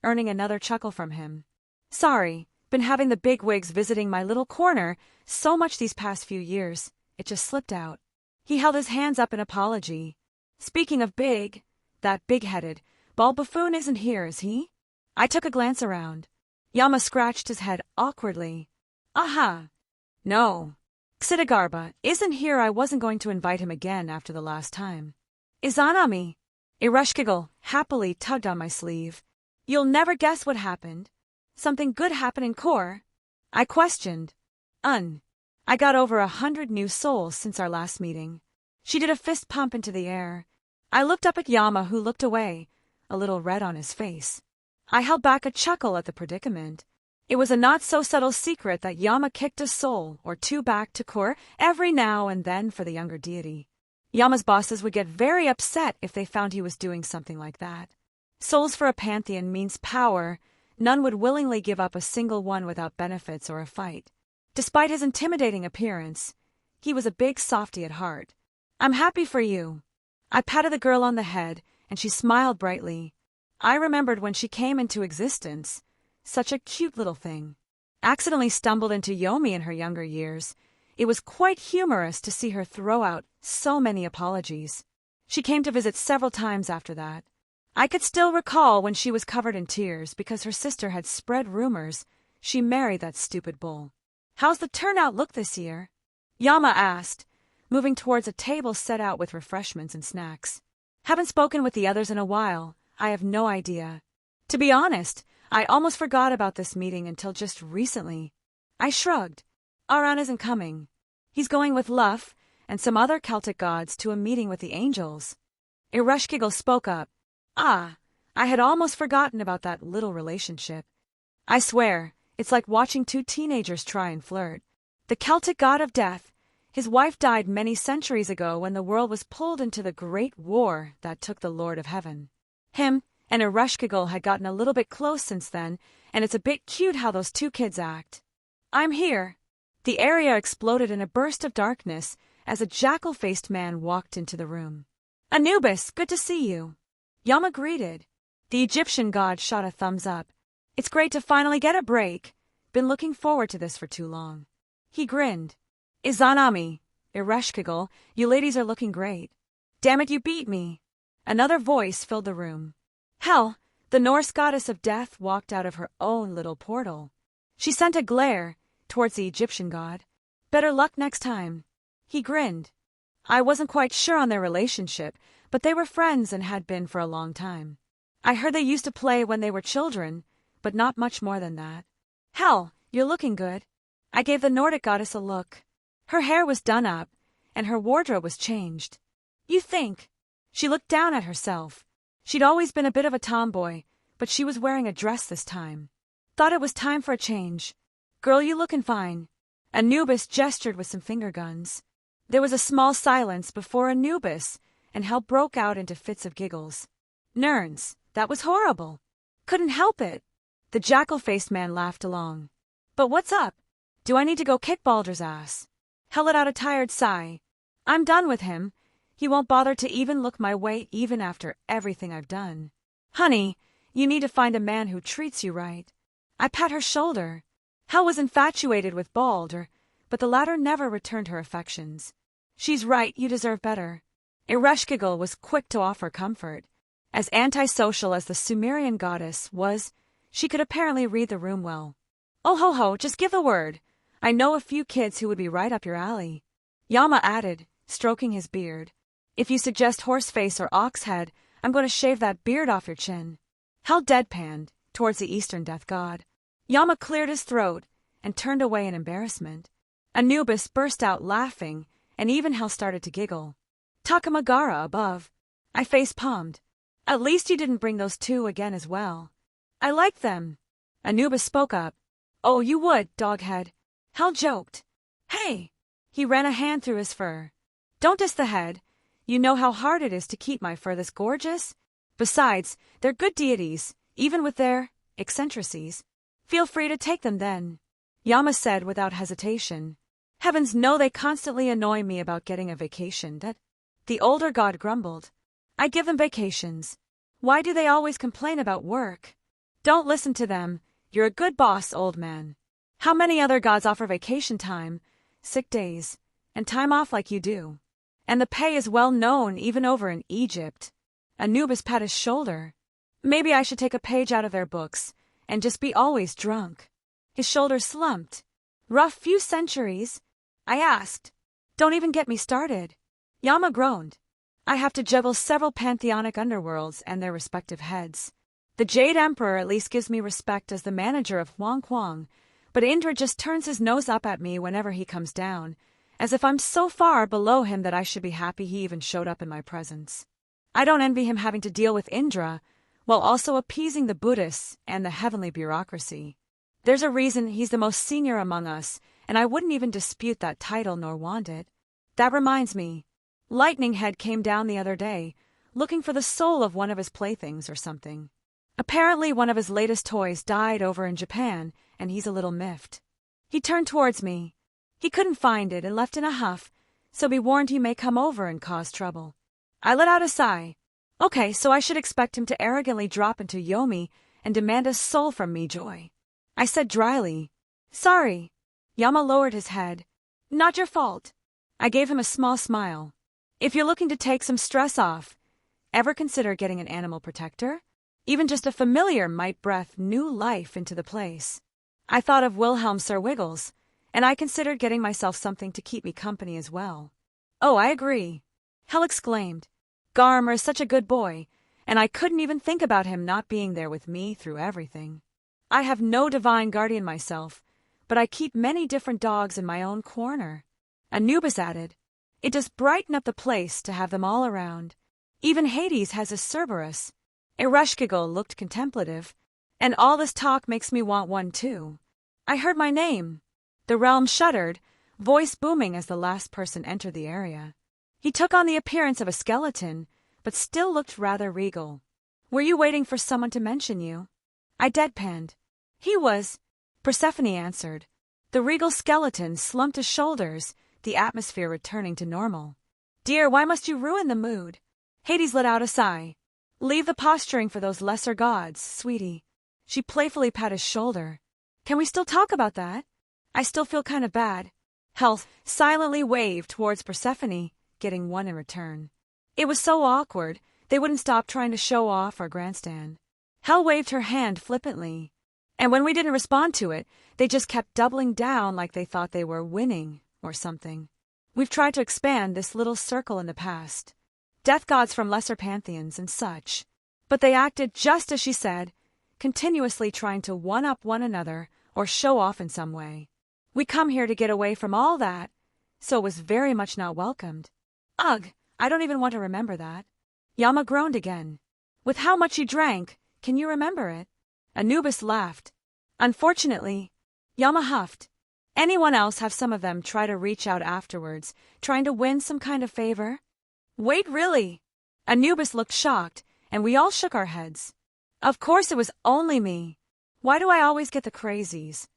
earning another chuckle from him. Sorry, been having the bigwigs visiting my little corner so much these past few years, it just slipped out. He held his hands up in apology. Speaking of big, that big-headed, bald buffoon isn't here, is he? I took a glance around. Yama scratched his head awkwardly. Aha. No. Xidagarba isn't here. I wasn't going to invite him again after the last time. Izanami. Ereshkigal happily tugged on my sleeve. You'll never guess what happened. Something good happened in Core? I questioned. I got over 100 new souls since our last meeting. She did a fist pump into the air. I looked up at Yama, who looked away, a little red on his face. I held back a chuckle at the predicament. It was a not-so-subtle secret that Yama kicked a soul or two back to Core every now and then for the younger deity. Yama's bosses would get very upset if they found he was doing something like that. Souls for a pantheon means power. None would willingly give up a single one without benefits or a fight. Despite his intimidating appearance, he was a big softy at heart. I'm happy for you. I patted the girl on the head, and she smiled brightly. I remembered when she came into existence. Such a cute little thing. Accidentally stumbled into Yomi in her younger years. It was quite humorous to see her throw out so many apologies. She came to visit several times after that. I could still recall when she was covered in tears because her sister had spread rumors she married that stupid bull. How's the turnout look this year? Yama asked, moving towards a table set out with refreshments and snacks. Haven't spoken with the others in a while. I have no idea. To be honest, I almost forgot about this meeting until just recently. I shrugged. Aran isn't coming. He's going with Luff and some other Celtic gods to a meeting with the angels. Ereshkigal spoke up. I had almost forgotten about that little relationship. I swear, it's like watching two teenagers try and flirt. The Celtic god of death, his wife died many centuries ago when the world was pulled into the great war that took the Lord of Heaven. Him and Ereshkigal had gotten a little bit close since then, and it's a bit cute how those two kids act. I'm here. The area exploded in a burst of darkness as a jackal-faced man walked into the room. Anubis, good to see you. Yama greeted. The Egyptian god shot a thumbs up. It's great to finally get a break. Been looking forward to this for too long. He grinned. Izanami, Ereshkigal, you ladies are looking great. Damn it, you beat me. Another voice filled the room. Hell, the Norse goddess of death walked out of her own little portal. She sent a glare towards the Egyptian god. Better luck next time. He grinned. I wasn't quite sure on their relationship, but they were friends and had been for a long time. I heard they used to play when they were children, but not much more than that. Hell, you're looking good. I gave the Nordic goddess a look. Her hair was done up, and her wardrobe was changed. You think? She looked down at herself. She'd always been a bit of a tomboy, but she was wearing a dress this time. Thought it was time for a change. Girl, you lookin' fine. Anubis gestured with some finger guns. There was a small silence before Anubis, and Hell broke out into fits of giggles. Nerns, that was horrible. Couldn't help it. The jackal-faced man laughed along. But what's up? Do I need to go kick Baldur's ass? Hell let out a tired sigh. I'm done with him. He won't bother to even look my way even after everything I've done. Honey, you need to find a man who treats you right. I pat her shoulder. Hell was infatuated with Baldur, but the latter never returned her affections. She's right, you deserve better. Ereshkigal was quick to offer comfort. As antisocial as the Sumerian goddess was, she could apparently read the room well. Oh ho ho, just give the word. I know a few kids who would be right up your alley. Yama added, stroking his beard. If you suggest horseface or oxhead, I'm going to shave that beard off your chin. Hell deadpanned towards the Eastern death god. Yama cleared his throat and turned away in embarrassment. Anubis burst out laughing, and even Hell started to giggle. Takamagara above. I face-palmed. At least you didn't bring those two again as well. I like them. Anubis spoke up. Oh, you would, doghead. Hell joked. Hey! He ran a hand through his fur. Don't diss the head. You know how hard it is to keep my fur this gorgeous? Besides, they're good deities, even with their eccentricities. Feel free to take them then. Yama said without hesitation. Heavens know they constantly annoy me about getting a vacation. That the older god grumbled. I give them vacations. Why do they always complain about work? Don't listen to them. You're a good boss, old man. How many other gods offer vacation time, sick days, and time off like you do? And the pay is well known even over in Egypt. Anubis pat his shoulder. Maybe I should take a page out of their books and just be always drunk. His shoulders slumped. Rough few centuries? I asked. Don't even get me started. Yama groaned. I have to juggle several pantheonic underworlds and their respective heads. The Jade Emperor at least gives me respect as the manager of Huang Kuang, but Indra just turns his nose up at me whenever he comes down, as if I'm so far below him that I should be happy he even showed up in my presence. I don't envy him having to deal with Indra, while also appeasing the Buddhists and the heavenly bureaucracy. There's a reason he's the most senior among us, and I wouldn't even dispute that title nor want it. That reminds me, Lightning Head came down the other day, looking for the soul of one of his playthings or something. Apparently one of his latest toys died over in Japan, and he's a little miffed. He turned towards me. He couldn't find it and left in a huff, so be warned he may come over and cause trouble. I let out a sigh. Okay, so I should expect him to arrogantly drop into Yomi and demand a soul from me, Joy. I said dryly. Sorry. Yama lowered his head. Not your fault. I gave him a small smile. If you're looking to take some stress off, ever consider getting an animal protector? Even just a familiar might breath new life into the place. I thought of Wilhelm Sir Wiggles, and I considered getting myself something to keep me company as well. Oh, I agree. Hell exclaimed. Garmer is such a good boy, and I couldn't even think about him not being there with me through everything. I have no divine guardian myself, but I keep many different dogs in my own corner. Anubis added, It does brighten up the place to have them all around. Even Hades has a Cerberus. Ereshkigal looked contemplative, and all this talk makes me want one too. I heard my name. The realm shuddered, voice booming as the last person entered the area. He took on the appearance of a skeleton, but still looked rather regal. Were you waiting for someone to mention you? I deadpanned. He was. Persephone answered. The regal skeleton slumped his shoulders, the atmosphere returning to normal. Dear, why must you ruin the mood? Hades let out a sigh. Leave the posturing for those lesser gods, sweetie. She playfully pat his shoulder. Can we still talk about that? I still feel kind of bad. Health silently waved towards Persephone, getting one in return. It was so awkward, they wouldn't stop trying to show off or grandstand. Hell waved her hand flippantly, and when we didn't respond to it, they just kept doubling down like they thought they were winning or something. We've tried to expand this little circle in the past. Death gods from lesser pantheons and such. But they acted just as she said, continuously trying to one-up one another or show off in some way. We come here to get away from all that, so it was very much not welcomed. Ugh, I don't even want to remember that. Yama groaned again. With how much he drank, can you remember it? Anubis laughed. Unfortunately, Yama huffed. Anyone else have some of them try to reach out afterwards, trying to win some kind of favor? Wait, really? Anubis looked shocked, and we all shook our heads. Of course it was only me. Why do I always get the crazies?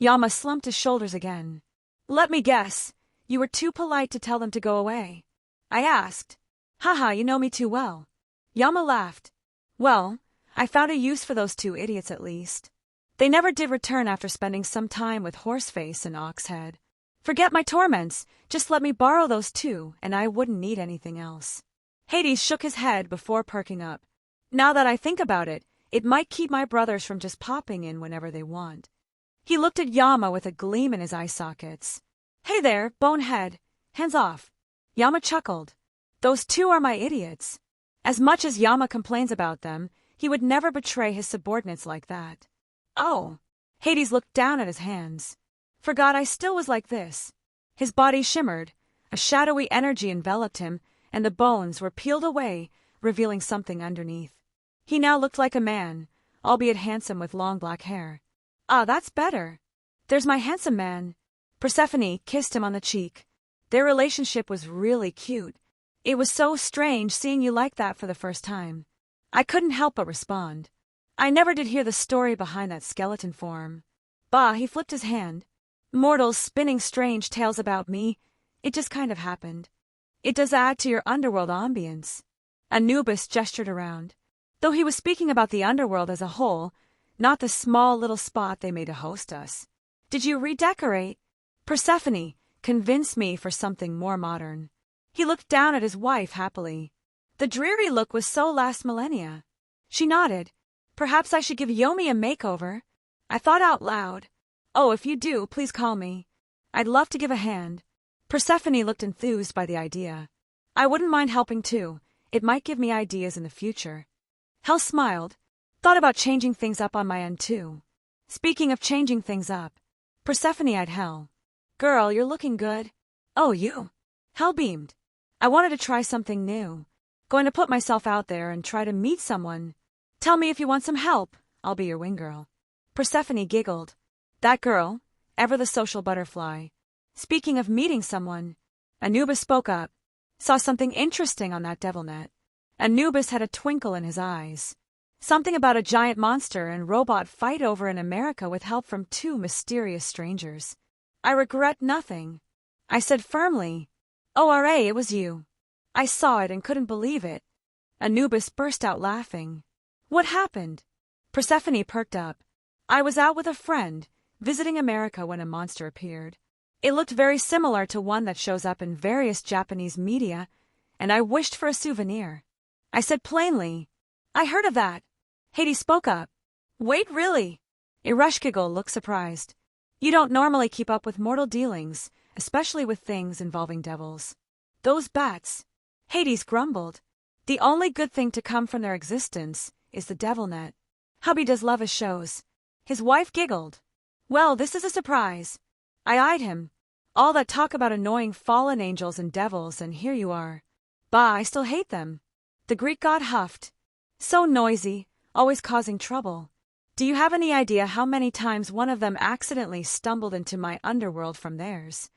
Yama slumped his shoulders again. Let me guess, you were too polite to tell them to go away. I asked. Haha, you know me too well. Yama laughed. Well, I found a use for those two idiots at least. They never did return after spending some time with Horseface and Oxhead. Forget my torments, just let me borrow those two, and I wouldn't need anything else. Hades shook his head before perking up. Now that I think about it, it might keep my brothers from just popping in whenever they want. He looked at Yama with a gleam in his eye sockets. Hey there, bonehead, hands off. Yama chuckled. Those two are my idiots. As much as Yama complains about them, he would never betray his subordinates like that. Oh. Hades looked down at his hands. Forgot I still was like this. His body shimmered, a shadowy energy enveloped him, and the bones were peeled away, revealing something underneath. He now looked like a man, albeit handsome with long black hair. Ah, that's better. There's my handsome man. Persephone kissed him on the cheek. Their relationship was really cute. It was so strange seeing you like that for the first time. I couldn't help but respond. I never did hear the story behind that skeleton form. Bah, he flipped his hand. Mortals spinning strange tales about me. It just kind of happened. It does add to your underworld ambience. Anubis gestured around. Though he was speaking about the underworld as a whole, not the small little spot they made to host us. Did you redecorate? Persephone convinced me for something more modern. He looked down at his wife happily. The dreary look was so last millennia. She nodded. Perhaps I should give Yomi a makeover. I thought out loud. Oh, if you do, please call me. I'd love to give a hand. Persephone looked enthused by the idea. I wouldn't mind helping too. It might give me ideas in the future. Hel smiled. Thought about changing things up on my end too. Speaking of changing things up, Persephone eyed Hel. Girl, you're looking good. Oh, you? Hel beamed. I wanted to try something new. Going to put myself out there and try to meet someone. Tell me if you want some help. I'll be your wing girl. Persephone giggled. That girl, ever the social butterfly. Speaking of meeting someone, Anubis spoke up. Saw something interesting on that devil net. Anubis had a twinkle in his eyes. Something about a giant monster and robot fight over in America with help from two mysterious strangers. I regret nothing. I said firmly. ORA, it was you. I saw it and couldn't believe it. Anubis burst out laughing. What happened? Persephone perked up. I was out with a friend, visiting America when a monster appeared. It looked very similar to one that shows up in various Japanese media, and I wished for a souvenir. I said plainly, I heard of that. Hades spoke up. Wait, really? Ereshkigal looked surprised. You don't normally keep up with mortal dealings, especially with things involving devils. Those bats. Hades grumbled. The only good thing to come from their existence is the devil net. Hubby does love his shows. His wife giggled. Well, this is a surprise. I eyed him. All that talk about annoying fallen angels and devils, and here you are. Bah, I still hate them. The Greek god huffed. So noisy, always causing trouble. Do you have any idea how many times one of them accidentally stumbled into my underworld from theirs?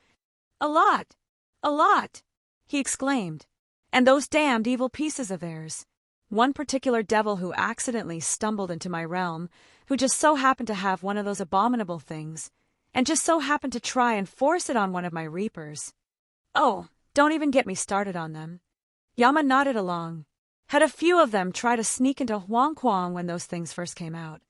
A lot. A lot, he exclaimed. And those damned evil pieces of theirs. One particular devil who accidentally stumbled into my realm, who just so happened to have one of those abominable things, and just so happened to try and force it on one of my reapers. Oh, don't even get me started on them. Yama nodded along. Had a few of them try to sneak into Huang Kuang when those things first came out.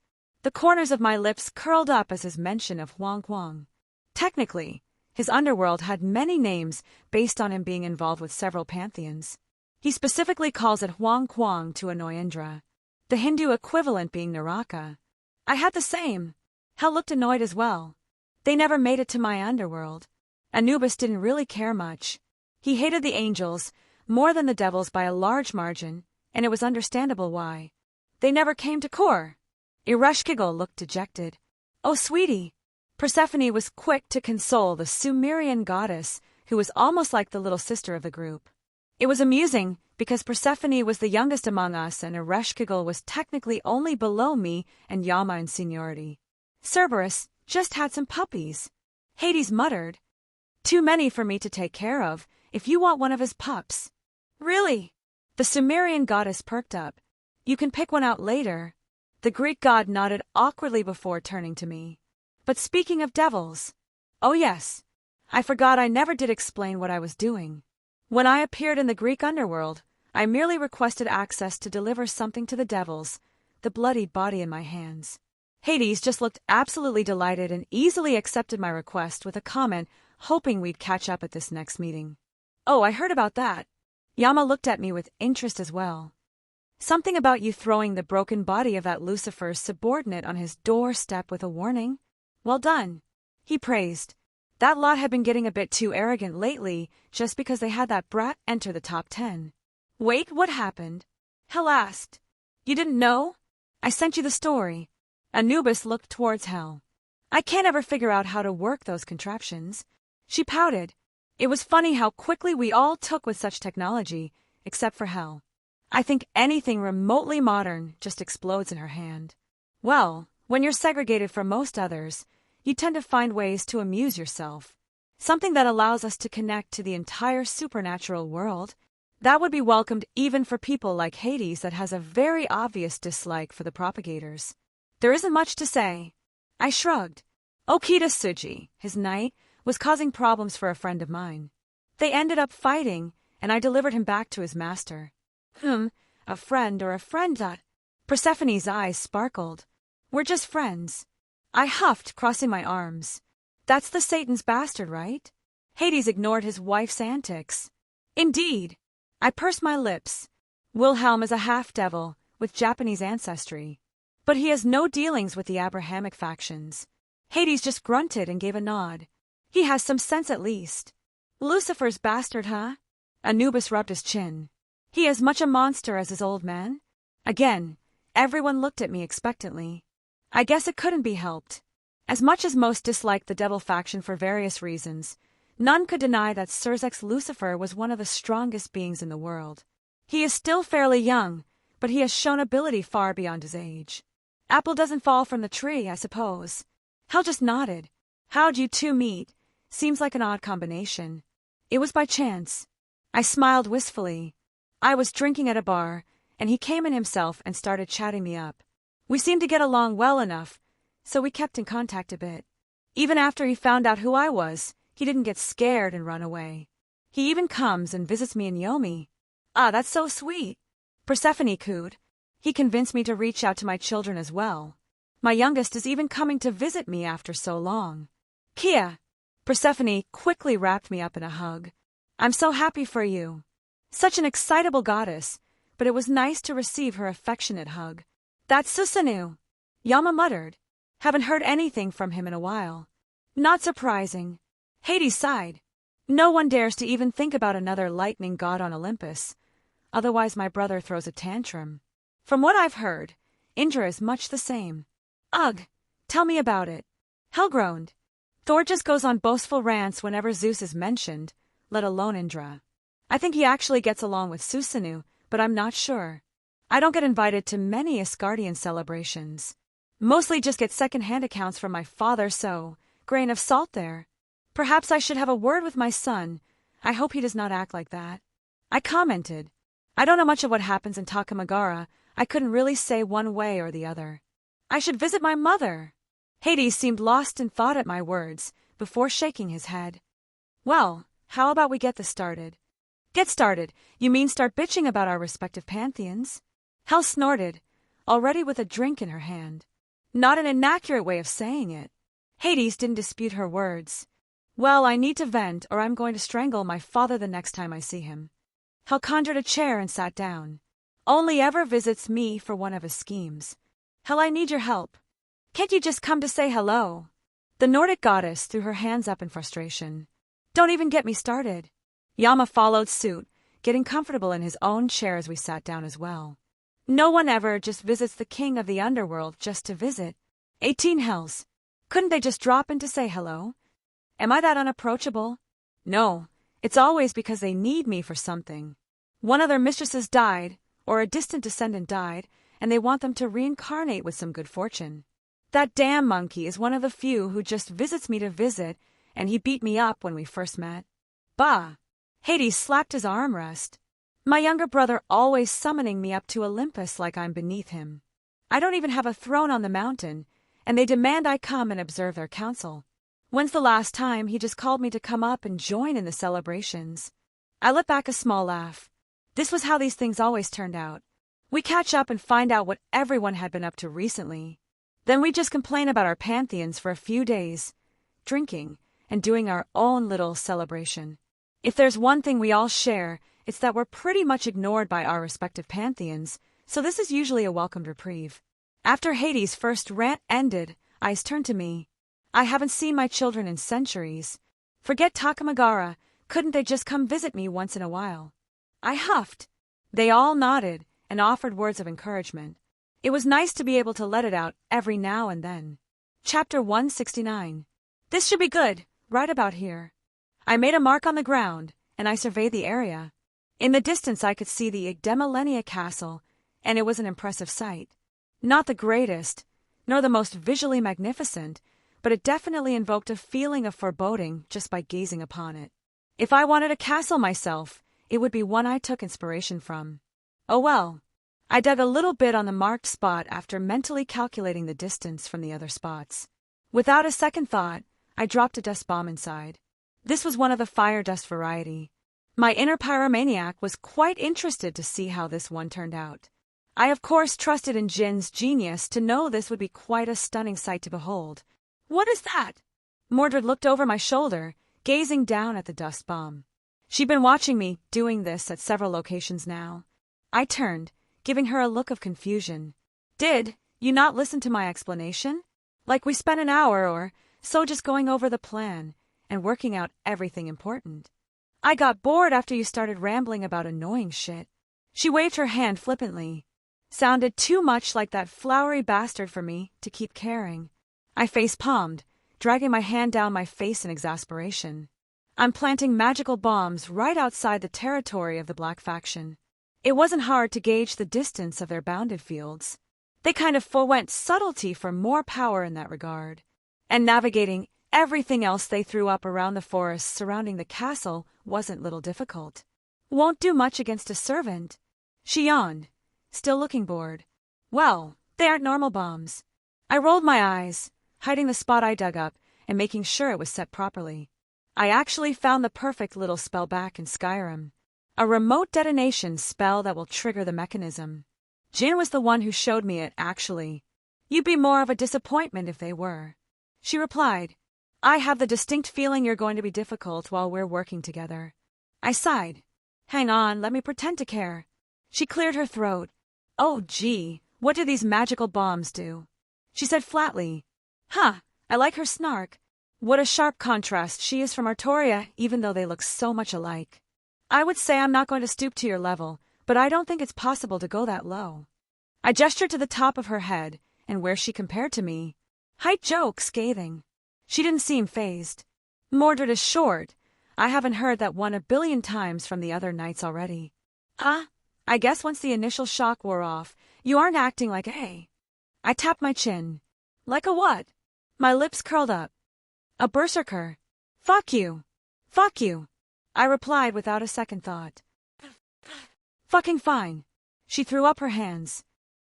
The corners of my lips curled up as his mention of Huang Kuang. Technically, his underworld had many names based on him being involved with several pantheons. He specifically calls it Huang Kuang to annoy Indra, the Hindu equivalent being Naraka. I had the same. Hel looked annoyed as well. They never made it to my underworld. Anubis didn't really care much. He hated the angels more than the devils by a large margin, and it was understandable why. They never came to Kor. Ereshkigal looked dejected. Oh, sweetie. Persephone was quick to console the Sumerian goddess, who was almost like the little sister of the group. It was amusing, because Persephone was the youngest among us and Ereshkigal was technically only below me and Yama in seniority. Cerberus just had some puppies. Hades muttered. Too many for me to take care of, if you want one of his pups. Really? The Sumerian goddess perked up. You can pick one out later. The Greek god nodded awkwardly before turning to me. But speaking of devils. Oh yes. I forgot I never did explain what I was doing. When I appeared in the Greek underworld, I merely requested access to deliver something to the devils, the bloodied body in my hands. Hades just looked absolutely delighted and easily accepted my request with a comment, hoping we'd catch up at this next meeting. Oh, I heard about that. Yama looked at me with interest as well. Something about you throwing the broken body of that Lucifer's subordinate on his doorstep with a warning. Well done, he praised. That lot had been getting a bit too arrogant lately just because they had that brat enter the top 10. Wait, what happened? Hel asked. You didn't know? I sent you the story. Anubis looked towards Hel. I can't ever figure out how to work those contraptions. She pouted. It was funny how quickly we all took with such technology, except for Hel. I think anything remotely modern just explodes in her hand. Well, when you're segregated from most others, you tend to find ways to amuse yourself. Something that allows us to connect to the entire supernatural world. That would be welcomed even for people like Hades that has a very obvious dislike for the propagators. There isn't much to say. I shrugged. Okita Tsuji, his knight, was causing problems for a friend of mine. They ended up fighting, and I delivered him back to his master. A friend or a friend that... Persephone's eyes sparkled. We're just friends. I huffed, crossing my arms. That's the Satan's bastard, right? Hades ignored his wife's antics. Indeed. I pursed my lips. Wilhelm is a half-devil with Japanese ancestry. But he has no dealings with the Abrahamic factions. Hades just grunted and gave a nod. He has some sense at least. Lucifer's bastard, huh? Anubis rubbed his chin. He is much a monster as his old man? Again, everyone looked at me expectantly. I guess it couldn't be helped. As much as most disliked the devil faction for various reasons, none could deny that Sirzek's Lucifer was one of the strongest beings in the world. He is still fairly young, but he has shown ability far beyond his age. Apple doesn't fall from the tree, I suppose. Hal just nodded. How'd you two meet? Seems like an odd combination. It was by chance. I smiled wistfully. I was drinking at a bar, and he came in himself and started chatting me up. We seemed to get along well enough, so we kept in contact a bit. Even after he found out who I was, he didn't get scared and run away. He even comes and visits me in Yomi. Ah, that's so sweet. Persephone cooed. He convinced me to reach out to my children as well. My youngest is even coming to visit me after so long. Kia! Persephone quickly wrapped me up in a hug. I'm so happy for you. Such an excitable goddess, but it was nice to receive her affectionate hug. That's Susanoo, Yama muttered. Haven't heard anything from him in a while. Not surprising. Hades sighed. No one dares to even think about another lightning god on Olympus. Otherwise my brother throws a tantrum. From what I've heard, Indra is much the same. Ugh, tell me about it. Hel groaned. Thor just goes on boastful rants whenever Zeus is mentioned, let alone Indra. I think he actually gets along with Susanoo, but I'm not sure. I don't get invited to many Asgardian celebrations. Mostly just get second-hand accounts from my father, so, grain of salt there. Perhaps I should have a word with my son. I hope he does not act like that. I commented. I don't know much of what happens in Takamagara. I couldn't really say one way or the other. I should visit my mother. Hades seemed lost in thought at my words, before shaking his head. Well, how about we get this started? Get started? You mean start bitching about our respective pantheons? Hel snorted, already with a drink in her hand. Not an inaccurate way of saying it. Hades didn't dispute her words. Well, I need to vent, or I'm going to strangle my father the next time I see him. Hel conjured a chair and sat down. Only ever visits me for one of his schemes. Hel, I need your help. Can't you just come to say hello? The Nordic goddess threw her hands up in frustration. Don't even get me started. Yama followed suit, getting comfortable in his own chair as we sat down as well. No one ever just visits the king of the underworld just to visit. 18 hells. Couldn't they just drop in to say hello? Am I that unapproachable? No, it's always because they need me for something. One of their mistresses died, or a distant descendant died, and they want them to reincarnate with some good fortune. That damn monkey is one of the few who just visits me to visit, and he beat me up when we first met. Bah! Hades slapped his armrest. My younger brother always summoning me up to Olympus like I'm beneath him. I don't even have a throne on the mountain, and they demand I come and observe their council. When's the last time he just called me to come up and join in the celebrations? I let back a small laugh. This was how these things always turned out. We catch up and find out what everyone had been up to recently. Then we just complain about our pantheons for a few days, drinking, and doing our own little celebration. If there's one thing we all share, it's that we're pretty much ignored by our respective pantheons, so this is usually a welcomed reprieve. After Hades' first rant ended, eyes turned to me. I haven't seen my children in centuries. Forget Takamagara, couldn't they just come visit me once in a while? I huffed. They all nodded and offered words of encouragement. It was nice to be able to let it out every now and then. Chapter 169. This should be good, right about here. I made a mark on the ground, and I surveyed the area. In the distance I could see the Igdemilenia castle, and it was an impressive sight. Not the greatest, nor the most visually magnificent, but it definitely invoked a feeling of foreboding just by gazing upon it. If I wanted a castle myself, it would be one I took inspiration from. Oh well. I dug a little bit on the marked spot after mentally calculating the distance from the other spots. Without a second thought, I dropped a dust bomb inside. This was one of the fire dust variety. My inner pyromaniac was quite interested to see how this one turned out. I of course trusted in Jin's genius to know this would be quite a stunning sight to behold. What is that? Mordred looked over my shoulder, gazing down at the dust bomb. She'd been watching me doing this at several locations now. I turned, giving her a look of confusion. Did you not listen to my explanation? Like we spent an hour or so just going over the plan and working out everything important. I got bored after you started rambling about annoying shit. She waved her hand flippantly. Sounded too much like that flowery bastard for me to keep caring. I face-palmed, dragging my hand down my face in exasperation. I'm planting magical bombs right outside the territory of the Black Faction. It wasn't hard to gauge the distance of their bounded fields. They kind of forwent subtlety for more power in that regard. And navigating everything else they threw up around the forests surrounding the castle wasn't little difficult. Won't do much against a servant. She yawned, still looking bored. Well, they aren't normal bombs. I rolled my eyes, hiding the spot I dug up and making sure it was set properly. I actually found the perfect little spell back in Skyrim. A remote detonation spell that will trigger the mechanism. Jin was the one who showed me it, actually. You'd be more of a disappointment if they were. She replied, I have the distinct feeling you're going to be difficult while we're working together. I sighed. Hang on, let me pretend to care. She cleared her throat. Oh gee, what do these magical bombs do? She said flatly. Huh, I like her snark. What a sharp contrast she is from Artoria, even though they look so much alike. I would say I'm not going to stoop to your level, but I don't think it's possible to go that low. I gestured to the top of her head, and where she compared to me. Height joke, scathing. She didn't seem fazed. Mordred is short. I haven't heard that one a billion times from the other knights already. I guess once the initial shock wore off, you aren't acting like a... I tapped my chin. Like a what? My lips curled up. A berserker. Fuck you. Fuck you. I replied without a second thought. Fucking fine. She threw up her hands.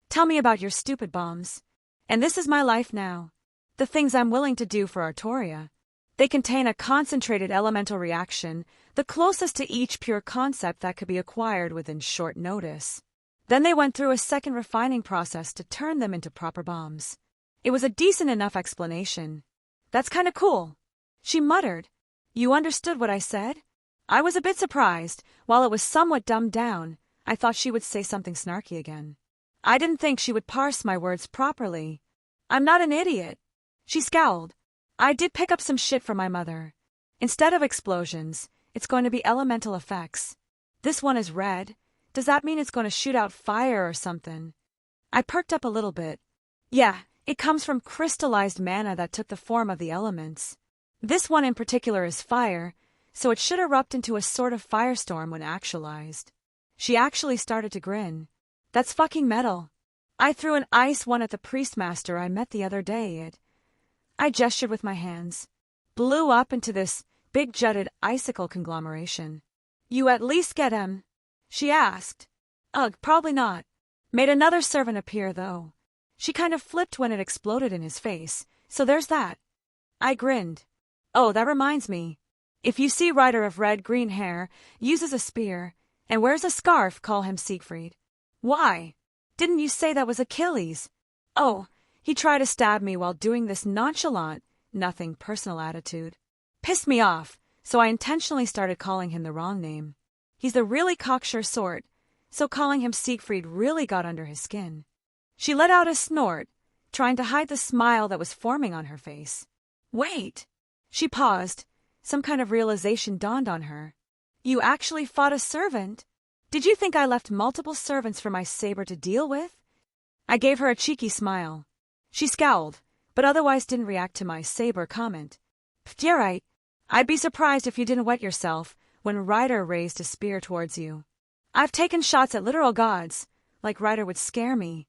Tell me about your stupid bombs. And this is my life now. The things I'm willing to do for Artoria. They contain a concentrated elemental reaction, the closest to each pure concept that could be acquired within short notice. Then they went through a second refining process to turn them into proper bombs. It was a decent enough explanation. That's kinda cool. She muttered. You understood what I said? I was a bit surprised. While it was somewhat dumbed down, I thought she would say something snarky again. I didn't think she would parse my words properly. I'm not an idiot. She scowled. I did pick up some shit from my mother. Instead of explosions, it's going to be elemental effects. This one is red. Does that mean it's going to shoot out fire or something? I perked up a little bit. Yeah, it comes from crystallized mana that took the form of the elements. This one in particular is fire, so it should erupt into a sort of firestorm when actualized. She actually started to grin. That's fucking metal. I threw an ice one at the priestmaster I met the other day. I gestured with my hands. Blew up into this big jutted icicle conglomeration. You at least get him? She asked. Ugh, probably not. Made another servant appear, though. She kind of flipped when it exploded in his face, so there's that. I grinned. Oh, that reminds me. If you see Rider of red-green hair, uses a spear, and wears a scarf, call him Siegfried. Why? Didn't you say that was Achilles? Oh, he tried to stab me while doing this nonchalant, nothing personal attitude. Pissed me off, so I intentionally started calling him the wrong name. He's the really cocksure sort, so calling him Siegfried really got under his skin. She let out a snort, trying to hide the smile that was forming on her face. Wait! She paused. Some kind of realization dawned on her. You actually fought a servant? Did you think I left multiple servants for my saber to deal with? I gave her a cheeky smile. She scowled, but otherwise didn't react to my saber comment. You're right. I'd be surprised if you didn't wet yourself when Ryder raised a spear towards you. I've taken shots at literal gods, like Ryder would scare me.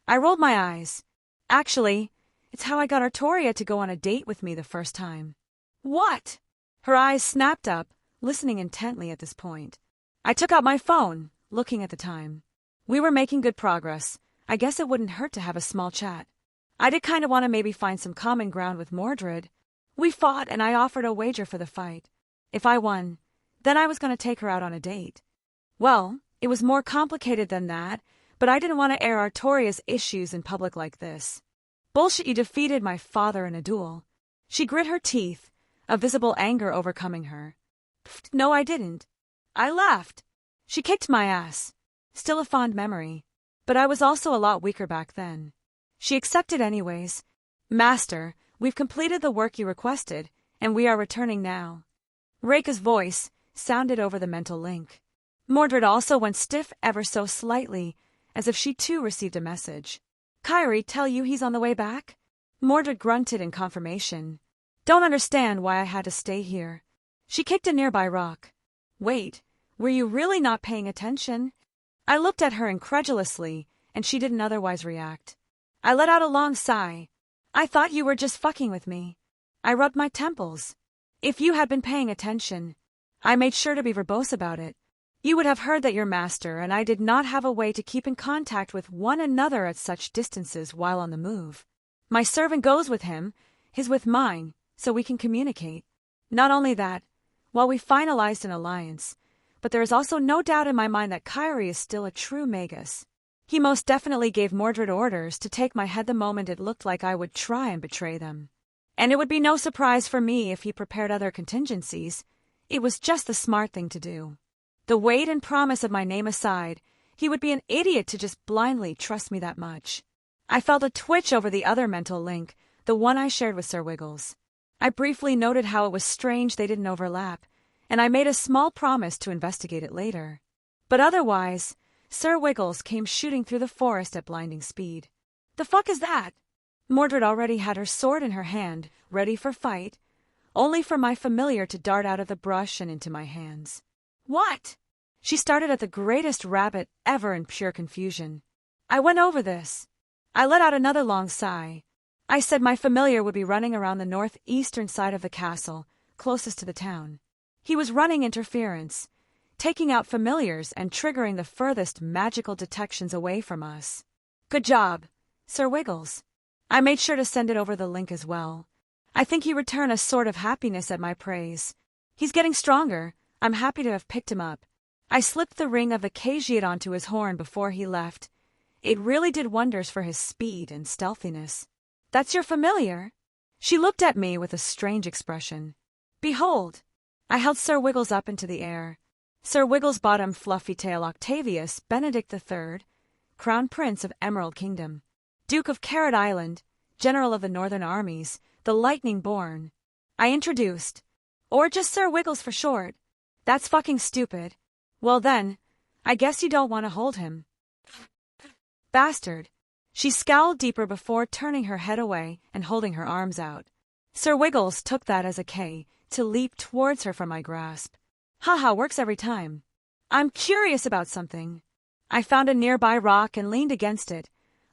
I rolled my eyes. Actually, it's how I got Artoria to go on a date with me the first time. What? Her eyes snapped up, listening intently at this point. I took out my phone, looking at the time. We were making good progress. I guess it wouldn't hurt to have a small chat. I did kind of want to maybe find some common ground with Mordred. We fought and I offered a wager for the fight. If I won, then I was going to take her out on a date. Well, it was more complicated than that, but I didn't want to air Artoria's issues in public like this. Bullshit, you defeated my father in a duel. She grit her teeth, a visible anger overcoming her. No, I didn't. I laughed. She kicked my ass. Still a fond memory. But I was also a lot weaker back then. She accepted anyways. Master, we've completed the work you requested, and we are returning now. Reika's voice sounded over the mental link. Mordred also went stiff ever so slightly, as if she too received a message. Kyrie tell you he's on the way back? Mordred grunted in confirmation. Don't understand why I had to stay here. She kicked a nearby rock. Wait, were you really not paying attention? I looked at her incredulously, and she didn't otherwise react. I let out a long sigh. I thought you were just fucking with me. I rubbed my temples. If you had been paying attention, I made sure to be verbose about it. You would have heard that your master and I did not have a way to keep in contact with one another at such distances while on the move. My servant goes with him, his with mine, so we can communicate. Not only that, while we finalized an alliance, but there is also no doubt in my mind that Kyrie is still a true magus. He most definitely gave Mordred orders to take my head the moment it looked like I would try and betray them. And it would be no surprise for me if he prepared other contingencies. It was just the smart thing to do. The weight and promise of my name aside, he would be an idiot to just blindly trust me that much. I felt a twitch over the other mental link, the one I shared with Sir Wiggles. I briefly noted how it was strange they didn't overlap, and I made a small promise to investigate it later. But otherwise, Sir Wiggles came shooting through the forest at blinding speed. The fuck is that? Mordred already had her sword in her hand, ready for fight, only for my familiar to dart out of the brush and into my hands. What? She started at the greatest rabbit ever in pure confusion. I went over this. I let out another long sigh. I said my familiar would be running around the northeastern side of the castle, closest to the town. He was running interference, taking out familiars and triggering the furthest magical detections away from us. Good job, Sir Wiggles. I made sure to send it over the link as well. I think he returned a sort of happiness at my praise. He's getting stronger. I'm happy to have picked him up. I slipped the ring of the caveat onto his horn before he left. It really did wonders for his speed and stealthiness. That's your familiar? She looked at me with a strange expression. Behold! I held Sir Wiggles up into the air. Sir Wigglesbottom Fluffytail Octavius Benedict III, Crown Prince of Emerald Kingdom, Duke of Carrot Island, General of the Northern Armies, the Lightning-born. I introduced. Or just Sir Wiggles for short. That's fucking stupid. Well then, I guess you don't want to hold him. Bastard. She scowled deeper before turning her head away and holding her arms out. Sir Wiggles took that as a K to leap towards her from my grasp. Haha, works every time. I'm curious about something. I found a nearby rock and leaned against it,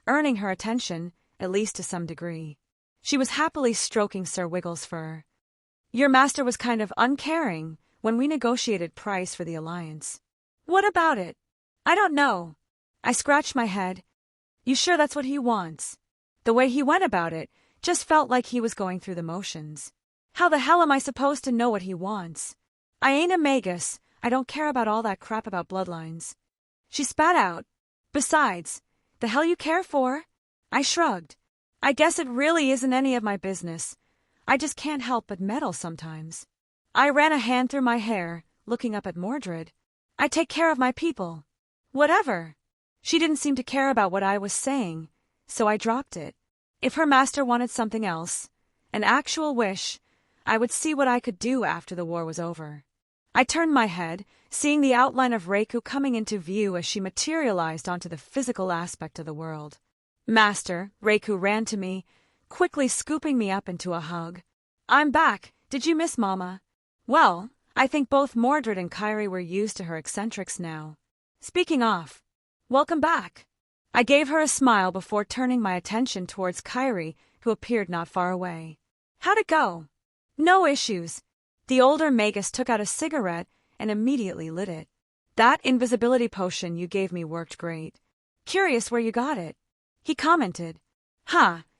earning her attention, at least to some degree. She was happily stroking Sir Wiggles' fur. Your master was kind of uncaring when we negotiated price for the alliance. What about it? I don't know. I scratched my head. You sure that's what he wants? The way he went about it just felt like he was going through the motions. How the hell am I supposed to know what he wants? I ain't a magus. I don't care about all that crap about bloodlines. She spat out. Besides, the hell you care for? I shrugged. I guess it really isn't any of my business. I just can't help but meddle sometimes. I ran a hand through my hair, looking up at Mordred. I take care of my people. Whatever. She didn't seem to care about what I was saying, so I dropped it. If her master wanted something else, an actual wish, I would see what I could do after the war was over. I turned my head, seeing the outline of Reiku coming into view as she materialized onto the physical aspect of the world. Master, Reiku ran to me, quickly scooping me up into a hug. I'm back. Did you miss Mama? Well, I think both Mordred and Kyrie were used to her eccentrics now. Speaking of, welcome back. I gave her a smile before turning my attention towards Kyrie, who appeared not far away. How'd it go? No issues. The older magus took out a cigarette and immediately lit it. That invisibility potion you gave me worked great. Curious where you got it. He commented.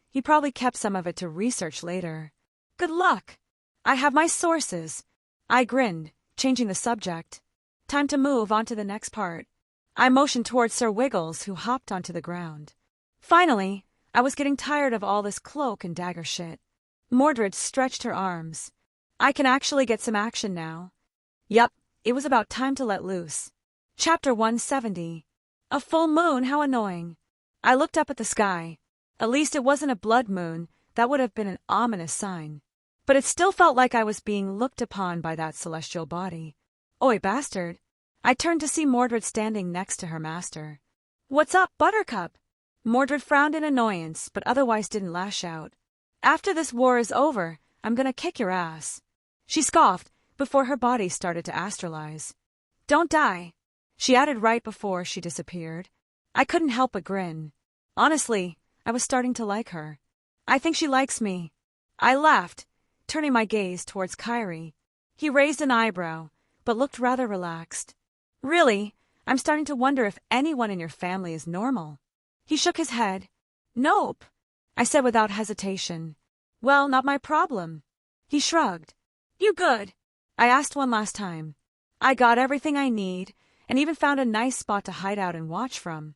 He probably kept some of it to research later. Good luck. I have my sources. I grinned, changing the subject. Time to move on to the next part. I motioned towards Sir Wiggles, who hopped onto the ground. Finally, I was getting tired of all this cloak and dagger shit. Mordred stretched her arms. I can actually get some action now. Yup, It was about time to let loose. Chapter 170. A full moon, how annoying. I looked up at the sky. At least it wasn't a blood moon, that would have been an ominous sign. But it still felt like I was being looked upon by that celestial body. Oi, bastard. I turned to see Mordred standing next to her master. What's up, Buttercup? Mordred frowned in annoyance, but otherwise didn't lash out. After this war is over, I'm gonna kick your ass. She scoffed before her body started to astralize. Don't die, she added right before she disappeared. I couldn't help but grin. Honestly, I was starting to like her. I think she likes me. I laughed, turning my gaze towards Kyrie. He raised an eyebrow, but looked rather relaxed. Really, I'm starting to wonder if anyone in your family is normal. He shook his head. Nope, I said without hesitation. Well, not my problem. He shrugged. You good? I asked one last time. I got everything I need, and even found a nice spot to hide out and watch from.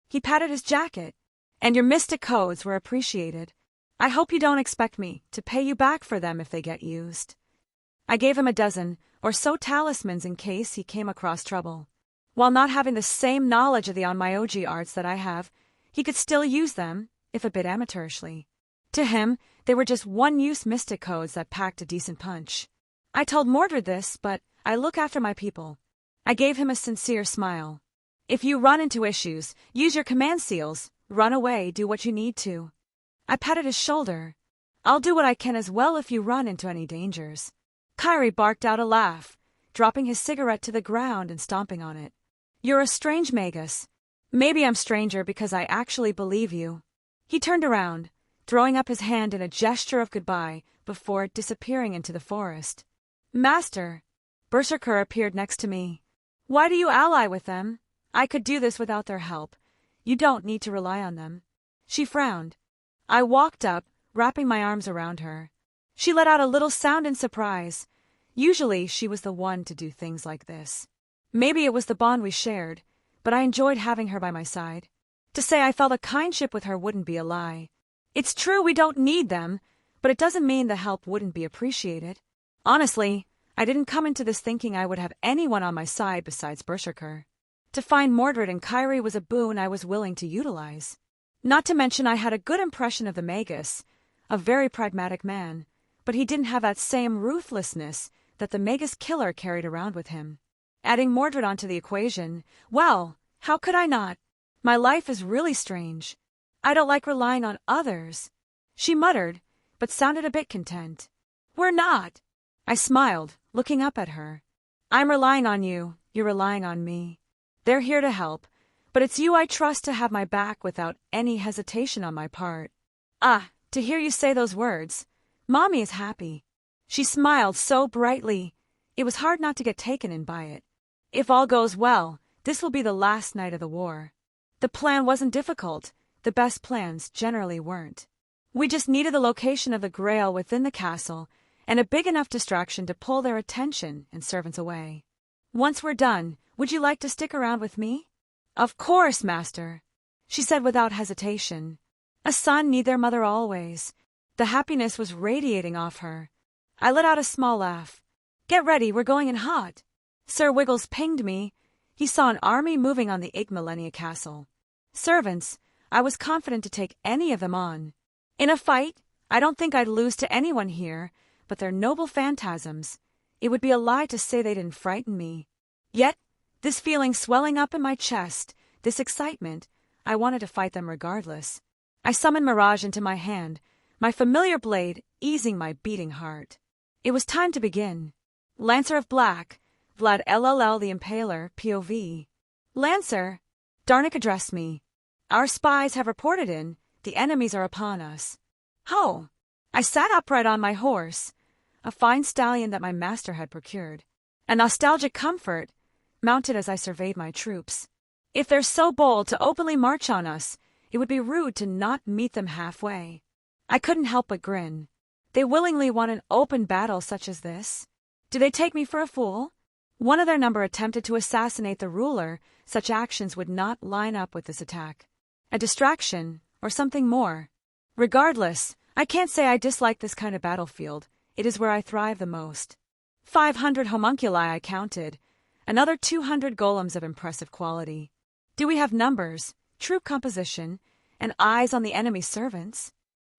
He patted his jacket. And your mystic codes were appreciated. I hope you don't expect me to pay you back for them if they get used. I gave him a dozen or so talismans in case he came across trouble. While not having the same knowledge of the Onmyoji arts that I have, he could still use them, if a bit amateurishly. To him, they were just one-use mystic codes that packed a decent punch. I told Mordred this, but I look after my people. I gave him a sincere smile. If you run into issues, use your command seals. Run away, do what you need to. I patted his shoulder. I'll do what I can as well if you run into any dangers. Kyrie barked out a laugh, dropping his cigarette to the ground and stomping on it. You're a strange magus. Maybe I'm stranger because I actually believe you. He turned around, throwing up his hand in a gesture of goodbye before disappearing into the forest. Master, Berserker appeared next to me. Why do you ally with them? I could do this without their help. You don't need to rely on them. She frowned. I walked up, wrapping my arms around her. She let out a little sound in surprise. Usually she was the one to do things like this. Maybe it was the bond we shared, but I enjoyed having her by my side. To say I felt a kindship with her wouldn't be a lie. It's true we don't need them, but it doesn't mean the help wouldn't be appreciated. Honestly, I didn't come into this thinking I would have anyone on my side besides Berserker. To find Mordred and Kyrie was a boon I was willing to utilize. Not to mention I had a good impression of the Magus, a very pragmatic man, but he didn't have that same ruthlessness that the Magus killer carried around with him. Adding Mordred onto the equation, well, how could I not? My life is really strange. I don't like relying on others. She muttered, but sounded a bit content. We're not. I smiled, looking up at her. I'm relying on you, you're relying on me. They're here to help, but it's you I trust to have my back without any hesitation on my part. Ah, to hear you say those words. Mommy is happy. She smiled so brightly, it was hard not to get taken in by it. If all goes well, this will be the last night of the war. The plan wasn't difficult. The best plans generally weren't. We just needed the location of the Grail within the castle and a big enough distraction to pull their attention and servants away. Once we're done, would you like to stick around with me? Of course, Master, she said without hesitation. A son need their mother always. The happiness was radiating off her. I let out a small laugh. Get ready, we're going in hot. Sir Wiggles pinged me. He saw an army moving on the Igmalenia castle. Servants, I was confident to take any of them on. In a fight, I don't think I'd lose to anyone here, but they're noble phantasms. It would be a lie to say they didn't frighten me. Yet, this feeling swelling up in my chest, this excitement, I wanted to fight them regardless. I summoned Mirage into my hand, my familiar blade easing my beating heart. It was time to begin. Lancer of Black, Vlad LLL the Impaler, POV. Lancer, Darnik addressed me. Our spies have reported in. The enemies are upon us. Ho! I sat upright on my horse, a fine stallion that my master had procured. A nostalgic comfort mounted as I surveyed my troops. If they're so bold to openly march on us, it would be rude to not meet them halfway. I couldn't help but grin. They willingly want an open battle such as this? Do they take me for a fool? One of their number attempted to assassinate the ruler. Such actions would not line up with this attack. A distraction, or something more. Regardless, I can't say I dislike this kind of battlefield. It is where I thrive the most. 500 homunculi I counted, Another 200 golems of impressive quality. Do we have numbers, troop composition, and eyes on the enemy servants?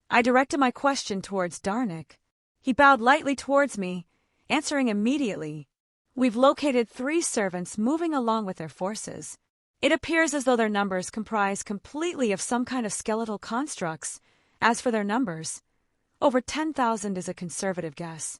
I directed my question towards Darnik. He bowed lightly towards me, answering immediately. We've located 3 servants moving along with their forces. It appears as though their numbers comprise completely of some kind of skeletal constructs. As for their numbers, over 10,000 is a conservative guess.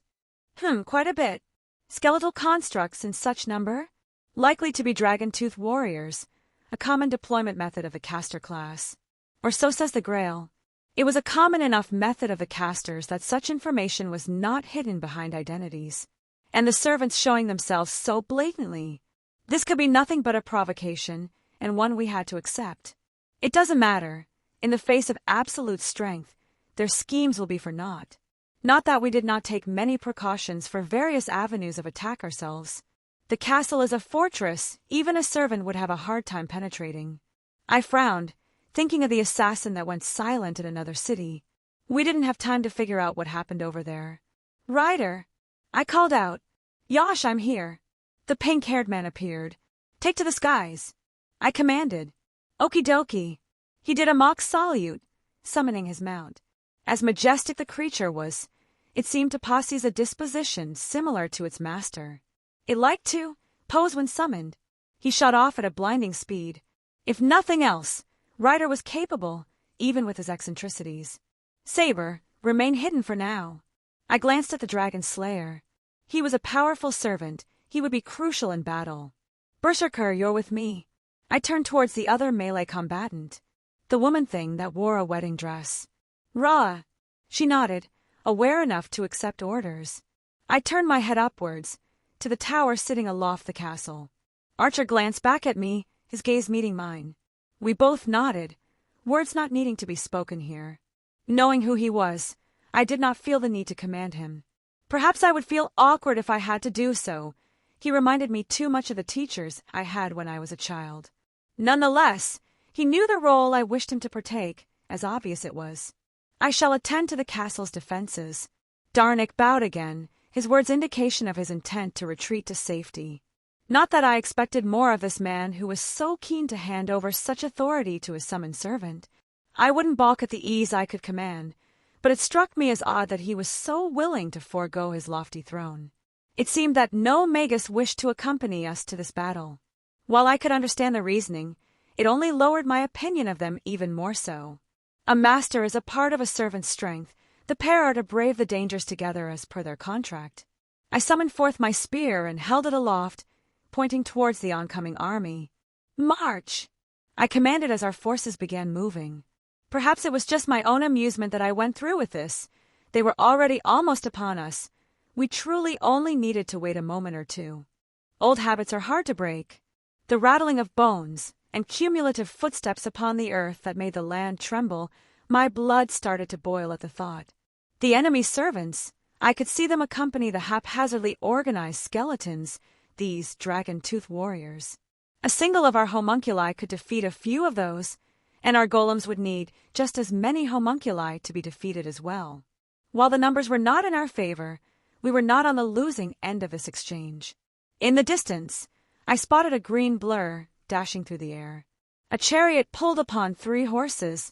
Quite a bit. Skeletal constructs in such number? Likely to be dragon-tooth warriors, a common deployment method of the caster class. Or so says the Grail. It was a common enough method of the casters that such information was not hidden behind identities, and the servants showing themselves so blatantly. This could be nothing but a provocation, and one we had to accept. It doesn't matter. In the face of absolute strength, their schemes will be for naught. Not that we did not take many precautions for various avenues of attack ourselves. The castle is a fortress even a servant would have a hard time penetrating. I frowned, thinking of the assassin that went silent in another city. We didn't have time to figure out what happened over there. "Ryder!" I called out. "Yosh, I'm here." The pink-haired man appeared. "Take to the skies," I commanded. "Okie dokie." He did a mock salute, summoning his mount. As majestic the creature was, it seemed to possess a disposition similar to its master. It liked to pose when summoned. He shot off at a blinding speed. If nothing else, Ryder was capable, even with his eccentricities. Saber, remain hidden for now. I glanced at the dragon slayer. He was a powerful servant. He would be crucial in battle. Berserker, you're with me. I turned towards the other melee combatant, the woman thing that wore a wedding dress. Ra! She nodded, aware enough to accept orders. I turned my head upwards, to the tower sitting aloft the castle. Archer glanced back at me, his gaze meeting mine. We both nodded, words not needing to be spoken here. Knowing who he was, I did not feel the need to command him. Perhaps I would feel awkward if I had to do so. He reminded me too much of the teachers I had when I was a child. Nonetheless, he knew the role I wished him to partake, as obvious it was. I shall attend to the castle's defenses. Darnik bowed again, his words indication of his intent to retreat to safety. Not that I expected more of this man who was so keen to hand over such authority to his summoned servant. I wouldn't balk at the ease I could command, but it struck me as odd that he was so willing to forego his lofty throne. It seemed that no magus wished to accompany us to this battle. While I could understand the reasoning, it only lowered my opinion of them even more so. A master is a part of a servant's strength. The pair are to brave the dangers together as per their contract. I summoned forth my spear and held it aloft, pointing towards the oncoming army. "March!" I commanded as our forces began moving. Perhaps it was just my own amusement that I went through with this. They were already almost upon us. We truly only needed to wait a moment or two. Old habits are hard to break. The rattling of bones and cumulative footsteps upon the earth that made the land tremble, my blood started to boil at the thought. The enemy's servants, I could see them accompany the haphazardly organized skeletons, these dragon-tooth warriors. A single of our homunculi could defeat a few of those, and our golems would need just as many homunculi to be defeated as well. While the numbers were not in our favor, we were not on the losing end of this exchange. In the distance, I spotted a green blur dashing through the air. A chariot pulled upon 3 horses.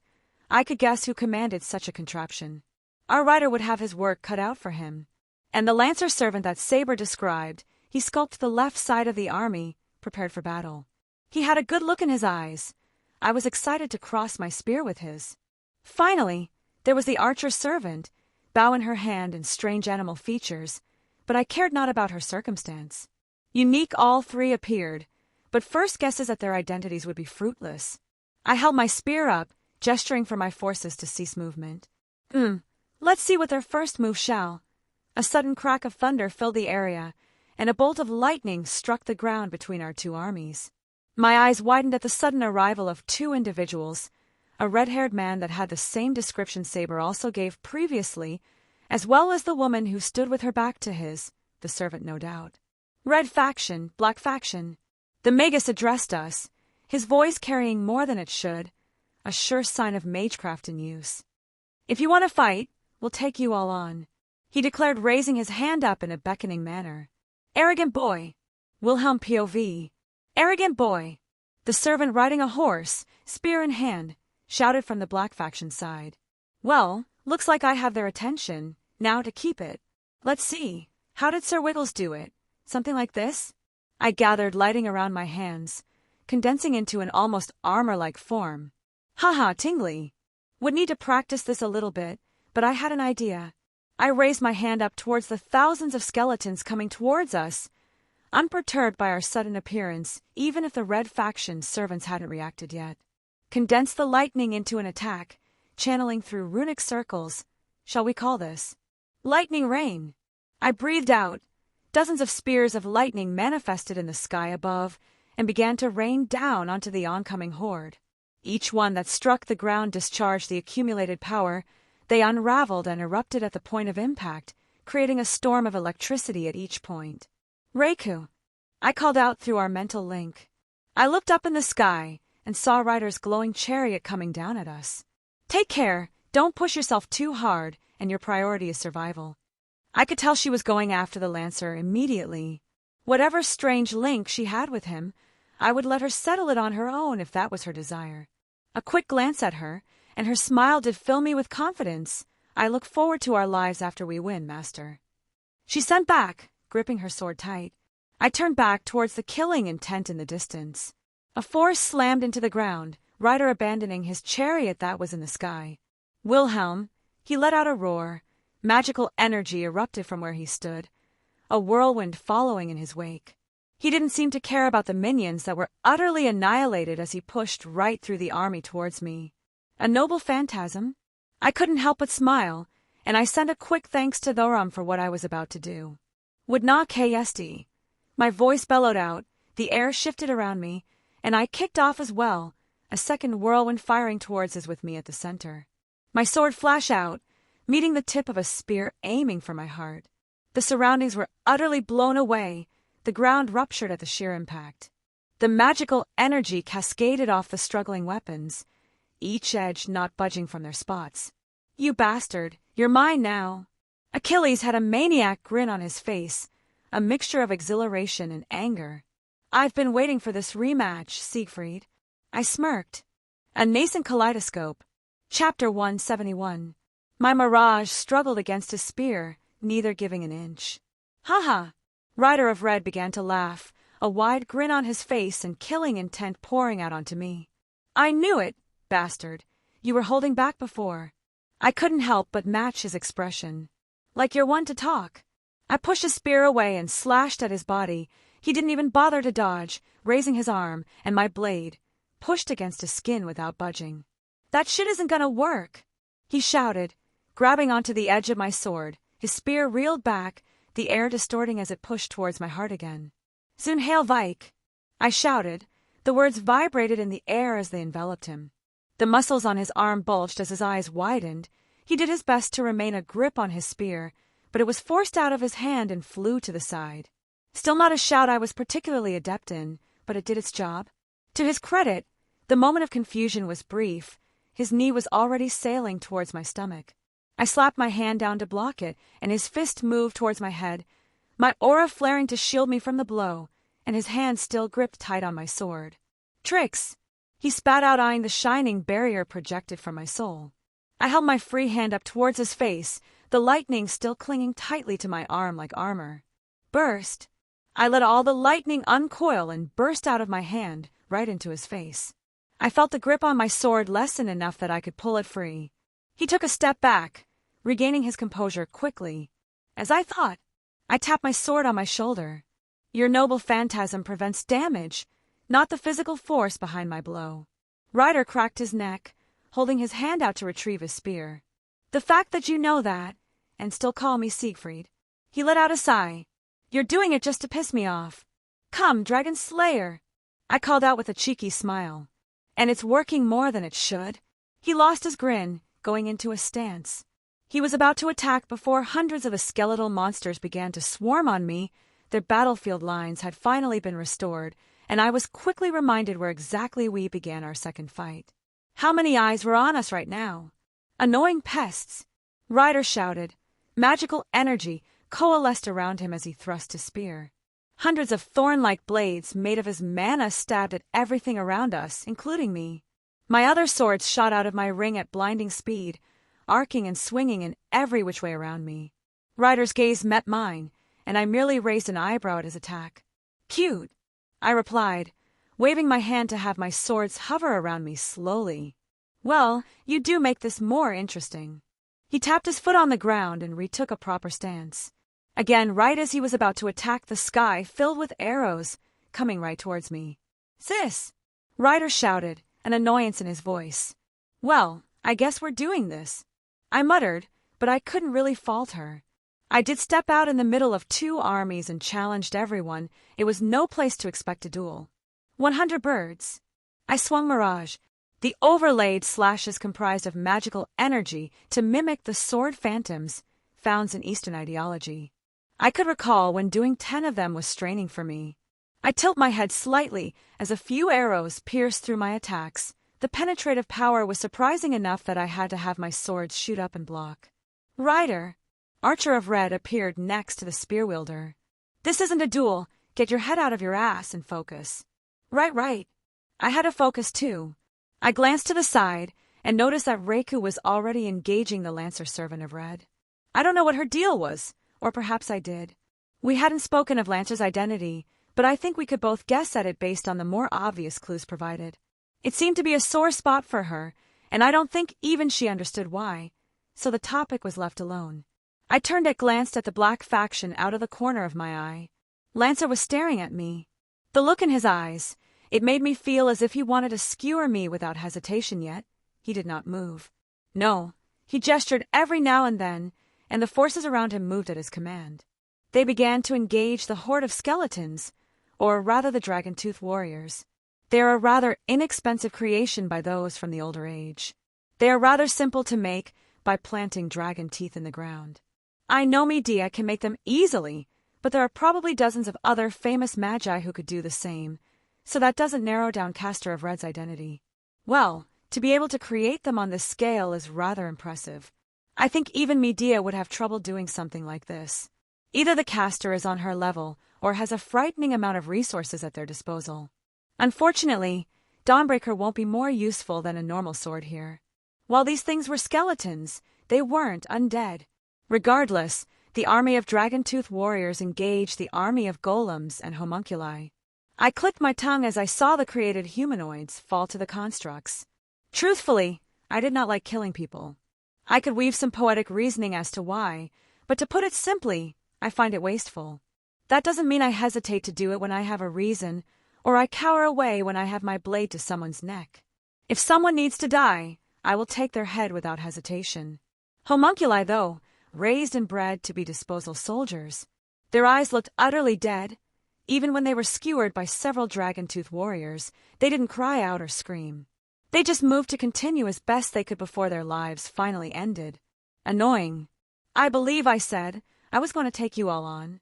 I could guess who commanded such a contraption. Our rider would have his work cut out for him. And the lancer servant that Saber described, he skulked the left side of the army, prepared for battle. He had a good look in his eyes. I was excited to cross my spear with his. Finally, there was the archer servant, bow in her hand and strange animal features, but I cared not about her circumstance. Unique all 3 appeared, but first guesses at their identities would be fruitless. I held my spear up, gesturing for my forces to cease movement. Let's see what their first move shall. A sudden crack of thunder filled the area, and a bolt of lightning struck the ground between our 2 armies. My eyes widened at the sudden arrival of 2 individuals, a red-haired man that had the same description Saber also gave previously, as well as the woman who stood with her back to his, the servant no doubt. Red faction, black faction. The magus addressed us, his voice carrying more than it should, a sure sign of magecraft in use. "If you want to fight, we'll take you all on," he declared, raising his hand up in a beckoning manner. "Arrogant boy, Wilhelm POV. Arrogant boy. The servant riding a horse, spear in hand, shouted from the black faction side. Well, looks like I have their attention, now to keep it. Let's see, how did Sir Wiggles do it? Something like this? I gathered lighting around my hands, condensing into an almost armor-like form. Haha, tingly. Would need to practice this a little bit, but I had an idea. I raised my hand up towards the thousands of skeletons coming towards us, unperturbed by our sudden appearance, even if the red faction's servants hadn't reacted yet. Condensed the lightning into an attack, channeling through runic circles. Shall we call this lightning rain? I breathed out. Dozens of spears of lightning manifested in the sky above and began to rain down onto the oncoming horde. Each one that struck the ground discharged the accumulated power. They unraveled and erupted at the point of impact, creating a storm of electricity at each point. Reiku, I called out through our mental link. I looked up in the sky and saw Ryder's glowing chariot coming down at us. Take care, don't push yourself too hard, and your priority is survival. I could tell she was going after the Lancer immediately. Whatever strange link she had with him, I would let her settle it on her own if that was her desire. A quick glance at her, and her smile did fill me with confidence. I look forward to our lives after we win, Master. She sent back, gripping her sword tight. I turned back towards the killing intent in the distance. A force slammed into the ground, Ryder abandoning his chariot that was in the sky. Wilhelm, he let out a roar. Magical energy erupted from where he stood, a whirlwind following in his wake. He didn't seem to care about the minions that were utterly annihilated as he pushed right through the army towards me. A noble phantasm? I couldn't help but smile, and I sent a quick thanks to Thorum for what I was about to do. Would not KSD. My voice bellowed out, the air shifted around me, and I kicked off as well, a second whirlwind firing towards us with me at the center. My sword flashed out, meeting the tip of a spear aiming for my heart. The surroundings were utterly blown away, the ground ruptured at the sheer impact. The magical energy cascaded off the struggling weapons, each edge not budging from their spots. You bastard, you're mine now. Achilles had a maniac grin on his face, a mixture of exhilaration and anger. I've been waiting for this rematch, Siegfried. I smirked. A Nascent Kaleidoscope. Chapter 171. My mirage struggled against his spear, neither giving an inch. Ha! Ryder of Red began to laugh, a wide grin on his face and killing intent pouring out onto me. I knew it, bastard. You were holding back before. I couldn't help but match his expression. Like you're one to talk. I pushed his spear away and slashed at his body. He didn't even bother to dodge, raising his arm, and my blade pushed against his skin without budging. That shit isn't gonna work, he shouted, grabbing onto the edge of my sword. His spear reeled back, the air distorting as it pushed towards my heart again. Soon hail Vike, I shouted. The words vibrated in the air as they enveloped him. The muscles on his arm bulged as his eyes widened. He did his best to remain a grip on his spear, but it was forced out of his hand and flew to the side. Still not a shout I was particularly adept in, but it did its job. To his credit, the moment of confusion was brief. His knee was already sailing towards my stomach. I slapped my hand down to block it, and his fist moved towards my head, my aura flaring to shield me from the blow, and his hand still gripped tight on my sword. Tricks! He spat out, eyeing the shining barrier projected from my soul. I held my free hand up towards his face, the lightning still clinging tightly to my arm like armor. Burst! I let all the lightning uncoil and burst out of my hand, right into his face. I felt the grip on my sword lessen enough that I could pull it free. He took a step back, regaining his composure quickly. As I thought, I tapped my sword on my shoulder. Your noble phantasm prevents damage, not the physical force behind my blow. Ryder cracked his neck, holding his hand out to retrieve his spear. The fact that you know that, and still call me Siegfried. He let out a sigh. You're doing it just to piss me off. Come, Dragon Slayer, I called out with a cheeky smile. And it's working more than it should. He lost his grin, going into a stance. He was about to attack before hundreds of the skeletal monsters began to swarm on me. Their battlefield lines had finally been restored, and I was quickly reminded where exactly we began our second fight. How many eyes were on us right now? Annoying pests! Ryder shouted. Magical energy coalesced around him as he thrust his spear. Hundreds of thorn-like blades made of his mana stabbed at everything around us, including me. My other swords shot out of my ring at blinding speed, arcing and swinging in every which way around me. Ryder's gaze met mine, and I merely raised an eyebrow at his attack. "Cute," I replied, waving my hand to have my swords hover around me slowly. "Well, you do make this more interesting." He tapped his foot on the ground and retook a proper stance. Again, right as he was about to attack, the sky filled with arrows, coming right towards me. "Sis!" Ryder shouted, an annoyance in his voice. "Well, I guess we're doing this," I muttered, but I couldn't really fault her. I did step out in the middle of two armies and challenged everyone. It was no place to expect a duel. 100 birds. I swung Mirage. The overlaid slashes comprised of magical energy to mimic the sword phantoms found in Eastern ideology. I could recall when doing 10 of them was straining for me. I tilt my head slightly as a few arrows pierced through my attacks. The penetrative power was surprising enough that I had to have my swords shoot up and block. Ryder, Archer of Red, appeared next to the spear wielder. "This isn't a duel. Get your head out of your ass and focus." Right. I had to focus too. I glanced to the side and noticed that Reiku was already engaging the Lancer Servant of Red. I don't know what her deal was, or perhaps I did. We hadn't spoken of Lancer's identity, but I think we could both guess at it based on the more obvious clues provided. It seemed to be a sore spot for her, and I don't think even she understood why, so the topic was left alone. I turned and glanced at the black faction out of the corner of my eye. Lancer was staring at me. The look in his eyes, it made me feel as if he wanted to skewer me without hesitation, yet he did not move. No, he gestured every now and then, and the forces around him moved at his command. They began to engage the horde of skeletons, or rather the dragon-tooth warriors. They are a rather inexpensive creation by those from the older age. They are rather simple to make by planting dragon teeth in the ground. I know Medea can make them easily, but there are probably dozens of other famous magi who could do the same, so that doesn't narrow down Caster of Red's identity. Well, to be able to create them on this scale is rather impressive. I think even Medea would have trouble doing something like this. Either the caster is on her level or has a frightening amount of resources at their disposal. Unfortunately, Dawnbreaker won't be more useful than a normal sword here. While these things were skeletons, they weren't undead. Regardless, the army of dragon-tooth warriors engaged the army of golems and homunculi. I clicked my tongue as I saw the created humanoids fall to the constructs. Truthfully, I did not like killing people. I could weave some poetic reasoning as to why, but to put it simply, I find it wasteful. That doesn't mean I hesitate to do it when I have a reason, or I cower away when I have my blade to someone's neck. If someone needs to die, I will take their head without hesitation. Homunculi, though, raised and bred to be disposal soldiers. Their eyes looked utterly dead. Even when they were skewered by several dragon-tooth warriors, they didn't cry out or scream. They just moved to continue as best they could before their lives finally ended. Annoying. "I believe I said I was going to take you all on."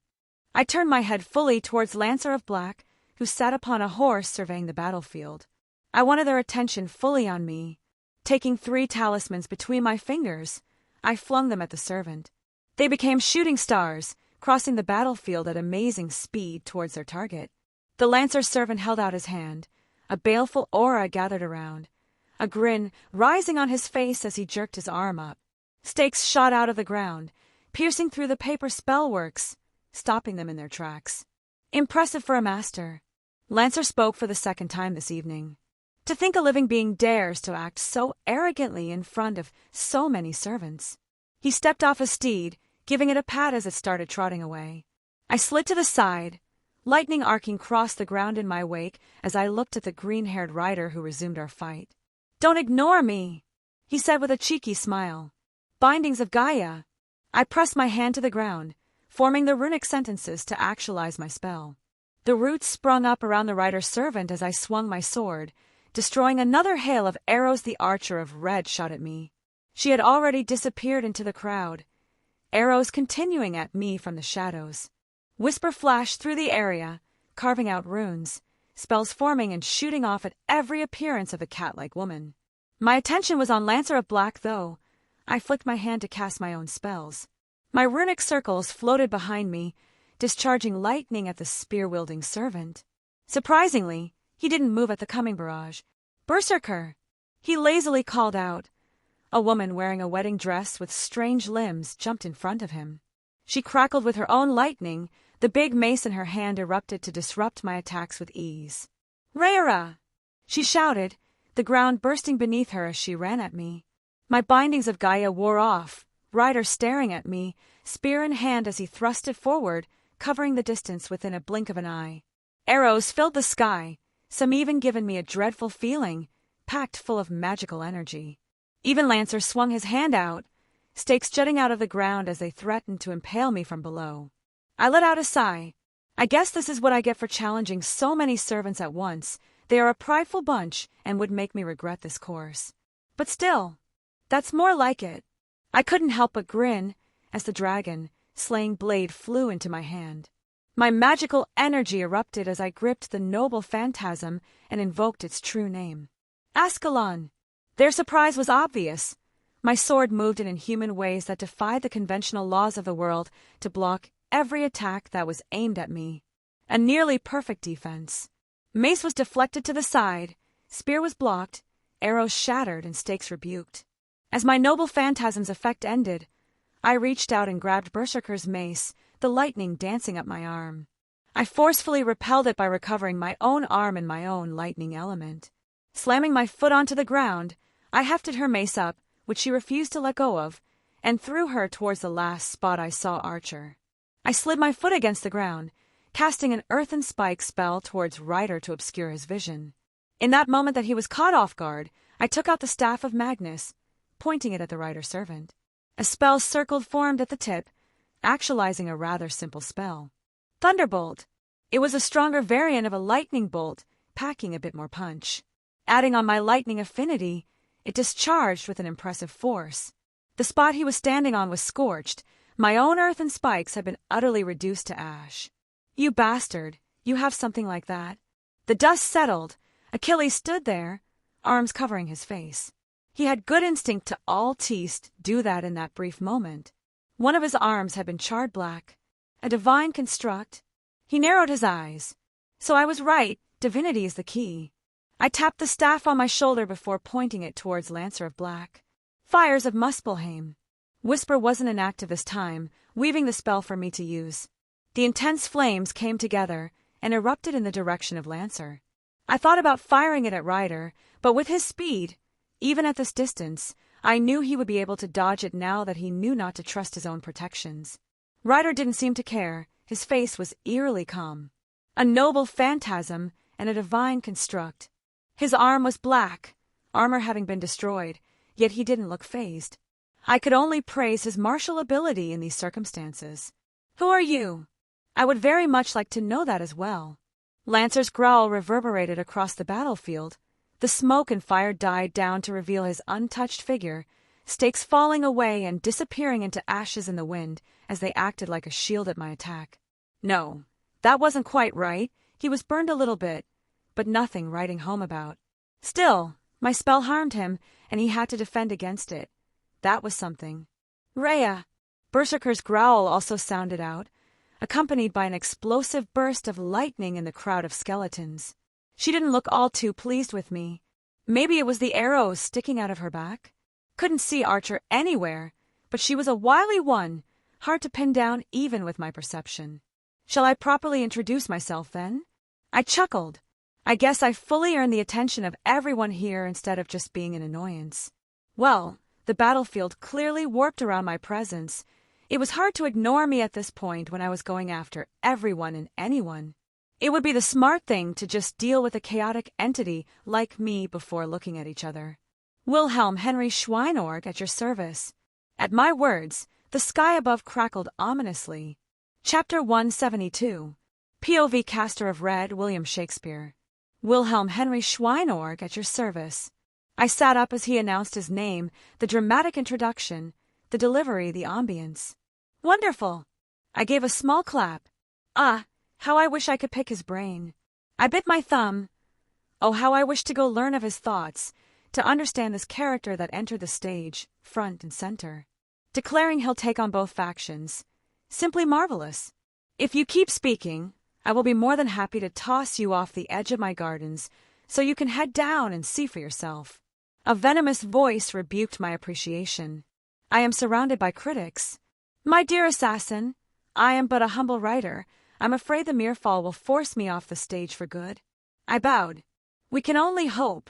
I turned my head fully towards Lancer of Black, who sat upon a horse surveying the battlefield. I wanted their attention fully on me. Taking 3 talismans between my fingers, I flung them at the servant. They became shooting stars, crossing the battlefield at amazing speed towards their target. The Lancer servant held out his hand. A baleful aura gathered around, a grin rising on his face as he jerked his arm up. Stakes shot out of the ground, piercing through the paper spellworks, stopping them in their tracks. Impressive for a master. Lancer spoke for the second time this evening. To think a living being dares to act so arrogantly in front of so many servants. He stepped off his steed, giving it a pat as it started trotting away. I slid to the side. Lightning arcing crossed the ground in my wake as I looked at the green-haired rider who resumed our fight. "Don't ignore me," he said with a cheeky smile. "Bindings of Gaia." I pressed my hand to the ground, forming the runic sentences to actualize my spell. The roots sprung up around the rider's servant as I swung my sword, destroying another hail of arrows the Archer of Red shot at me. She had already disappeared into the crowd, arrows continuing at me from the shadows. Whisper flashed through the area, carving out runes, spells forming and shooting off at every appearance of the cat-like woman. My attention was on Lancer of Black, though. I flicked my hand to cast my own spells. My runic circles floated behind me, discharging lightning at the spear-wielding servant. Surprisingly, he didn't move at the coming barrage. "Berserker!" he lazily called out. A woman wearing a wedding dress with strange limbs jumped in front of him. She crackled with her own lightning. The big mace in her hand erupted to disrupt my attacks with ease. "Rhaera!" she shouted, the ground bursting beneath her as she ran at me. My bindings of Gaia wore off, Ryder staring at me, spear in hand as he thrusted forward, covering the distance within a blink of an eye. Arrows filled the sky, some even given me a dreadful feeling, packed full of magical energy. Even Lancer swung his hand out, stakes jutting out of the ground as they threatened to impale me from below. I let out a sigh. I guess this is what I get for challenging so many servants at once. They are a prideful bunch and would make me regret this course. But still, that's more like it. I couldn't help but grin as the dragon, slaying blade flew into my hand. My magical energy erupted as I gripped the noble phantasm and invoked its true name. Ascalon. Their surprise was obvious. My sword moved in inhuman ways that defied the conventional laws of the world to block every attack that was aimed at me. A nearly perfect defense. Mace was deflected to the side, spear was blocked, arrows shattered and stakes rebuked. As my noble phantasm's effect ended, I reached out and grabbed Berserker's mace, the lightning dancing up my arm. I forcefully repelled it by recovering my own arm in my own lightning element. Slamming my foot onto the ground, I hefted her mace up, which she refused to let go of, and threw her towards the last spot I saw Archer. I slid my foot against the ground, casting an earthen spike spell towards Ryder to obscure his vision. In that moment that he was caught off guard, I took out the staff of Magnus, pointing it at the Ryder servant. A spell circled formed at the tip, actualizing a rather simple spell. Thunderbolt. It was a stronger variant of a lightning bolt, packing a bit more punch. Adding on my lightning affinity, it discharged with an impressive force. The spot he was standing on was scorched. My own earthen spikes had been utterly reduced to ash. "You bastard, you have something like that." The dust settled. Achilles stood there, arms covering his face. He had good instinct to all teased do that in that brief moment. One of his arms had been charred black. A divine construct. He narrowed his eyes. So I was right, divinity is the key. I tapped the staff on my shoulder before pointing it towards Lancer of Black. Fires of Muspelheim. Whisper wasn't inactive this time, weaving the spell for me to use. The intense flames came together and erupted in the direction of Lancer. I thought about firing it at Ryder, but with his speed, even at this distance, I knew he would be able to dodge it now that he knew not to trust his own protections. Ryder didn't seem to care. His face was eerily calm. A noble phantasm and a divine construct. His arm was black, armor having been destroyed, yet he didn't look fazed. I could only praise his martial ability in these circumstances. "Who are you?" I would very much like to know that as well. Lancer's growl reverberated across the battlefield. The smoke and fire died down to reveal his untouched figure, stakes falling away and disappearing into ashes in the wind as they acted like a shield at my attack. No, that wasn't quite right. He was burned a little bit, but nothing writing home about. Still, my spell harmed him, and he had to defend against it. That was something. "Rhea!" Berserker's growl also sounded out, accompanied by an explosive burst of lightning in the crowd of skeletons. She didn't look all too pleased with me. Maybe it was the arrows sticking out of her back? Couldn't see Archer anywhere, but she was a wily one, hard to pin down even with my perception. Shall I properly introduce myself, then? I chuckled. I guess I fully earned the attention of everyone here instead of just being an annoyance. Well, the battlefield clearly warped around my presence. It was hard to ignore me at this point when I was going after everyone and anyone. It would be the smart thing to just deal with a chaotic entity like me before looking at each other. Wilhelm Henry Schweinorg at your service. At my words, the sky above crackled ominously. Chapter 172. POV Caster of Red, William Shakespeare. Wilhelm Henry Schweinorg at your service. I sat up as he announced his name, the dramatic introduction, the delivery, the ambience. Wonderful! I gave a small clap. Ah, how I wish I could pick his brain. I bit my thumb. Oh, how I wish to go learn of his thoughts, to understand this character that entered the stage, front and center. Declaring he'll take on both factions. Simply marvelous. If you keep speaking, I will be more than happy to toss you off the edge of my gardens so you can head down and see for yourself. A venomous voice rebuked my appreciation. I am surrounded by critics. My dear assassin, I am but a humble writer. I'm afraid the mere fall will force me off the stage for good. I bowed. We can only hope,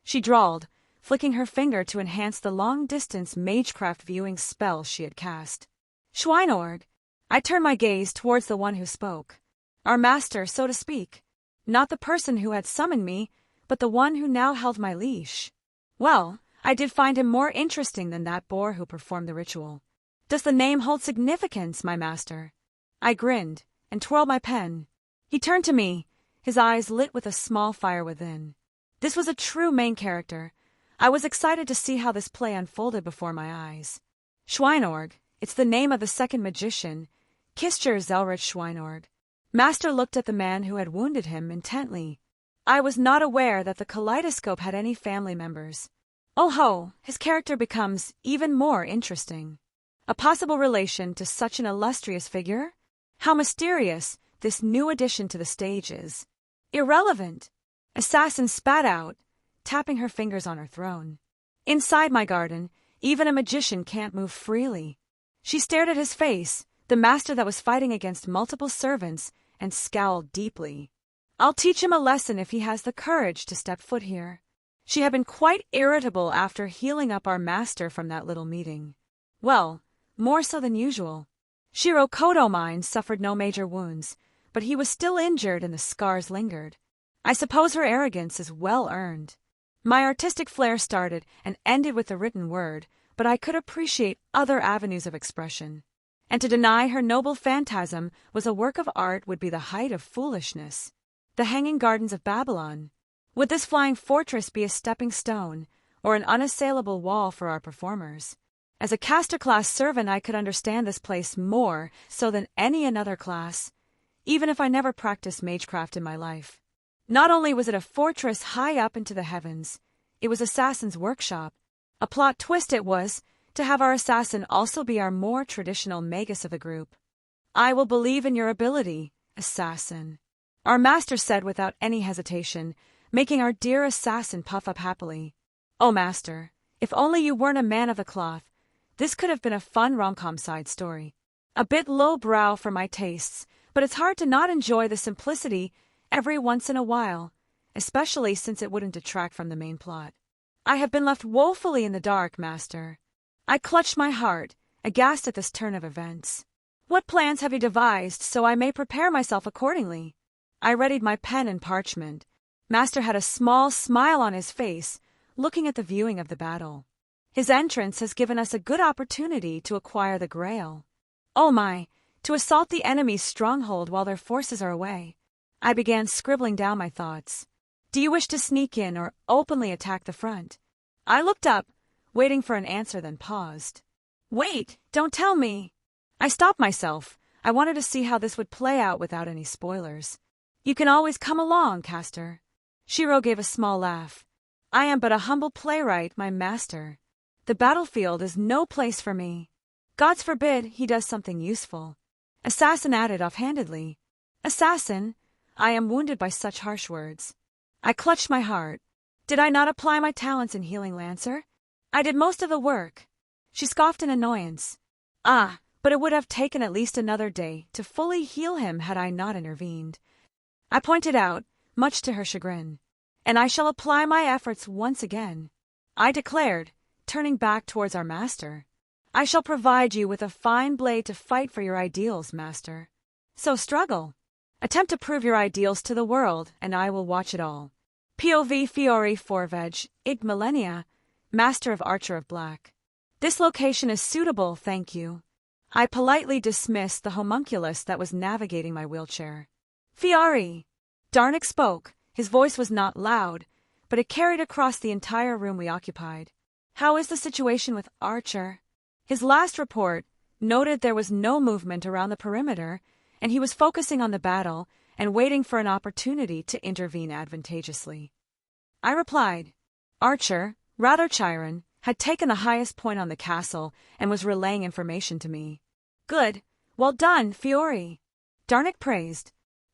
she drawled, flicking her finger to enhance the long-distance magecraft viewing spell she had cast. Schweinorg. I turned my gaze towards the one who spoke. Our master, so to speak. Not the person who had summoned me, but the one who now held my leash. Well, I did find him more interesting than that boor who performed the ritual. Does the name hold significance, my master? I grinned and twirled my pen. He turned to me, his eyes lit with a small fire within. This was a true main character. I was excited to see how this play unfolded before my eyes. Schweinorg, it's the name of the second magician, Kischer Zelretch Schweinorg. Master looked at the man who had wounded him intently. I was not aware that the Kaleidoscope had any family members. Oh ho, his character becomes even more interesting. A possible relation to such an illustrious figure? How mysterious this new addition to the stage is. Irrelevant. Assassin spat out, tapping her fingers on her throne. Inside my garden, even a magician can't move freely. She stared at his face, the master that was fighting against multiple servants, and scowled deeply. I'll teach him a lesson if he has the courage to step foot here. She had been quite irritable after healing up our master from that little meeting. Well, more so than usual. Shiro Kodomine suffered no major wounds, but he was still injured and the scars lingered. I suppose her arrogance is well earned. My artistic flair started and ended with the written word, but I could appreciate other avenues of expression. And to deny her noble phantasm was a work of art would be the height of foolishness. The Hanging Gardens of Babylon. Would this flying fortress be a stepping stone, or an unassailable wall for our performers? As a caster-class servant I could understand this place more so than any another class, even if I never practiced magecraft in my life. Not only was it a fortress high up into the heavens, it was Assassin's workshop. A plot twist it was, to have our assassin also be our more traditional magus of the group. I will believe in your ability, assassin, our master said without any hesitation, making our dear assassin puff up happily. Oh, master, if only you weren't a man of the cloth, this could have been a fun rom-com side story. A bit low-brow for my tastes, but it's hard to not enjoy the simplicity every once in a while, especially since it wouldn't detract from the main plot. I have been left woefully in the dark, master. I clutched my heart, aghast at this turn of events. What plans have you devised so I may prepare myself accordingly? I readied my pen and parchment. Master had a small smile on his face, looking at the viewing of the battle. His entrance has given us a good opportunity to acquire the Grail. Oh my, to assault the enemy's stronghold while their forces are away. I began scribbling down my thoughts. Do you wish to sneak in or openly attack the front? I looked up, waiting for an answer, then paused. Wait, don't tell me. I stopped myself. I wanted to see how this would play out without any spoilers. You can always come along, caster. Shiro gave a small laugh. I am but a humble playwright, my master. The battlefield is no place for me. Gods forbid he does something useful. Assassin added offhandedly. Assassin, I am wounded by such harsh words. I clutched my heart. Did I not apply my talents in healing Lancer? I did most of the work. She scoffed in annoyance. Ah, but it would have taken at least another day to fully heal him had I not intervened. I pointed out, much to her chagrin. And I shall apply my efforts once again, I declared, turning back towards our master. I shall provide you with a fine blade to fight for your ideals, master. So struggle. Attempt to prove your ideals to the world, and I will watch it all. POV Fiore Forveg, Ig Millennia, Master of Archer of Black. This location is suitable, thank you. I politely dismissed the homunculus that was navigating my wheelchair. Fiore. Darnick spoke. His voice was not loud, but it carried across the entire room we occupied. How is the situation with Archer? His last report noted there was no movement around the perimeter, and he was focusing on the battle and waiting for an opportunity to intervene advantageously. I replied. Archer, rather Chiron, had taken the highest point on the castle and was relaying information to me. Good. Well done, Fiore. Darnik praised.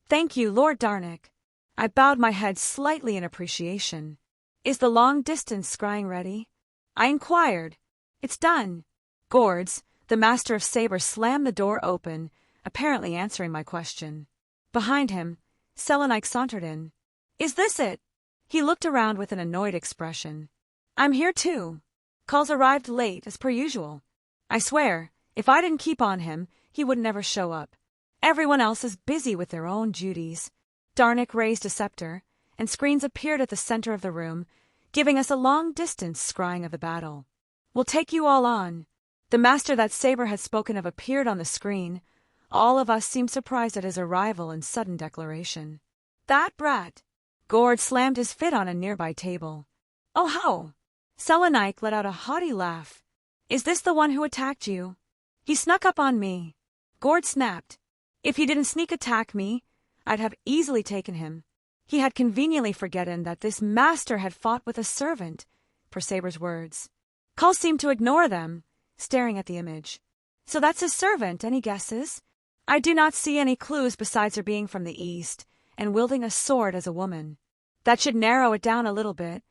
Thank you, Lord Darnik. I bowed my head slightly in appreciation. Is the long-distance scrying ready? I inquired. It's done. Gords, the master of saber, slammed the door open, apparently answering my question. Behind him, Selenik sauntered in. Is this it? He looked around with an annoyed expression. I'm here too. Calls arrived late, as per usual. I swear, if I didn't keep on him, he would never show up. Everyone else is busy with their own duties. Darnik raised a scepter, and screens appeared at the center of the room, giving us a long-distance scrying of the battle. We'll take you all on. The master that Saber had spoken of appeared on the screen. All of us seemed surprised at his arrival and sudden declaration. That brat! Gord slammed his fit on a nearby table. Oh how! Selenik let out a haughty laugh. Is this the one who attacked you? He snuck up on me. Gord snapped. If he didn't sneak attack me, I'd have easily taken him. He had conveniently forgotten that this master had fought with a servant, per Saber's words. Cull seemed to ignore them, staring at the image. So that's his servant, any guesses? I do not see any clues besides her being from the east, and wielding a sword as a woman. That should narrow it down a little bit,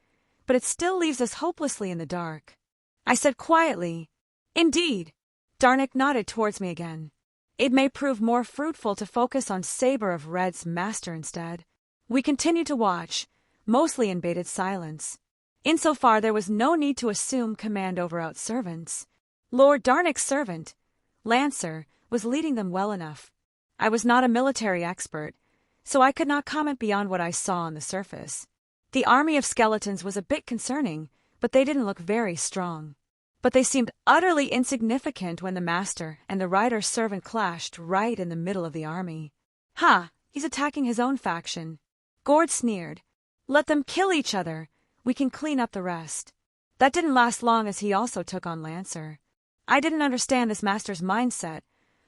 but it still leaves us hopelessly in the dark. I said quietly, Indeed. Darnik nodded towards me again. It may prove more fruitful to focus on Saber of Red's master instead. We continued to watch, mostly in bated silence. Insofar there was no need to assume command over out servants. Lord Darnik's servant, Lancer, was leading them well enough. I was not a military expert, so I could not comment beyond what I saw on the surface. The army of skeletons was a bit concerning, but they didn't look very strong. But they seemed utterly insignificant when the master and the rider's servant clashed right in the middle of the army. Ha! He's attacking his own faction. Gord sneered. Let them kill each other. We can clean up the rest. That didn't last long as he also took on Lancer. I didn't understand this master's mindset,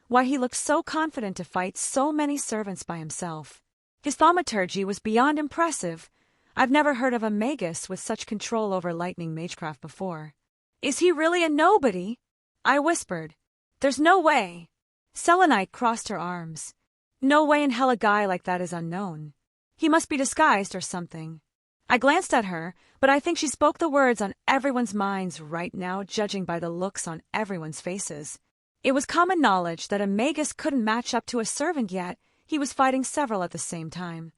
why he looked so confident to fight so many servants by himself. His thaumaturgy was beyond impressive. I've never heard of a magus with such control over lightning magecraft before. Is he really a nobody? I whispered. There's no way. Selenik crossed her arms. No way in hell a guy like that is unknown. He must be disguised or something. I glanced at her, but I think she spoke the words on everyone's minds right now, judging by the looks on everyone's faces. It was common knowledge that a magus couldn't match up to a servant, yet he was fighting several at the same time.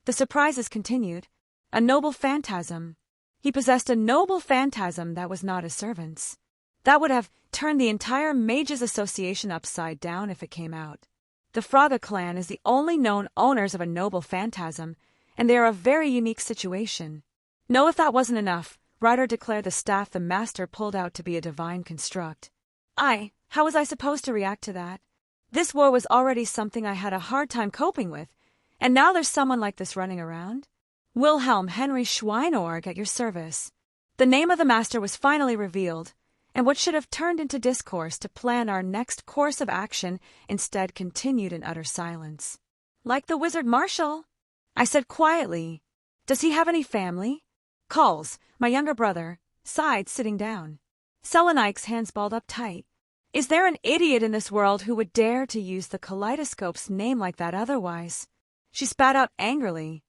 The surprises continued. A noble phantasm. He possessed a noble phantasm that was not a servant's. That would have turned the entire Mages Association upside down if it came out. The Fraga clan is the only known owners of a noble phantasm, and they are a very unique situation. No, if that wasn't enough, Ryder declared the staff the master pulled out to be a divine construct. How was I supposed to react to that? This war was already something I had a hard time coping with, and now there's someone like this running around? Wilhelm Henry Schweinorg at your service. The name of the master was finally revealed, and what should have turned into discourse to plan our next course of action instead continued in utter silence. Like the wizard Marshall, I said quietly. Does he have any family? Calls, my younger brother, sighed sitting down. Selenik's hands balled up tight. Is there an idiot in this world who would dare to use the Kaleidoscope's name like that otherwise? She spat out angrily.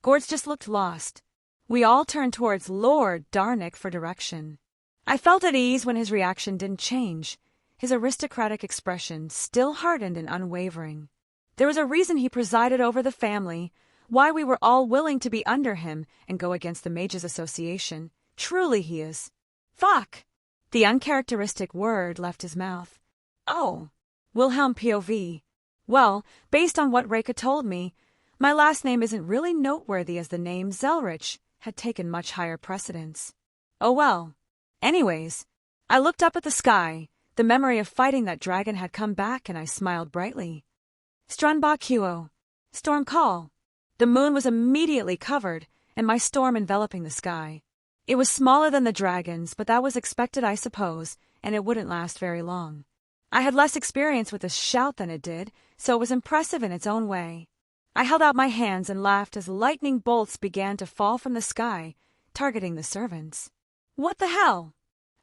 Gord's just looked lost. We all turned towards Lord Darnik for direction. I felt at ease when his reaction didn't change, his aristocratic expression still hardened and unwavering. There was a reason he presided over the family, why we were all willing to be under him and go against the Mages Association. Truly he is. Fuck! The uncharacteristic word left his mouth. Oh, Wilhelm POV. Well, based on what Reka told me, my last name isn't really noteworthy as the name Zelretch had taken much higher precedence. Oh well. Anyways, I looked up at the sky. The memory of fighting that dragon had come back and I smiled brightly. Strunbach Huo. Storm call. The moon was immediately covered and my storm enveloping the sky. It was smaller than the dragon's, but that was expected, I suppose, and it wouldn't last very long. I had less experience with this shout than it did, so it was impressive in its own way. I held out my hands and laughed as lightning bolts began to fall from the sky, targeting the servants. What the hell?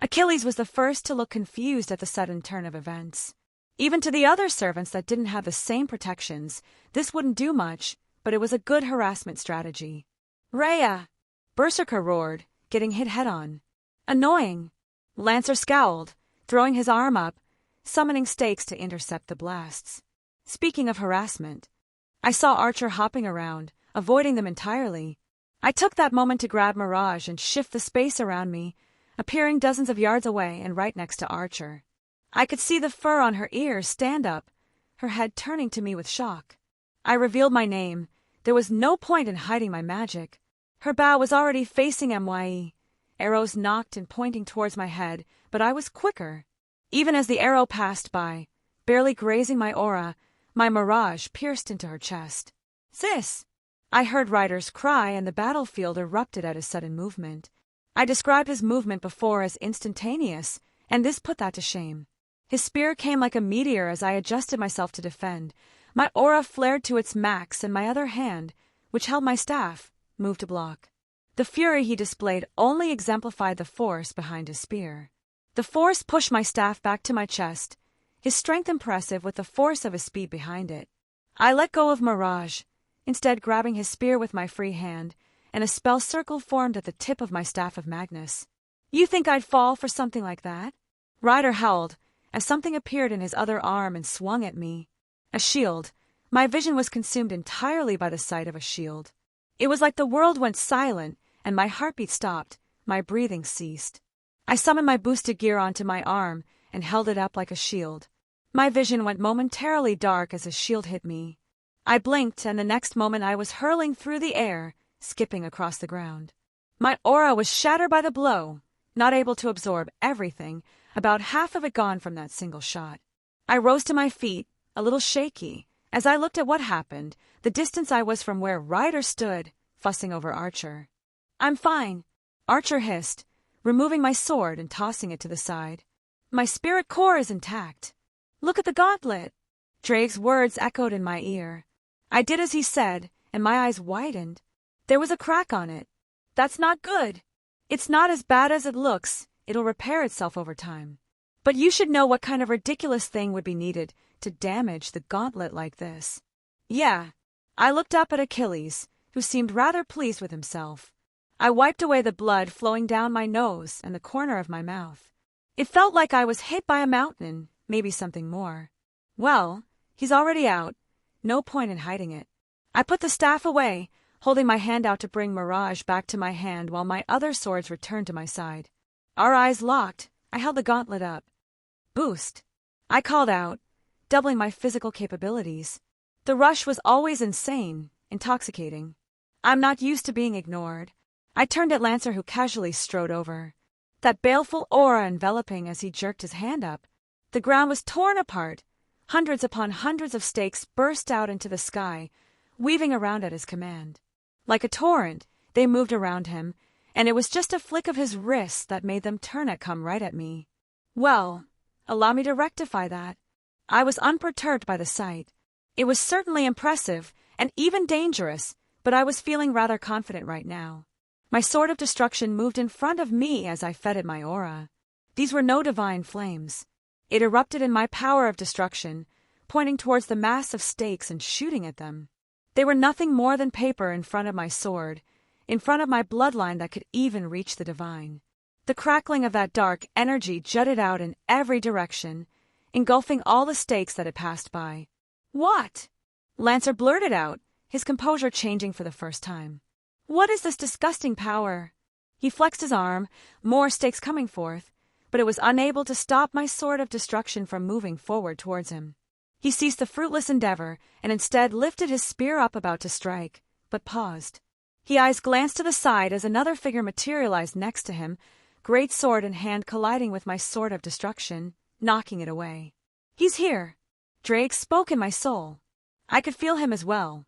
Achilles was the first to look confused at the sudden turn of events. Even to the other servants that didn't have the same protections, this wouldn't do much, but it was a good harassment strategy. Rhea! Berserker roared, getting hit head-on. Annoying! Lancer scowled, throwing his arm up, summoning stakes to intercept the blasts. Speaking of harassment, I saw Archer hopping around, avoiding them entirely. I took that moment to grab Mirage and shift the space around me, appearing dozens of yards away and right next to Archer. I could see the fur on her ears stand up, her head turning to me with shock. I revealed my name. There was no point in hiding my magic. Her bow was already facing MYE. Arrows knocked and pointing towards my head, but I was quicker. Even as the arrow passed by, barely grazing my aura, my Mirage pierced into her chest. "Sis!" I heard Ryder's cry, and the battlefield erupted at his sudden movement. I described his movement before as instantaneous, and this put that to shame. His spear came like a meteor as I adjusted myself to defend. My aura flared to its max, and my other hand, which held my staff, moved to block. The fury he displayed only exemplified the force behind his spear. The force pushed my staff back to my chest, his strength impressive with the force of his speed behind it. I let go of Mirage, instead grabbing his spear with my free hand, and a spell circle formed at the tip of my staff of Magnus. "You think I'd fall for something like that?" Ryder howled, as something appeared in his other arm and swung at me. A shield. My vision was consumed entirely by the sight of a shield. It was like the world went silent, and my heartbeat stopped, my breathing ceased. I summoned my boosted gear onto my arm and held it up like a shield. My vision went momentarily dark as a shield hit me. I blinked, and the next moment I was hurling through the air, skipping across the ground. My aura was shattered by the blow, not able to absorb everything, about half of it gone from that single shot. I rose to my feet, a little shaky, as I looked at what happened, the distance I was from where Ryder stood, fussing over Archer. "I'm fine," Archer hissed, removing my sword and tossing it to the side. "My spirit core is intact. Look at the gauntlet." Drake's words echoed in my ear. I did as he said, and my eyes widened. There was a crack on it. "That's not good." "It's not as bad as it looks. It'll repair itself over time. But you should know what kind of ridiculous thing would be needed to damage the gauntlet like this." "Yeah." I looked up at Achilles, who seemed rather pleased with himself. I wiped away the blood flowing down my nose and the corner of my mouth. It felt like I was hit by a mountain, maybe something more. Well, he's already out. No point in hiding it. I put the staff away, holding my hand out to bring Mirage back to my hand while my other swords returned to my side. Our eyes locked. I held the gauntlet up. "Boost," I called out, doubling my physical capabilities. The rush was always insane, intoxicating. I'm not used to being ignored. I turned at Lancer, who casually strode over. That baleful aura enveloping as he jerked his hand up. The ground was torn apart. Hundreds upon hundreds of stakes burst out into the sky, weaving around at his command. Like a torrent, they moved around him, and it was just a flick of his wrist that made them turn and come right at me. Well, allow me to rectify that. I was unperturbed by the sight. It was certainly impressive, and even dangerous, but I was feeling rather confident right now. My sword of destruction moved in front of me as I fed it my aura. These were no divine flames. It erupted in my power of destruction, pointing towards the mass of stakes and shooting at them. They were nothing more than paper in front of my sword, in front of my bloodline that could even reach the divine. The crackling of that dark energy jutted out in every direction, engulfing all the stakes that had passed by. "What?" Lancer blurted out, his composure changing for the first time. "What is this disgusting power?" He flexed his arm, more stakes coming forth, but it was unable to stop my sword of destruction from moving forward towards him. He ceased the fruitless endeavor and instead lifted his spear up about to strike, but paused. His eyes glanced to the side as another figure materialized next to him, great sword in hand colliding with my sword of destruction, knocking it away. "He's here." Drake spoke in my soul. I could feel him as well.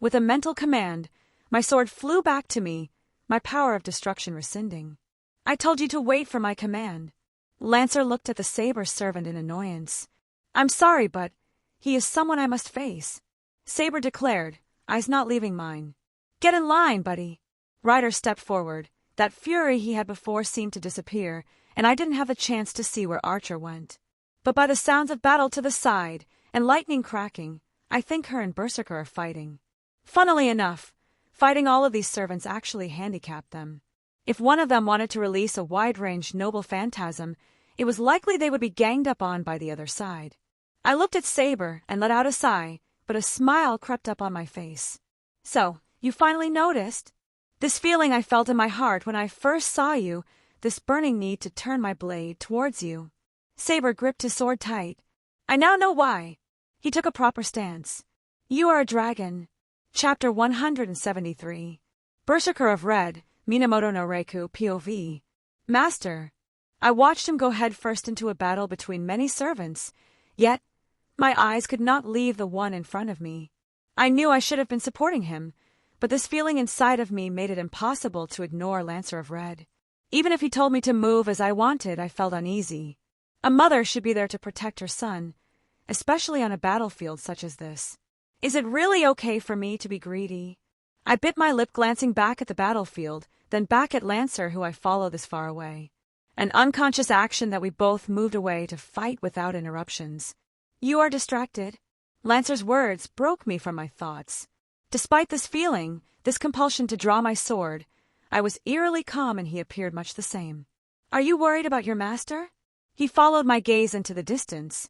With a mental command, my sword flew back to me, my power of destruction rescinding. "I told you to wait for my command." Lancer looked at the Saber servant in annoyance. "I'm sorry, but he is someone I must face," Saber declared, eyes not leaving mine. "Get in line, buddy." Ryder stepped forward. That fury he had before seemed to disappear, and I didn't have the chance to see where Archer went. but by the sounds of battle to the side and lightning cracking, I think her and Berserker are fighting. Funnily enough, fighting all of these servants actually handicapped them. If one of them wanted to release a wide-range noble phantasm, it was likely they would be ganged up on by the other side. I looked at Saber and let out a sigh, but a smile crept up on my face. So, you finally noticed? This feeling I felt in my heart when I first saw you, this burning need to turn my blade towards you. Saber gripped his sword tight. I now know why. He took a proper stance. You are a dragon. Chapter 173. Berserker of Red, Minamoto no Reiku, POV. Master. I watched him go headfirst into a battle between many servants, yet my eyes could not leave the one in front of me. I knew I should have been supporting him, but this feeling inside of me made it impossible to ignore Lancer of Red. Even if he told me to move as I wanted, I felt uneasy. A mother should be there to protect her son, especially on a battlefield such as this. Is it really okay for me to be greedy? I bit my lip, glancing back at the battlefield, then back at Lancer, who I follow this far away. An unconscious action that we both moved away to fight without interruptions. You are distracted. Lancer's words broke me from my thoughts. Despite this feeling, this compulsion to draw my sword, I was eerily calm and he appeared much the same. Are you worried about your master? He followed my gaze into the distance,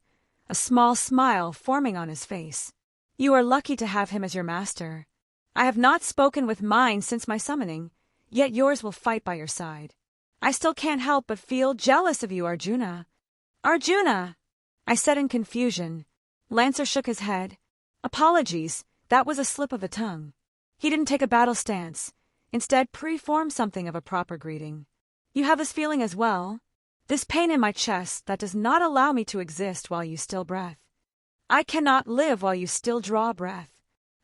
a small smile forming on his face. You are lucky to have him as your master. I have not spoken with mine since my summoning, yet yours will fight by your side. I still can't help but feel jealous of you, Arjuna. Arjuna! I said in confusion. Lancer shook his head. Apologies, that was a slip of the tongue. He didn't take a battle stance, instead preformed something of a proper greeting. You have this feeling as well? This pain in my chest that does not allow me to exist while you still breath. I cannot live while you still draw breath.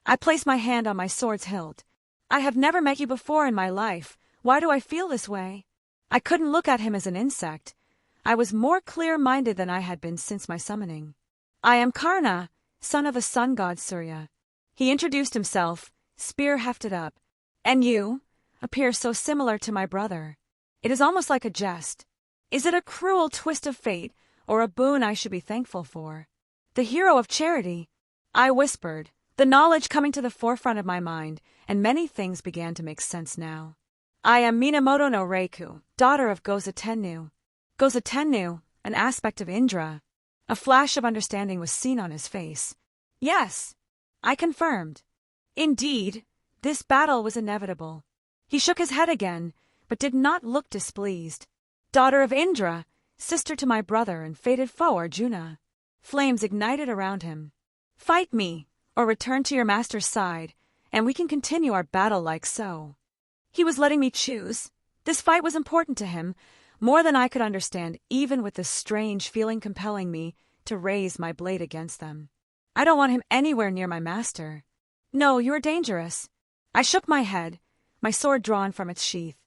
I place my hand on my sword's hilt. I have never met you before in my life. Why do I feel this way? I couldn't look at him as an insect. I was more clear-minded than I had been since my summoning. I am Karna, son of the sun god Surya. He introduced himself, spear hefted up. And you appear so similar to my brother. It is almost like a jest. Is it a cruel twist of fate, or a boon I should be thankful for? The hero of charity, I whispered, the knowledge coming to the forefront of my mind, and many things began to make sense now. I am Minamoto no Reiku, daughter of Gozatennu. Gozatennu, an aspect of Indra. A flash of understanding was seen on his face. Yes, I confirmed. Indeed, this battle was inevitable. He shook his head again, but did not look displeased. Daughter of Indra, sister to my brother and fated foe Arjuna. Flames ignited around him. Fight me, or return to your master's side, and we can continue our battle like so. He was letting me choose. This fight was important to him, more than I could understand, even with this strange feeling compelling me to raise my blade against them. I don't want him anywhere near my master. No, you are dangerous. I shook my head, my sword drawn from its sheath.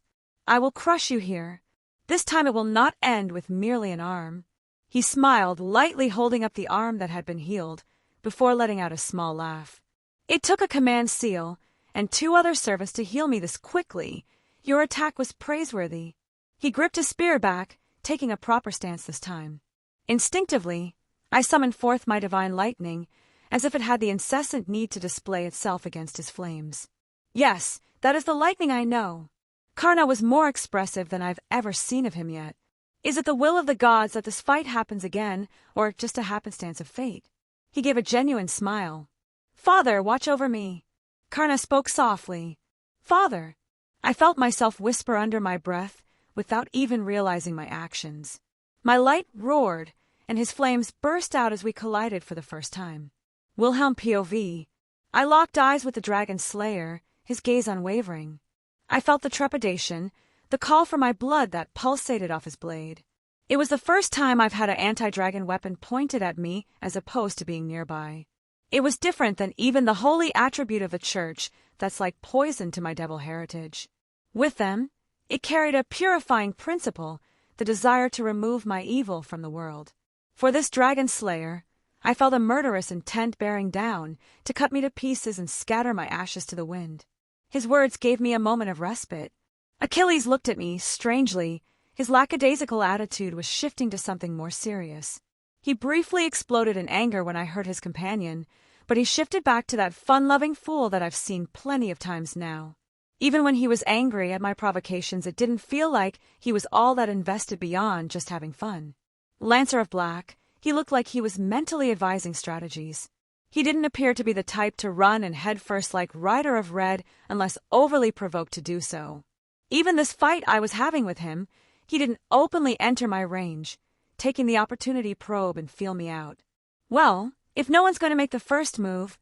I will crush you here. This time it will not end with merely an arm. He smiled, lightly holding up the arm that had been healed, before letting out a small laugh. It took a command seal and 2 other servants to heal me this quickly. Your attack was praiseworthy. He gripped his spear back, taking a proper stance this time. Instinctively, I summoned forth my divine lightning, as if it had the incessant need to display itself against his flames. Yes, that is the lightning I know. Karna was more expressive than I've ever seen of him yet. Is it the will of the gods that this fight happens again, or just a happenstance of fate? He gave a genuine smile. Father, watch over me. Karna spoke softly. Father. I felt myself whisper under my breath, without even realizing my actions. My light roared, and his flames burst out as we collided for the first time. Wilhelm POV. I locked eyes with the dragon slayer, his gaze unwavering. I felt the trepidation, the call for my blood that pulsated off his blade. It was the first time I've had an anti-dragon weapon pointed at me as opposed to being nearby. It was different than even the holy attribute of the church that's like poison to my devil heritage. With them, it carried a purifying principle, the desire to remove my evil from the world. For this dragon slayer, I felt a murderous intent bearing down to cut me to pieces and scatter my ashes to the wind. His words gave me a moment of respite. Achilles looked at me strangely. His lackadaisical attitude was shifting to something more serious. He briefly exploded in anger when I hurt his companion, but he shifted back to that fun-loving fool that I've seen plenty of times now. Even when he was angry at my provocations, it didn't feel like he was all that invested beyond just having fun. Lancer of Black, he looked like he was mentally advising strategies. He didn't appear to be the type to run and head first like Rider of Red unless overly provoked to do so. Even this fight I was having with him, he didn't openly enter my range, taking the opportunity to probe and feel me out. Well, if no one's going to make the first move.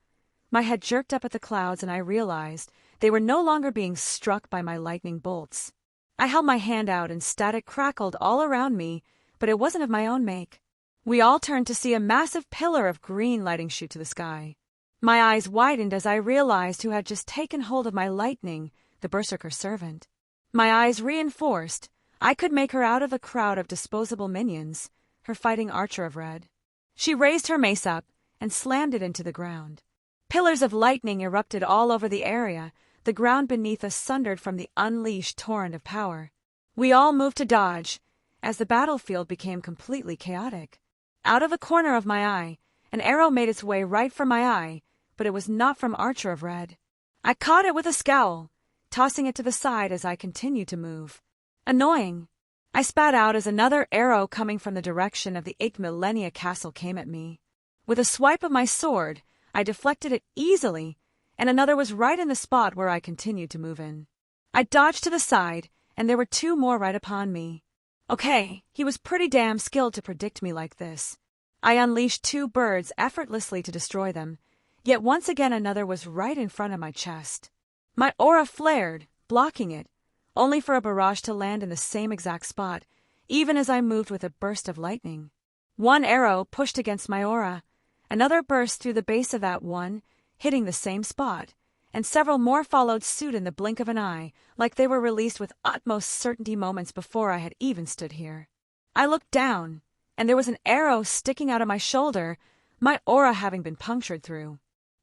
My head jerked up at the clouds and I realized they were no longer being struck by my lightning bolts. I held my hand out and static crackled all around me, but it wasn't of my own make. We all turned to see a massive pillar of green lighting shoot to the sky. My eyes widened as I realized who had just taken hold of my lightning, the Berserker servant. My eyes reinforced. I could make her out of a crowd of disposable minions, her fighting Archer of Red. She raised her mace up and slammed it into the ground. Pillars of lightning erupted all over the area, the ground beneath us sundered from the unleashed torrent of power. We all moved to dodge, as the battlefield became completely chaotic. Out of a corner of my eye, an arrow made its way right for my eye, but it was not from Archer of Red. I caught it with a scowl, tossing it to the side as I continued to move. Annoying. I spat out as another arrow coming from the direction of the 8th Millennia Castle came at me. With a swipe of my sword, I deflected it easily, and another was right in the spot where I continued to move in. I dodged to the side, and there were 2 more right upon me. Okay, he was pretty damn skilled to predict me like this. I unleashed 2 birds effortlessly to destroy them, yet once again another was right in front of my chest. My aura flared, blocking it, only for a barrage to land in the same exact spot, even as I moved with a burst of lightning. 1 arrow pushed against my aura, another burst through the base of that one, hitting the same spot, and several more followed suit in the blink of an eye, like they were released with utmost certainty moments before I had even stood here. I looked down, and there was an arrow sticking out of my shoulder, my aura having been punctured through.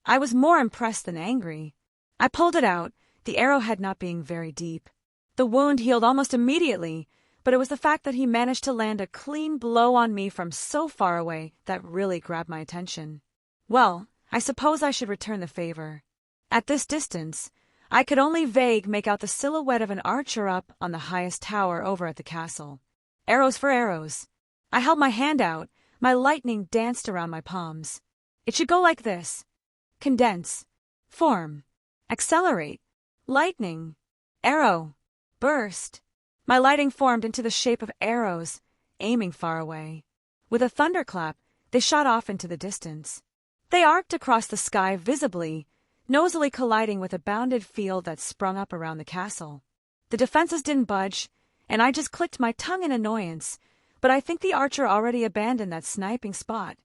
I was more impressed than angry. I pulled it out, the arrowhead not being very deep. The wound healed almost immediately, but it was the fact that he managed to land a clean blow on me from so far away that really grabbed my attention. Well, I suppose I should return the favor. At this distance, I could only vague make out the silhouette of an archer up on the highest tower over at the castle. Arrows for arrows. I held my hand out, my lightning danced around my palms. It should go like this. Condense. Form. Accelerate. Lightning. Arrow. Burst. My lighting formed into the shape of arrows, aiming far away. With a thunderclap, they shot off into the distance. They arced across the sky visibly, nosily colliding with a bounded field that sprung up around the castle. The defenses didn't budge, and I just clicked my tongue in annoyance, but I think the archer already abandoned that sniping spot,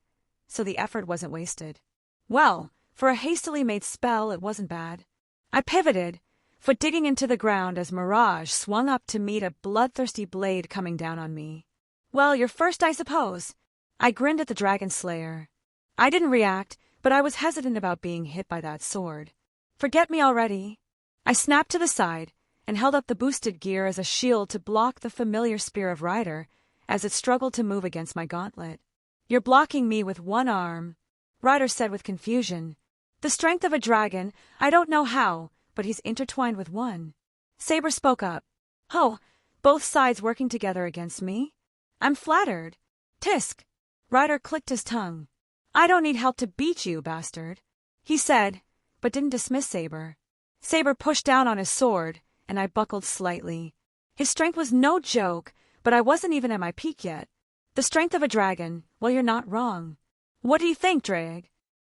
so the effort wasn't wasted. Well, for a hastily made spell, it wasn't bad. I pivoted, foot digging into the ground as Mirage swung up to meet a bloodthirsty blade coming down on me. Well, you're first, I suppose. I grinned at the Dragon Slayer. I didn't react, but I was hesitant about being hit by that sword. Forget me already. I snapped to the side and held up the boosted gear as a shield to block the familiar spear of Rider as it struggled to move against my gauntlet. You're blocking me with 1 arm, Rider said with confusion. The strength of a dragon, I don't know how, but he's intertwined with 1. Saber spoke up. Oh, both sides working together against me? I'm flattered. Tisk. Rider clicked his tongue. I don't need help to beat you, bastard, he said, but didn't dismiss Saber. Saber pushed down on his sword, and I buckled slightly. His strength was no joke, but I wasn't even at my peak yet. The strength of a dragon, well, you're not wrong. What do you think, Drag?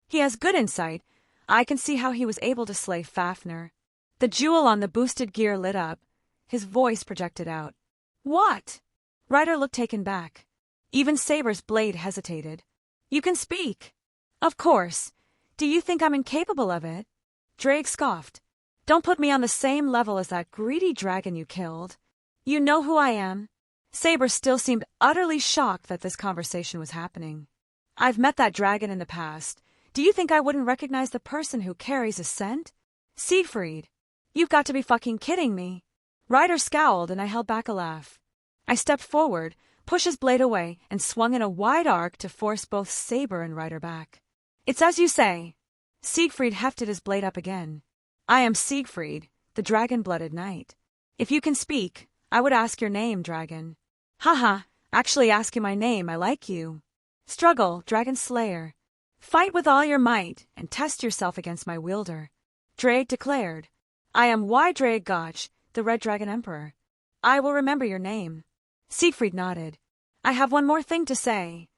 He has good insight. I can see how he was able to slay Fafnir. The jewel on the boosted gear lit up. His voice projected out. What? Rider looked taken back. Even Saber's blade hesitated. You can speak. Of course. Do you think I'm incapable of it? Drake scoffed. Don't put me on the same level as that greedy dragon you killed. You know who I am. Saber still seemed utterly shocked that this conversation was happening. I've met that dragon in the past. Do you think I wouldn't recognize the person who carries his scent? Siegfried. You've got to be fucking kidding me. Rider scowled and I held back a laugh. I stepped forward, pushed his blade away, and swung in a wide arc to force both Saber and Rider back. "It's as you say." Siegfried hefted his blade up again. "I am Siegfried, the dragon-blooded knight. If you can speak, I would ask your name, dragon." "Haha, actually asking my name, I like you." "Struggle, dragon slayer. Fight with all your might, and test yourself against my wielder," Drake declared. "I am Drake Gotch, the Red Dragon Emperor. I will remember your name." Siegfried nodded. "I have one more thing to say."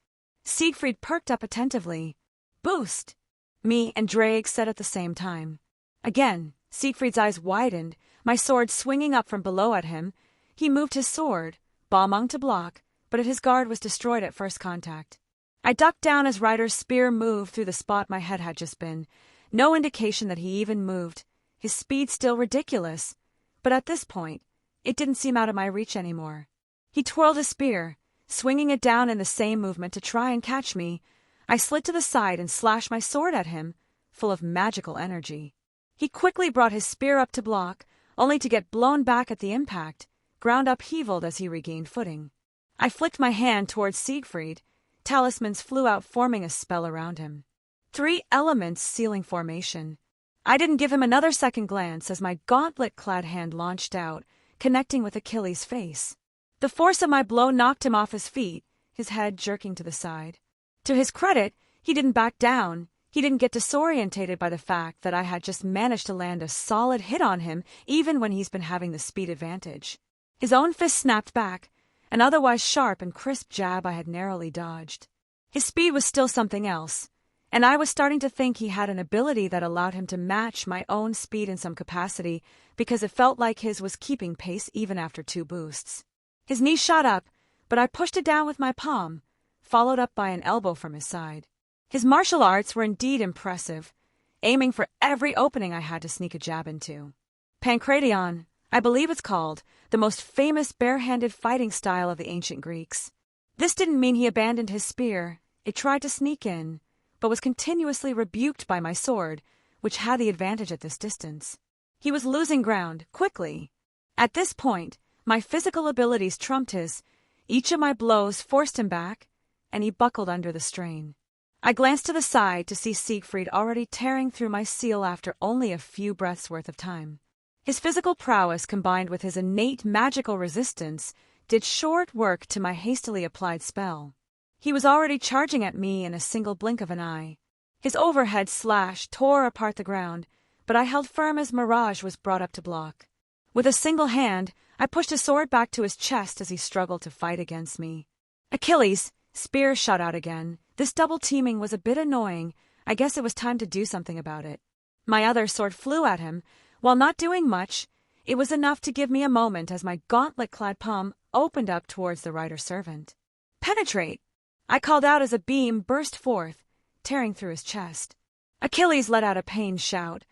Siegfried perked up attentively. "Boost," me and Drake said at the same time. Again, Siegfried's eyes widened, my sword swinging up from below at him. He moved his sword, bombing to block, but his guard was destroyed at first contact. I ducked down as Ryder's spear moved through the spot my head had just been. No indication that he even moved. His speed still ridiculous, but at this point, it didn't seem out of my reach anymore. He twirled his spear, swinging it down in the same movement to try and catch me. I slid to the side and slashed my sword at him, full of magical energy. He quickly brought his spear up to block, only to get blown back at the impact, ground upheavaled as he regained footing. I flicked my hand towards Siegfried. Talismans flew out, forming a spell around him. 3 elements sealing formation. I didn't give him another second glance as my gauntlet-clad hand launched out, connecting with Achilles' face. The force of my blow knocked him off his feet, his head jerking to the side. To his credit, he didn't back down. He didn't get disorientated by the fact that I had just managed to land a solid hit on him, even when he's been having the speed advantage. His own fist snapped back, an otherwise sharp and crisp jab I had narrowly dodged. His speed was still something else, and I was starting to think he had an ability that allowed him to match my own speed in some capacity, because it felt like his was keeping pace even after 2 boosts. His knee shot up, but I pushed it down with my palm, followed up by an elbow from his side. His martial arts were indeed impressive, aiming for every opening I had to sneak a jab into. Pancration, I believe it's called, the most famous bare-handed fighting style of the ancient Greeks. This didn't mean he abandoned his spear. It tried to sneak in, but was continuously rebuked by my sword, which had the advantage at this distance. He was losing ground, quickly. At this point, my physical abilities trumped his. Each of my blows forced him back, and he buckled under the strain. I glanced to the side to see Siegfried already tearing through my seal after only a few breaths' worth of time. His physical prowess combined with his innate magical resistance did short work to my hastily applied spell. He was already charging at me in a single blink of an eye. His overhead slash tore apart the ground, but I held firm as Mirage was brought up to block. With a single hand, I pushed his sword back to his chest as he struggled to fight against me. Achilles' spear shot out again. This double teaming was a bit annoying. I guess it was time to do something about it. My other sword flew at him. While not doing much, it was enough to give me a moment as my gauntlet-clad palm opened up towards the rider servant. "Penetrate!" I called out as a beam burst forth, tearing through his chest. Achilles let out a pained shout,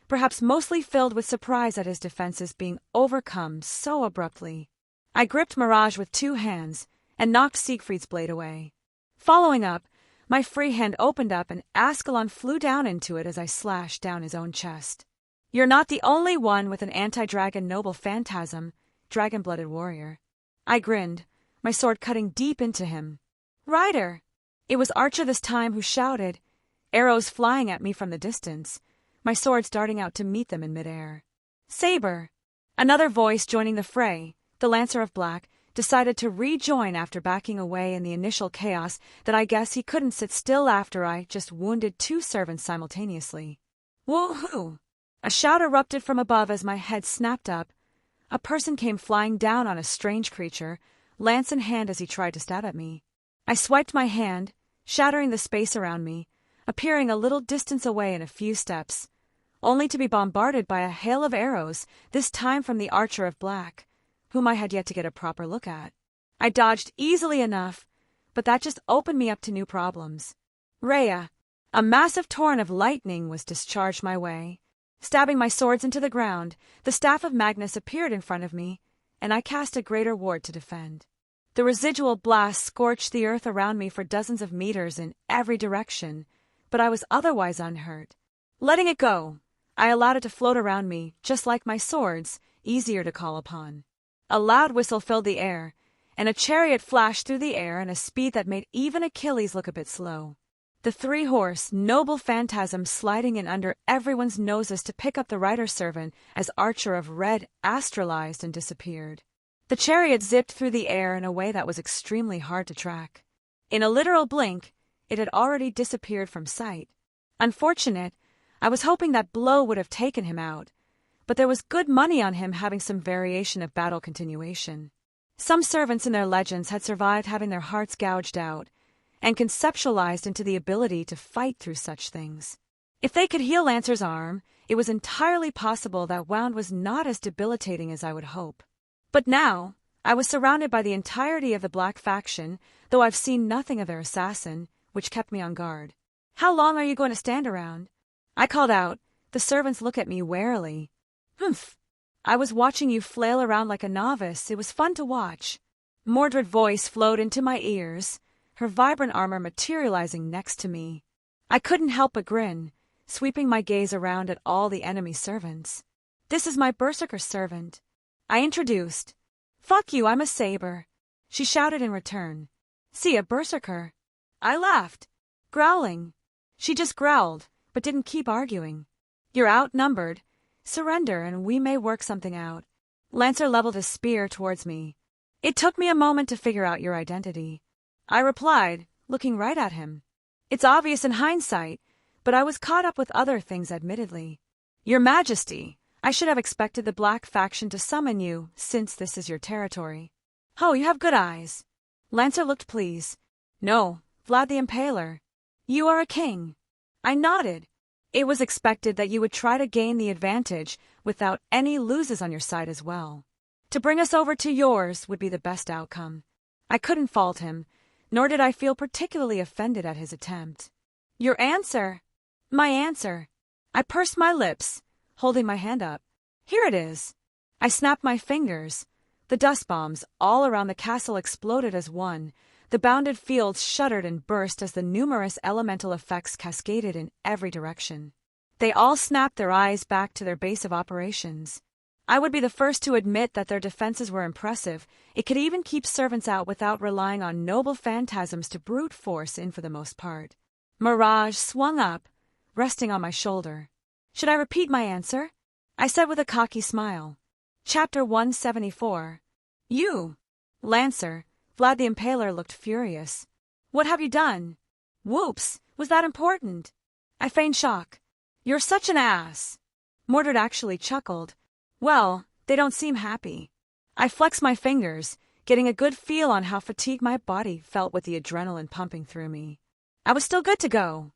perhaps mostly filled with surprise at his defenses being overcome so abruptly. I gripped Mirage with 2 hands and knocked Siegfried's blade away. Following up, my free hand opened up and Ascalon flew down into it as I slashed down his own chest. "You're not the only one with an anti-dragon noble phantasm, dragon-blooded warrior." I grinned, my sword cutting deep into him. "Rider!" It was Archer this time who shouted, arrows flying at me from the distance, my swords darting out to meet them in midair. "Saber!" Another voice joining the fray, the Lancer of Black, decided to rejoin after backing away in the initial chaos that I guess he couldn't sit still after I just wounded 2 servants simultaneously. "Woohoo!" A shout erupted from above as my head snapped up. A person came flying down on a strange creature, lance in hand as he tried to stab at me. I swiped my hand, shattering the space around me, appearing a little distance away in a few steps, only to be bombarded by a hail of arrows, this time from the Archer of Black, whom I had yet to get a proper look at. I dodged easily enough, but that just opened me up to new problems. Rhea, a massive torrent of lightning was discharged my way. Stabbing my swords into the ground, the staff of Magnus appeared in front of me, and I cast a greater ward to defend. The residual blast scorched the earth around me for dozens of meters in every direction, but I was otherwise unhurt. Letting it go, I allowed it to float around me, just like my swords, easier to call upon. A loud whistle filled the air, and a chariot flashed through the air in a speed that made even Achilles look a bit slow. The three-horse, noble phantasm sliding in under everyone's noses to pick up the rider-servant as Archer of Red astralized and disappeared. The chariot zipped through the air in a way that was extremely hard to track. In a literal blink, it had already disappeared from sight. Unfortunate, I was hoping that blow would have taken him out, but there was good money on him having some variation of battle continuation. Some servants in their legends had survived having their hearts gouged out, and conceptualized into the ability to fight through such things. If they could heal Lancer's arm, it was entirely possible that wound was not as debilitating as I would hope. But now, I was surrounded by the entirety of the Black faction, though I've seen nothing of their assassin, which kept me on guard. "How long are you going to stand around?" I called out. The servants looked at me warily. "Humph. I was watching you flail around like a novice. It was fun to watch." Mordred's voice flowed into my ears, her vibrant armor materializing next to me. I couldn't help but grin, sweeping my gaze around at all the enemy servants. "This is my berserker servant," I introduced. "Fuck you, I'm a saber," she shouted in return. "See, a berserker." I laughed, growling. She just growled, but didn't keep arguing. "You're outnumbered. Surrender and we may work something out." Lancer leveled his spear towards me. "It took me a moment to figure out your identity," I replied, looking right at him. "It's obvious in hindsight, but I was caught up with other things admittedly. Your Majesty, I should have expected the Black faction to summon you, since this is your territory." "Oh, you have good eyes." Lancer looked pleased. "No, Vlad the Impaler. You are a king." I nodded. "It was expected that you would try to gain the advantage without any losers on your side as well. To bring us over to yours would be the best outcome." I couldn't fault him, nor did I feel particularly offended at his attempt. "Your answer?" "My answer." I pursed my lips, holding my hand up. "Here it is." I snapped my fingers. The dust bombs all around the castle exploded as one. The bounded fields shuddered and burst as the numerous elemental effects cascaded in every direction. They all snapped their eyes back to their base of operations. I would be the first to admit that their defenses were impressive. It could even keep servants out without relying on noble phantasms to brute force in for the most part. Mirage swung up, resting on my shoulder. "Should I repeat my answer?" I said with a cocky smile. Chapter 174. "You!" Lancer, Vlad the Impaler looked furious. "What have you done?" "Whoops, was that important?" I feigned shock. "You're such an ass." Mordred actually chuckled. "Well, they don't seem happy." I flexed my fingers, getting a good feel on how fatigued my body felt with the adrenaline pumping through me. I was still good to go.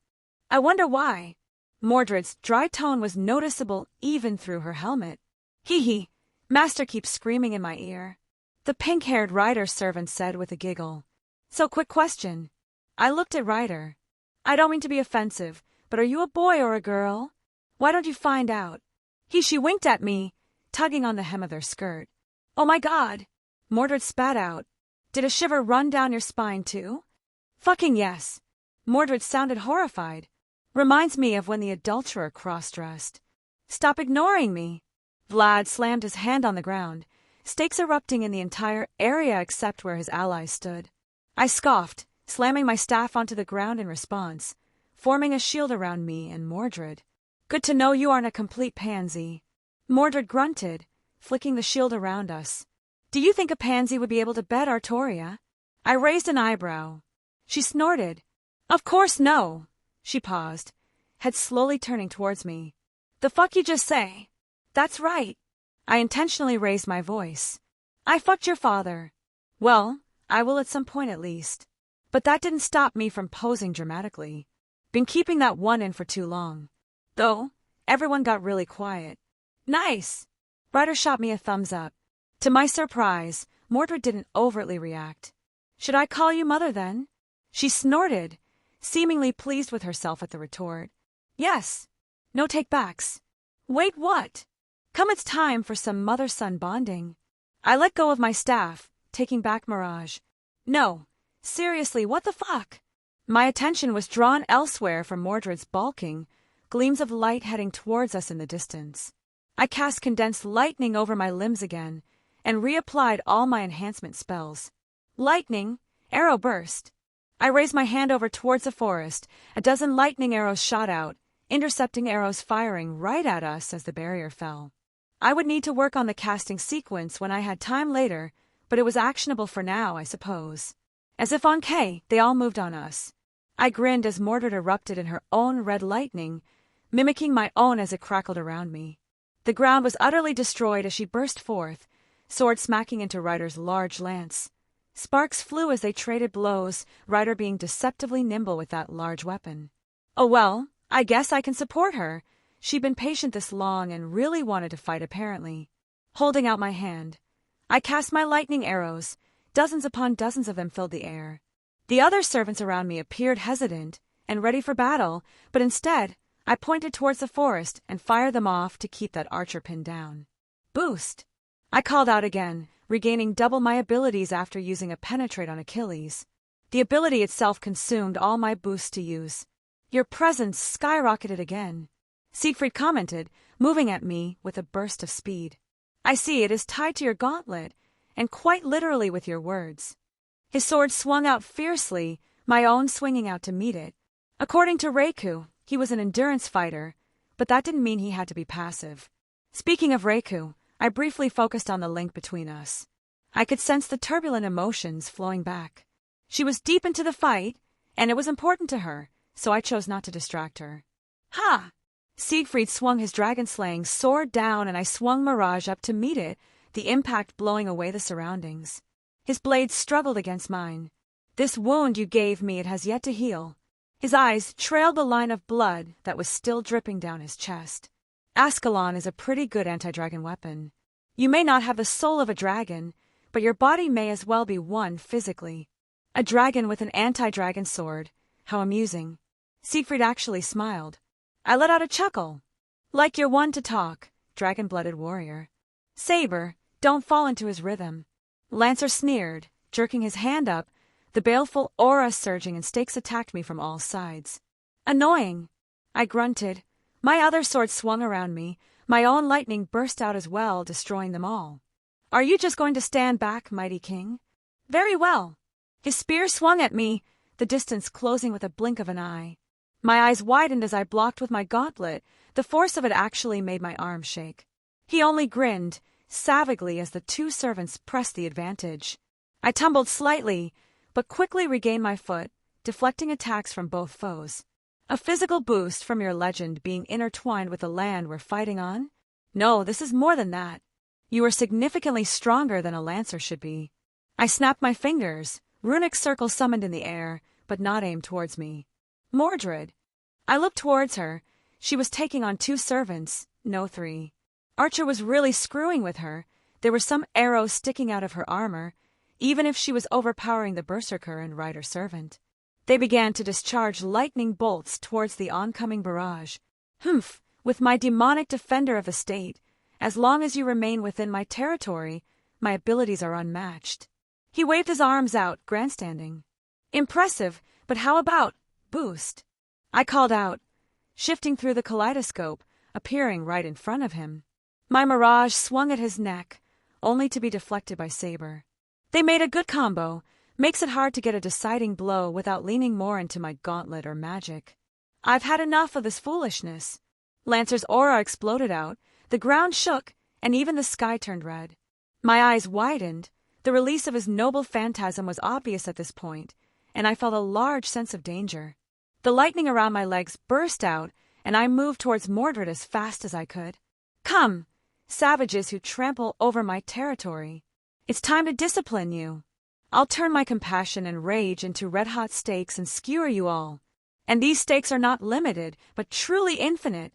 "I wonder why." Mordred's dry tone was noticeable even through her helmet. "Hee, Master keeps screaming in my ear," the pink-haired Ryder servant said with a giggle. "So quick question." I looked at Ryder. "I don't mean to be offensive, but are you a boy or a girl? Why don't you find out?" She winked at me, tugging on the hem of their skirt. "Oh my God!" Mordred spat out. "Did a shiver run down your spine too?" "Fucking yes." Mordred sounded horrified. "Reminds me of when the adulterer cross-dressed." "Stop ignoring me." Vlad slammed his hand on the ground, stakes erupting in the entire area except where his allies stood. I scoffed, slamming my staff onto the ground in response, forming a shield around me and Mordred. "Good to know you aren't a complete pansy." Mordred grunted, flicking the shield around us. "Do you think a pansy would be able to bet Artoria?" I raised an eyebrow. She snorted. "Of course no." She paused, head slowly turning towards me. "The fuck you just say?" "That's right." I intentionally raised my voice. "I fucked your father." "Well, I will at some point at least." But that didn't stop me from posing dramatically. Been keeping that one in for too long. Though, everyone got really quiet. "Nice." Ryder shot me a thumbs up. To my surprise, Mordred didn't overtly react. "Should I call you mother then?" She snorted, seemingly pleased with herself at the retort. "Yes. No take-backs." "Wait, what?" "Come, it's time for some mother-son bonding." I let go of my staff, taking back Mirage. "No, seriously, what the fuck?" My attention was drawn elsewhere from Mordred's balking, gleams of light heading towards us in the distance. I cast condensed lightning over my limbs again, and reapplied all my enhancement spells. Lightning, arrow burst. I raised my hand over towards the forest. A dozen lightning arrows shot out, intercepting arrows firing right at us as the barrier fell. I would need to work on the casting sequence when I had time later, but it was actionable for now, I suppose. As if on K, they all moved on us. I grinned as Mordred erupted in her own red lightning, mimicking my own as it crackled around me. The ground was utterly destroyed as she burst forth, sword smacking into Ryder's large lance. Sparks flew as they traded blows, Ryder being deceptively nimble with that large weapon. Oh well, I guess I can support her. She'd been patient this long and really wanted to fight apparently. Holding out my hand, I cast my lightning arrows. Dozens upon dozens of them filled the air. The other servants around me appeared hesitant and ready for battle, but instead, I pointed towards the forest and fired them off to keep that archer pinned down. Boost! I called out again, regaining double my abilities after using a penetrate on Achilles. The ability itself consumed all my boosts to use. Your presence skyrocketed again, Siegfried commented, moving at me with a burst of speed. I see it is tied to your gauntlet, and quite literally with your words. His sword swung out fiercely, my own swinging out to meet it. According to Reiku, he was an endurance fighter, but that didn't mean he had to be passive. Speaking of Reiku, I briefly focused on the link between us. I could sense the turbulent emotions flowing back. She was deep into the fight, and it was important to her, so I chose not to distract her. Ha! Siegfried swung his dragon-slaying sword down and I swung Mirage up to meet it, the impact blowing away the surroundings. His blade struggled against mine. This wound you gave me, it has yet to heal. His eyes trailed the line of blood that was still dripping down his chest. Ascalon is a pretty good anti-dragon weapon. You may not have the soul of a dragon, but your body may as well be one physically. A dragon with an anti-dragon sword. How amusing. Siegfried actually smiled. I let out a chuckle. Like you're one to talk, dragon-blooded warrior. Saber, don't fall into his rhythm. Lancer sneered, jerking his hand up, the baleful aura surging and stakes attacked me from all sides. Annoying. I grunted. My other sword swung around me. My own lightning burst out as well, destroying them all. Are you just going to stand back, mighty king? Very well. His spear swung at me, the distance closing with a blink of an eye. My eyes widened as I blocked with my gauntlet. The force of it actually made my arm shake. He only grinned, savagely, as the two servants pressed the advantage. I tumbled slightly, but quickly regained my foot, deflecting attacks from both foes. A physical boost from your legend being intertwined with the land we're fighting on? No, this is more than that. You are significantly stronger than a lancer should be. I snapped my fingers, runic circle summoned in the air, but not aimed towards me. Mordred. I looked towards her. She was taking on two servants, no three. Archer was really screwing with her. There were some arrows sticking out of her armor, even if she was overpowering the berserker and rider servant. They began to discharge lightning bolts towards the oncoming barrage. Humph, with my demonic defender of the state, as long as you remain within my territory, my abilities are unmatched. He waved his arms out, grandstanding. Impressive, but how about boost? I called out, shifting through the kaleidoscope, appearing right in front of him. My mirage swung at his neck, only to be deflected by Saber. They made a good combo. Makes it hard to get a deciding blow without leaning more into my gauntlet or magic. I've had enough of this foolishness. Lancer's aura exploded out, the ground shook, and even the sky turned red. My eyes widened. The release of his noble phantasm was obvious at this point, and I felt a large sense of danger. The lightning around my legs burst out, and I moved towards Mordred as fast as I could. Come, savages who trample over my territory. It's time to discipline you. I'll turn my compassion and rage into red-hot stakes and skewer you all. And these stakes are not limited, but truly infinite.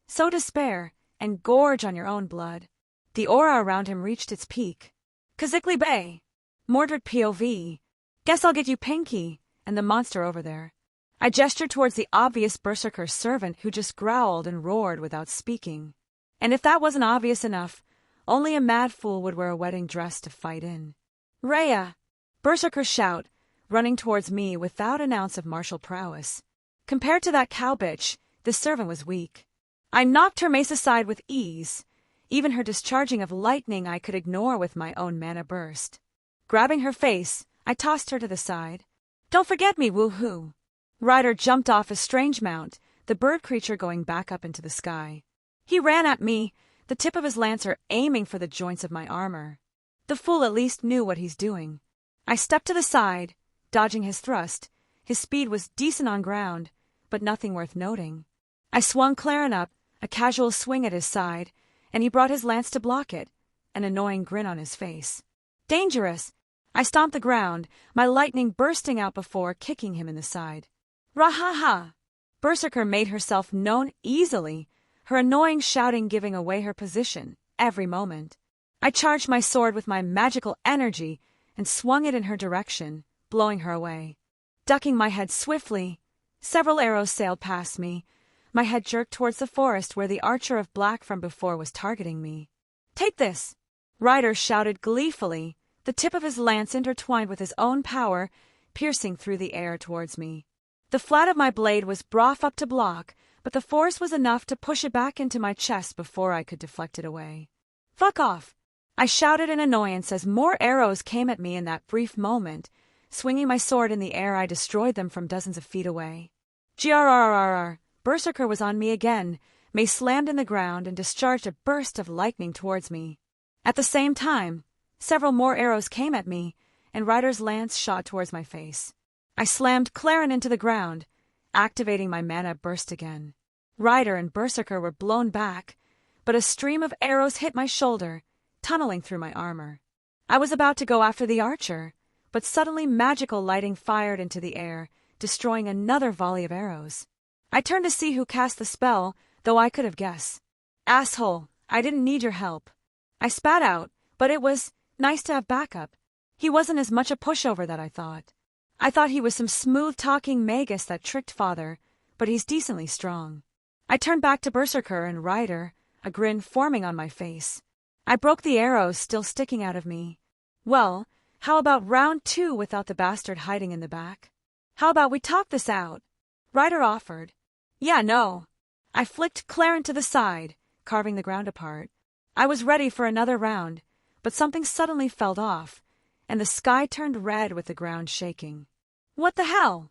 So despair, and gorge on your own blood. The aura around him reached its peak. Kazikli Bay. Mordred POV. Guess I'll get you Pinky, and the monster over there. I gestured towards the obvious berserker servant who just growled and roared without speaking. And if that wasn't obvious enough, only a mad fool would wear a wedding dress to fight in. Rhea! Berserker shout, running towards me without an ounce of martial prowess. Compared to that cow bitch, this servant was weak. I knocked her mace aside with ease. Even her discharging of lightning I could ignore with my own mana burst. Grabbing her face, I tossed her to the side. Don't forget me, woo-hoo. Ryder jumped off his strange mount, the bird creature going back up into the sky. He ran at me, the tip of his lancer aiming for the joints of my armor. The fool at least knew what he's doing. I stepped to the side, dodging his thrust. His speed was decent on ground, but nothing worth noting. I swung Claren up, a casual swing at his side, and he brought his lance to block it, an annoying grin on his face. Dangerous! I stomped the ground, my lightning bursting out before kicking him in the side. Ra-ha-ha! Berserker made herself known easily, her annoying shouting giving away her position every moment. I charged my sword with my magical energy and swung it in her direction, blowing her away. Ducking my head swiftly, several arrows sailed past me. My head jerked towards the forest where the archer of black from before was targeting me. Take this! Ryder shouted gleefully, the tip of his lance intertwined with his own power, piercing through the air towards me. The flat of my blade was brough up to block, but the force was enough to push it back into my chest before I could deflect it away. Fuck off! I shouted in annoyance as more arrows came at me in that brief moment. Swinging my sword in the air, I destroyed them from dozens of feet away. Grrrrrrr! Berserker was on me again, mace slammed in the ground and discharged a burst of lightning towards me. At the same time, several more arrows came at me, and Ryder's lance shot towards my face. I slammed Claren into the ground, activating my mana burst again. Ryder and Berserker were blown back, but a stream of arrows hit my shoulder, tunneling through my armor. I was about to go after the archer, but suddenly magical lighting fired into the air, destroying another volley of arrows. I turned to see who cast the spell, though I could have guessed. Asshole, I didn't need your help. I spat out, but it was nice to have backup. He wasn't as much a pushover that I thought. I thought he was some smooth-talking magus that tricked father, but he's decently strong. I turned back to Berserker and Ryder, a grin forming on my face. I broke the arrows still sticking out of me. Well, how about round 2 without the bastard hiding in the back? How about we talk this out? Ryder offered. Yeah, no. I flicked Claren to the side, carving the ground apart. I was ready for another round, but something suddenly fell off, and the sky turned red with the ground shaking. What the hell?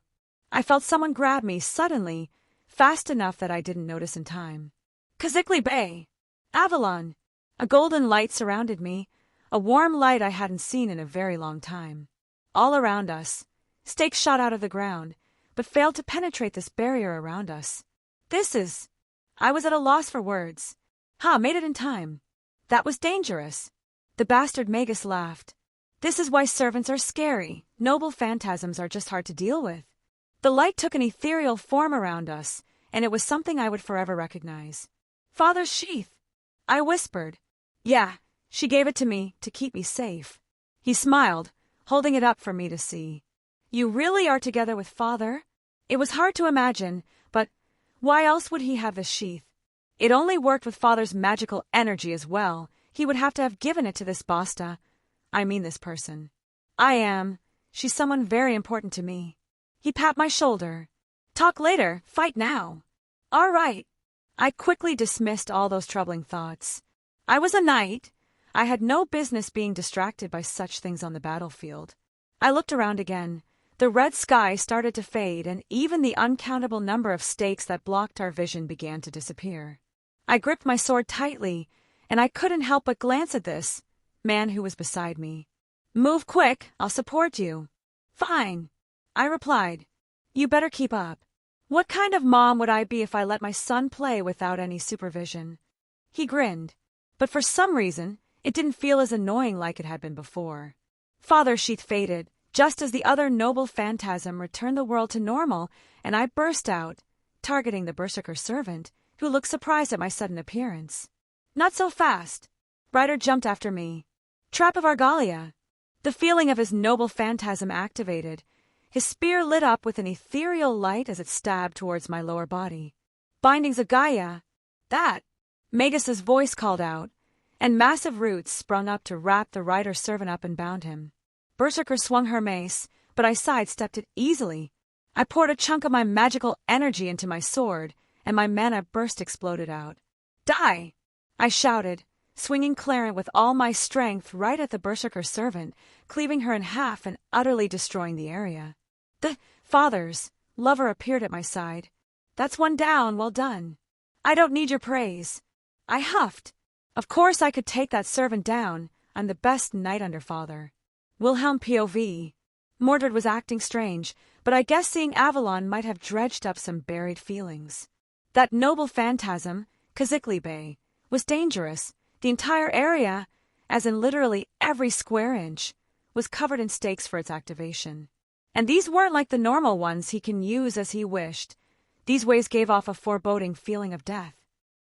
I felt someone grab me suddenly, fast enough that I didn't notice in time. Khazikli Bay! Avalon! A golden light surrounded me, a warm light I hadn't seen in a very long time. All around us, stakes shot out of the ground, but failed to penetrate this barrier around us. I was at a loss for words. Made it in time. That was dangerous. The bastard magus laughed. This is why servants are scary. Noble phantasms are just hard to deal with. The light took an ethereal form around us, and it was something I would forever recognize. Father's sheath! I whispered. Yeah, she gave it to me to keep me safe. He smiled, holding it up for me to see. You really are together with father? It was hard to imagine, but why else would he have this sheath? It only worked with father's magical energy as well. He would have to have given it to this basta. I mean this person. She's someone very important to me. He pat my shoulder. Talk later, fight now. All right. I quickly dismissed all those troubling thoughts. I was a knight. I had no business being distracted by such things on the battlefield. I looked around again. The red sky started to fade, and even the uncountable number of stakes that blocked our vision began to disappear. I gripped my sword tightly, and I couldn't help but glance at this man who was beside me. Move quick, I'll support you. Fine, I replied. You better keep up. What kind of mom would I be if I let my son play without any supervision? He grinned, but for some reason, it didn't feel as annoying like it had been before. Father's sheath faded, just as the other noble phantasm returned the world to normal, and I burst out, targeting the berserker servant, who looked surprised at my sudden appearance. Not so fast. Ryder jumped after me. Trap of Argalia. The feeling of his noble phantasm activated. His spear lit up with an ethereal light as it stabbed towards my lower body. Bindings of Gaia. That! Magus's voice called out, and massive roots sprung up to wrap the Ryder servant up and bound him. Berserker swung her mace, but I sidestepped it easily. I poured a chunk of my magical energy into my sword, and my mana burst exploded out. Die! I shouted, swinging Clarent with all my strength right at the berserker servant, cleaving her in half and utterly destroying the area. The father's lover appeared at my side. That's one down, well done. I don't need your praise. I huffed. Of course I could take that servant down. I'm the best knight under father. Wilhelm POV. Mordred was acting strange, but I guess seeing Avalon might have dredged up some buried feelings. That noble phantasm, Khazikli Bey, was dangerous. The entire area, as in literally every square inch, was covered in stakes for its activation. And these weren't like the normal ones he can use as he wished. These ways gave off a foreboding feeling of death.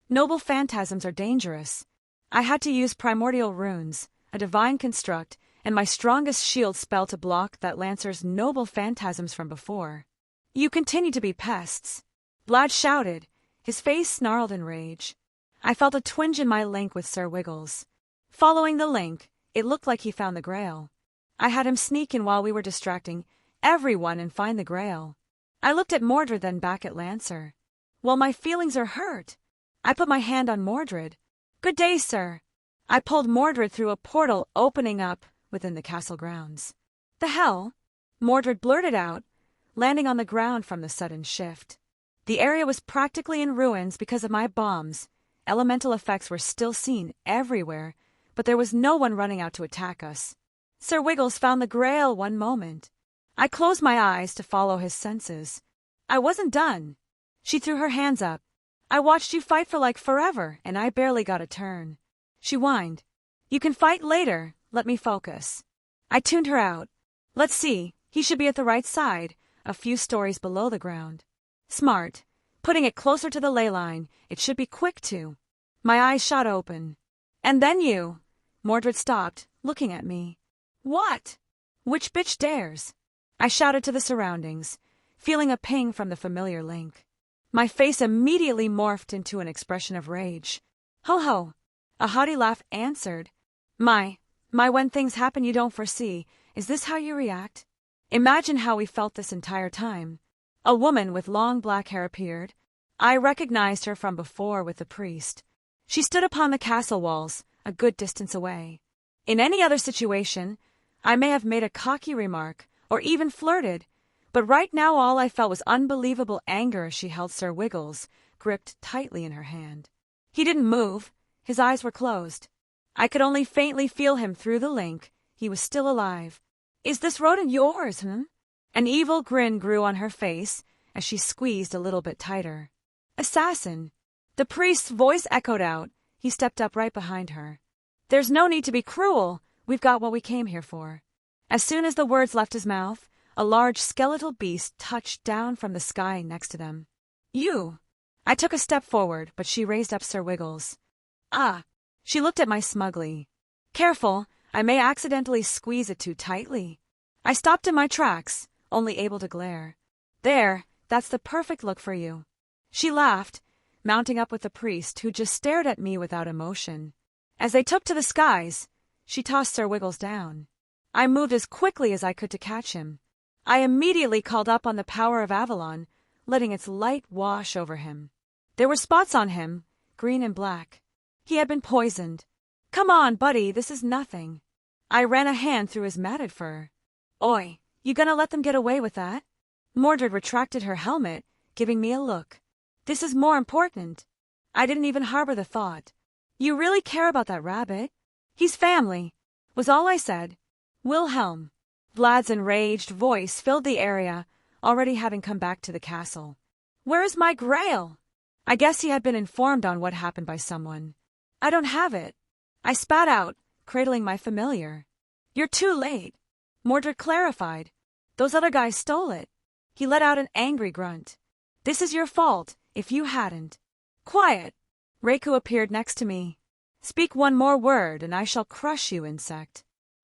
Noble phantasms are dangerous. I had to use primordial runes, a divine construct, and my strongest shield spell to block that Lancer's noble phantasms from before. You continue to be pests. Vlad shouted, his face snarled in rage. I felt a twinge in my link with Sir Wiggles. Following the link, it looked like he found the Grail. I had him sneak in while we were distracting everyone and find the Grail. I looked at Mordred, then back at Lancer. Well, my feelings are hurt. I put my hand on Mordred. Good day, sir. I pulled Mordred through a portal opening up within the castle grounds. The hell? Mordred blurted out, landing on the ground from the sudden shift. The area was practically in ruins because of my bombs. Elemental effects were still seen everywhere, but there was no one running out to attack us. Sir Wiggles found the Grail one moment. I closed my eyes to follow his senses. I wasn't done. She threw her hands up. I watched you fight for like forever, and I barely got a turn. She whined. You can fight later. Let me focus. I tuned her out. Let's see. He should be at the right side, a few stories below the ground. Smart. Putting it closer to the ley line. It should be quick, too. My eyes shot open. And then you. Mordred stopped, looking at me. What? Which bitch dares? I shouted to the surroundings, feeling a ping from the familiar link. My face immediately morphed into an expression of rage. Ho ho! A haughty laugh answered. My, when things happen you don't foresee, is this how you react? Imagine how we felt this entire time. A woman with long black hair appeared. I recognized her from before with the priest. She stood upon the castle walls, a good distance away. In any other situation, I may have made a cocky remark, or even flirted, but right now all I felt was unbelievable anger as she held Sir Wiggles, gripped tightly in her hand. He didn't move. His eyes were closed. I could only faintly feel him through the link. He was still alive. Is this rodent yours, An evil grin grew on her face as she squeezed a little bit tighter. Assassin. The priest's voice echoed out. He stepped up right behind her. There's no need to be cruel. We've got what we came here for. As soon as the words left his mouth, a large skeletal beast touched down from the sky next to them. You. I took a step forward, but she raised up Sir Wiggles. Ah. She looked at me smugly. Careful, I may accidentally squeeze it too tightly. I stopped in my tracks, only able to glare. There, that's the perfect look for you. She laughed, mounting up with the priest, who just stared at me without emotion. As they took to the skies, she tossed Sir Wiggles down. I moved as quickly as I could to catch him. I immediately called up on the power of Avalon, letting its light wash over him. There were spots on him, green and black. He had been poisoned. Come on, buddy, this is nothing. I ran a hand through his matted fur. Oi, you gonna let them get away with that? Mordred retracted her helmet, giving me a look. This is more important. I didn't even harbor the thought. You really care about that rabbit? He's family, was all I said. Wilhelm. Vlad's enraged voice filled the area, already having come back to the castle. Where is my Grail? I guess he had been informed on what happened by someone. I don't have it. I spat out, cradling my familiar. You're too late. Mordred clarified. Those other guys stole it. He let out an angry grunt. This is your fault, if you hadn't. Quiet. Reiku appeared next to me. Speak one more word and I shall crush you, insect.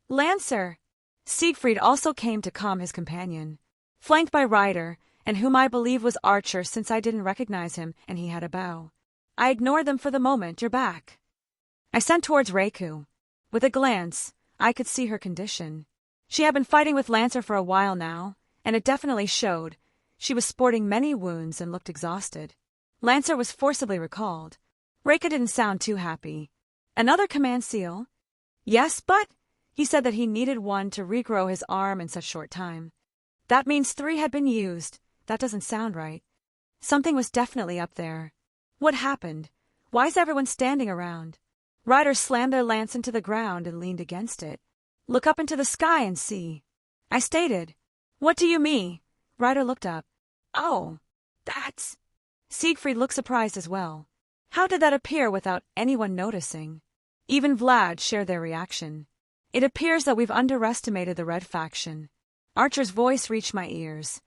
Lancer. Siegfried also came to calm his companion. Flanked by Ryder, and whom I believe was Archer since I didn't recognize him and he had a bow. I ignored them for the moment. You're back. I sent towards Reiku. With a glance, I could see her condition. She had been fighting with Lancer for a while now, and it definitely showed. She was sporting many wounds and looked exhausted. Lancer was forcibly recalled. Reiku didn't sound too happy. Another command seal? Yes, but he said that he needed one to regrow his arm in such short time. That means 3 had been used. That doesn't sound right. Something was definitely up there. What happened? Why is everyone standing around? Riders slammed their lance into the ground and leaned against it. Look up into the sky and see. I stated. What do you mean? Ryder looked up. Oh, that's... Siegfried looked surprised as well. How did that appear without anyone noticing? Even Vlad shared their reaction. It appears that we've underestimated the Red faction. Archer's voice reached my ears.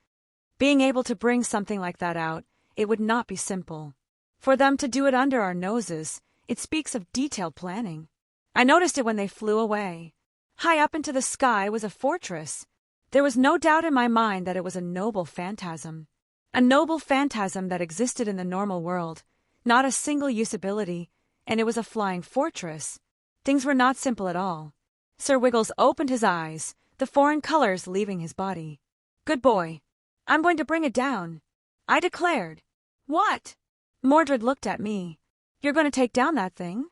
Being able to bring something like that out, it would not be simple. For them to do it under our noses, it speaks of detailed planning. I noticed it when they flew away. High up into the sky was a fortress. There was no doubt in my mind that it was a noble phantasm. A noble phantasm that existed in the normal world, not a single-use ability, and it was a flying fortress. Things were not simple at all. Sir Wiggles opened his eyes, the foreign colors leaving his body. Good boy. I'm going to bring it down. I declared. What? Mordred looked at me. You're going to take down that thing?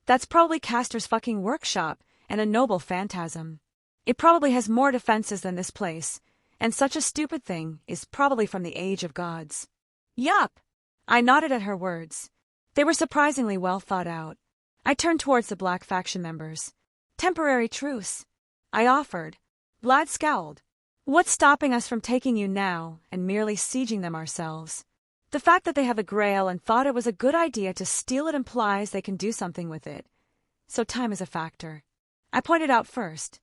That's probably Castor's fucking workshop and a noble phantasm. It probably has more defenses than this place, and such a stupid thing is probably from the age of gods. Yup. I nodded at her words. They were surprisingly well thought out. I turned towards the Black faction members. Temporary truce. I offered. Vlad scowled. What's stopping us from taking you now and merely sieging them ourselves? The fact that they have a grail and thought it was a good idea to steal it implies they can do something with it. So time is a factor. I pointed out first.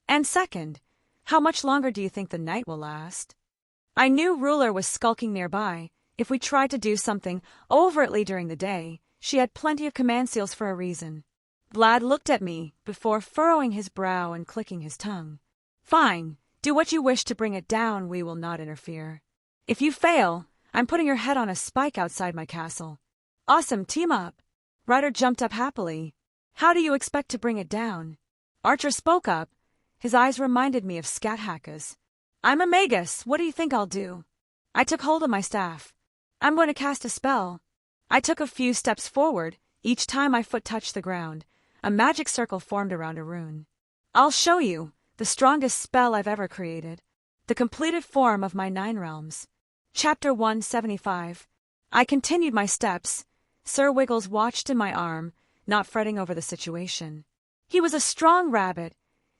And second, how much longer do you think the night will last? I knew Ruler was skulking nearby. If we tried to do something overtly during the day, she had plenty of command seals for a reason. Vlad looked at me before furrowing his brow and clicking his tongue. Fine, do what you wish to bring it down, we will not interfere. If you fail, I'm putting your head on a spike outside my castle. Awesome, team up. Ryder jumped up happily. How do you expect to bring it down? Archer spoke up. His eyes reminded me of scat hackers. I'm a magus, what do you think I'll do? I took hold of my staff. I'm going to cast a spell. I took a few steps forward. Each time my foot touched the ground, a magic circle formed around a rune. I'll show you, the strongest spell I've ever created. The completed form of my 9 realms. Chapter 175. I continued my steps. Sir Wiggles watched in my arm, not fretting over the situation. He was a strong rabbit.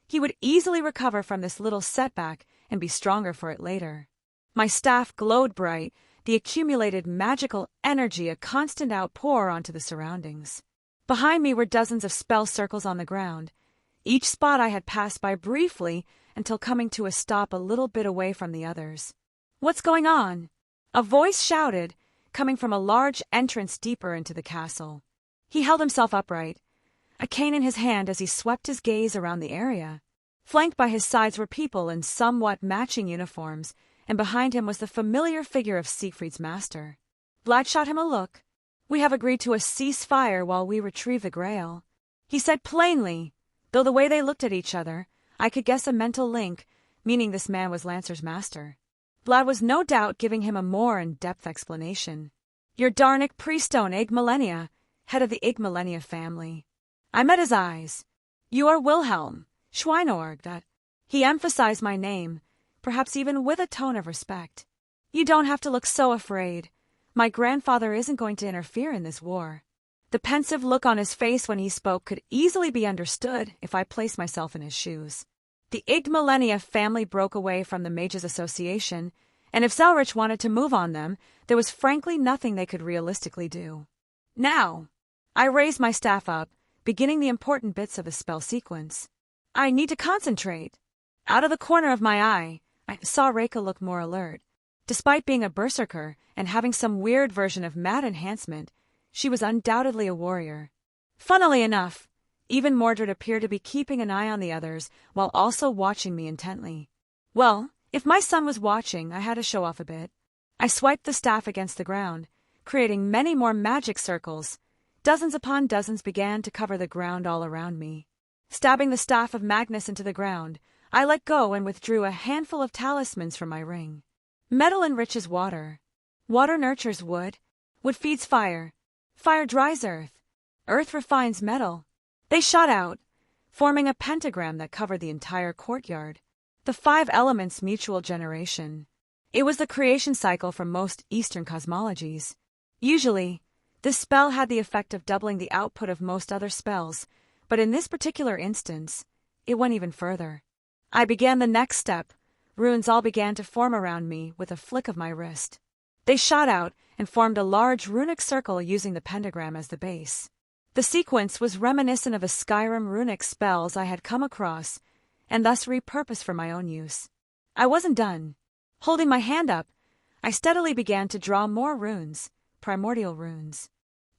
He would easily recover from this little setback and be stronger for it later. My staff glowed bright, the accumulated magical energy a constant outpour onto the surroundings. Behind me were dozens of spell circles on the ground. Each spot I had passed by briefly until coming to a stop a little bit away from the others. What's going on? A voice shouted, coming from a large entrance deeper into the castle. He held himself upright, a cane in his hand as he swept his gaze around the area. Flanked by his sides were people in somewhat matching uniforms, and behind him was the familiar figure of Siegfried's master. Vlad shot him a look. We have agreed to a ceasefire while we retrieve the Grail. He said plainly, though the way they looked at each other, I could guess a mental link, meaning this man was Lancer's master. Vlad was no doubt giving him a more in-depth explanation. You're Darnik Priestone Ig Millennia, head of the Ig Millennia family. I met his eyes. You are Wilhelm Schweinorg. That he emphasized my name, perhaps even with a tone of respect. You don't have to look so afraid. My grandfather isn't going to interfere in this war. The pensive look on his face when he spoke could easily be understood if I placed myself in his shoes. The Ig Millennia family broke away from the Mages Association, and if Zelretch wanted to move on them, there was frankly nothing they could realistically do. Now, I raised my staff up, beginning the important bits of the spell sequence. I need to concentrate. Out of the corner of my eye, I saw Reika look more alert. Despite being a berserker and having some weird version of mad enhancement, she was undoubtedly a warrior. Funnily enough, even Mordred appeared to be keeping an eye on the others while also watching me intently. Well, if my son was watching, I had to show off a bit. I swiped the staff against the ground, creating many more magic circles. Dozens upon dozens began to cover the ground all around me. Stabbing the staff of Magnus into the ground, I let go and withdrew a handful of talismans from my ring. Metal enriches water. Water nurtures wood. Wood feeds fire. Fire dries earth. Earth refines metal. They shot out, forming a pentagram that covered the entire courtyard. The 5 elements mutual generation. It was the creation cycle for most Eastern cosmologies. Usually, this spell had the effect of doubling the output of most other spells, but in this particular instance, it went even further. I began the next step. Runes all began to form around me with a flick of my wrist. They shot out and formed a large runic circle using the pentagram as the base. The sequence was reminiscent of a Skyrim runic spells I had come across, and thus repurposed for my own use. I wasn't done. Holding my hand up, I steadily began to draw more runes, primordial runes.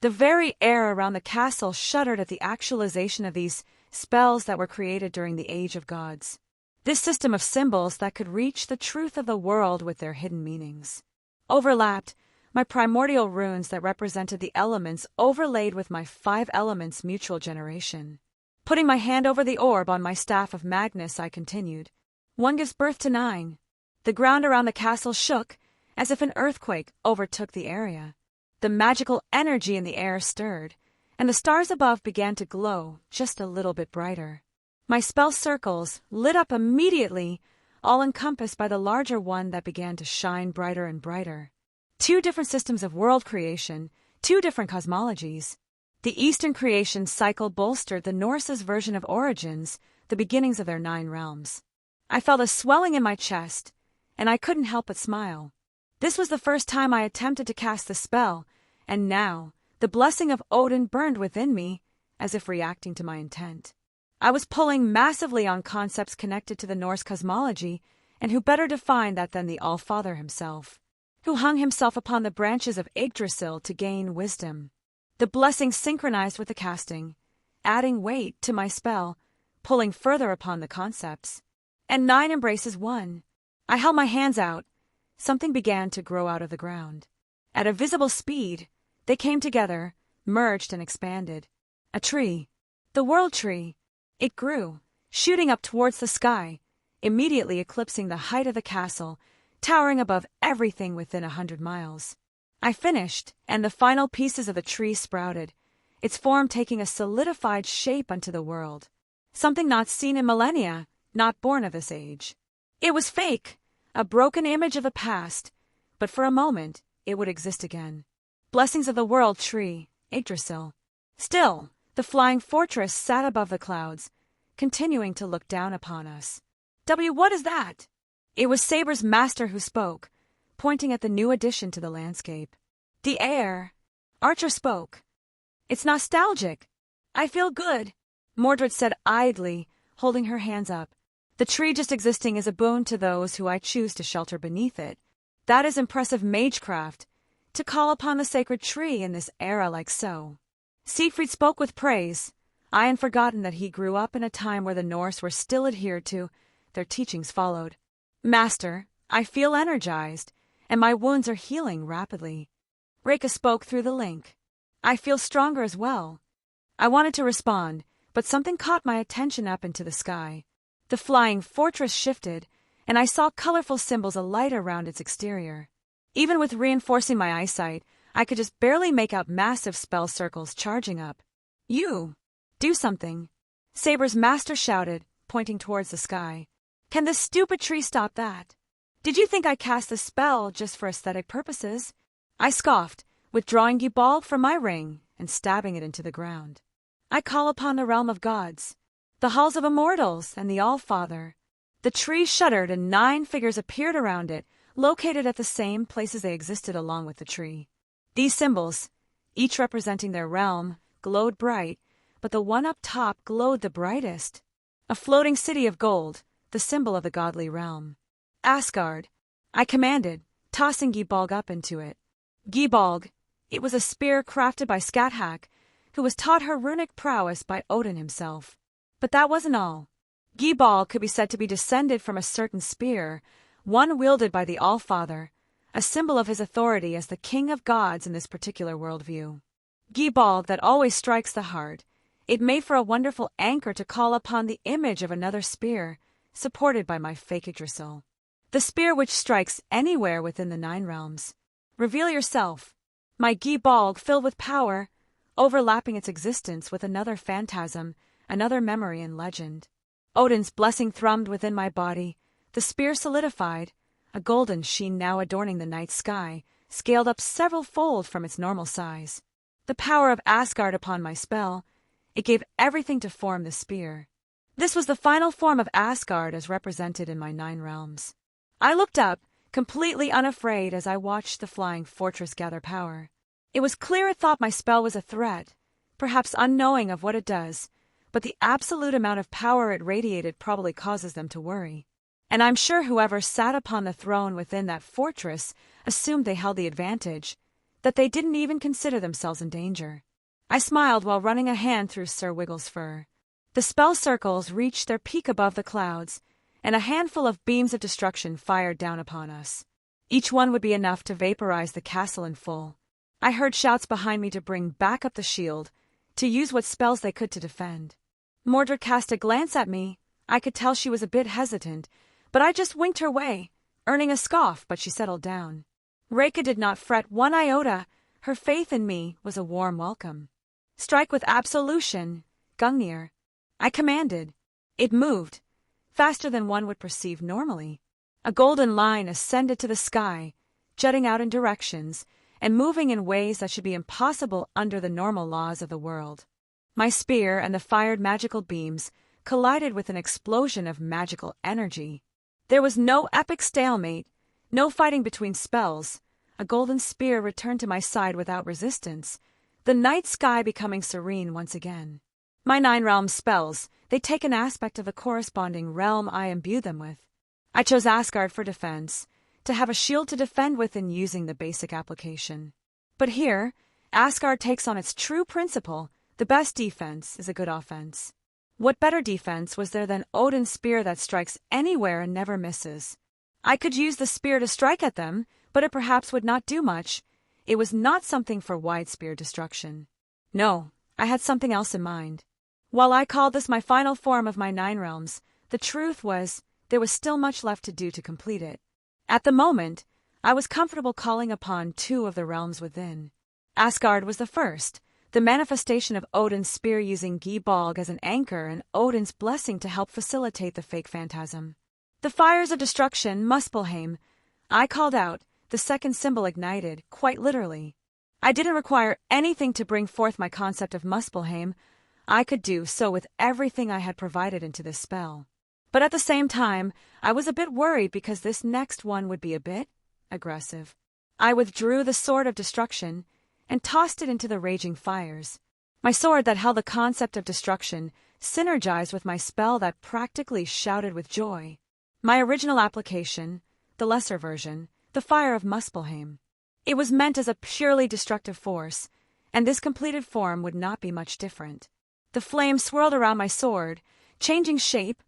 The very air around the castle shuddered at the actualization of these spells that were created during the Age of Gods. This system of symbols that could reach the truth of the world with their hidden meanings. Overlapped, my primordial runes that represented the elements overlaid with my 5 elements mutual generation. Putting my hand over the orb on my staff of Magnus, I continued. 1 gives birth to 9. The ground around the castle shook, as if an earthquake overtook the area. The magical energy in the air stirred, and the stars above began to glow just a little bit brighter. My spell circles lit up immediately, all encompassed by the larger one that began to shine brighter and brighter. 2 different systems of world creation, 2 different cosmologies. The Eastern creation cycle bolstered the Norse's version of origins, the beginnings of their 9 realms. I felt a swelling in my chest, and I couldn't help but smile. This was the first time I attempted to cast the spell, and now the blessing of Odin burned within me, as if reacting to my intent. I was pulling massively on concepts connected to the Norse cosmology, and who better defined that than the All-Father himself, who hung himself upon the branches of Yggdrasil to gain wisdom. The blessing synchronized with the casting, adding weight to my spell, pulling further upon the concepts. And 9 embraces 1. I held my hands out. Something began to grow out of the ground. At a visible speed, they came together, merged and expanded. A tree. The world tree. It grew, shooting up towards the sky, immediately eclipsing the height of the castle, towering above everything within 100 miles. I finished, and the final pieces of the tree sprouted, its form taking a solidified shape unto the world. Something not seen in millennia, not born of this age. It was fake, a broken image of the past, but for a moment it would exist again. Blessings of the world tree, Yggdrasil. Still, the flying fortress sat above the clouds, continuing to look down upon us. What is that? It was Saber's master who spoke, pointing at the new addition to the landscape. The air. Archer spoke. It's nostalgic. I feel good, Mordred said idly, holding her hands up. The tree just existing is a boon to those who I choose to shelter beneath it. That is impressive magecraft, to call upon the sacred tree in this era like so. Siegfried spoke with praise. I had forgotten that he grew up in a time where the Norse were still adhered to, their teachings followed. Master, I feel energized, and my wounds are healing rapidly. Reka spoke through the link. I feel stronger as well. I wanted to respond, but something caught my attention up into the sky. The flying fortress shifted, and I saw colorful symbols alight around its exterior. Even with reinforcing my eyesight, I could just barely make out massive spell circles charging up. You! Do something! Saber's master shouted, pointing towards the sky. Can this stupid tree stop that? Did you think I cast the spell just for aesthetic purposes? I scoffed, withdrawing Gibalg from my ring and stabbing it into the ground. I call upon the realm of gods, the halls of immortals, and the All-Father. The tree shuddered and 9 figures appeared around it, located at the same places they existed along with the tree. These symbols, each representing their realm, glowed bright, but the one up top glowed the brightest. A floating city of gold, the symbol of the godly realm. Asgard, I commanded, tossing Gibalg up into it. Gibalg, it was a spear crafted by Skathak, who was taught her runic prowess by Odin himself. But that wasn't all. Gibalg could be said to be descended from a certain spear, one wielded by the All-Father, a symbol of his authority as the king of gods in this particular worldview. Gibalg that always strikes the heart, it made for a wonderful anchor to call upon the image of another spear, supported by my fake Yggdrasil. The spear which strikes anywhere within the 9 realms. Reveal yourself. My Gibalg, filled with power, overlapping its existence with another phantasm, another memory and legend. Odin's blessing thrummed within my body, the spear solidified, a golden sheen now adorning the night sky, scaled up several-fold from its normal size. The power of Asgard upon my spell, it gave everything to form the spear. This was the final form of Asgard as represented in my 9 realms. I looked up, completely unafraid as I watched the flying fortress gather power. It was clear it thought my spell was a threat, perhaps unknowing of what it does, but the absolute amount of power it radiated probably causes them to worry. And I'm sure whoever sat upon the throne within that fortress assumed they held the advantage, that they didn't even consider themselves in danger. I smiled while running a hand through Sir Wiggle's fur. The spell circles reached their peak above the clouds, and a handful of beams of destruction fired down upon us. Each one would be enough to vaporize the castle in full. I heard shouts behind me to bring back up the shield, to use what spells they could to defend. Mordred cast a glance at me. I could tell she was a bit hesitant, but I just winked her way, earning a scoff, but she settled down. Reka did not fret one iota. Her faith in me was a warm welcome. Strike with absolution, Gungnir. I commanded. It moved, faster than one would perceive normally. A golden line ascended to the sky, jutting out in directions, and moving in ways that should be impossible under the normal laws of the world. My spear and the fired magical beams collided with an explosion of magical energy. There was no epic stalemate, no fighting between spells. A golden spear returned to my side without resistance, the night sky becoming serene once again. My 9 realm spells, they take an aspect of the corresponding realm I imbue them with. I chose Asgard for defense, to have a shield to defend with in using the basic application. But here, Asgard takes on its true principle: the best defense is a good offense. What better defense was there than Odin's spear that strikes anywhere and never misses? I could use the spear to strike at them, but it perhaps would not do much. It was not something for wide spear destruction. No, I had something else in mind. While I called this my final form of my 9 realms, the truth was there was still much left to do to complete it. At the moment, I was comfortable calling upon 2 of the realms within. Asgard was the first, the manifestation of Odin's spear using Gibolg as an anchor and Odin's blessing to help facilitate the fake phantasm. The fires of destruction, Muspelheim, I called out, the second symbol ignited, quite literally. I didn't require anything to bring forth my concept of Muspelheim. I could do so with everything I had provided into this spell. But at the same time, I was a bit worried because this next one would be a bit aggressive. I withdrew the sword of destruction and tossed it into the raging fires. My sword that held the concept of destruction synergized with my spell that practically shouted with joy. My original application, the lesser version, the fire of Muspelheim. It was meant as a purely destructive force, and this completed form would not be much different. The flame swirled around my sword, changing shape,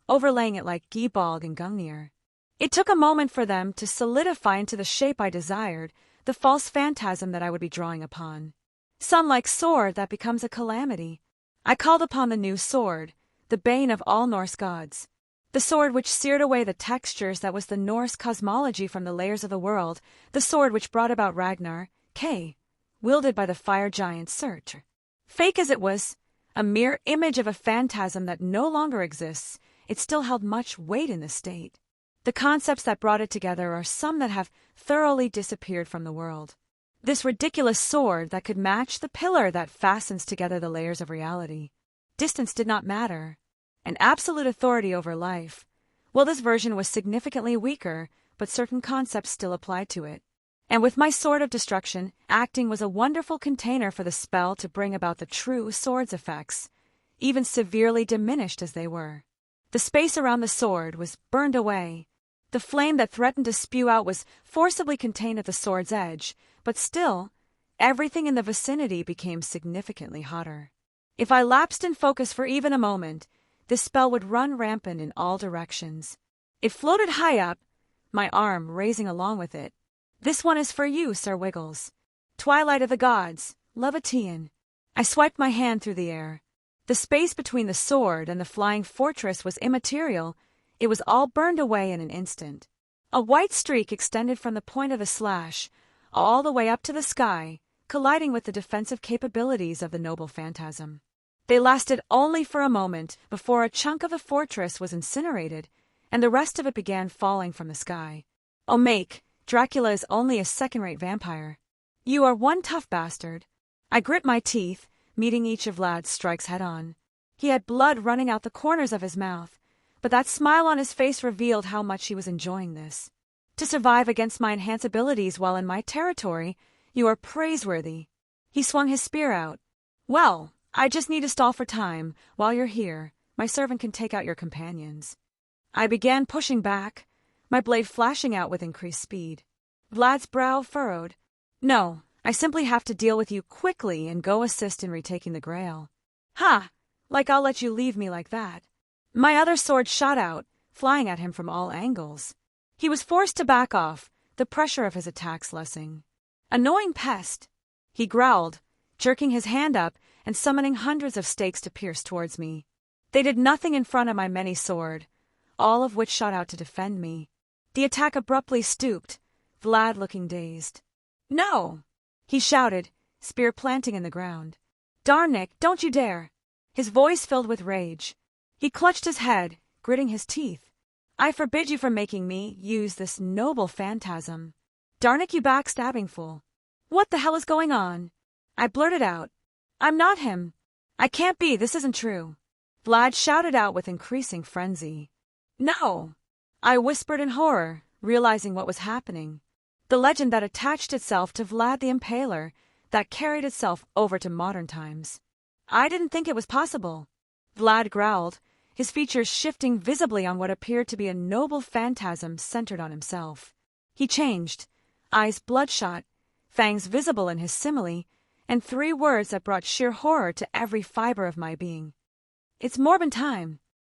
overlaying it like Gibolg and Gungnir. It took a moment for them to solidify into the shape I desired, the false phantasm that I would be drawing upon. Sun-like sword that becomes a calamity. I called upon the new sword, the bane of all Norse gods. The sword which seared away the textures that was the Norse cosmology from the layers of the world, the sword which brought about Ragnar, wielded by the fire giant Surtr. Fake as it was, a mere image of a phantasm that no longer exists, it still held much weight in the state. The concepts that brought it together are some that have thoroughly disappeared from the world. This ridiculous sword that could match the pillar that fastens together the layers of reality. Distance did not matter. An absolute authority over life. Well, this version was significantly weaker, but certain concepts still applied to it. And with my sword of destruction, acting was a wonderful container for the spell to bring about the true sword's effects, even severely diminished as they were. The space around the sword was burned away. The flame that threatened to spew out was forcibly contained at the sword's edge, but still, everything in the vicinity became significantly hotter. If I lapsed in focus for even a moment, this spell would run rampant in all directions. It floated high up, my arm raising along with it. This one is for you, Sir Wiggles. Twilight of the Gods, Levitian. I swiped my hand through the air. The space between the sword and the flying fortress was immaterial. It was all burned away in an instant. A white streak extended from the point of the slash, all the way up to the sky, colliding with the defensive capabilities of the noble phantasm. They lasted only for a moment before a chunk of the fortress was incinerated, and the rest of it began falling from the sky. Oh, Make, Dracula is only a second-rate vampire. You are one tough bastard. I grit my teeth, meeting each of Vlad's strikes head-on. He had blood running out the corners of his mouth, but that smile on his face revealed how much he was enjoying this. To survive against my enhanced abilities while in my territory, you are praiseworthy. He swung his spear out. Well, I just need to stall for time. While you're here, my servant can take out your companions. I began pushing back, my blade flashing out with increased speed. Vlad's brow furrowed. No, I simply have to deal with you quickly and go assist in retaking the Grail. Ha! Like I'll let you leave me like that. My other sword shot out, flying at him from all angles. He was forced to back off, the pressure of his attacks lessening. Annoying pest! He growled, jerking his hand up and summoning hundreds of stakes to pierce towards me. They did nothing in front of my many sword, all of which shot out to defend me. The attack abruptly stooped, Vlad looking dazed. No! He shouted, spear planting in the ground. Darnick, don't you dare! His voice filled with rage. He clutched his head, gritting his teeth. I forbid you from making me use this noble phantasm. Darnick, you backstabbing fool. What the hell is going on? I blurted out. I'm not him. I can't be, this isn't true. Vlad shouted out with increasing frenzy. No! I whispered in horror, realizing what was happening. The legend that attached itself to Vlad the Impaler, that carried itself over to modern times. I didn't think it was possible. Vlad growled, his features shifting visibly on what appeared to be a noble phantasm centered on himself. He changed, eyes bloodshot, fangs visible in his simile, and 3 words that brought sheer horror to every fiber of my being. It's Morbin time.